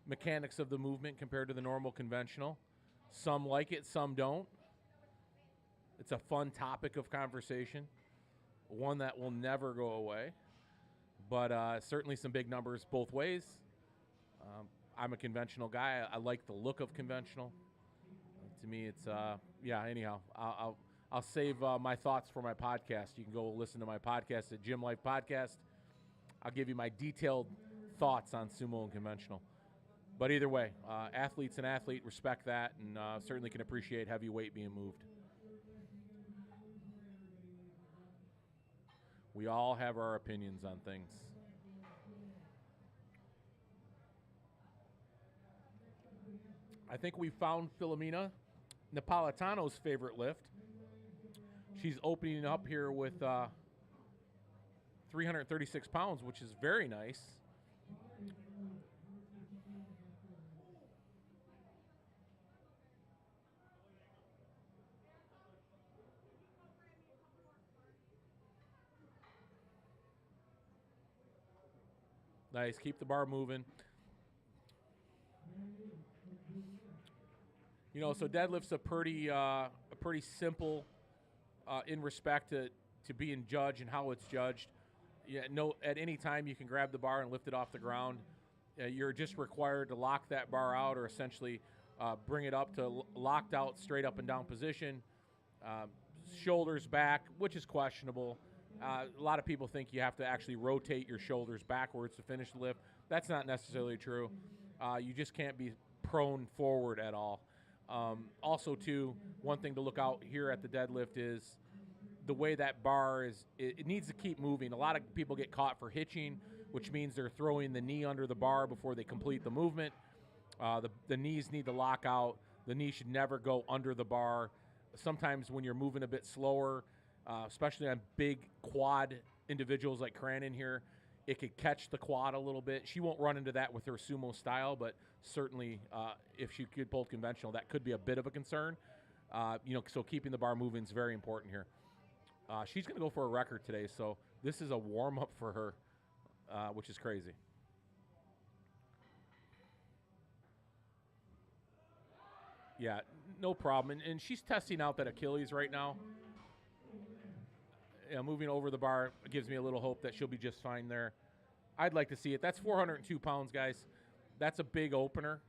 mechanics of the movement compared to the normal conventional. Some like it, some don't. It's a fun topic of conversation, one that will never go away, but certainly some big numbers both ways. I'm a conventional guy. I like the look of conventional. To me, it's, yeah, anyhow, I'll save my thoughts for my podcast. You can go listen to my podcast at Gym Life Podcast. I'll give you my detailed thoughts on sumo and conventional. But either way, athlete's an athlete, respect that, and certainly can appreciate heavy weight being moved. We all have our opinions on things. I think we found Filomena Napolitano's favorite lift. She's opening up here with 336 pounds, which is very nice. Nice, keep the bar moving. You know, so deadlift's a pretty simple in respect to being judged and how it's judged. Yeah, no, at any time you can grab the bar and lift it off the ground. You're just required to lock that bar out, or essentially bring it up to locked out, straight up and down position. Shoulders back, which is questionable. A lot of people think you have to actually rotate your shoulders backwards to finish the lift. That's not necessarily true. You just can't be prone forward at all. Also, too, one thing to look out here at the deadlift is the way that bar is, it needs to keep moving. A lot of people get caught for hitching, which means they're throwing the knee under the bar before they complete the movement. The knees need to lock out. The knee should never go under the bar. Sometimes when you're moving a bit slower, especially on big quad individuals like Cranon here, it could catch the quad a little bit. She won't run into that with her sumo style, but certainly if she could pull conventional, that could be a bit of a concern. You know, so keeping the bar moving is very important here. She's going to go for a record today, so this is a warm-up for her, which is crazy. Yeah, no problem. And she's testing out that Achilles right now. Yeah, moving over the bar gives me a little hope that she'll be just fine there. I'd like to see it. That's 402 pounds, guys. That's a big opener.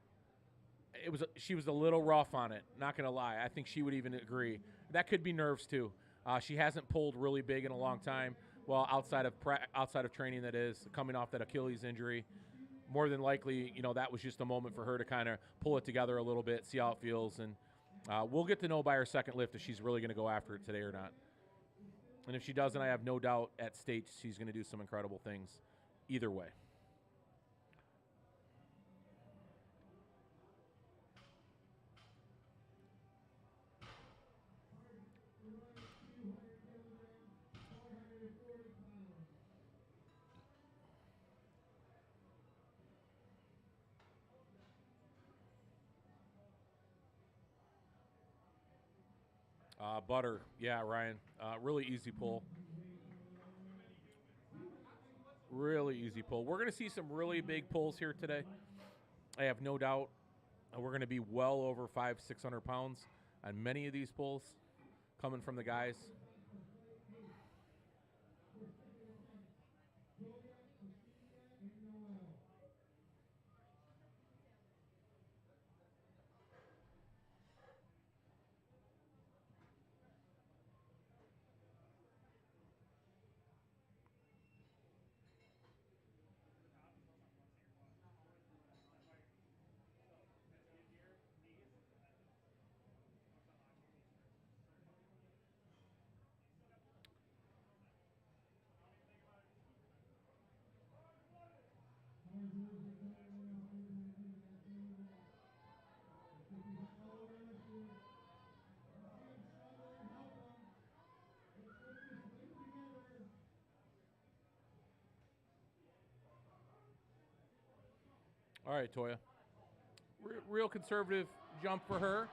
She was a little rough on it, not going to lie. I think she would even agree. That could be nerves, too. She hasn't pulled really big in a long time. Well, outside of training, that is, coming off that Achilles injury. More than likely, you know, that was just a moment for her to kind of pull it together a little bit, see how it feels. And we'll get to know by her second lift if she's really going to go after it today or not. And if she doesn't, I have no doubt at state she's going to do some incredible things either way. Butter, yeah, Ryan. Really easy pull. Really easy pull. We're going to see some really big pulls here today. I have no doubt. We're going to be well over 500-600 pounds on many of these pulls coming from the guys. All right, Toya. Real conservative jump for her,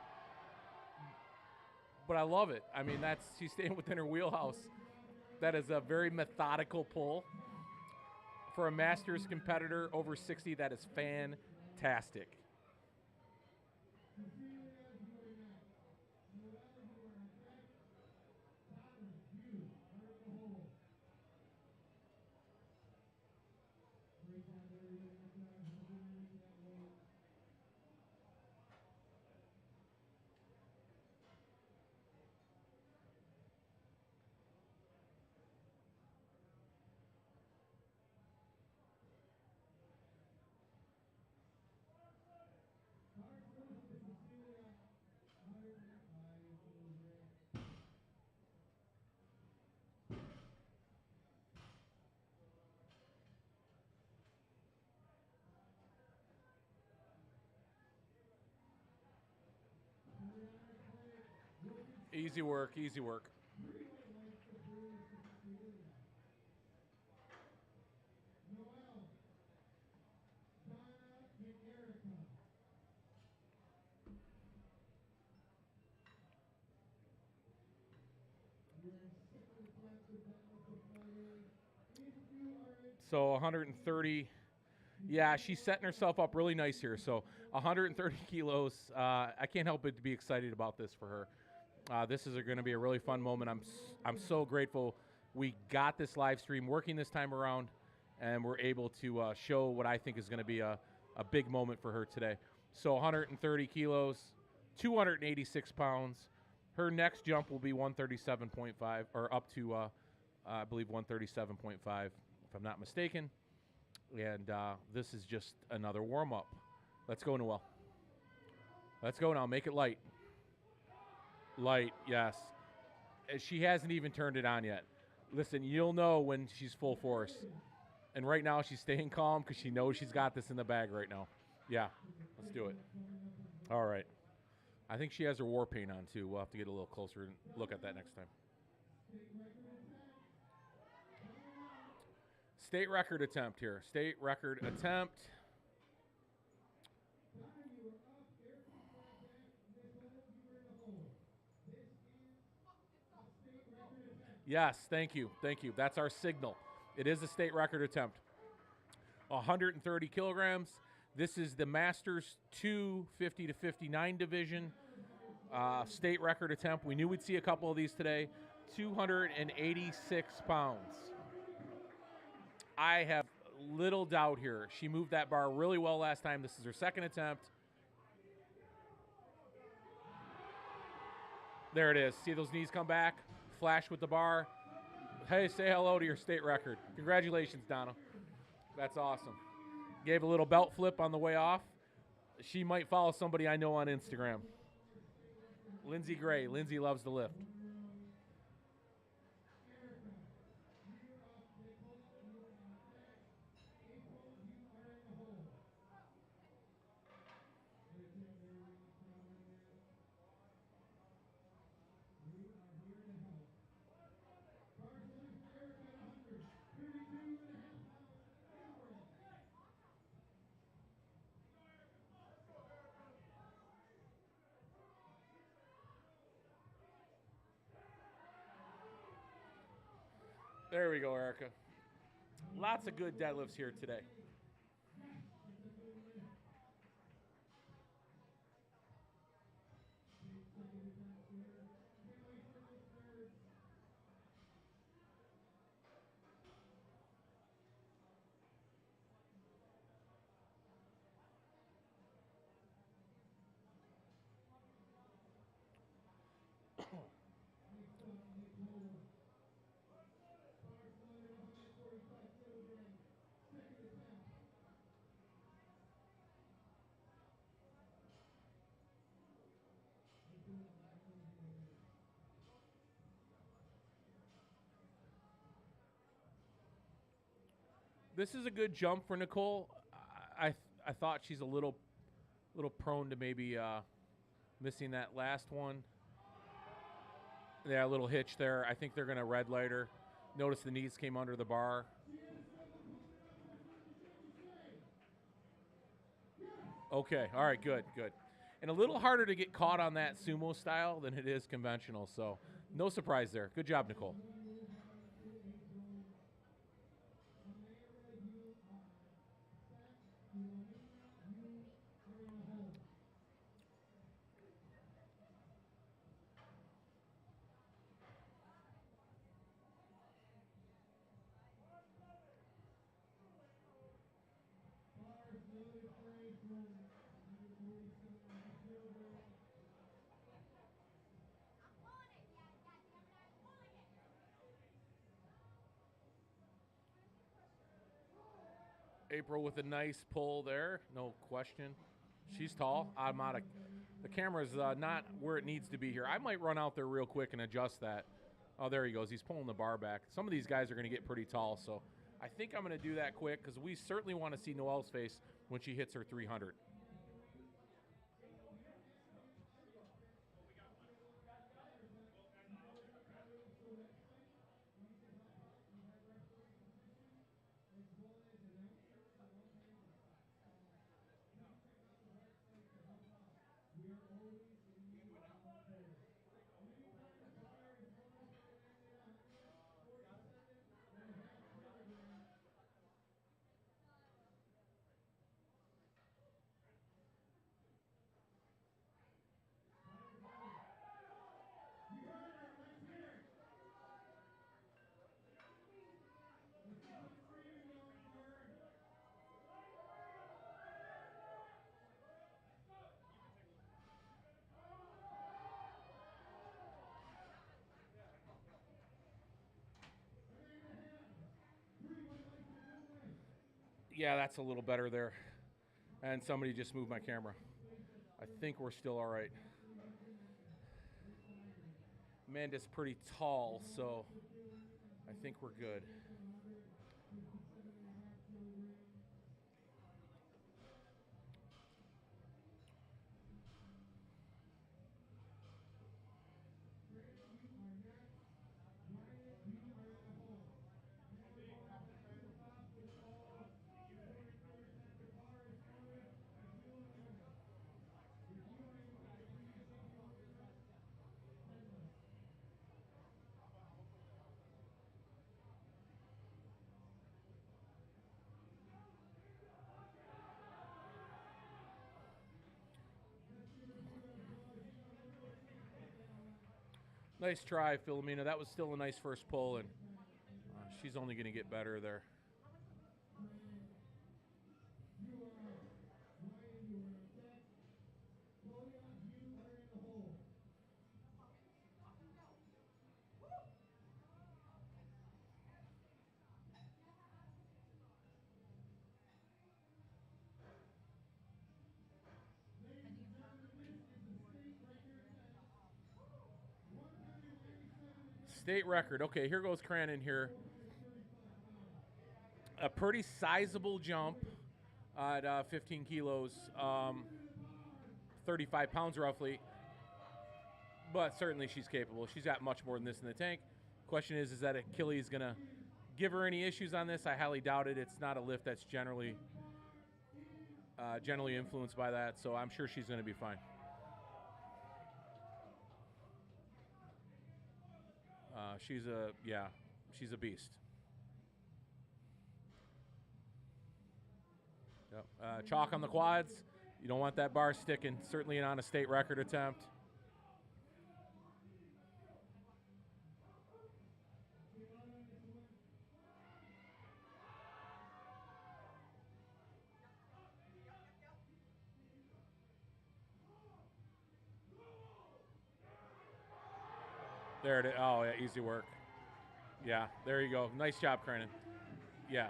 but I love it. I mean, she's staying within her wheelhouse. That is a very methodical pull. For a Masters competitor over 60, that is fantastic. Easy work, easy work. So 130. Yeah, she's setting herself up really nice here. So 130 kilos. I can't help but to be excited about this for her. This is going to be a really fun moment. I'm so grateful we got this live stream working this time around, and we're able to show what I think is going to be a big moment for her today. So 130 kilos, 286 pounds. Her next jump will be 137.5, or up to, I believe, 137.5, if I'm not mistaken. And this is just another warm-up. Let's go, Noelle. Let's go now. Make it light. Light, yes. She hasn't even turned it on yet. Listen, you'll know when she's full force. And right now she's staying calm because she knows she's got this in the bag right now. Yeah, let's do it. All right. I think she has her war paint on, too. We'll have to get a little closer and look at that next time. State record attempt here. State record attempt. Yes, thank you. Thank you. That's our signal. It is a state record attempt. 130 kilograms. This is the Masters 250 to 59 division. State record attempt. We knew we'd see a couple of these today. 286 pounds. I have little doubt here. She moved that bar really well last time. This is her second attempt. There it is. See those knees come back? Flash with the bar. Hey, say hello to your state record. Congratulations, Donna. That's awesome. Gave a little belt flip on the way off. She might follow somebody I know on Instagram. Lindsay Gray. Lindsay loves to lift. There we go, Erica. Lots of good deadlifts here today. This is a good jump for Nicole. I thought she's a little prone to maybe Missing that last one. Yeah, a little hitch there. I think they're going to red light her. Notice the knees came under the bar. Okay, all right, good, good. And a little harder to get caught on that sumo style than it is conventional, so no surprise there. Good job, Nicole. April with a nice pull there, no question. She's tall. I'm out of. The camera's not where it needs to be here. I might run out there real quick and adjust that. Oh, there he goes. He's pulling the bar back. Some of these guys are going to get pretty tall, so I think I'm going to do that quick because we certainly want to see Noelle's face when she hits her 300. Yeah, that's a little better there. And somebody just moved my camera. I think we're still all right. Amanda's pretty tall, so I think we're good. Nice try, Philomena. That was still a nice first pull, and she's only going to get better there. State record. Okay, here goes Cranon here. A pretty sizable jump at 15 kilos, 35 pounds roughly. But certainly she's capable. She's got much more than this in the tank. Question is that Achilles going to give her any issues on this? I highly doubt it. It's not a lift that's generally influenced by that, so I'm sure she's going to be fine. She's a beast. Yep. Chalk on the quads. You don't want that bar sticking. Certainly on a state record attempt. There it is. Oh, yeah, easy work. Yeah, there you go. Nice job, Cranon. Yeah.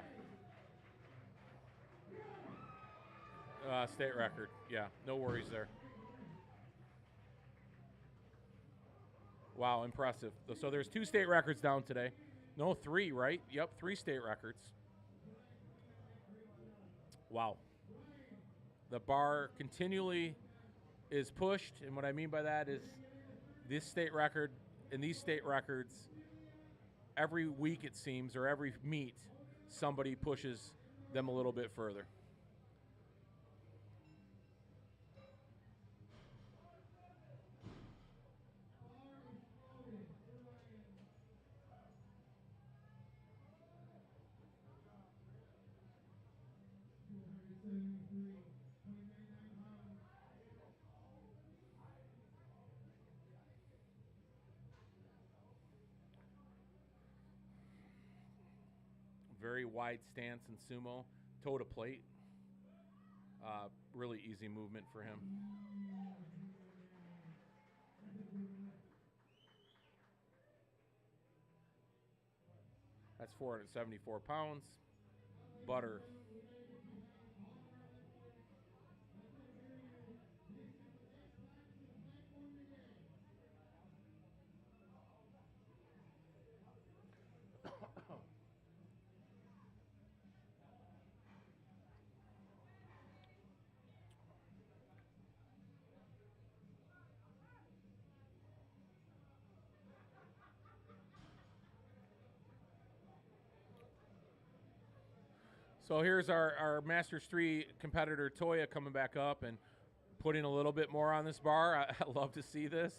State record. Yeah, no worries there. Wow, impressive. So there's 2 state records down today. No, 3, right? Yep, 3 state records. Wow. The bar continually is pushed, and what I mean by that is this state record and these state records, every week it seems, or every meet, somebody pushes them a little bit further. Very wide stance in sumo, toe to plate. Really easy movement for him. That's 474 pounds. Butter. So here's our Masters 3 competitor, Toya, coming back up and putting a little bit more on this bar. I love to see this.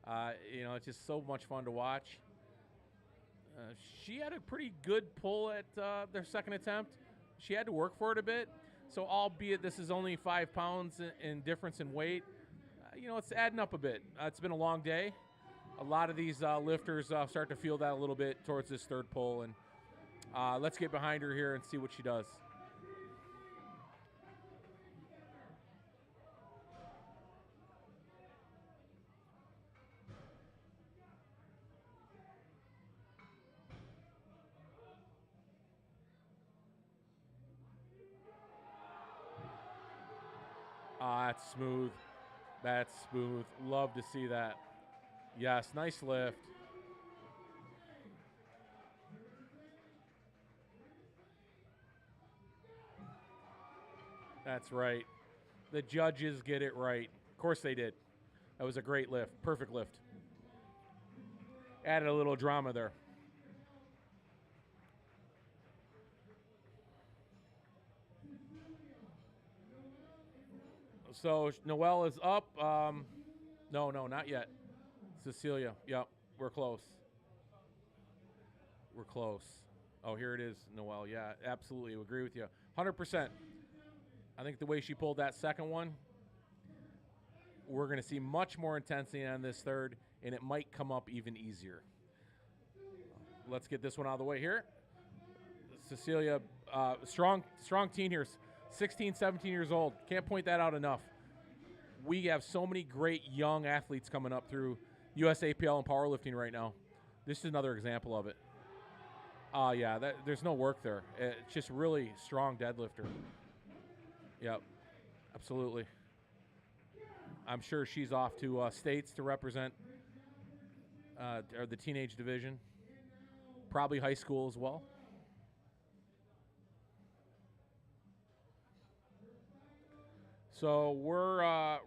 It's just so much fun to watch. She had a pretty good pull at their second attempt. She had to work for it a bit. So albeit this is only 5 pounds in difference in weight, it's adding up a bit. It's been a long day. A lot of these lifters start to feel that a little bit towards this third pull. And let's get behind her here and see what she does. That's smooth. That's smooth. Love to see that. Yes, nice lift. That's right. The judges get it right. Of course they did. That was a great lift. Perfect lift. Added a little drama there. So Noelle is up. No, not yet. Cecilia. Yep, we're close. We're close. Oh, here it is, Noelle. Yeah, absolutely. I agree with you. 100%. I think the way she pulled that second one, we're going to see much more intensity on this third, and it might come up even easier. Let's get this one out of the way here. Cecilia, strong teen here, 16, 17 years old. Can't point that out enough. We have so many great young athletes coming up through USAPL and powerlifting right now. This is another example of it. There's no work there. It's just really strong deadlifter. Yep, absolutely. I'm sure she's off to states to represent or the teenage division. Probably high school as well. So we're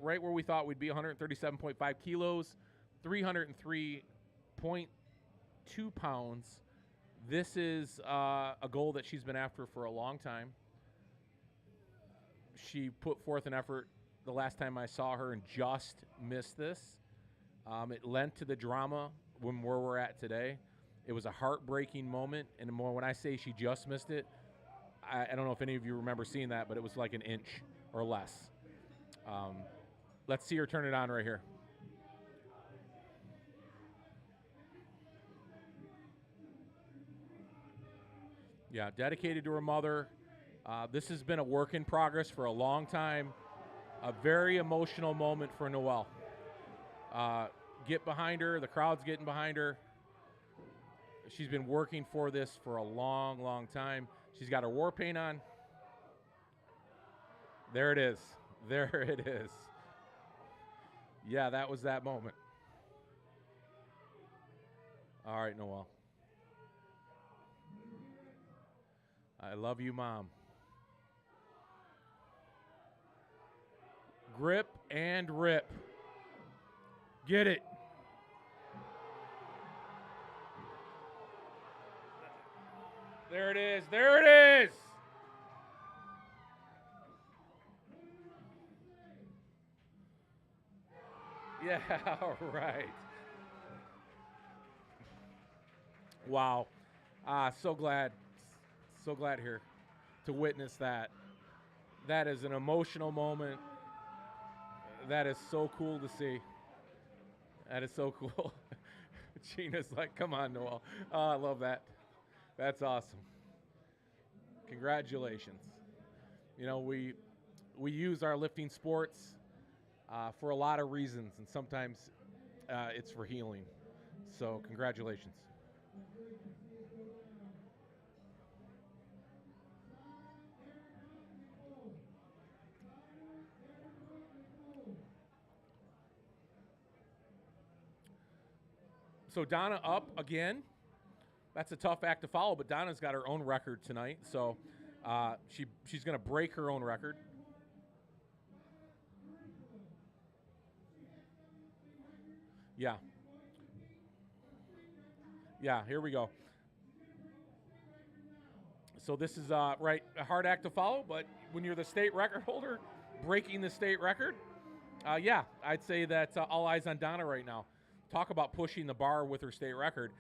right where we thought we'd be, 137.5 kilos, 303.2 pounds. This is a goal that she's been after for a long time. She put forth an effort the last time I saw her and just missed this. It lent to the drama where we're at today. It was a heartbreaking moment, and when I say she just missed it, I don't know if any of you remember seeing that, but it was like an inch or less. Let's see her turn it on right here. Yeah, dedicated to her mother. This has been a work in progress for a long time. A very emotional moment for Noelle. Get behind her. The crowd's getting behind her. She's been working for this for a long, long time. She's got her war paint on. There it is. There it is. Yeah, that was that moment. All right, Noelle. I love you, Mom. Grip and rip. Get it. There it is. There it is. Yeah, all right. Wow. So glad here to witness that. That is an emotional moment. That is so cool to see. That is so cool. Gina's like, come on, Noel. Oh, I love that. That's awesome. Congratulations. You know, we use our lifting sports for a lot of reasons, and sometimes it's for healing. So congratulations. So Donna up again. That's a tough act to follow, but Donna's got her own record tonight, so she's going to break her own record. Yeah. Yeah, here we go. So this is right, a hard act to follow, but when you're the state record holder, breaking the state record, yeah, I'd say that all eyes on Donna right now. Talk about pushing the bar with her state record.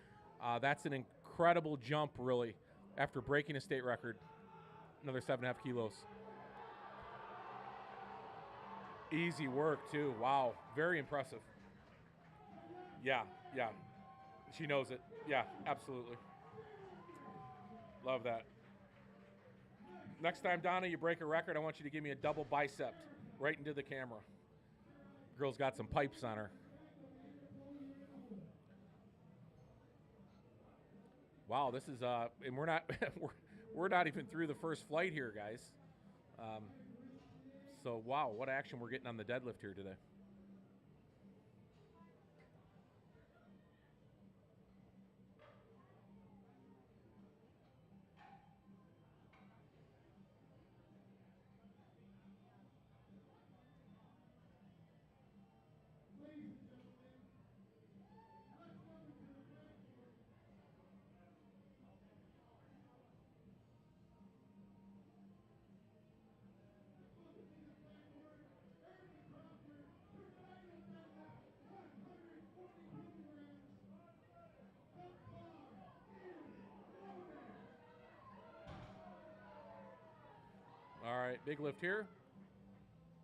That's an incredible jump, really, after breaking a state record. Another 7.5 kilos. Easy work, too. Wow, very impressive. Yeah, yeah. She knows it. Yeah, absolutely. Love that. Next time, Donna, you break a record, I want you to give me a double bicep right into the camera. Girl's got some pipes on her. Wow, this is and we're not we're not even through the first flight here, guys. So wow, what action we're getting on the deadlift here today. All right, big lift here.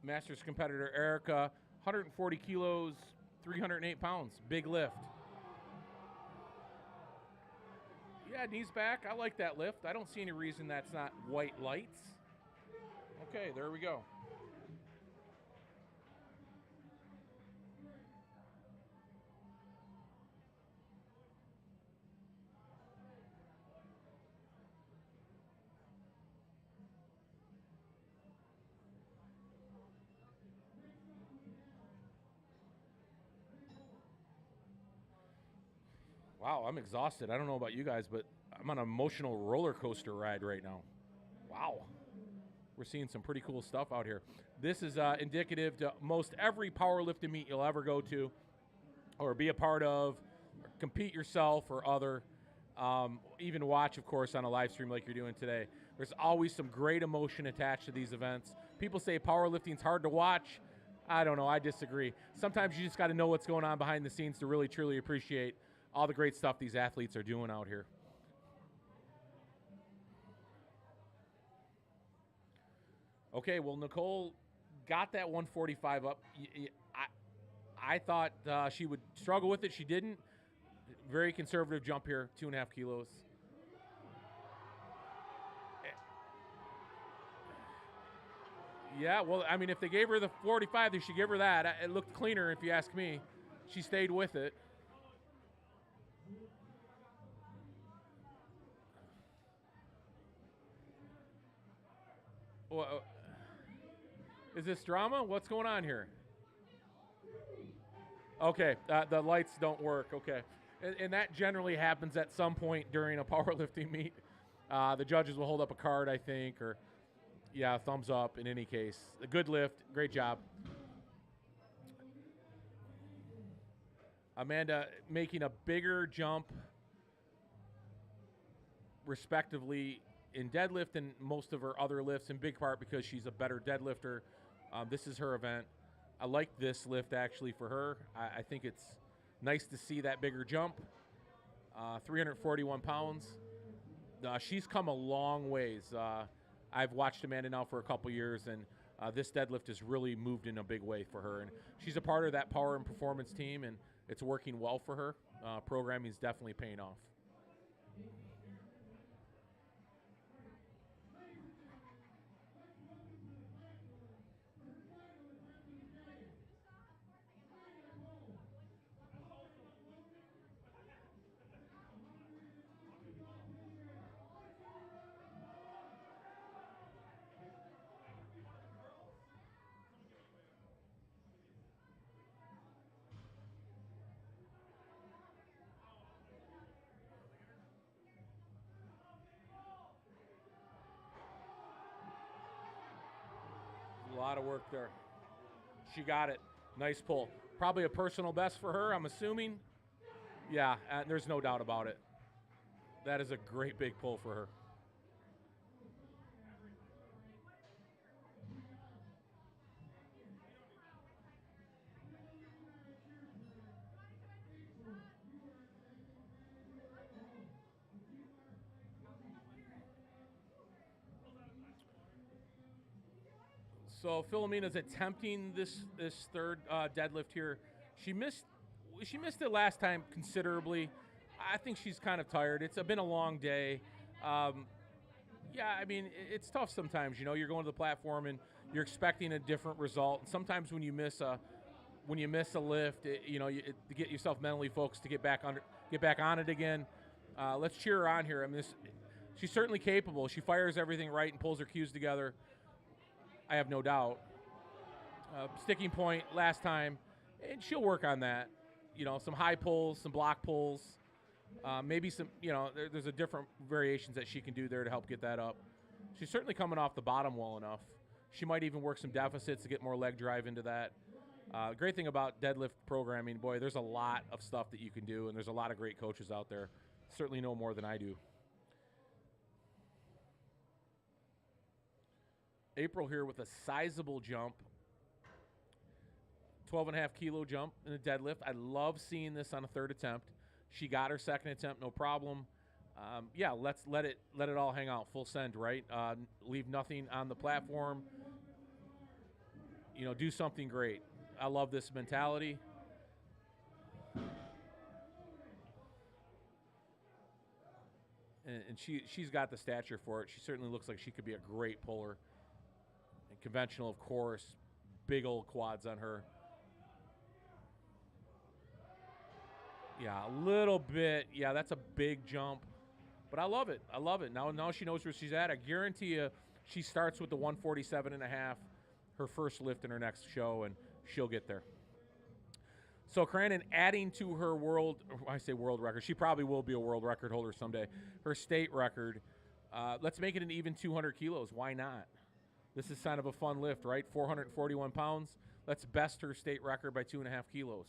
Masters competitor Erica, 140 kilos, 308 pounds. Big lift. Yeah, knees back. I like that lift. I don't see any reason that's not white lights. Okay, there we go. Wow, I'm exhausted. I don't know about you guys, but I'm on an emotional roller coaster ride right now. Wow. We're seeing some pretty cool stuff out here. This is indicative to most every powerlifting meet you'll ever go to or be a part of, or compete yourself or other, even watch, of course, on a live stream like you're doing today. There's always some great emotion attached to these events. People say powerlifting's hard to watch. I don't know. I disagree. Sometimes you just got to know what's going on behind the scenes to really, truly appreciate all the great stuff these athletes are doing out here. Okay, well, Nicole got that 145 up. I thought she would struggle with it. She didn't. Very conservative jump here, 2.5 kilos. Yeah, well, I mean, if they gave her the 45, they should give her that. It looked cleaner, if you ask me. She stayed with it. Well, is this drama? What's going on here? Okay, the lights don't work. Okay, and that generally happens at some point during a powerlifting meet. The judges will hold up a card, I think, or yeah, thumbs up. In any case, a good lift, great job. Amanda making a bigger jump, respectively, in deadlift than most of her other lifts, in big part because she's a better deadlifter. This is her event. I like this lift, actually, for her. I think it's nice to see that bigger jump. 341 pounds. She's come a long ways. I've watched Amanda now for a couple years, and this deadlift has really moved in a big way for her. And she's a part of that power and performance team, and it's working well for her. Programming is definitely paying off. A lot of work there. She got it. Nice pull. Probably a personal best for her, I'm assuming. Yeah, there's no doubt about it. That is a great big pull for her. So Philomena's attempting this third deadlift here. She missed it last time considerably. I think she's kind of tired. It's been a long day. Yeah, I mean, it's tough sometimes. You know, you're going to the platform and you're expecting a different result. And sometimes when you miss a lift, to get yourself mentally focused to get back on it again. Let's cheer her on here. I mean, she's certainly capable. She fires everything right and pulls her cues together. I have no doubt. Sticking point last time, and she'll work on that. You know, some high pulls, some block pulls, maybe some, there's a different variations that she can do there to help get that up. She's certainly coming off the bottom well enough. She might even work some deficits to get more leg drive into that. Great thing about deadlift programming, boy, there's a lot of stuff that you can do, and there's a lot of great coaches out there. Certainly know more than I do. April here with a sizable jump. 12.5 kilo jump in a deadlift. I love seeing this on a third attempt. She got her second attempt, no problem. Yeah, let's let it all hang out. Full send, right? Leave nothing on the platform. Do something great. I love this mentality. And she's got the stature for it. She certainly looks like she could be a great puller. And conventional, of course, big old quads on her. Yeah, a little bit. Yeah, that's a big jump. But I love it. I love it. Now she knows where she's at. I guarantee you she starts with the 147.5, her first lift in her next show, and she'll get there. So Crandon adding to her world record. She probably will be a world record holder someday. Her state record. Let's make it an even 200 kilos. Why not? This is kind of a fun lift, right? 441 pounds. Let's best her state record by 2.5 kilos.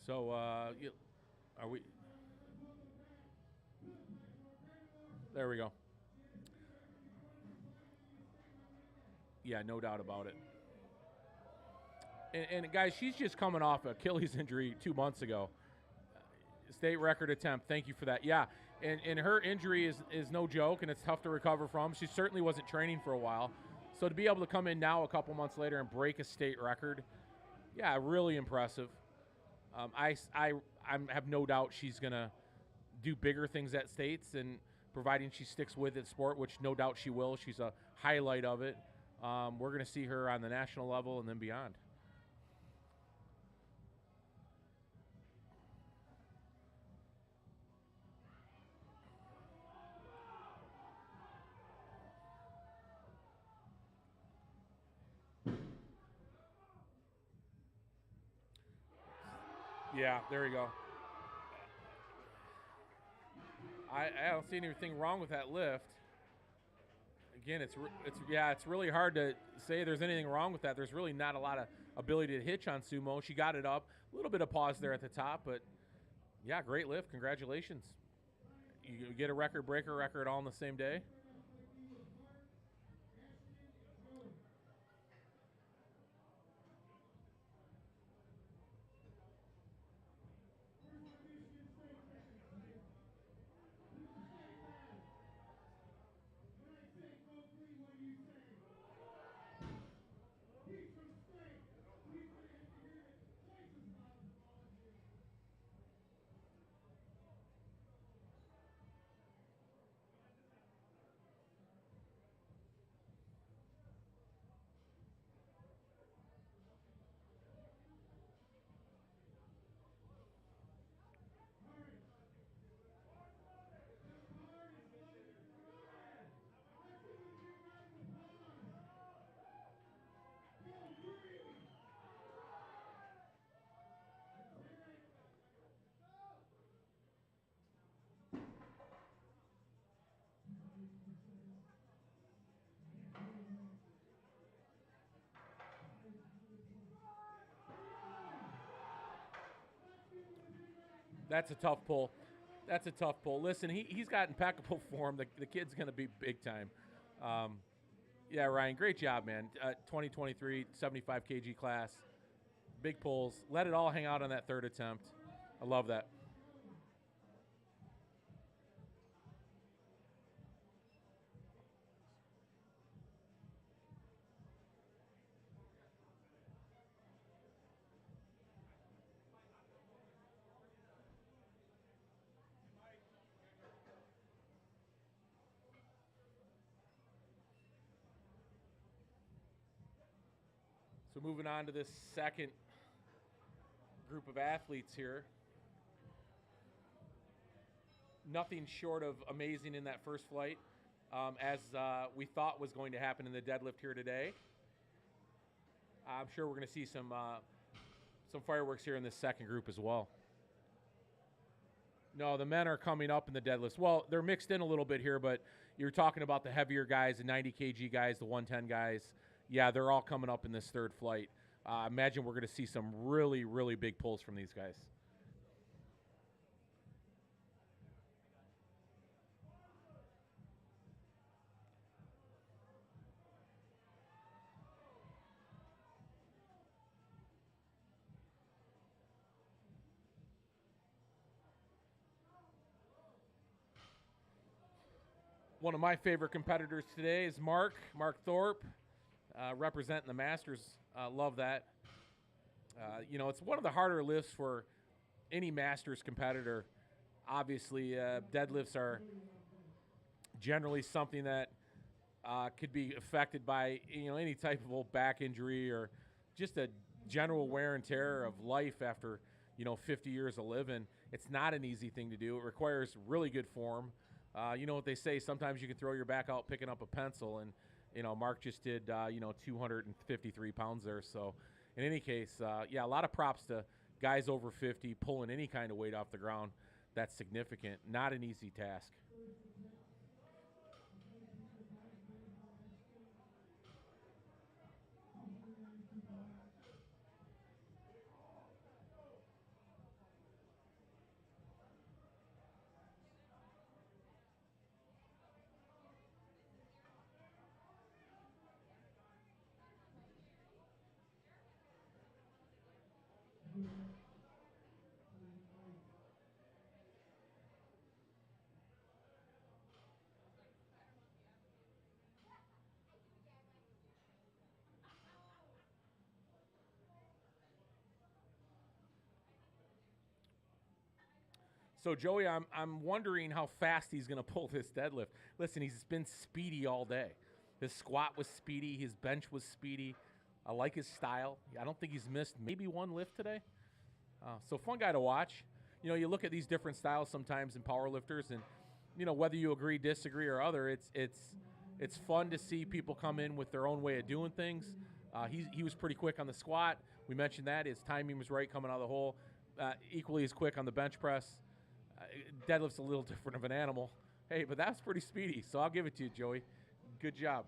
So, are we? There we go. Yeah, no doubt about it. And guys, she's just coming off an Achilles injury 2 months ago. State record attempt. Thank you for that. Yeah, and her injury is no joke, and it's tough to recover from. She certainly wasn't training for a while. So to be able to come in now a couple months later and break a state record, yeah, really impressive. I have no doubt she's going to do bigger things at states, and providing she sticks with the sport, which no doubt she will. She's a highlight of it. We're going to see her on the national level and then beyond. Yeah, there you go. I don't see anything wrong with that lift. Again, it's really hard to say there's anything wrong with that. There's really not a lot of ability to hitch on sumo. She got it up. A little bit of pause there at the top, but yeah, great lift. Congratulations. You get a record breaker record all in the same day. That's a tough pull. That's a tough pull. Listen, he's got impeccable form. The kid's going to be big time. Yeah, Ryan, great job, man. 2023 75 kg class. Big pulls. Let it all hang out on that third attempt. I love that. So moving on to this second group of athletes here. Nothing short of amazing in that first flight, as we thought was going to happen in the deadlift here today. I'm sure we're going to see some fireworks here in this second group as well. No, the men are coming up in the deadlifts. Well, they're mixed in a little bit here, but you're talking about the heavier guys, the 90 kg guys, the 110 guys. Yeah, they're all coming up in this third flight. Imagine we're going to see some really, really big pulls from these guys. One of my favorite competitors today is Mark Thorpe, representing the Masters. Love that. It's one of the harder lifts for any Masters competitor. Obviously, deadlifts are generally something that could be affected by any type of old back injury or just a general wear and tear of life after 50 years of living. It's not an easy thing to do. It requires really good form. You know what they say, sometimes you can throw your back out picking up a pencil, and Mark just did 253 pounds there. So in any case, a lot of props to guys over 50 pulling any kind of weight off the ground. That's significant. Not an easy task. So Joey, I'm wondering how fast he's going to pull this deadlift. Listen, he's been speedy all day. His squat was speedy. His bench was speedy. I like his style. I don't think he's missed maybe one lift today. So fun guy to watch. You know, you look at these different styles sometimes in powerlifters, and you know whether you agree, disagree, or other, it's fun to see people come in with their own way of doing things. He was pretty quick on the squat. We mentioned that his timing was right coming out of the hole. Equally as quick on the bench press. Deadlift's a little different of an animal. Hey, but that's pretty speedy, so I'll give it to you, Joey. Good job.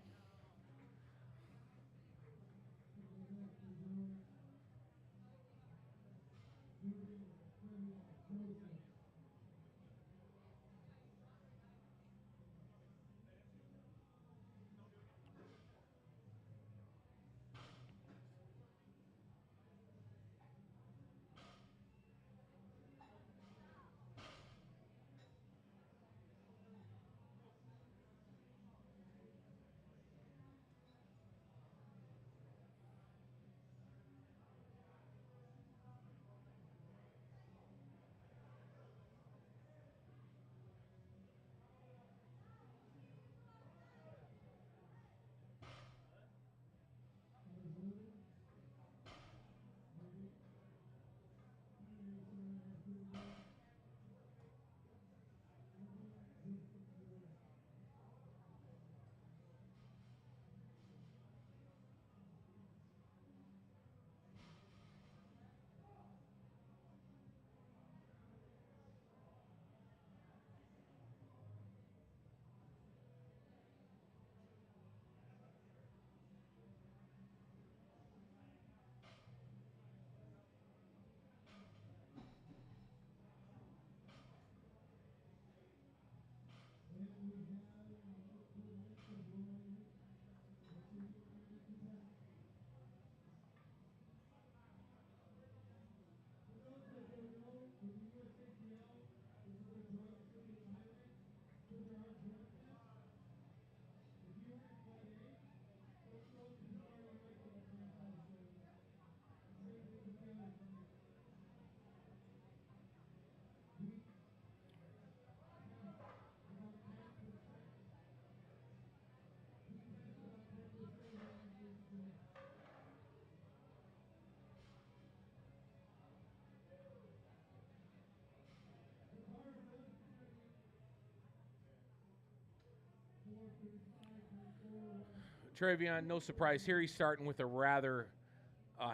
Travion, no surprise here. He's starting with a rather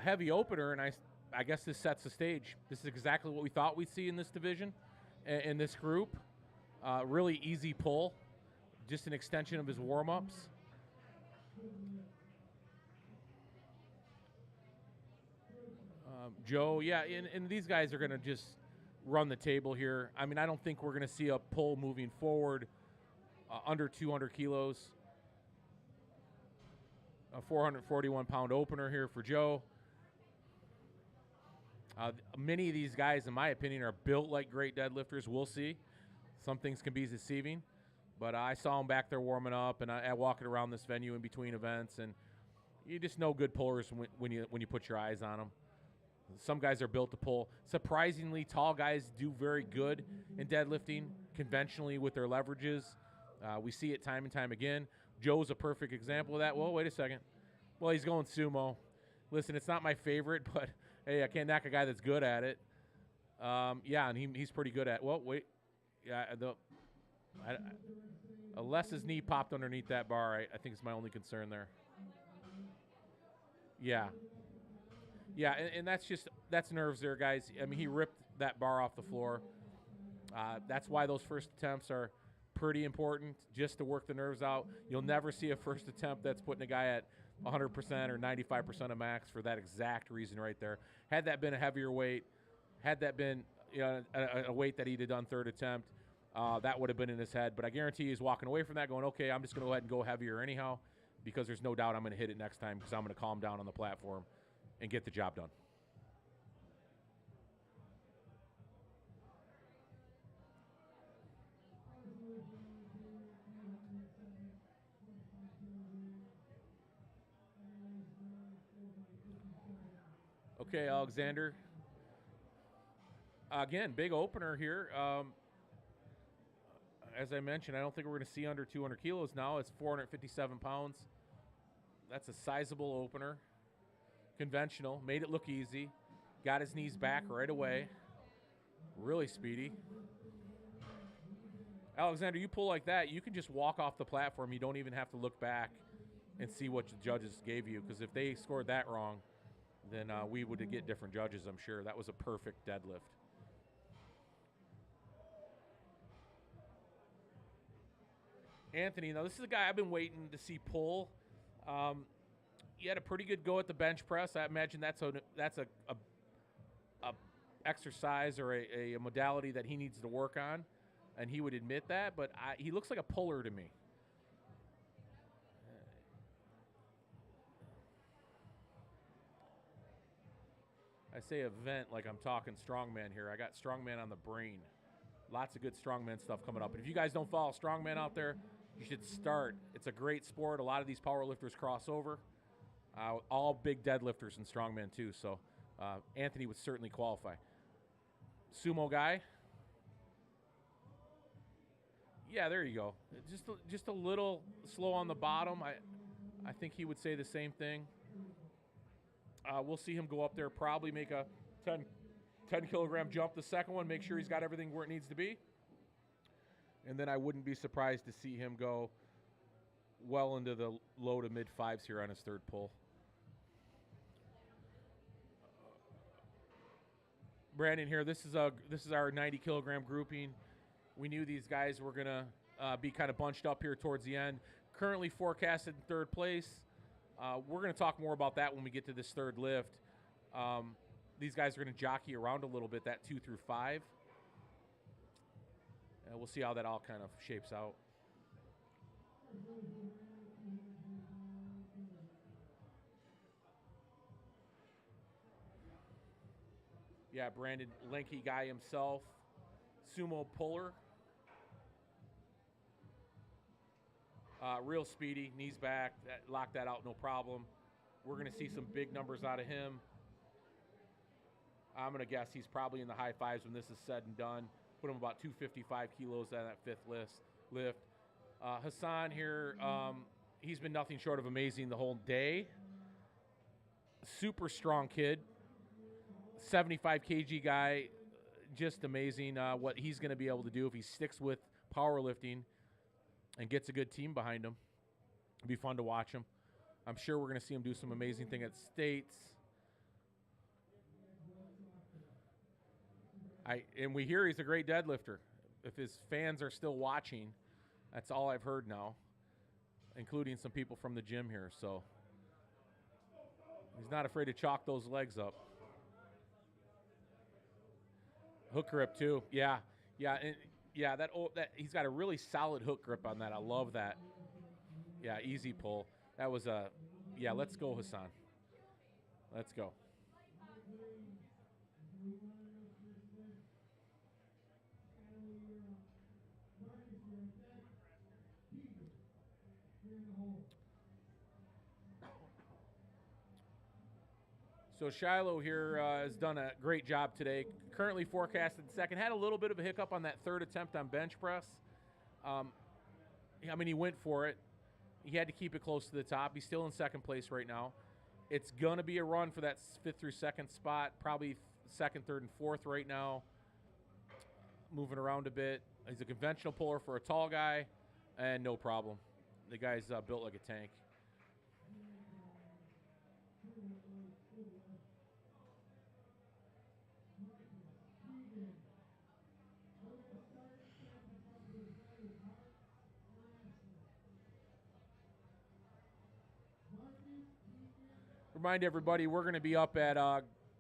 heavy opener, and I guess this sets the stage. This is exactly what we thought we'd see in this division, in this group. Really easy pull, just an extension of his warm-ups. Joe, yeah, and these guys are going to just run the table here. I mean, I don't think we're going to see a pull moving forward under 200 kilos. A 441-pound opener here for Joe. Many of these guys, in my opinion, are built like great deadlifters. We'll see. Some things can be deceiving. But I saw them back there warming up, and I walking around this venue in between events, and you just know good pullers when you put your eyes on them. Some guys are built to pull. Surprisingly, tall guys do very good in deadlifting conventionally with their leverages. We see it time and time again. Joe's a perfect example of that. Well, wait a second. Well, he's going sumo. Listen, it's not my favorite, but hey, I can't knock a guy that's good at it. Yeah, and he's pretty good at. Well, wait. Yeah, unless his knee popped underneath that bar, I think it's my only concern there. Yeah. Yeah, and that's nerves there, guys. I mean, he ripped that bar off the floor. That's why those first attempts are pretty important, just to work the nerves out. You'll never see a first attempt that's putting a guy at 100% or 95% of max for that exact reason right there. Had that been a heavier weight, had that been a weight that he'd have done third attempt, that would have been in his head. But I guarantee he's walking away from that going, okay, I'm just going to go ahead and go heavier anyhow, because there's no doubt I'm going to hit it next time, because I'm going to calm down on the platform and get the job done. Okay, Alexander. Again, big opener here. As I mentioned, I don't think we're going to see under 200 kilos now. It's 457 pounds. That's a sizable opener. Conventional. Made it look easy. Got his knees back right away. Really speedy. Alexander, you pull like that, you can just walk off the platform. You don't even have to look back and see what the judges gave you, because if they scored that wrong, then we would get different judges, I'm sure. That was a perfect deadlift. Anthony, now this is a guy I've been waiting to see pull. He had a pretty good go at the bench press. I imagine that's a exercise or a modality that he needs to work on, and he would admit that, but he looks like a puller to me. I say event like I'm talking strongman here. I got strongman on the brain. Lots of good strongman stuff coming up. And if you guys don't follow strongman out there, you should start. It's a great sport. A lot of these power lifters cross over. All big deadlifters in strongman too. So Anthony would certainly qualify. Sumo guy. Yeah, there you go. Just a little slow on the bottom. I think he would say the same thing. We'll see him go up there, probably make a 10 kilogram jump the second one, make sure he's got everything where it needs to be. And then I wouldn't be surprised to see him go well into the low to mid fives here on his third pull. Brandon here, this is our 90 kilogram grouping. We knew these guys were gonna be kind of bunched up here towards the end. Currently forecasted in third place. We're gonna talk more about that when we get to this third lift. These guys are gonna jockey around a little bit, that 2 through 5. We'll see how that all kind of shapes out. Yeah, Brandon, lanky guy himself, sumo puller. Real speedy, knees back, lock that out, no problem. We're gonna see some big numbers out of him. I'm gonna guess he's probably in the high fives when this is said and done. Put him about 255 kilos on that fifth lift. Hassan here, he's been nothing short of amazing the whole day. Super strong kid, 75 kg guy, just amazing what he's gonna be able to do if he sticks with powerlifting and gets a good team behind him. It'll be fun to watch him. I'm sure we're gonna see him do some amazing thing at States. And we hear he's a great deadlifter. If his fans are still watching, that's all I've heard now, including some people from the gym here. So he's not afraid to chalk those legs up. Hook grip too. Yeah. And that he's got a really solid hook grip on that. I love that. Yeah, easy pull. That was yeah, let's go, Hassan. Let's go. So Shiloh here has done a great job today. Currently forecasted second. Had a little bit of a hiccup on that third attempt on bench press. I mean, he went for it. He had to keep it close to the top. He's still in second place right now. It's going to be a run for that fifth through second spot, probably second, third, and fourth right now. Moving around a bit. He's a conventional puller for a tall guy, and no problem. The guy's built like a tank. Remind everybody, we're going to be up at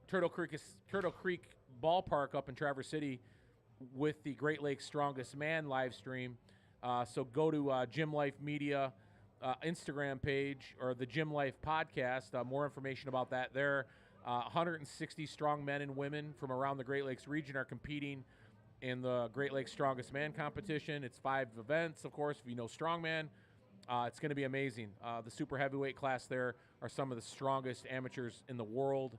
Turtle Creek Ballpark up in Traverse City with the Great Lakes Strongest Man live stream. So go to Gym Life Media Instagram page or the Gym Life podcast. More information about that there. 160 strong men and women from around the Great Lakes region are competing in the Great Lakes Strongest Man competition. It's 5 events, of course, if you know strongman. It's going to be amazing. The super heavyweight class there are some of the strongest amateurs in the world,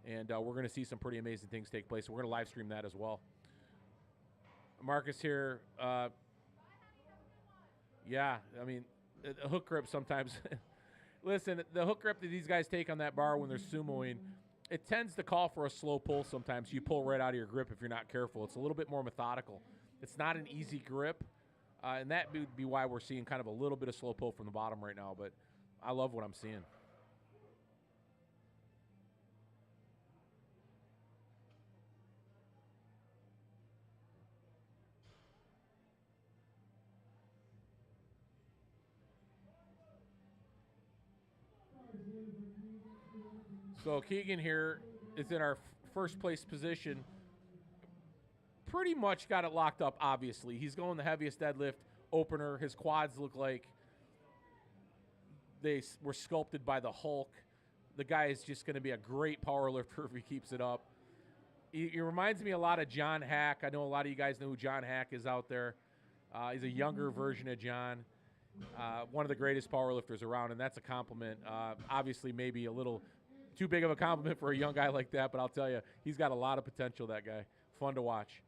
And we're going to see some pretty amazing things take place. We're going to live stream that as well. Marcus here. Yeah, I mean, a hook grip sometimes. Listen, the hook grip that these guys take on that bar when they're sumoing, it tends to call for a slow pull sometimes. You pull right out of your grip if you're not careful. It's a little bit more methodical. It's not an easy grip, and that would be why we're seeing kind of a little bit of slow pull from the bottom right now, but I love what I'm seeing. So Keegan here is in our first place position. Pretty much got it locked up, obviously. He's going the heaviest deadlift opener. His quads look like they were sculpted by the Hulk. The guy is just going to be a great power lifter if he keeps it up. He reminds me a lot of John Hack. I know a lot of you guys know who John Hack is out there. He's a younger version of John. One of the greatest power lifters around, and that's a compliment. Obviously, maybe a little too big of a compliment for a young guy like that, but I'll tell you, he's got a lot of potential, that guy. Fun to watch.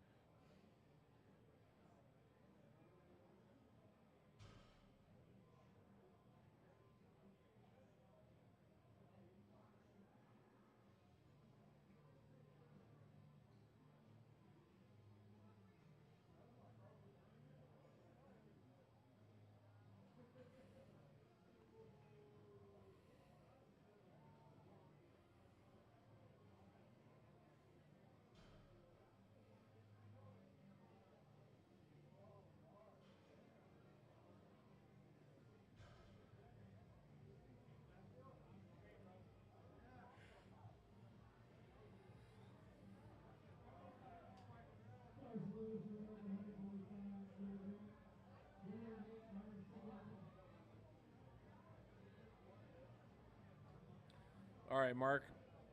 All right, Mark.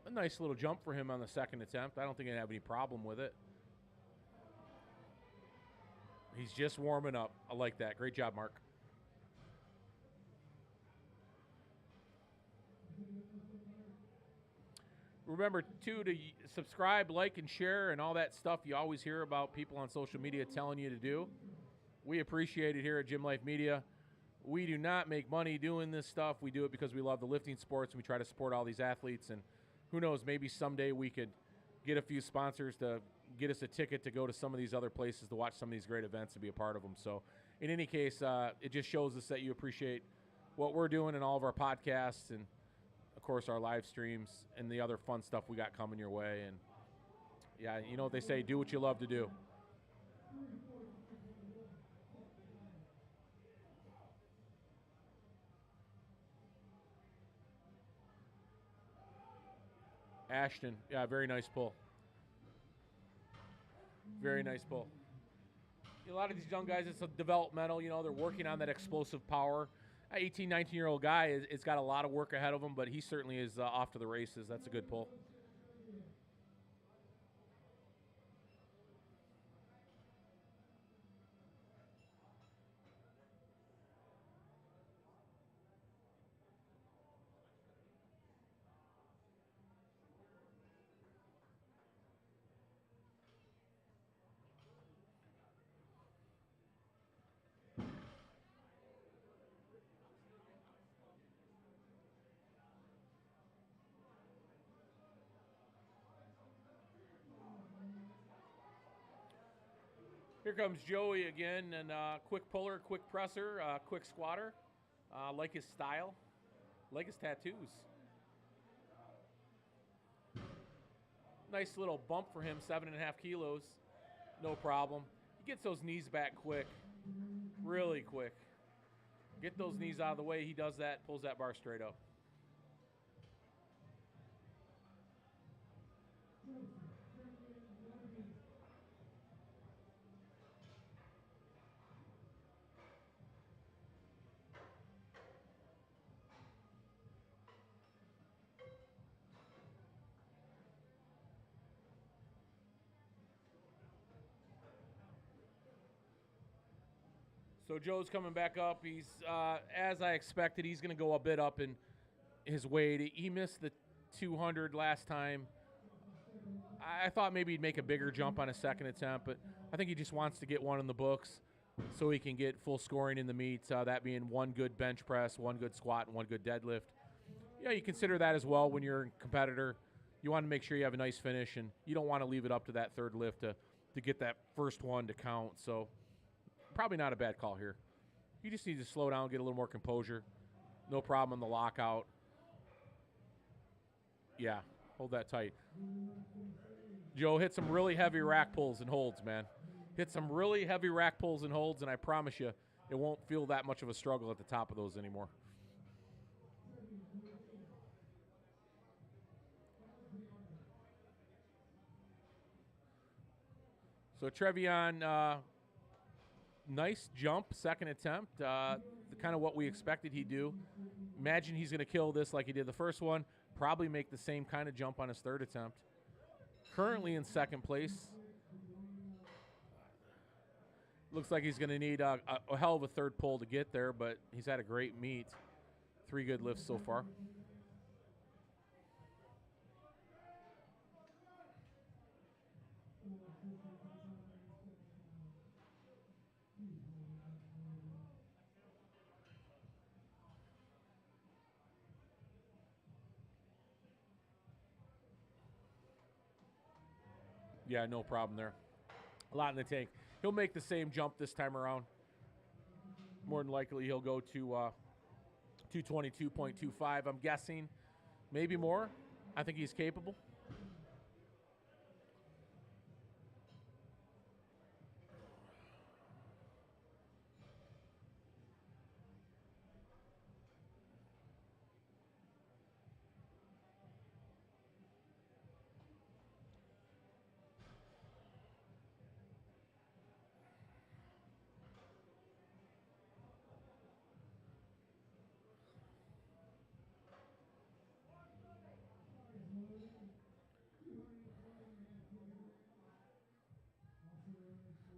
A nice little jump for him on the second attempt. I don't think he'd have any problem with it. He's just warming up. I like that. Great job, Mark. Remember, too, to subscribe, like, and share, and all that stuff you always hear about people on social media telling you to do. We appreciate it here at Gym Life Media. We do not make money doing this stuff. We do it because we love the lifting sports, and we try to support all these athletes. And who knows, maybe someday we could get a few sponsors to get us a ticket to go to some of these other places to watch some of these great events and be a part of them. So in any case, it just shows us that you appreciate what we're doing in all of our podcasts and, of course, our live streams and the other fun stuff we got coming your way. And, yeah, you know what they say, do what you love to do. Ashton, yeah, very nice pull. Very nice pull. A lot of these young guys, it's a developmental, you know, they're working on that explosive power. 18, 19-year-old guy has got a lot of work ahead of him, but he certainly is off to the races. That's a good pull. Here comes Joey again, and quick puller, quick presser, quick squatter. Like his style, like his tattoos. Nice little bump for him, 7.5 kilos, no problem. He gets those knees back quick, really quick. Get those knees out of the way. He does that, pulls that bar straight up. So Joe's coming back up. He's, as I expected, he's going to go a bit up in his weight. He missed the 200 last time. I thought maybe he'd make a bigger jump on his second attempt, but I think he just wants to get one in the books so he can get full scoring in the meet, that being one good bench press, one good squat, and one good deadlift. Yeah, you consider that as well when you're a competitor. You want to make sure you have a nice finish, and you don't want to leave it up to that third lift to get that first one to count. So probably not a bad call here. You just need to slow down, get a little more composure. No problem on the lockout. Yeah, hold that tight. Joe, hit some really heavy rack pulls and holds, man. Hit some really heavy rack pulls and holds, and I promise you, it won't feel that much of a struggle at the top of those anymore. So Trevion, nice jump, second attempt. Kind of what we expected he'd do. Imagine he's going to kill this like he did the first one. Probably make the same kind of jump on his third attempt. Currently in second place. Looks like he's going to need a hell of a third pull to get there, but he's had a great meet. 3 good lifts so far. Yeah, no problem there. A lot in the tank. He'll make the same jump this time around. More than likely, he'll go to 222.25, I'm guessing. Maybe more. I think he's capable.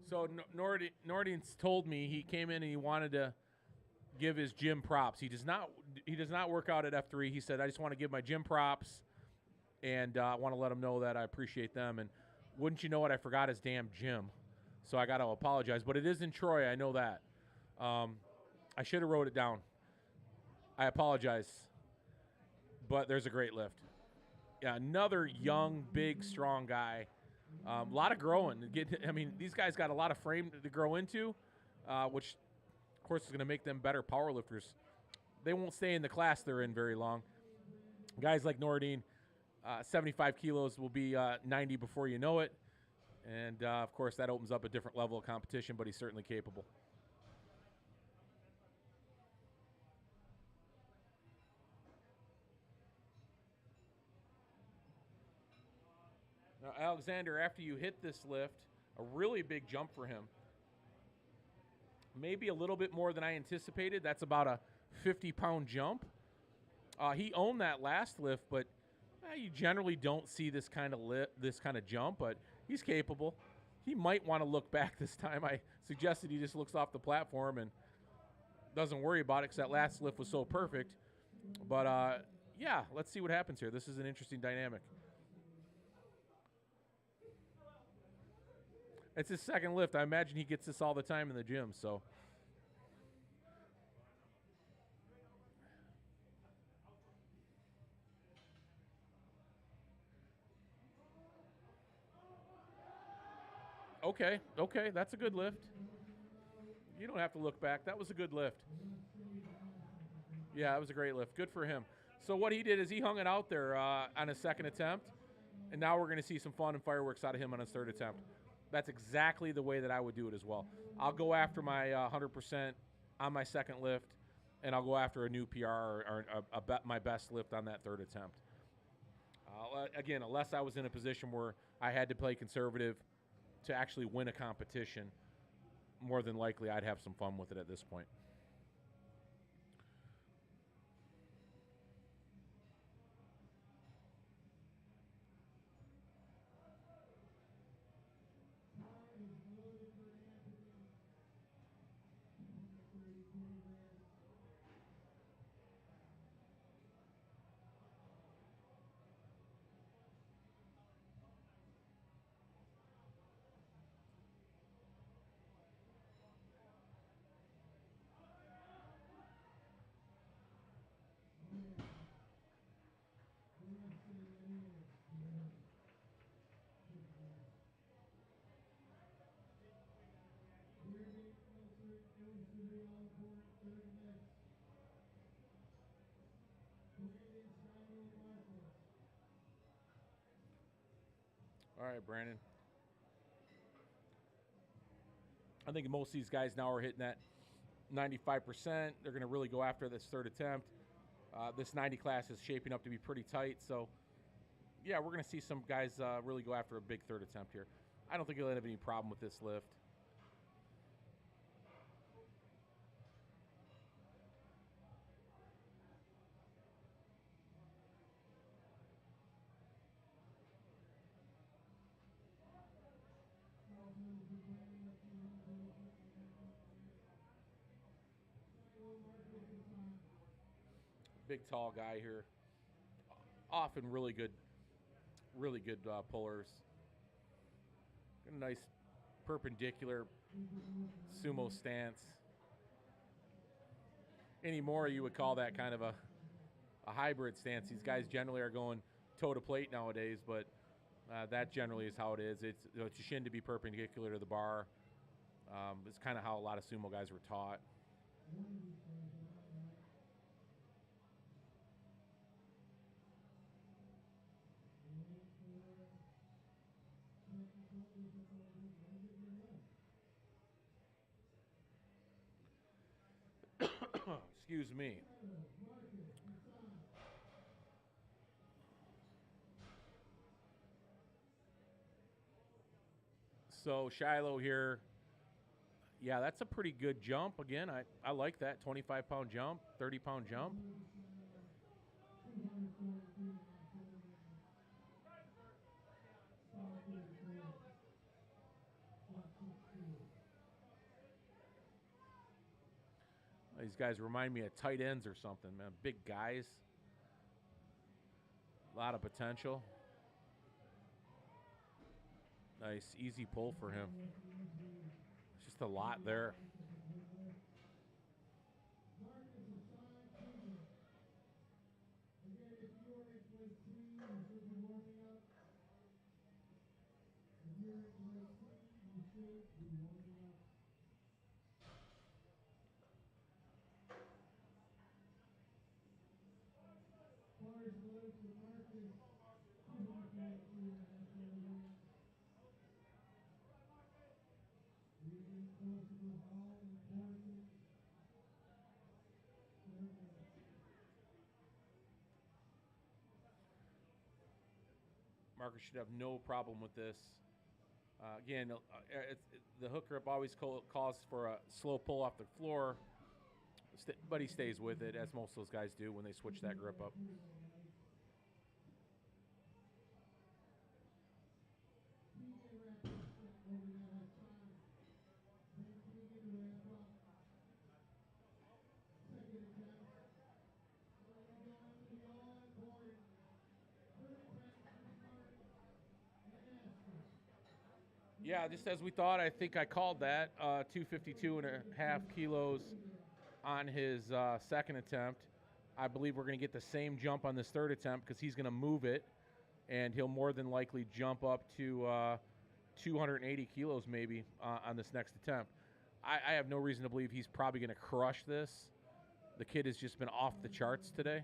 So Nordine's told me he came in and he wanted to give his gym props. He does not work out at F3. He said, I just want to give my gym props, and I want to let them know that I appreciate them. And wouldn't you know it, I forgot his damn gym. So I got to apologize. But it is in Troy, I know that. I should have wrote it down. I apologize. But there's a great lift. Yeah, another young, big, strong guy. A lot of growing. These guys got a lot of frame to grow into, which, of course, is going to make them better power lifters. They won't stay in the class they're in very long. Guys like Nordine, 75 kilos will be 90 before you know it. And, of course, that opens up a different level of competition, but he's certainly capable. Now, Alexander, after you hit this lift, a really big jump for him. Maybe a little bit more than I anticipated. That's about a 50-pound jump. He owned that last lift, but you generally don't see this kind of jump, but he's capable. He might want to look back this time. I suggested he just looks off the platform and doesn't worry about it because that last lift was so perfect. But, yeah, let's see what happens here. This is an interesting dynamic. It's his second lift. I imagine he gets this all the time in the gym, so. Okay, that's a good lift. You don't have to look back. That was a good lift. Yeah, that was a great lift. Good for him. So what he did is he hung it out there on his second attempt, and now we're going to see some fun and fireworks out of him on his third attempt. That's exactly the way that I would do it as well. I'll go after my 100% on my second lift, and I'll go after a new PR or my best lift on that third attempt. Again, unless I was in a position where I had to play conservative to actually win a competition, more than likely I'd have some fun with it at this point. All right, Brandon. I think most of these guys now are hitting that 95%. They're going to really go after this third attempt. This 90 class is shaping up to be pretty tight. So, yeah, we're going to see some guys really go after a big third attempt here. I don't think he'll have any problem with this lift. Big, tall guy here. Often really good pullers. A nice perpendicular sumo stance. Anymore, you would call that kind of a hybrid stance. These guys generally are going toe to plate nowadays, but that generally is how it is. It's your shin to be perpendicular to the bar. It's kind of how a lot of sumo guys were taught. Excuse me. So Shiloh here, yeah, that's a pretty good jump. Again, I like that 25-pound jump, 30-pound jump. These guys remind me of tight ends or something, man. Big guys. A lot of potential. Nice, easy pull for him. It's just a lot there. Marcus should have no problem with this. Again, the hook grip always calls for a slow pull off the floor, but he stays with it, as most of those guys do when they switch that grip up. Yeah, just as we thought, I think I called that. 252.5 kilos on his second attempt. I believe we're going to get the same jump on this third attempt because he's going to move it, and he'll more than likely jump up to 280 kilos maybe on this next attempt. I have no reason to believe he's probably going to crush this. The kid has just been off the charts today.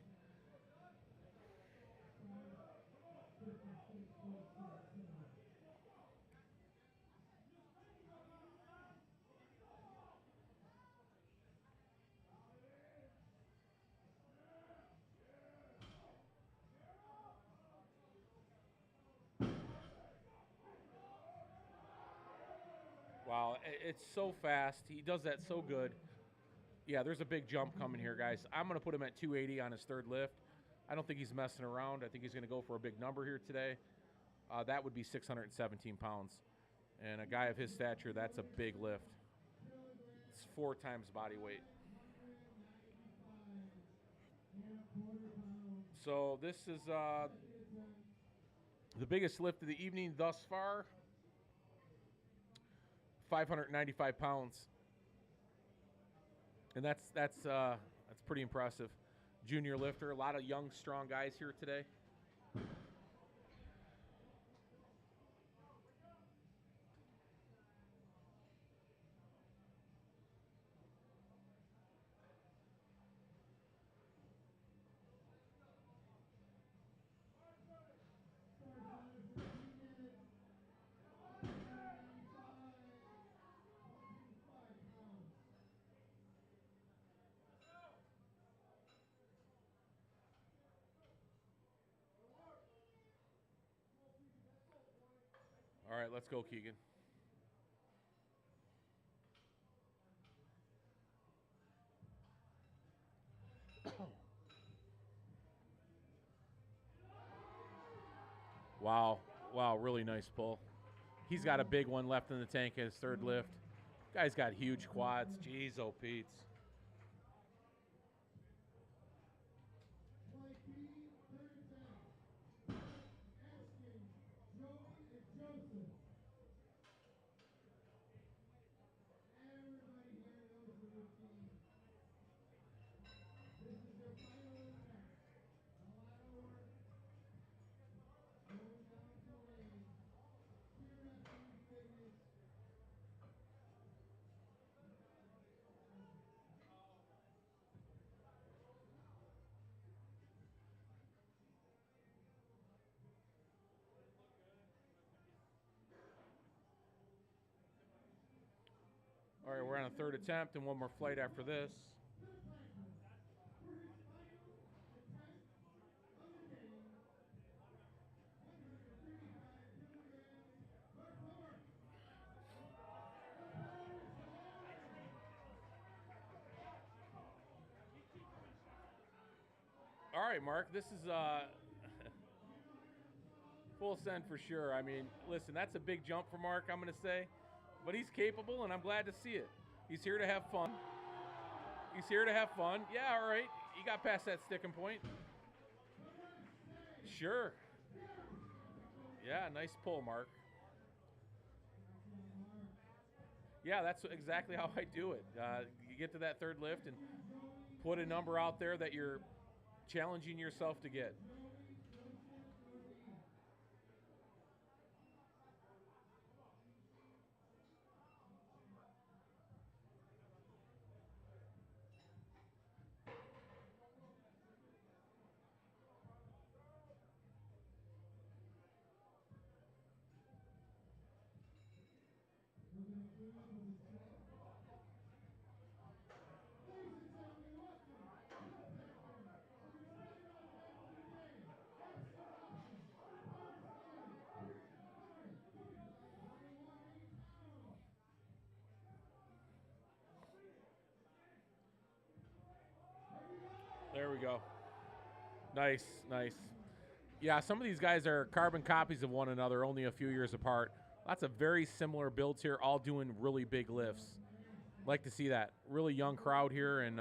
Wow, it's so fast. He does that so good. Yeah, there's a big jump coming here, guys. I'm going to put him at 280 on his third lift. I don't think he's messing around. I think he's going to go for a big number here today. That would be 617 pounds. And a guy of his stature, that's a big lift. It's 4 times body weight. So this is the biggest lift of the evening thus far. 595 pounds. And that's pretty impressive. Junior lifter, a lot of young, strong guys here today. All right, let's go, Keegan. Wow. Wow, really nice pull. He's got a big one left in the tank at his third lift. Guy's got huge quads. Jeez, oh, Pete's. All right, we're on a third attempt and one more flight after this. All right, Mark, this is full send for sure. I mean, listen, that's a big jump for Mark, I'm going to say. But he's capable, and I'm glad to see it. He's here to have fun. He's here to have fun. Yeah, all right. You got past that sticking point. Sure. Yeah, nice pull, Mark. Yeah, that's exactly how I do it. You get to that third lift and put a number out there that you're challenging yourself to get. There we go. Nice, nice. Yeah, some of these guys are carbon copies of one another, only a few years apart. Lots of very similar builds here, all doing really big lifts. Like to see that. Really young crowd here, and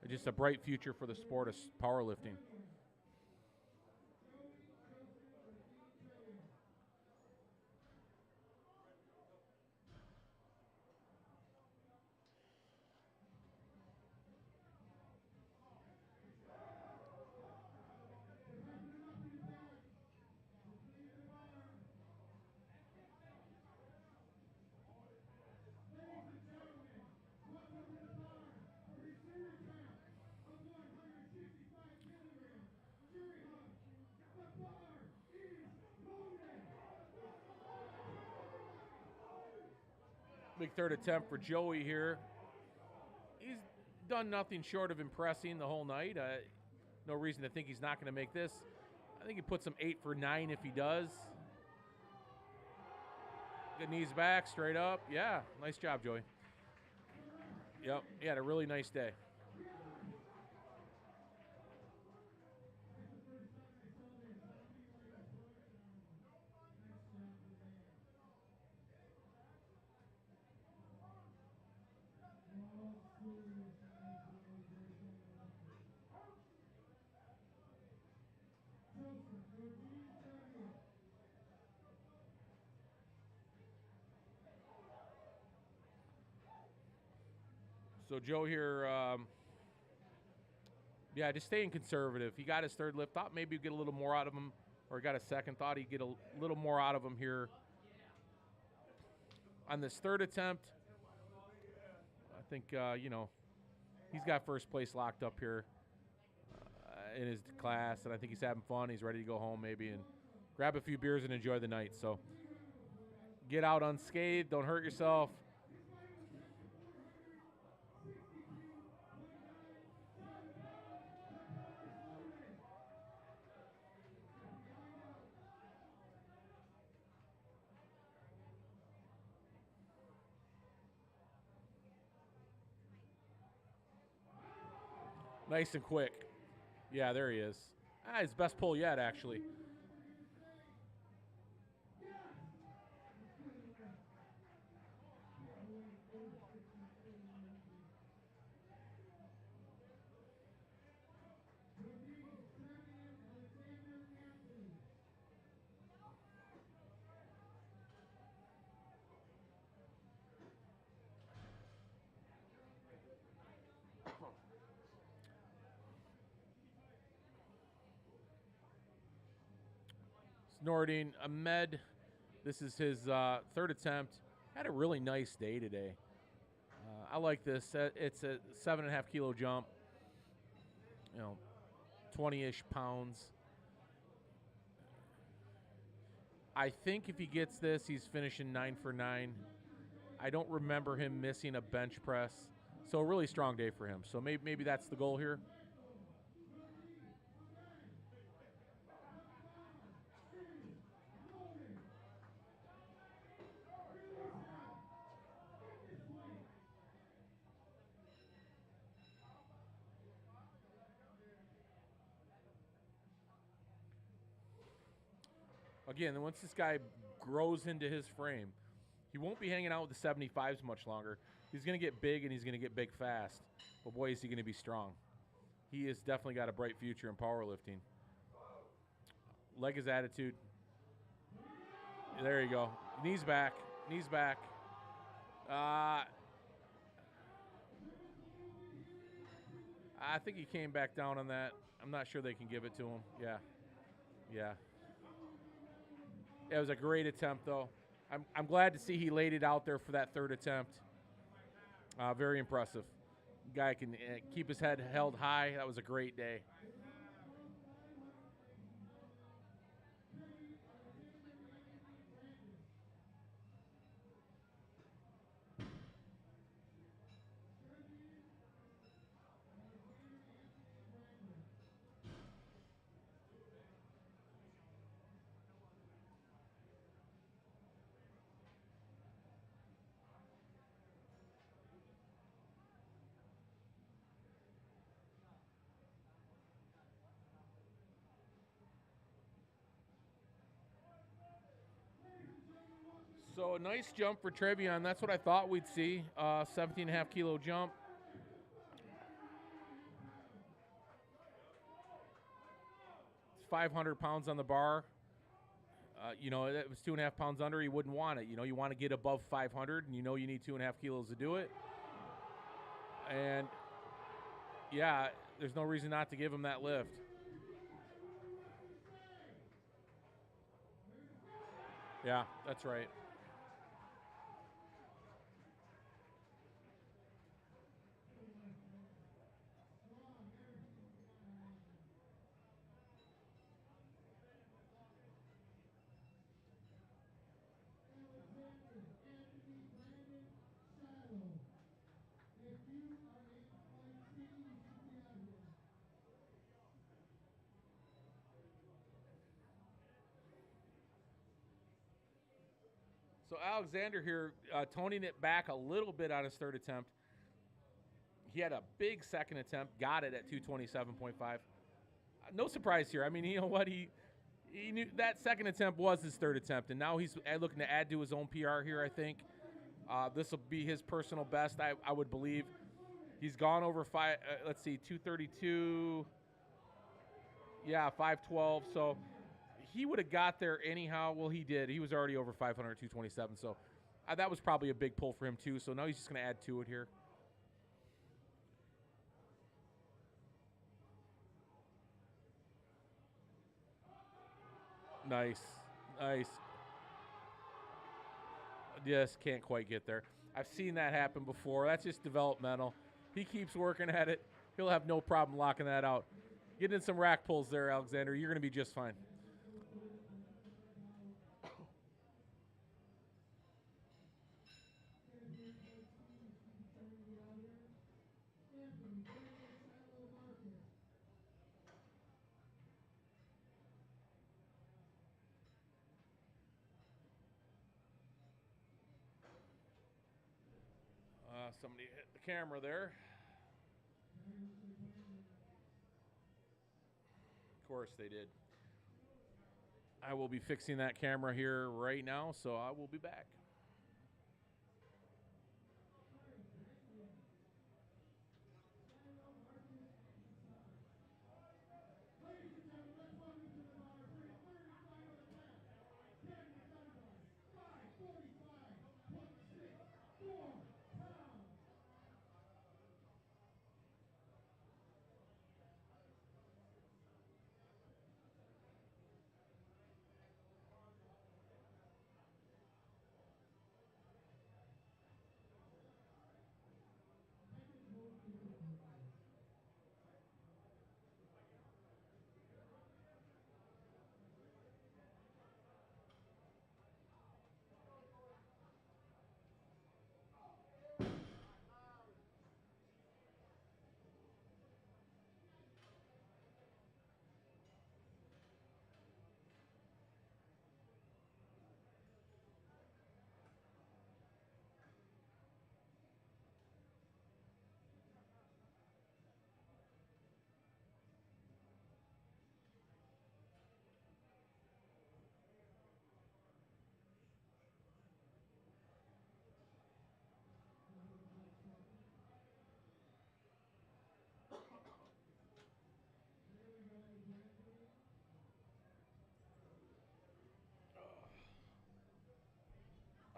just a bright future for the sport of powerlifting. Big third attempt for Joey here. He's done nothing short of impressing the whole night. No reason to think he's not going to make this. I think he puts him 8 for 9 if he does. Good knees back, straight up. Yeah, nice job, Joey. Yep, he had a really nice day. So Joe here, yeah, just staying conservative. He got his third lift. Thought maybe he'd get a little more out of him, or got a second. Thought he'd get a little more out of him here on this third attempt. I think, he's got first place locked up here in his class, and I think he's having fun. He's ready to go home maybe and grab a few beers and enjoy the night. So get out unscathed. Don't hurt yourself. Nice and quick. Yeah, there he is. His best pull yet, actually. Snorting Ahmed. This is his third attempt. Had a really nice day today. I like this. It's a 7.5 kilo jump. 20-ish pounds. I think if he gets this, he's finishing 9 for 9. I don't remember him missing a bench press. So a really strong day for him. So maybe that's the goal here. Again, once this guy grows into his frame, he won't be hanging out with the 75s much longer. He's going to get big, and he's going to get big fast. But boy, is he going to be strong. He has definitely got a bright future in powerlifting. Leg is attitude. There you go. Knees back. Knees back. I think he came back down on that. I'm not sure they can give it to him. Yeah. Yeah. It was a great attempt, though. I'm glad to see he laid it out there for that third attempt. Very impressive. Guy can keep his head held high. That was a great day. So a nice jump for Trevion. That's what I thought we'd see. 17.5 kilo jump. It's 500 pounds on the bar. It was 2.5 pounds under. He wouldn't want it. You want to get above 500, and you need 2.5 kilos to do it. And yeah, there's no reason not to give him that lift. Yeah, that's right. So Alexander here, toning it back a little bit on his third attempt. He had a big second attempt, got it at 227.5. No surprise here. I mean, you know what? He knew that second attempt was his third attempt, and now he's looking to add to his own PR here, I think. This will be his personal best, I would believe. He's gone over 232. Yeah, 512. So he would have got there anyhow. Well, he did. He was already over 500, 227. So that was probably a big pull for him, too. So now he's just going to add to it here. Nice. Nice. Just can't quite get there. I've seen that happen before. That's just developmental. He keeps working at it. He'll have no problem locking that out. Get in some rack pulls there, Alexander. You're going to be just fine. Somebody hit the camera there. Of course they did. I will be fixing that camera here right now, so I will be back.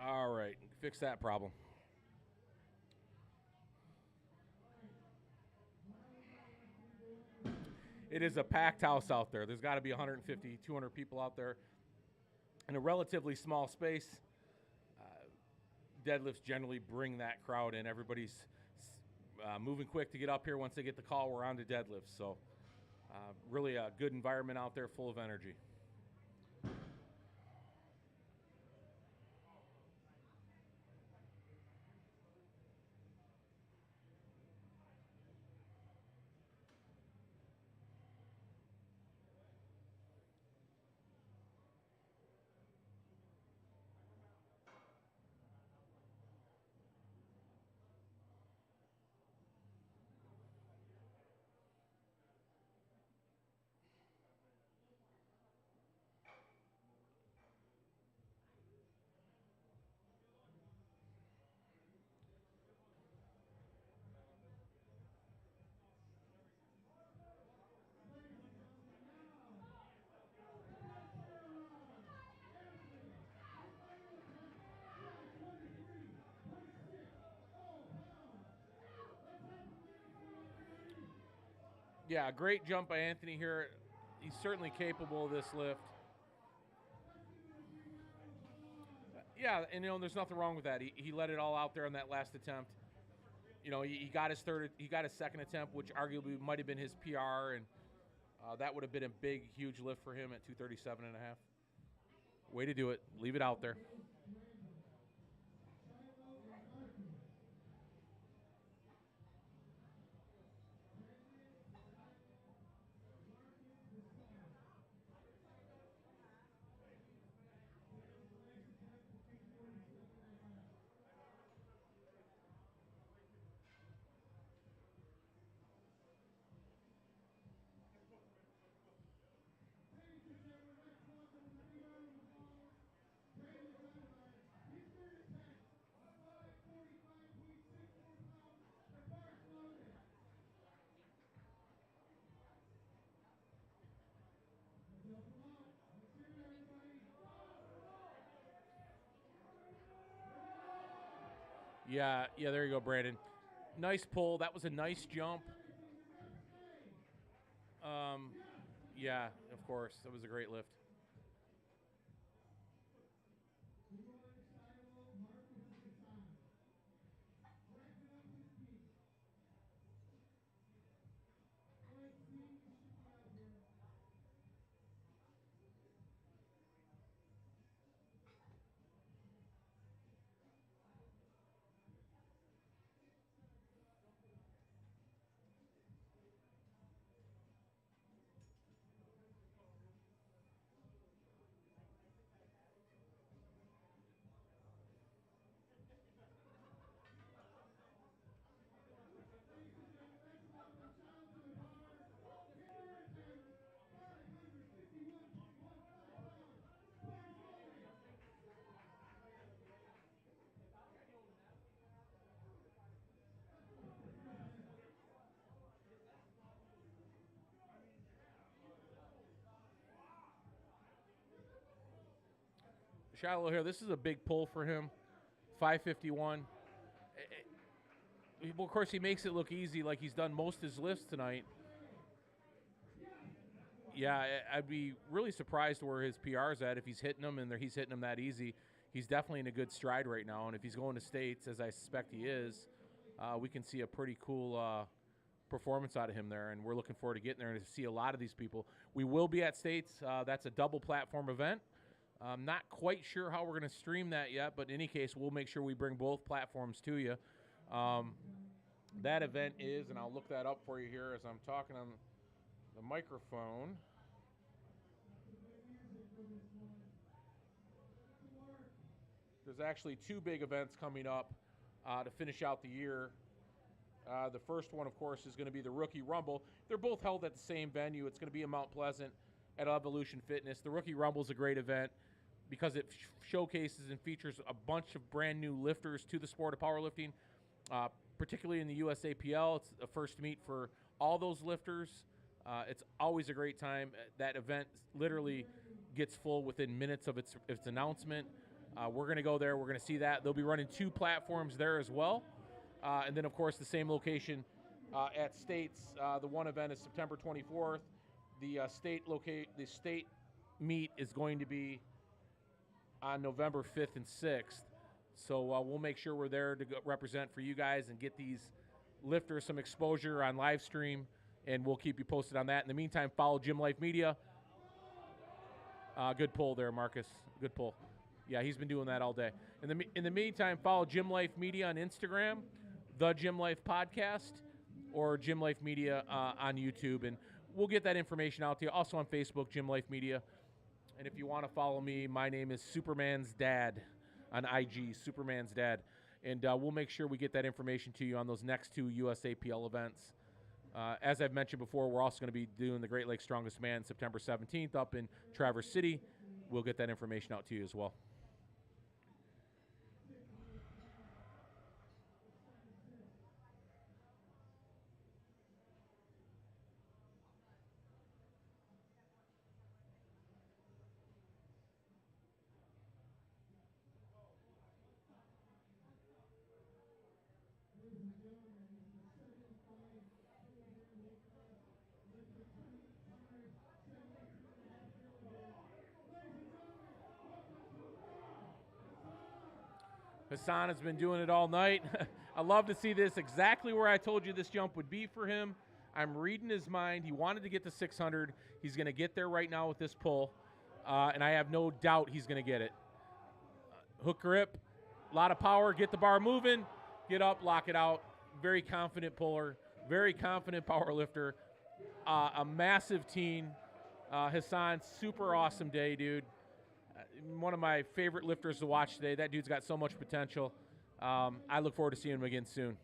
All right, fix that problem. It is a packed house out there. There's got to be 150, 200 people out there in a relatively small space. Deadlifts generally bring that crowd in. Everybody's moving quick to get up here. Once they get the call, we're on to deadlifts. So really a good environment out there, full of energy. Yeah, great jump by Anthony here. He's certainly capable of this lift. Yeah, and there's nothing wrong with that. He let it all out there on that last attempt. He got his second attempt, which arguably might have been his PR, and that would have been a big, huge lift for him at 237 and a half. Way to do it. Leave it out there. Yeah, there you go, Brandon. Nice pull. That was a nice jump. Yeah, of course. That was a great lift. Shiloh here. This is a big pull for him. 551. Well, of course, he makes it look easy like he's done most of his lifts tonight. Yeah, I'd be really surprised where his PR's at if he's hitting them and he's hitting them that easy. He's definitely in a good stride right now, and if he's going to States, as I suspect he is, we can see a pretty cool performance out of him there, and we're looking forward to getting there and to see a lot of these people. We will be at States. That's a double platform event. I'm not quite sure how we're going to stream that yet, but in any case, we'll make sure we bring both platforms to you. That event is, and I'll look that up for you here as I'm talking on the microphone. There's actually two big events coming up to finish out the year. The first one, of course, is going to be the Rookie Rumble. They're both held at the same venue. It's going to be in Mount Pleasant at Evolution Fitness. The Rookie Rumble is a great event because it showcases and features a bunch of brand new lifters to the sport of powerlifting, particularly in the USAPL. It's the first meet for all those lifters. It's always a great time. That event literally gets full within minutes of its announcement. We're going to go there. We're going to see that. They'll be running two platforms there as well. And then, of course, the same location at States. The one event is September 24th. The state meet is going to be on November 5th and 6th. So we'll make sure we're there to represent for you guys and get these lifters some exposure on live stream, and we'll keep you posted on that. In the meantime, follow Gym Life Media. Good pull there, Marcus. Good pull. Yeah, he's been doing that all day. In the meantime, follow Gym Life Media on Instagram, The Gym Life Podcast, or Gym Life Media on YouTube, and we'll get that information out to you. Also on Facebook, Gym Life Media. And if you want to follow me, my name is Superman's Dad on IG, Superman's Dad. And we'll make sure we get that information to you on those next two USAPL events. As I've mentioned before, we're also going to be doing the Great Lakes Strongest Man September 17th up in Traverse City. We'll get that information out to you as well. Hassan has been doing it all night. I love to see this, exactly where I told you this jump would be for him. I'm reading his mind. He wanted to get to 600. He's going to get there right now with this pull, and I have no doubt he's going to get it. Hook grip, a lot of power, get the bar moving, get up, lock it out. Very confident puller, very confident power lifter, a massive teen. Hassan, super awesome day, dude. One of my favorite lifters to watch today. That dude's got so much potential. I look forward to seeing him again soon.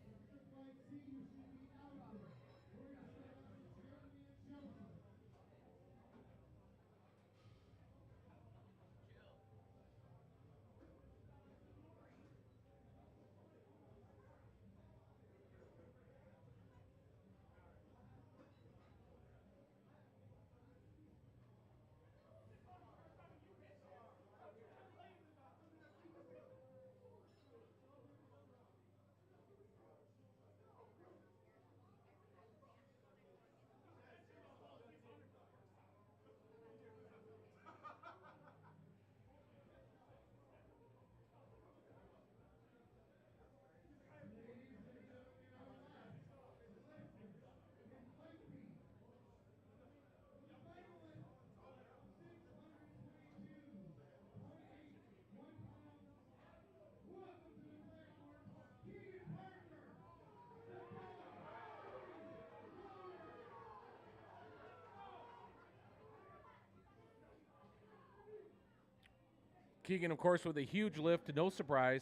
Keegan, of course, with a huge lift, no surprise.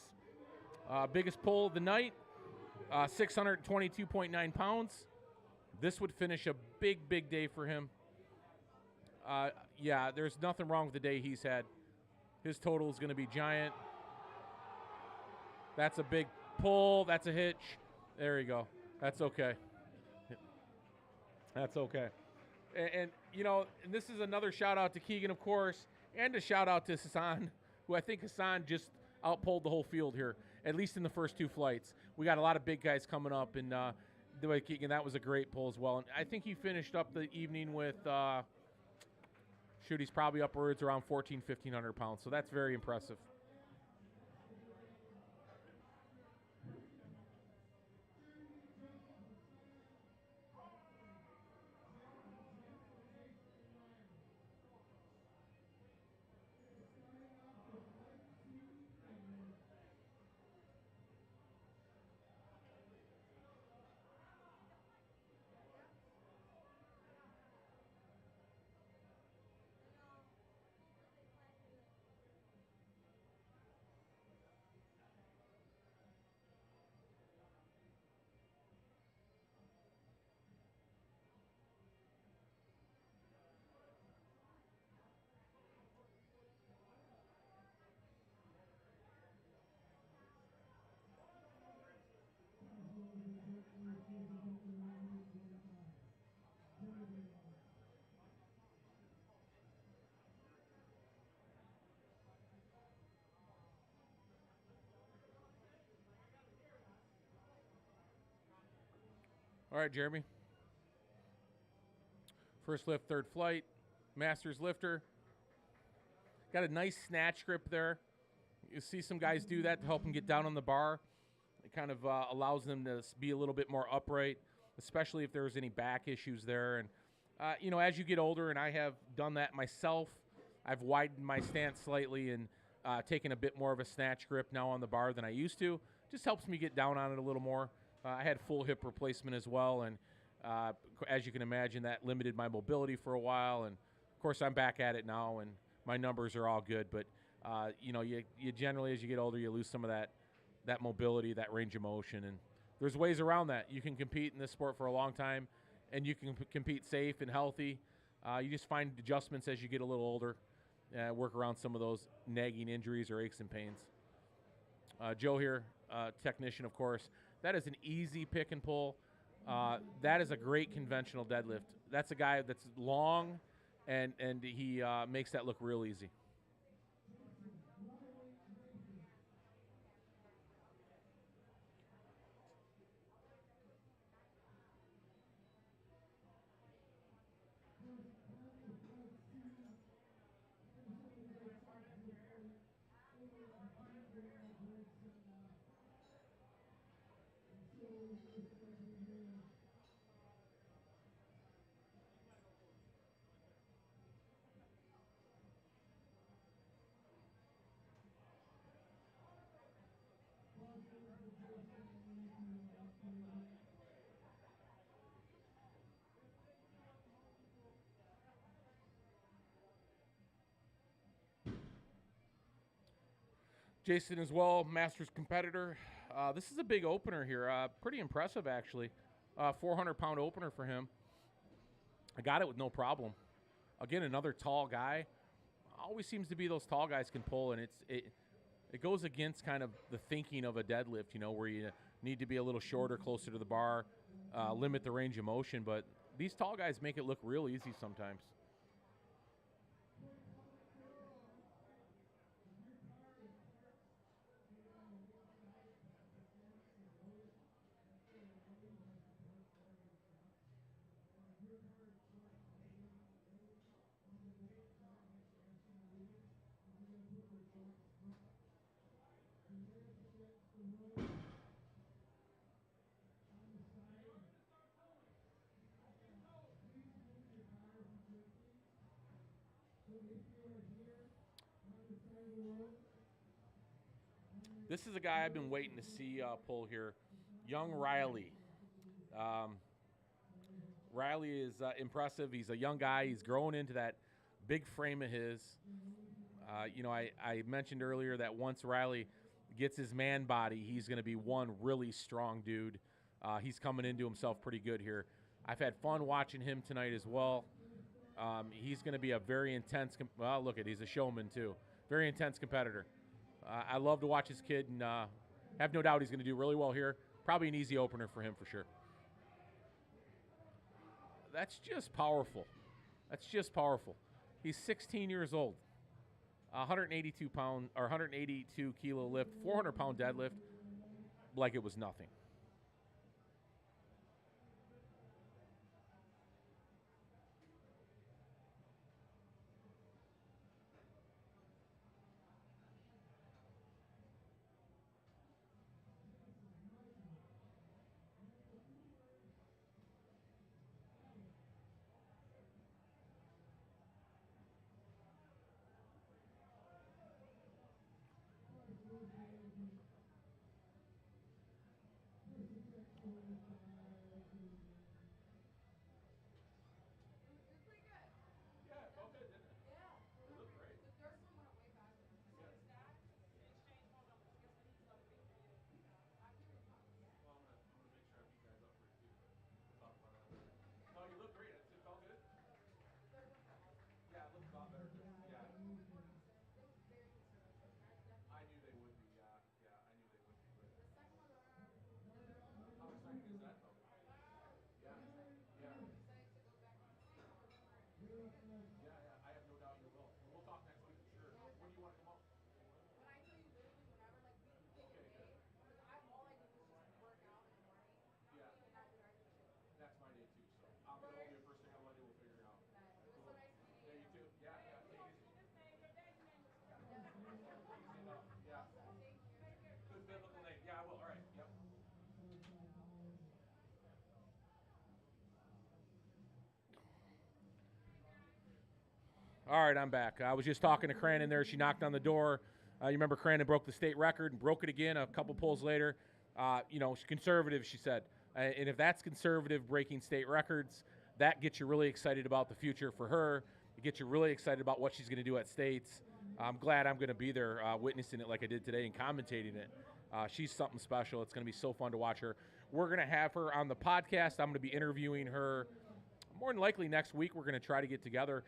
Biggest pull of the night, 622.9 pounds. This would finish a big, big day for him. Yeah, there's nothing wrong with the day he's had. His total is going to be giant. That's a big pull. That's a hitch. There you go. That's okay. That's okay. And you know, and this is another shout out to Keegan, of course, and a shout out to Hassan who I think Hassan just outpulled the whole field here, at least in the first 2 flights. We got a lot of big guys coming up, and that was a great pull as well. And I think he finished up the evening with, he's probably upwards around 1,500 pounds, so that's very impressive. All right, Jeremy. First lift, third flight, master's lifter. Got a nice snatch grip there. You see some guys do that to help them get down on the bar. It kind of allows them to be a little bit more upright, especially if there's any back issues there. And, as you get older, and I have done that myself, I've widened my stance slightly and taken a bit more of a snatch grip now on the bar than I used to. Just helps me get down on it a little more. I had full hip replacement as well, and as you can imagine, that limited my mobility for a while. And, of course, I'm back at it now, and my numbers are all good. But, you generally, as you get older, you lose some of that mobility, that range of motion. And there's ways around that. You can compete in this sport for a long time, and you can compete safe and healthy. You just find adjustments as you get a little older, work around some of those nagging injuries or aches and pains. Joe here, technician, of course. That is an easy pick and pull. That is a great conventional deadlift. That's a guy that's long, and he makes that look real easy. Jason as well, Masters competitor. This is a big opener here. Pretty impressive, actually. 400-pound opener for him. I got it with no problem. Again, another tall guy. Always seems to be those tall guys can pull, and it goes against kind of the thinking of a deadlift, where you need to be a little shorter, closer to the bar, limit the range of motion. But these tall guys make it look real easy sometimes. This is a guy I've been waiting to see pull here. Young Riley. Riley is impressive. He's a young guy. He's growing into that big frame of his. I mentioned earlier that once Riley gets his man body, he's going to be one really strong dude. He's coming into himself pretty good here. I've had fun watching him tonight as well. He's going to be a very intense he's a showman too. Very intense competitor. I love to watch this kid, and have no doubt he's going to do really well here. Probably an easy opener for him for sure. That's just powerful. He's 16 years old. 182 pound or 182 kilo lift, 400 pound deadlift, like it was nothing. No, you look great. It felt good. Yeah, it looked a lot better. Yeah, I knew they would be. Yeah, I knew they would be. But how exciting is that, though? Yeah, yeah, yeah. I have no doubt you will. And we'll talk next week for sure. When do you want to come out? Okay, good. Yeah, that's my day too. So I'll get hold of you first thing on Monday. We'll figure it out. Cool. Yeah, you too. Yeah, yeah. Take it easy. Easy enough. Yeah. Good biblical name. Yeah, I will. All right. Yep. All right, I'm back. I was just talking to Crandon there. She knocked on the door. You remember Crandon broke the state record and broke it again a couple pulls later. She's conservative, she said. And if that's conservative breaking state records, that gets you really excited about the future for her. It gets you really excited about what she's going to do at states. I'm glad I'm going to be there witnessing it like I did today and commentating it. She's something special. It's going to be so fun to watch her. We're going to have her on the podcast. I'm going to be interviewing her more than likely next week. We're going to try to get together.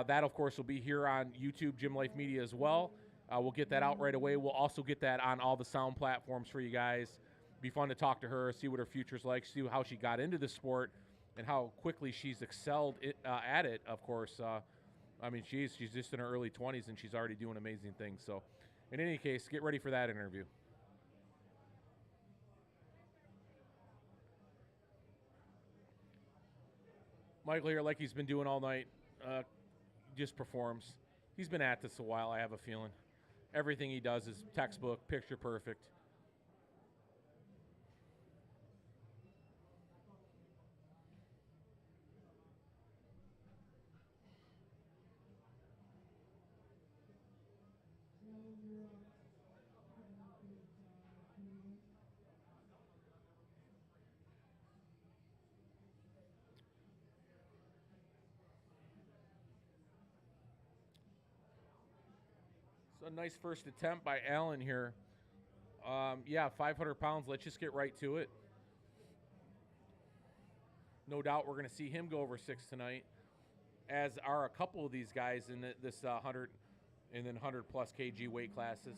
That, of course, will be here on YouTube, Gym Life Media as well. We'll get that out right away. We'll also get that on all the sound platforms for you guys. Be fun to talk to her, see what her future's like, see how she got into the sport, and how quickly she's excelled at it, of course. She's just in her early 20s, and she's already doing amazing things. So, in any case, get ready for that interview. Michael here, like he's been doing all night, just performs. He's been at this a while, I have a feeling. Everything he does is textbook, picture perfect. It's a nice first attempt by Allen here. 500 pounds. Let's just get right to it. No doubt we're going to see him go over 6 tonight, as are a couple of these guys in this 100 and then 100 plus kg weight classes.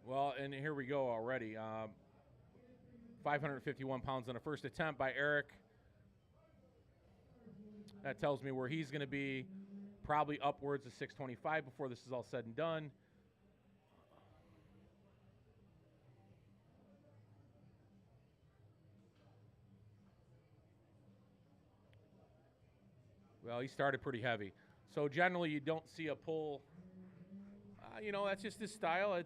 Well, and here we go already. 551 pounds on a first attempt by Eric. That tells me where he's going to be, probably upwards of 625 before this is all said and done. Well, he started pretty heavy. So generally you don't see a pull. That's just his style.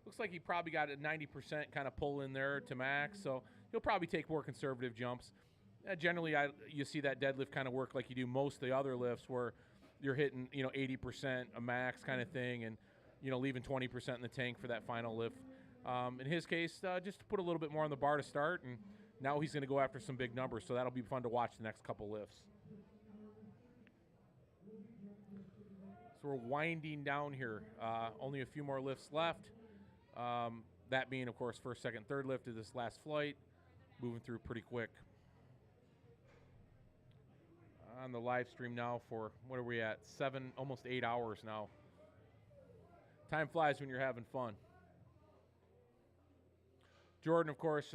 Looks like he probably got a 90% kind of pull in there to max. So he'll probably take more conservative jumps. Generally, you see that deadlift kind of work like you do most of the other lifts, where you're hitting 80% a max kind of thing, and leaving 20% in the tank for that final lift. In his case, just to put a little bit more on the bar to start, and now he's going to go after some big numbers, so that'll be fun to watch the next couple lifts. So we're winding down here. Only a few more lifts left. That being, of course, first, second, third lift of this last flight. Moving through pretty quick. On the live stream now for, what are we at? 7, almost 8 hours now. Time flies when you're having fun. Jordan, of course,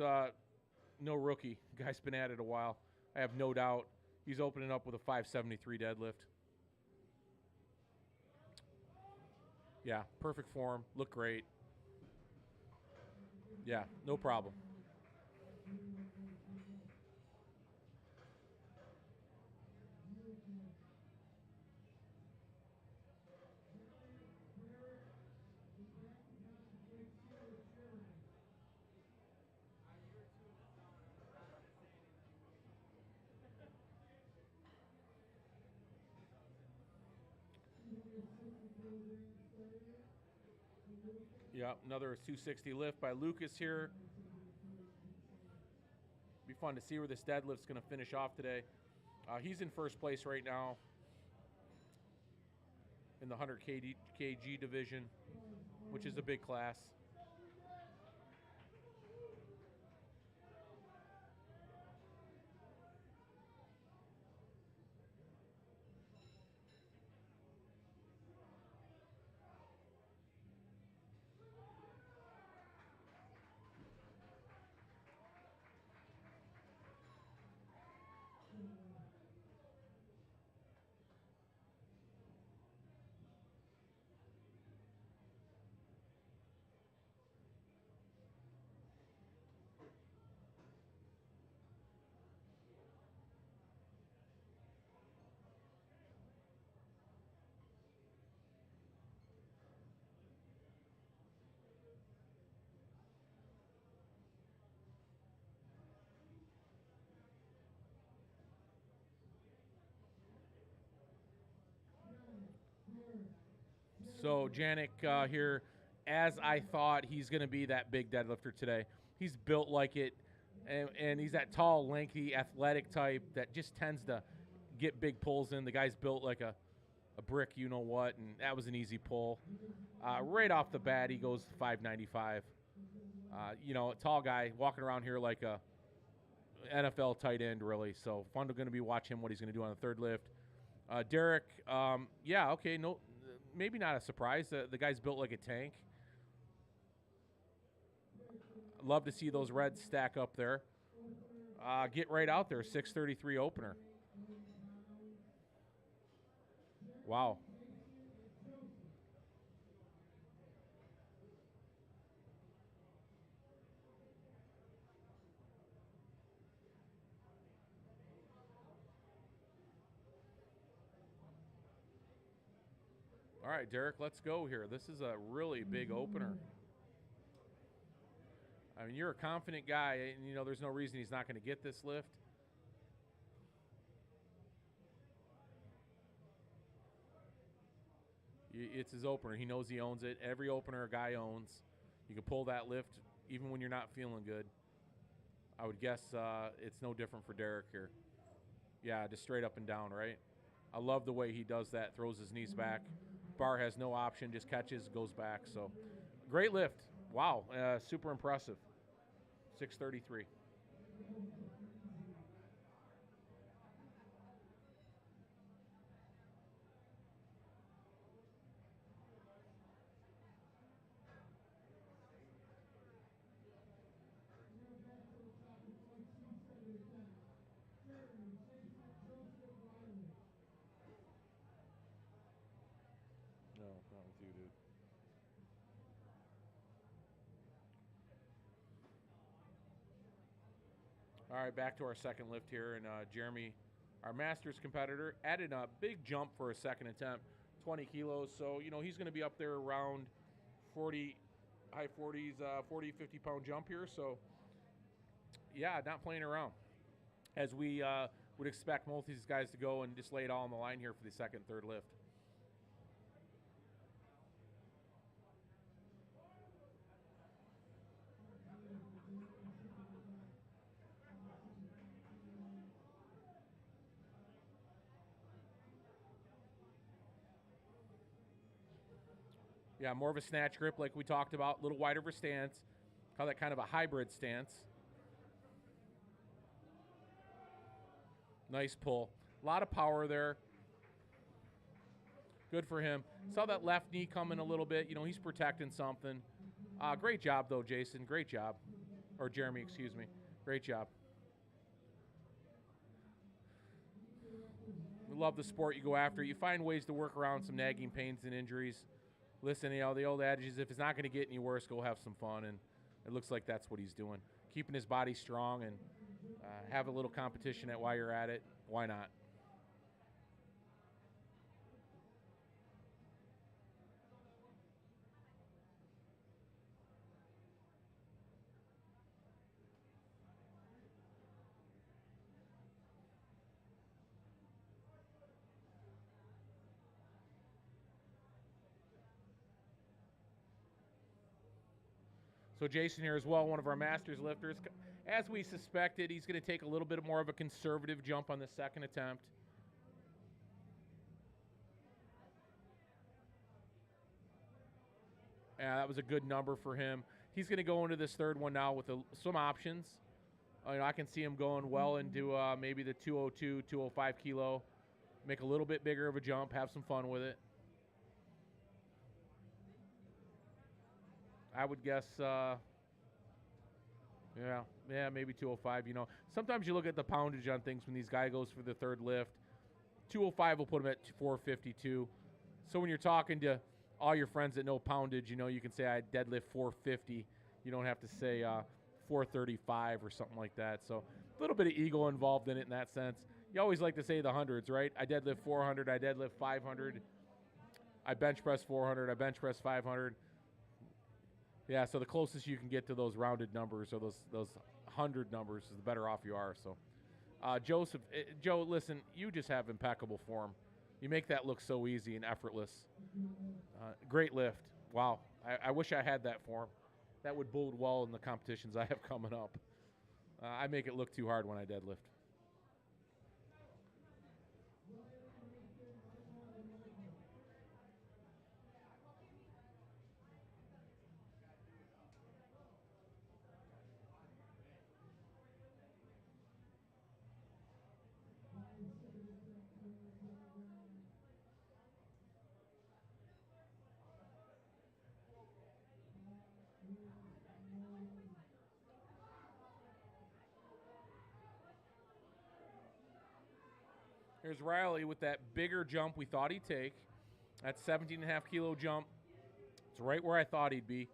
no rookie. Guy's been at it a while. I have no doubt he's opening up with a 573 deadlift. Yeah, perfect form. Look great. Yeah, no problem. Yeah, another 260 lift by Lucas here. Be fun to see where this deadlift's going to finish off today. He's in first place right now in the 100 kg division, which is a big class. So Janik here, as I thought, he's going to be that big deadlifter today. He's built like it, and he's that tall, lanky, athletic type that just tends to get big pulls in. The guy's built like a brick, you know what, and that was an easy pull. Right off the bat, he goes 595. A tall guy walking around here like a NFL tight end, really. So fun to going to be watching what he's going to do on the third lift. Derek, yeah, okay, no, maybe not a surprise. The guy's built like a tank. Love to see those reds stack up there. Get right out there, 633 opener. Wow. All right, Derek, let's go here. This is a really big opener. I mean, you're a confident guy, and, there's no reason he's not going to get this lift. It's his opener. He knows he owns it. Every opener a guy owns. You can pull that lift even when you're not feeling good. I would guess it's no different for Derek here. Yeah, just straight up and down, right? I love the way he does that, throws his knees back. Bar has no option, just catches, goes back. So great lift. Wow, super impressive. 633. No, not with you, dude. All right, back to our second lift here, and Jeremy, our Masters competitor, added a big jump for a second attempt, 20 kilos. So, he's going to be up there around 40, high 40s, 40, 50-pound jump here. So, yeah, not playing around. as we would expect most of these guys to go and just lay it all on the line here for the second, third lift. Yeah, more of a snatch grip like we talked about, a little wider of a stance. Call that kind of a hybrid stance. Nice pull. A lot of power there. Good for him. Saw that left knee coming a little bit. You know, he's protecting something. Great job, though, Jason. Great job. Or Jeremy, excuse me. Great job. We love the sport you go after. You find ways to work around some nagging pains and injuries. Listen, you know, the old adage is if it's not going to get any worse, go have some fun. And it looks like that's what he's doing. Keeping his body strong and have a little competition at while you're at it. Why not? So Jason here as well, one of our Masters lifters. As we suspected, he's going to take a little bit more of a conservative jump on the second attempt. Yeah, that was a good number for him. He's going to go into this third one now with some options. I can see him going well into maybe the 202, 205 kilo. Make a little bit bigger of a jump, have some fun with it. I would guess, maybe 205. You know, sometimes you look at the poundage on things when these guy goes for the third lift. 205 will put him at 452. So when you're talking to all your friends that know poundage, you know, you can say I deadlift 450. You don't have to say 435 or something like that. So a little bit of ego involved in it in that sense. You always like to say the hundreds, right? I deadlift 400. I deadlift 500. I bench press 400. I bench press 500. Yeah, so the closest you can get to those rounded numbers or those 100 numbers, the better off you are. So, Joe, listen, you just have impeccable form. You make that look so easy and effortless. Great lift. Wow. I wish I had that form. That would bode well in the competitions I have coming up. I make it look too hard when I deadlift. Here's Riley with that bigger jump we thought he'd take. That 17.5 kilo jump. It's right where I thought he'd be.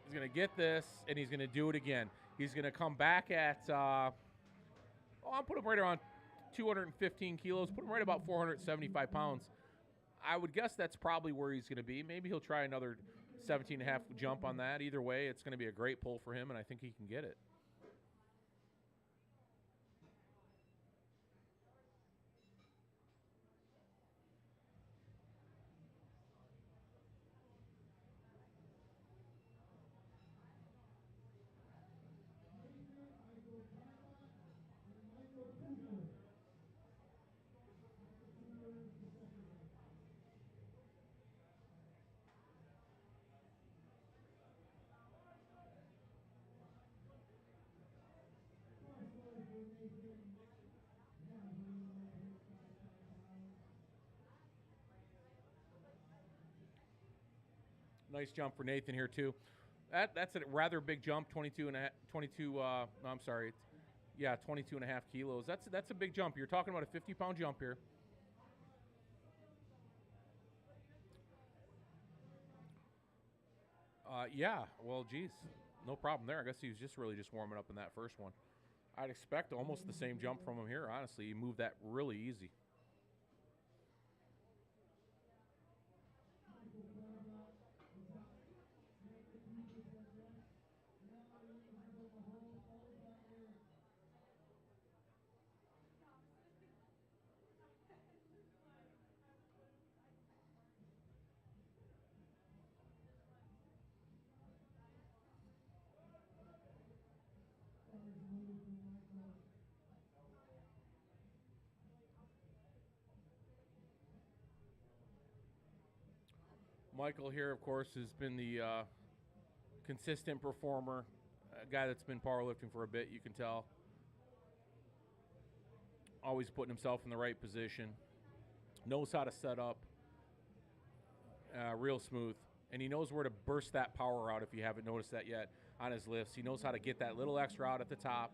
He's going to get this, and he's going to do it again. He's going to come back at, I'll put him right around 215 kilos, put him right about 475 pounds. I would guess that's probably where he's going to be. Maybe he'll try another 17.5 jump on that. Either way, it's going to be a great pull for him, and I think he can get it. Nice jump for Nathan here, too. That's a rather big jump, 22 and a half, 22, I'm sorry. Yeah, 22 and a half kilos. That's a big jump. You're talking about a 50-pound jump here. Yeah, well, geez, no problem there. I guess he was just warming up in that first one. I'd expect almost the same jump from him here, honestly. He moved that really easy. Michael here, of course, has been the consistent performer, a guy that's been powerlifting for a bit, you can tell. Always putting himself in the right position. Knows how to set up real smooth. And he knows where to burst that power out if you haven't noticed that yet on his lifts. He knows how to get that little extra out at the top.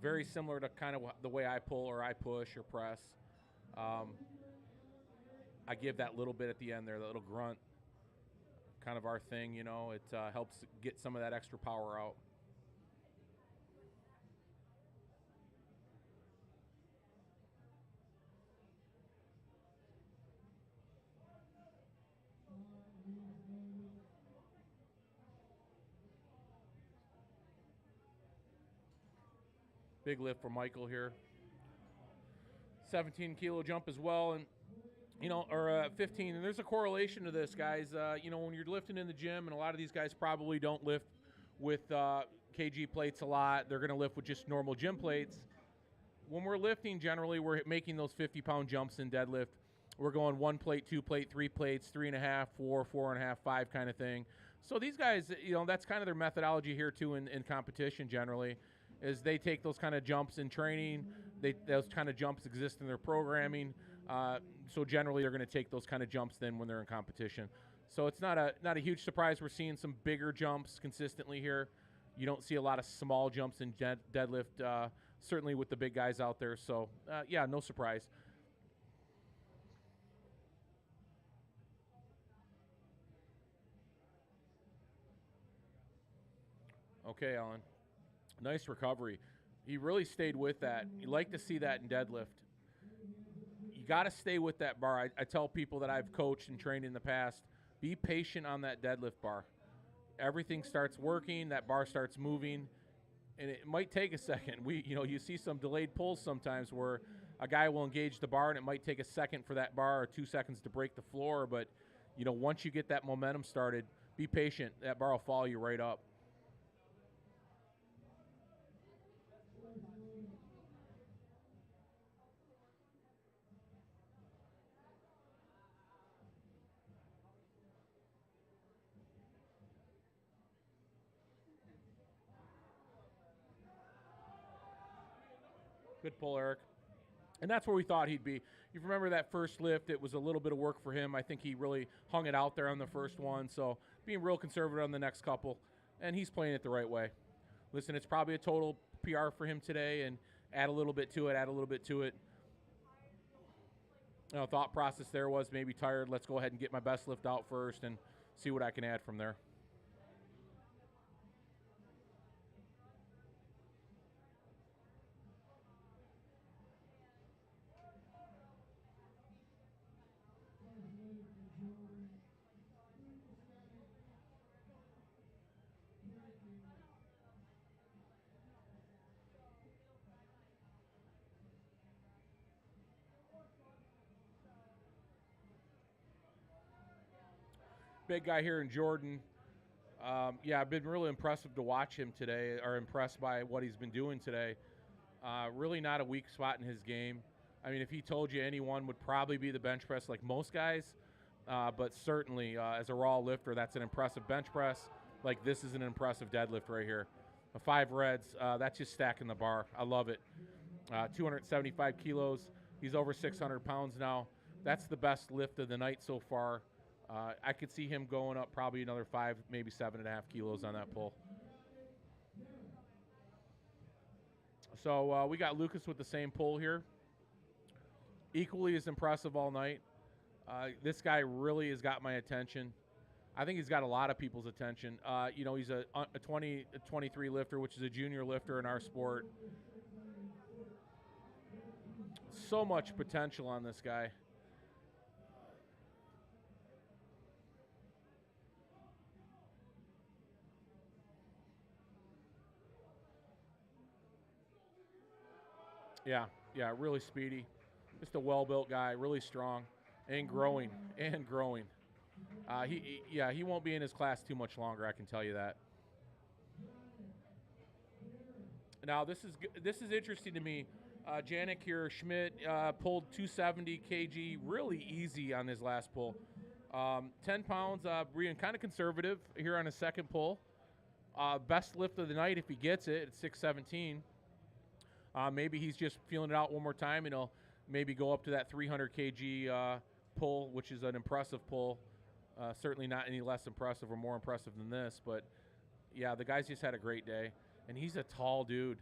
Very similar to kind of the way I pull or I push or press. I give that little bit at the end there, that little grunt, kind of our thing, you know. It helps get some of that extra power out. Big lift for Michael here. 17 kilo jump as well, and or 15. And there's a correlation to this, guys. When you're lifting in the gym, and a lot of these guys probably don't lift with kg plates a lot. They're going to lift with just normal gym plates. When we're lifting, generally, we're making those 50-pound jumps in deadlift. We're going 1 plate, 2 plate, 3 plates, 3.5, 4, 4.5, 5 kind of thing. So these guys, that's kind of their methodology here too in competition generally, is they take those kind of jumps in training. Those kind of jumps exist in their programming. So generally, they're going to take those kind of jumps then when they're in competition. So it's not a huge surprise we're seeing some bigger jumps consistently here. You don't see a lot of small jumps in deadlift, certainly with the big guys out there. So, yeah, no surprise. Okay, Alan. Nice recovery. He really stayed with that. You like to see that in deadlift. You got to stay with that bar. I tell people that I've coached and trained in the past, be patient on that deadlift bar. Everything starts working, that bar starts moving, and it might take a second. You see some delayed pulls sometimes where a guy will engage the bar, and it might take a second for that bar or 2 seconds to break the floor. But, once you get that momentum started, be patient. That bar will follow you right up. Good pull, Eric. And that's where we thought he'd be. You remember that first lift, it was a little bit of work for him. I think he really hung it out there on the first one. So being real conservative on the next couple. And he's playing it the right way. Listen, it's probably a total PR for him today, and add a little bit to it. Thought process there was maybe tired. Let's go ahead and get my best lift out first and see what I can add from there. Big guy here in Jordan. I've been really impressive to watch him today, or impressed by what he's been doing today. Really not a weak spot in his game. I mean, if he told you anyone would probably be the bench press like most guys, but certainly as a raw lifter, that's an impressive bench press. Like this is an impressive deadlift right here. 5 reds, that's just stacking the bar. I love it. 275 kilos. He's over 600 pounds now. That's the best lift of the night so far. I could see him going up probably another 5, maybe 7.5 kilos on that pull. So we got Lucas with the same pull here. Equally as impressive all night. This guy really has got my attention. I think he's got a lot of people's attention. He's a 23 lifter, which is a junior lifter in our sport. So much potential on this guy. Yeah, really speedy. Just a well-built guy, really strong, and growing. He won't be in his class too much longer, I can tell you that. Now, this is interesting to me. Janik here, Schmidt, pulled 270 kg really easy on his last pull. 10 pounds, being kind of conservative here on his second pull. Best lift of the night if he gets it at 617. Maybe he's just feeling it out one more time, and he'll maybe go up to that 300 kg pull, which is an impressive pull. Certainly not any less impressive or more impressive than this, but yeah, the guy's just had a great day, and he's a tall dude.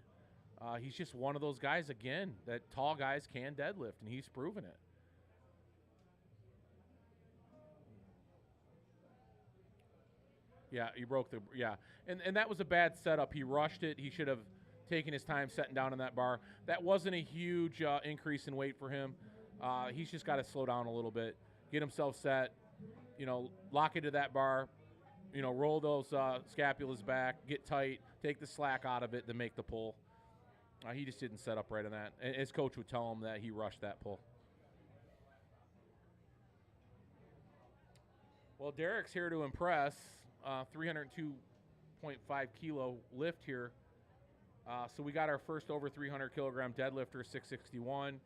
He's just one of those guys, again, that tall guys can deadlift, and he's proven it. Yeah, he broke the, yeah. And that was a bad setup. He rushed it. He should have taken his time setting down on that bar. That wasn't a huge increase in weight for him. He's just got to slow down a little bit, get himself set, lock into that bar, roll those scapulas back, get tight, take the slack out of it, then make the pull. He just didn't set up right on that. And his coach would tell him that he rushed that pull. Well, Derek's here to impress. 302.5 kilo lift here. So we got our first over 300 kilogram deadlifter, 661.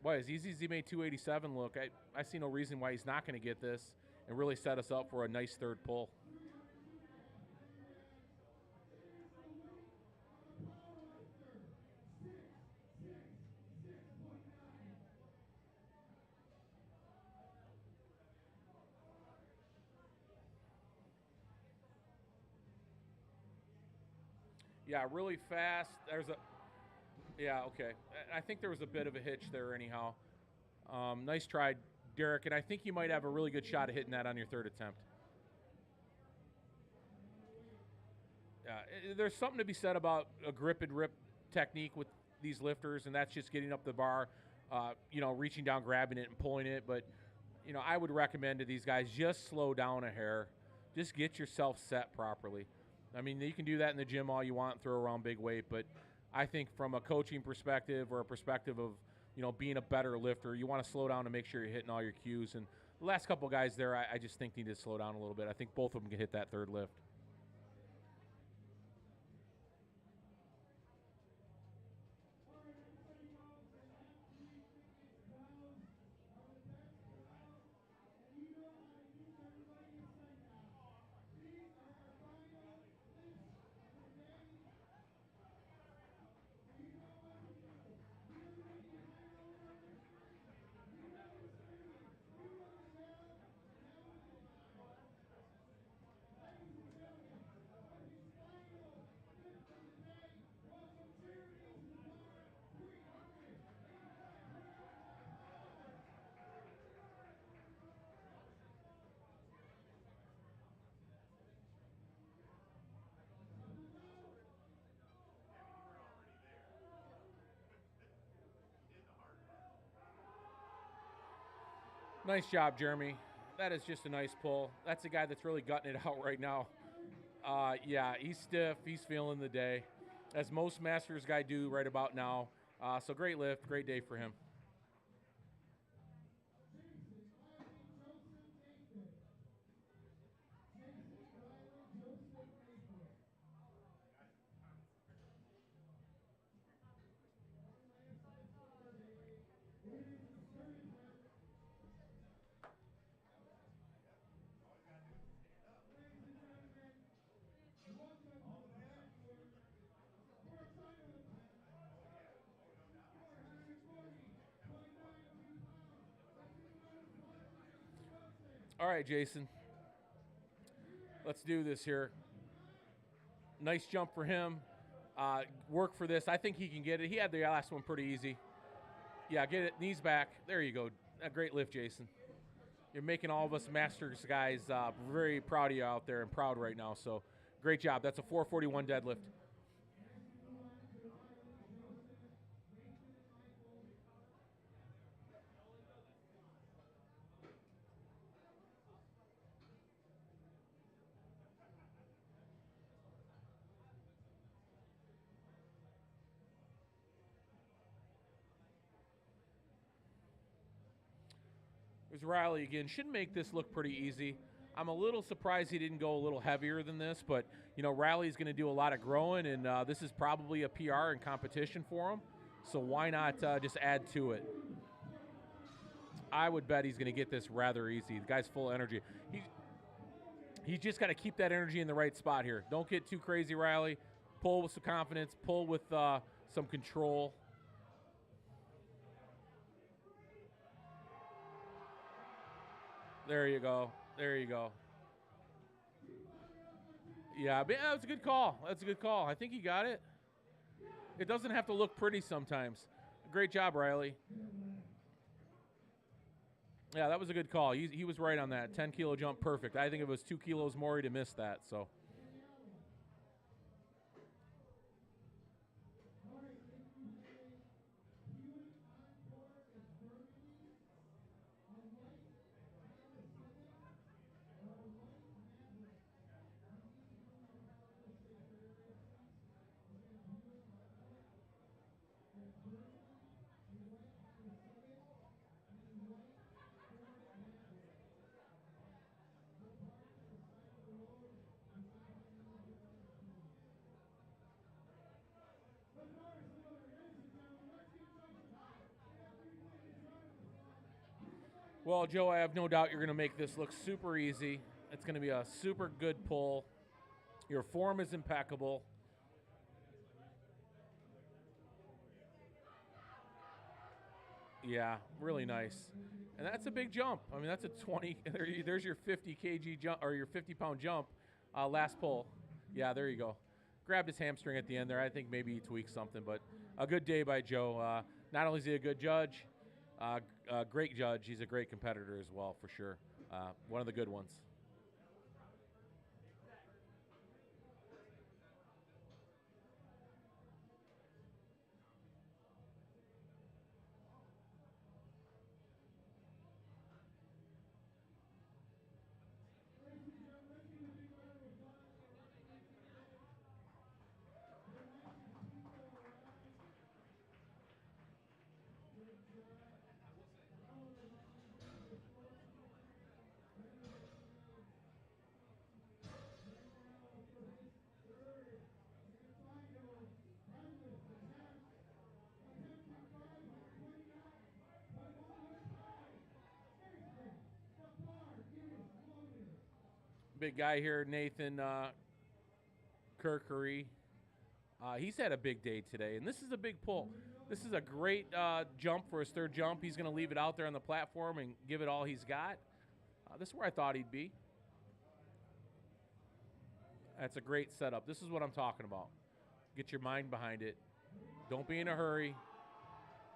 Boy, as easy as he made 287 look, I see no reason why he's not going to get this and really set us up for a nice third pull. Yeah, really fast. Yeah, okay. I think there was a bit of a hitch there anyhow. Nice try, Derek, and I think you might have a really good shot at hitting that on your third attempt. There's something to be said about a grip and rip technique with these lifters, and that's just getting up the bar, reaching down, grabbing it, and pulling it. But, I would recommend to these guys, just slow down a hair. Just get yourself set properly. I mean, you can do that in the gym all you want and throw around big weight, but I think from a coaching perspective or a perspective of, being a better lifter, you want to slow down and make sure you're hitting all your cues. And the last couple guys there, I just think need to slow down a little bit. I think both of them can hit that third lift. Nice job, Jeremy. That is just a nice pull. That's a guy that's really gutting it out right now. Yeah, he's stiff. He's feeling the day, as most Masters guys do right about now. So great lift, great day for him. All right, Jason. Let's do this here. Nice jump for him. Work for this. I think he can get it. He had the last one pretty easy. Yeah, get it. Knees back. There you go. A great lift, Jason. You're making all of us Masters guys very proud of you out there and proud right now. So great job. That's a 441 deadlift. There's Riley again. Should make this look pretty easy. I'm a little surprised he didn't go a little heavier than this, but, Riley's going to do a lot of growing, and this is probably a PR in competition for him. So why not just add to it? I would bet he's going to get this rather easy. The guy's full of energy. He's just got to keep that energy in the right spot here. Don't get too crazy, Riley. Pull with some confidence. Pull with some control. There you go. There you go. Yeah, but that was a good call. That's a good call. I think he got it. It doesn't have to look pretty sometimes. Great job, Riley. Yeah, that was a good call. He was right on that. 10-kilo jump, perfect. I think if it was 2 kilos more, he'd have missed that. So. Well, Joe, I have no doubt you're going to make this look super easy. It's going to be a super good pull. Your form is impeccable. Yeah, really nice. And that's a big jump. I mean, that's a 20. There's your 50 kg jump or your 50-pound jump. Last pull. Yeah, there you go. Grabbed his hamstring at the end there. I think maybe he tweaked something, but a good day by Joe. Not only is he a good judge, great judge, he's a great competitor as well, for sure. One of the good ones. Big guy here, Nathan Kirkery. He's had a big day today, and this is a big pull. This is a great jump for his third jump. He's going to leave it out there on the platform and give it all he's got. This is where I thought he'd be. That's a great setup. This is what I'm talking about. Get your mind behind it. Don't be in a hurry.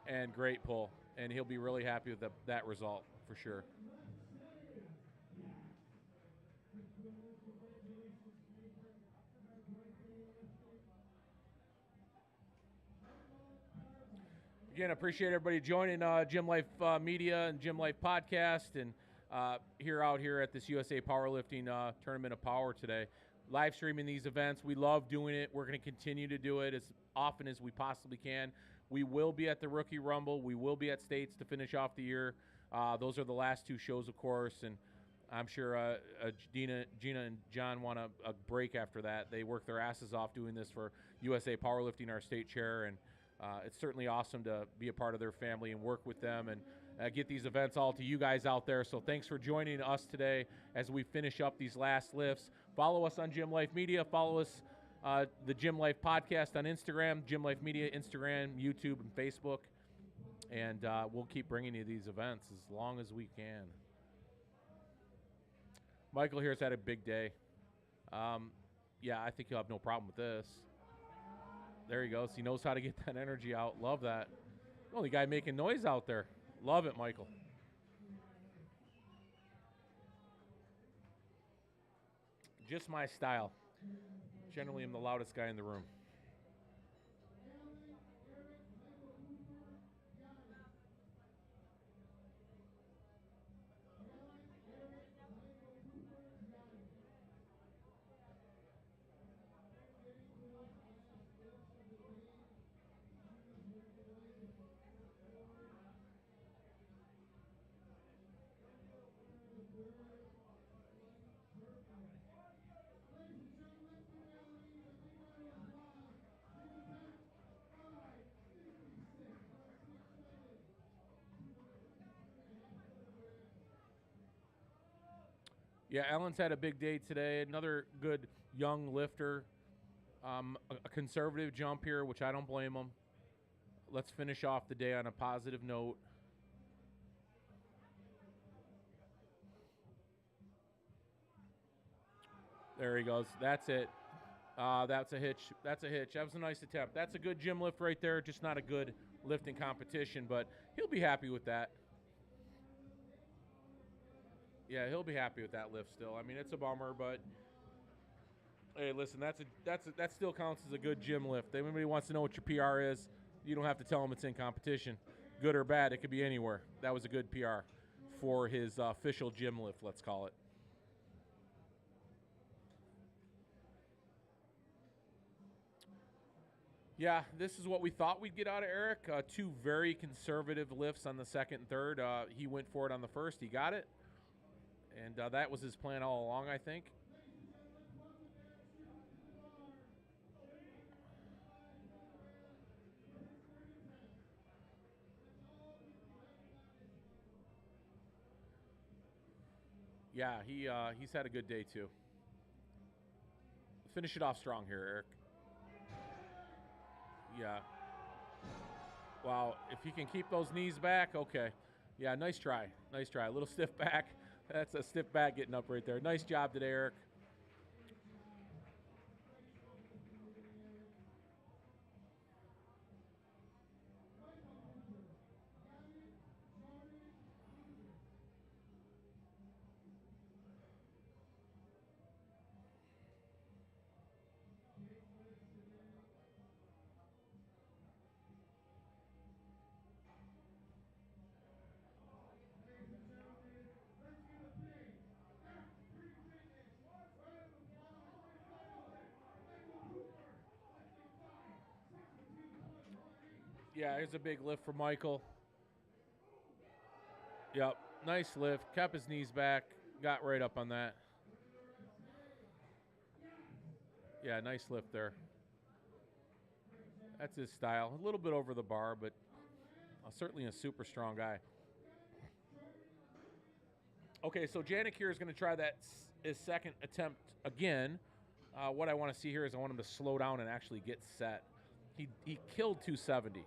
And great pull. And he'll be really happy with that result for sure. Again, I appreciate everybody joining Gym Life Media and Gym Life Podcast and out here at this USA Powerlifting Tournament of Power today. Live streaming these events. We love doing it. We're going to continue to do it as often as we possibly can. We will be at the Rookie Rumble. We will be at States to finish off the year. Those are the last two shows, of course, and I'm sure Gina and John want a break after that. They work their asses off doing this for USA Powerlifting, our state chair, and it's certainly awesome to be a part of their family and work with them and get these events all to you guys out there. So thanks for joining us today as we finish up these last lifts. Follow us on Gym Life Media. Follow us, the Gym Life Podcast on Instagram, Gym Life Media, Instagram, YouTube, and Facebook. And we'll keep bringing you these events as long as we can. Michael here's had a big day. Yeah, I think he'll have no problem with this. There he goes. He knows how to get that energy out. Love that. Only guy making noise out there. Love it, Michael. Just my style. Generally, I'm the loudest guy in the room. Yeah, Ellen's had a big day today. Another good young lifter. A conservative jump here, which I don't blame him. Let's finish off the day on a positive note. There he goes. That's it. That's a hitch. That's a hitch. That was a nice attempt. That's a good gym lift right there, just not a good lifting competition, but he'll be happy with that. Yeah, he'll be happy with that lift still. I mean, it's a bummer, but hey, listen, that still counts as a good gym lift. If anybody wants to know what your PR is, you don't have to tell them it's in competition. Good or bad, it could be anywhere. That was a good PR for his official gym lift, let's call it. Yeah, this is what we thought we'd get out of Eric. Two very conservative lifts on the second and third. He went for it on the first. He got it. And that was his plan all along, I think. Yeah, he's had a good day, too. Finish it off strong here, Eric. Yeah. Wow, if he can keep those knees back, okay. Yeah, nice try. Nice try. A little stiff back. That's a stiff back getting up right there. Nice job today, Eric. Yeah, here's a big lift for Michael. Yep, nice lift. Kept his knees back. Got right up on that. Yeah, nice lift there. That's his style. A little bit over the bar, but certainly a super strong guy. Okay, so Janik here is going to try his second attempt again. What I want to see here is I want him to slow down and actually get set. He killed 270.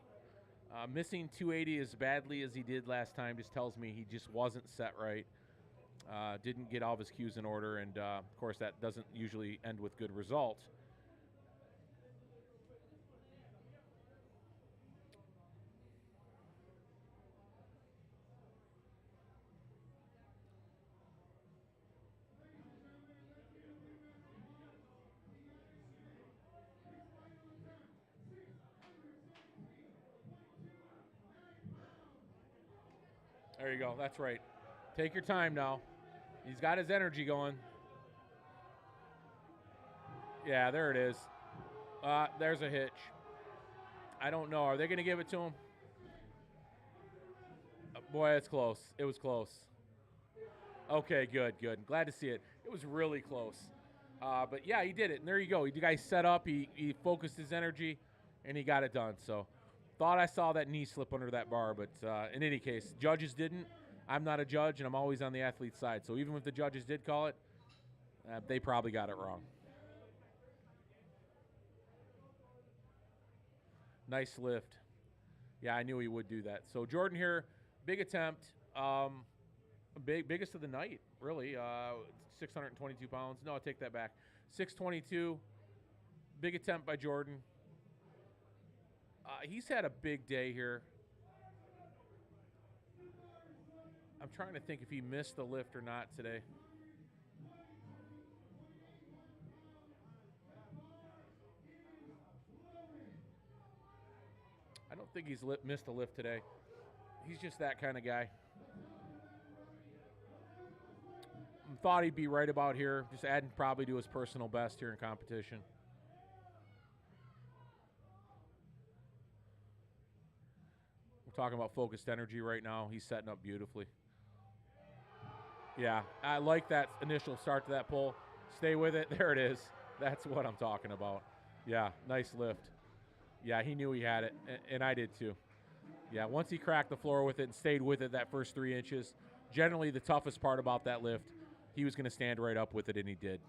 Missing 280 as badly as he did last time just tells me he just wasn't set right. Didn't get all of his cues in order, and of course that doesn't usually end with good results. There you go. That's right. Take your time now. He's got his energy going. Yeah, there it is. There's a hitch. I don't know. Are they going to give it to him? Boy, it's close. It was close. Okay, good. Glad to see it. It was really close. But, yeah, he did it. And there you go. The guy set up. He focused his energy, and he got it done. So, thought I saw that knee slip under that bar. But in any case, judges didn't. I'm not a judge, and I'm always on the athlete's side. So, even if the judges did call it, they probably got it wrong. Nice lift. Yeah, I knew he would do that. So, Jordan here, big attempt. Biggest of the night, really. 622 pounds. No, I take that back. 622. Big attempt by Jordan. He's had a big day here. I'm trying to think if he missed the lift or not today. I don't think he's missed a lift today. He's just that kind of guy. Thought he'd be right about here. Just adding probably to his personal best here in competition. We're talking about focused energy right now. He's setting up beautifully. Yeah, I like that initial start to that pull. Stay with it. There it is. That's what I'm talking about. Yeah, nice lift. Yeah, he knew he had it, and I did too. Yeah, once he cracked the floor with it and stayed with it that first 3 inches, generally the toughest part about that lift, he was going to stand right up with it, and he did.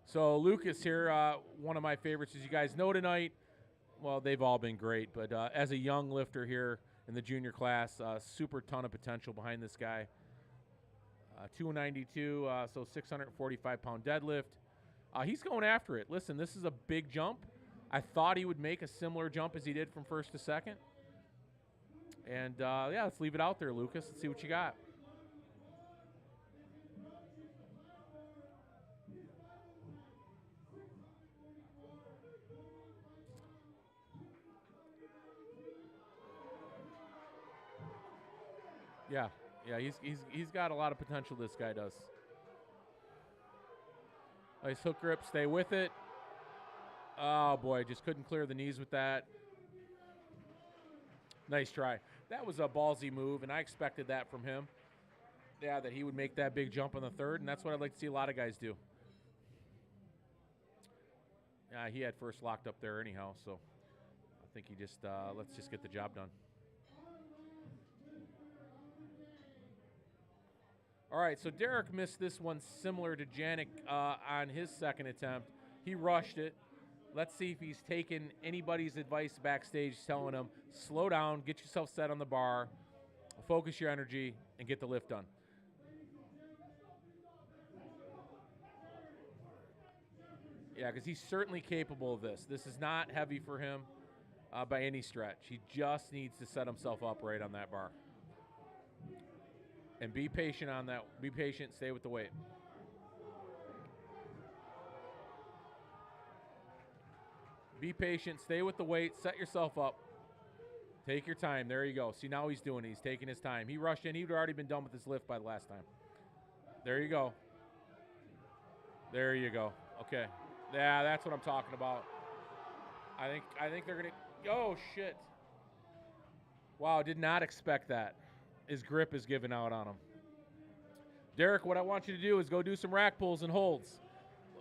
So Lucas here, one of my favorites, as you guys know tonight. Well, they've all been great, but as a young lifter here in the junior class, super ton of potential behind this guy. 292, so 645-pound deadlift. He's going after it. Listen, this is a big jump. I thought he would make a similar jump as he did from first to second. And, yeah, let's leave it out there, Lucas. Let's see what you got. Yeah, he's got a lot of potential, this guy does. Nice hook grip, stay with it. Oh, boy, just couldn't clear the knees with that. Nice try. That was a ballsy move, and I expected that from him. Yeah, that he would make that big jump on the third, and that's what I'd like to see a lot of guys do. He had first locked up there anyhow, so I think he just, let's just get the job done. All right, so Derek missed this one similar to Janik on his second attempt. He rushed it. Let's see if he's taken anybody's advice backstage telling him, slow down, get yourself set on the bar, focus your energy, and get the lift done. Yeah, because he's certainly capable of this. This is not heavy for him by any stretch. He just needs to set himself up right on that bar. And be patient on that. Be patient. Stay with the weight. Be patient. Stay with the weight. Set yourself up. Take your time. There you go. See, now he's doing it. He's taking his time. He rushed in. He'd already been done with his lift by the last time. There you go. There you go. Okay. Yeah, that's what I'm talking about. I think they're going to... Oh, shit. Wow, did not expect that. His grip is giving out on him. Derek, what I want you to do is go do some rack pulls and holds.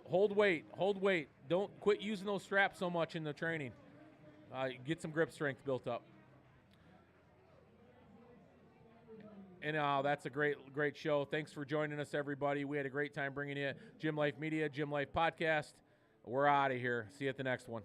Hold weight. Hold weight. Don't quit using those straps so much in the training. Get some grip strength built up. And that's a great show. Thanks for joining us, everybody. We had a great time bringing you Gym Life Media, Gym Life Podcast. We're out of here. See you at the next one.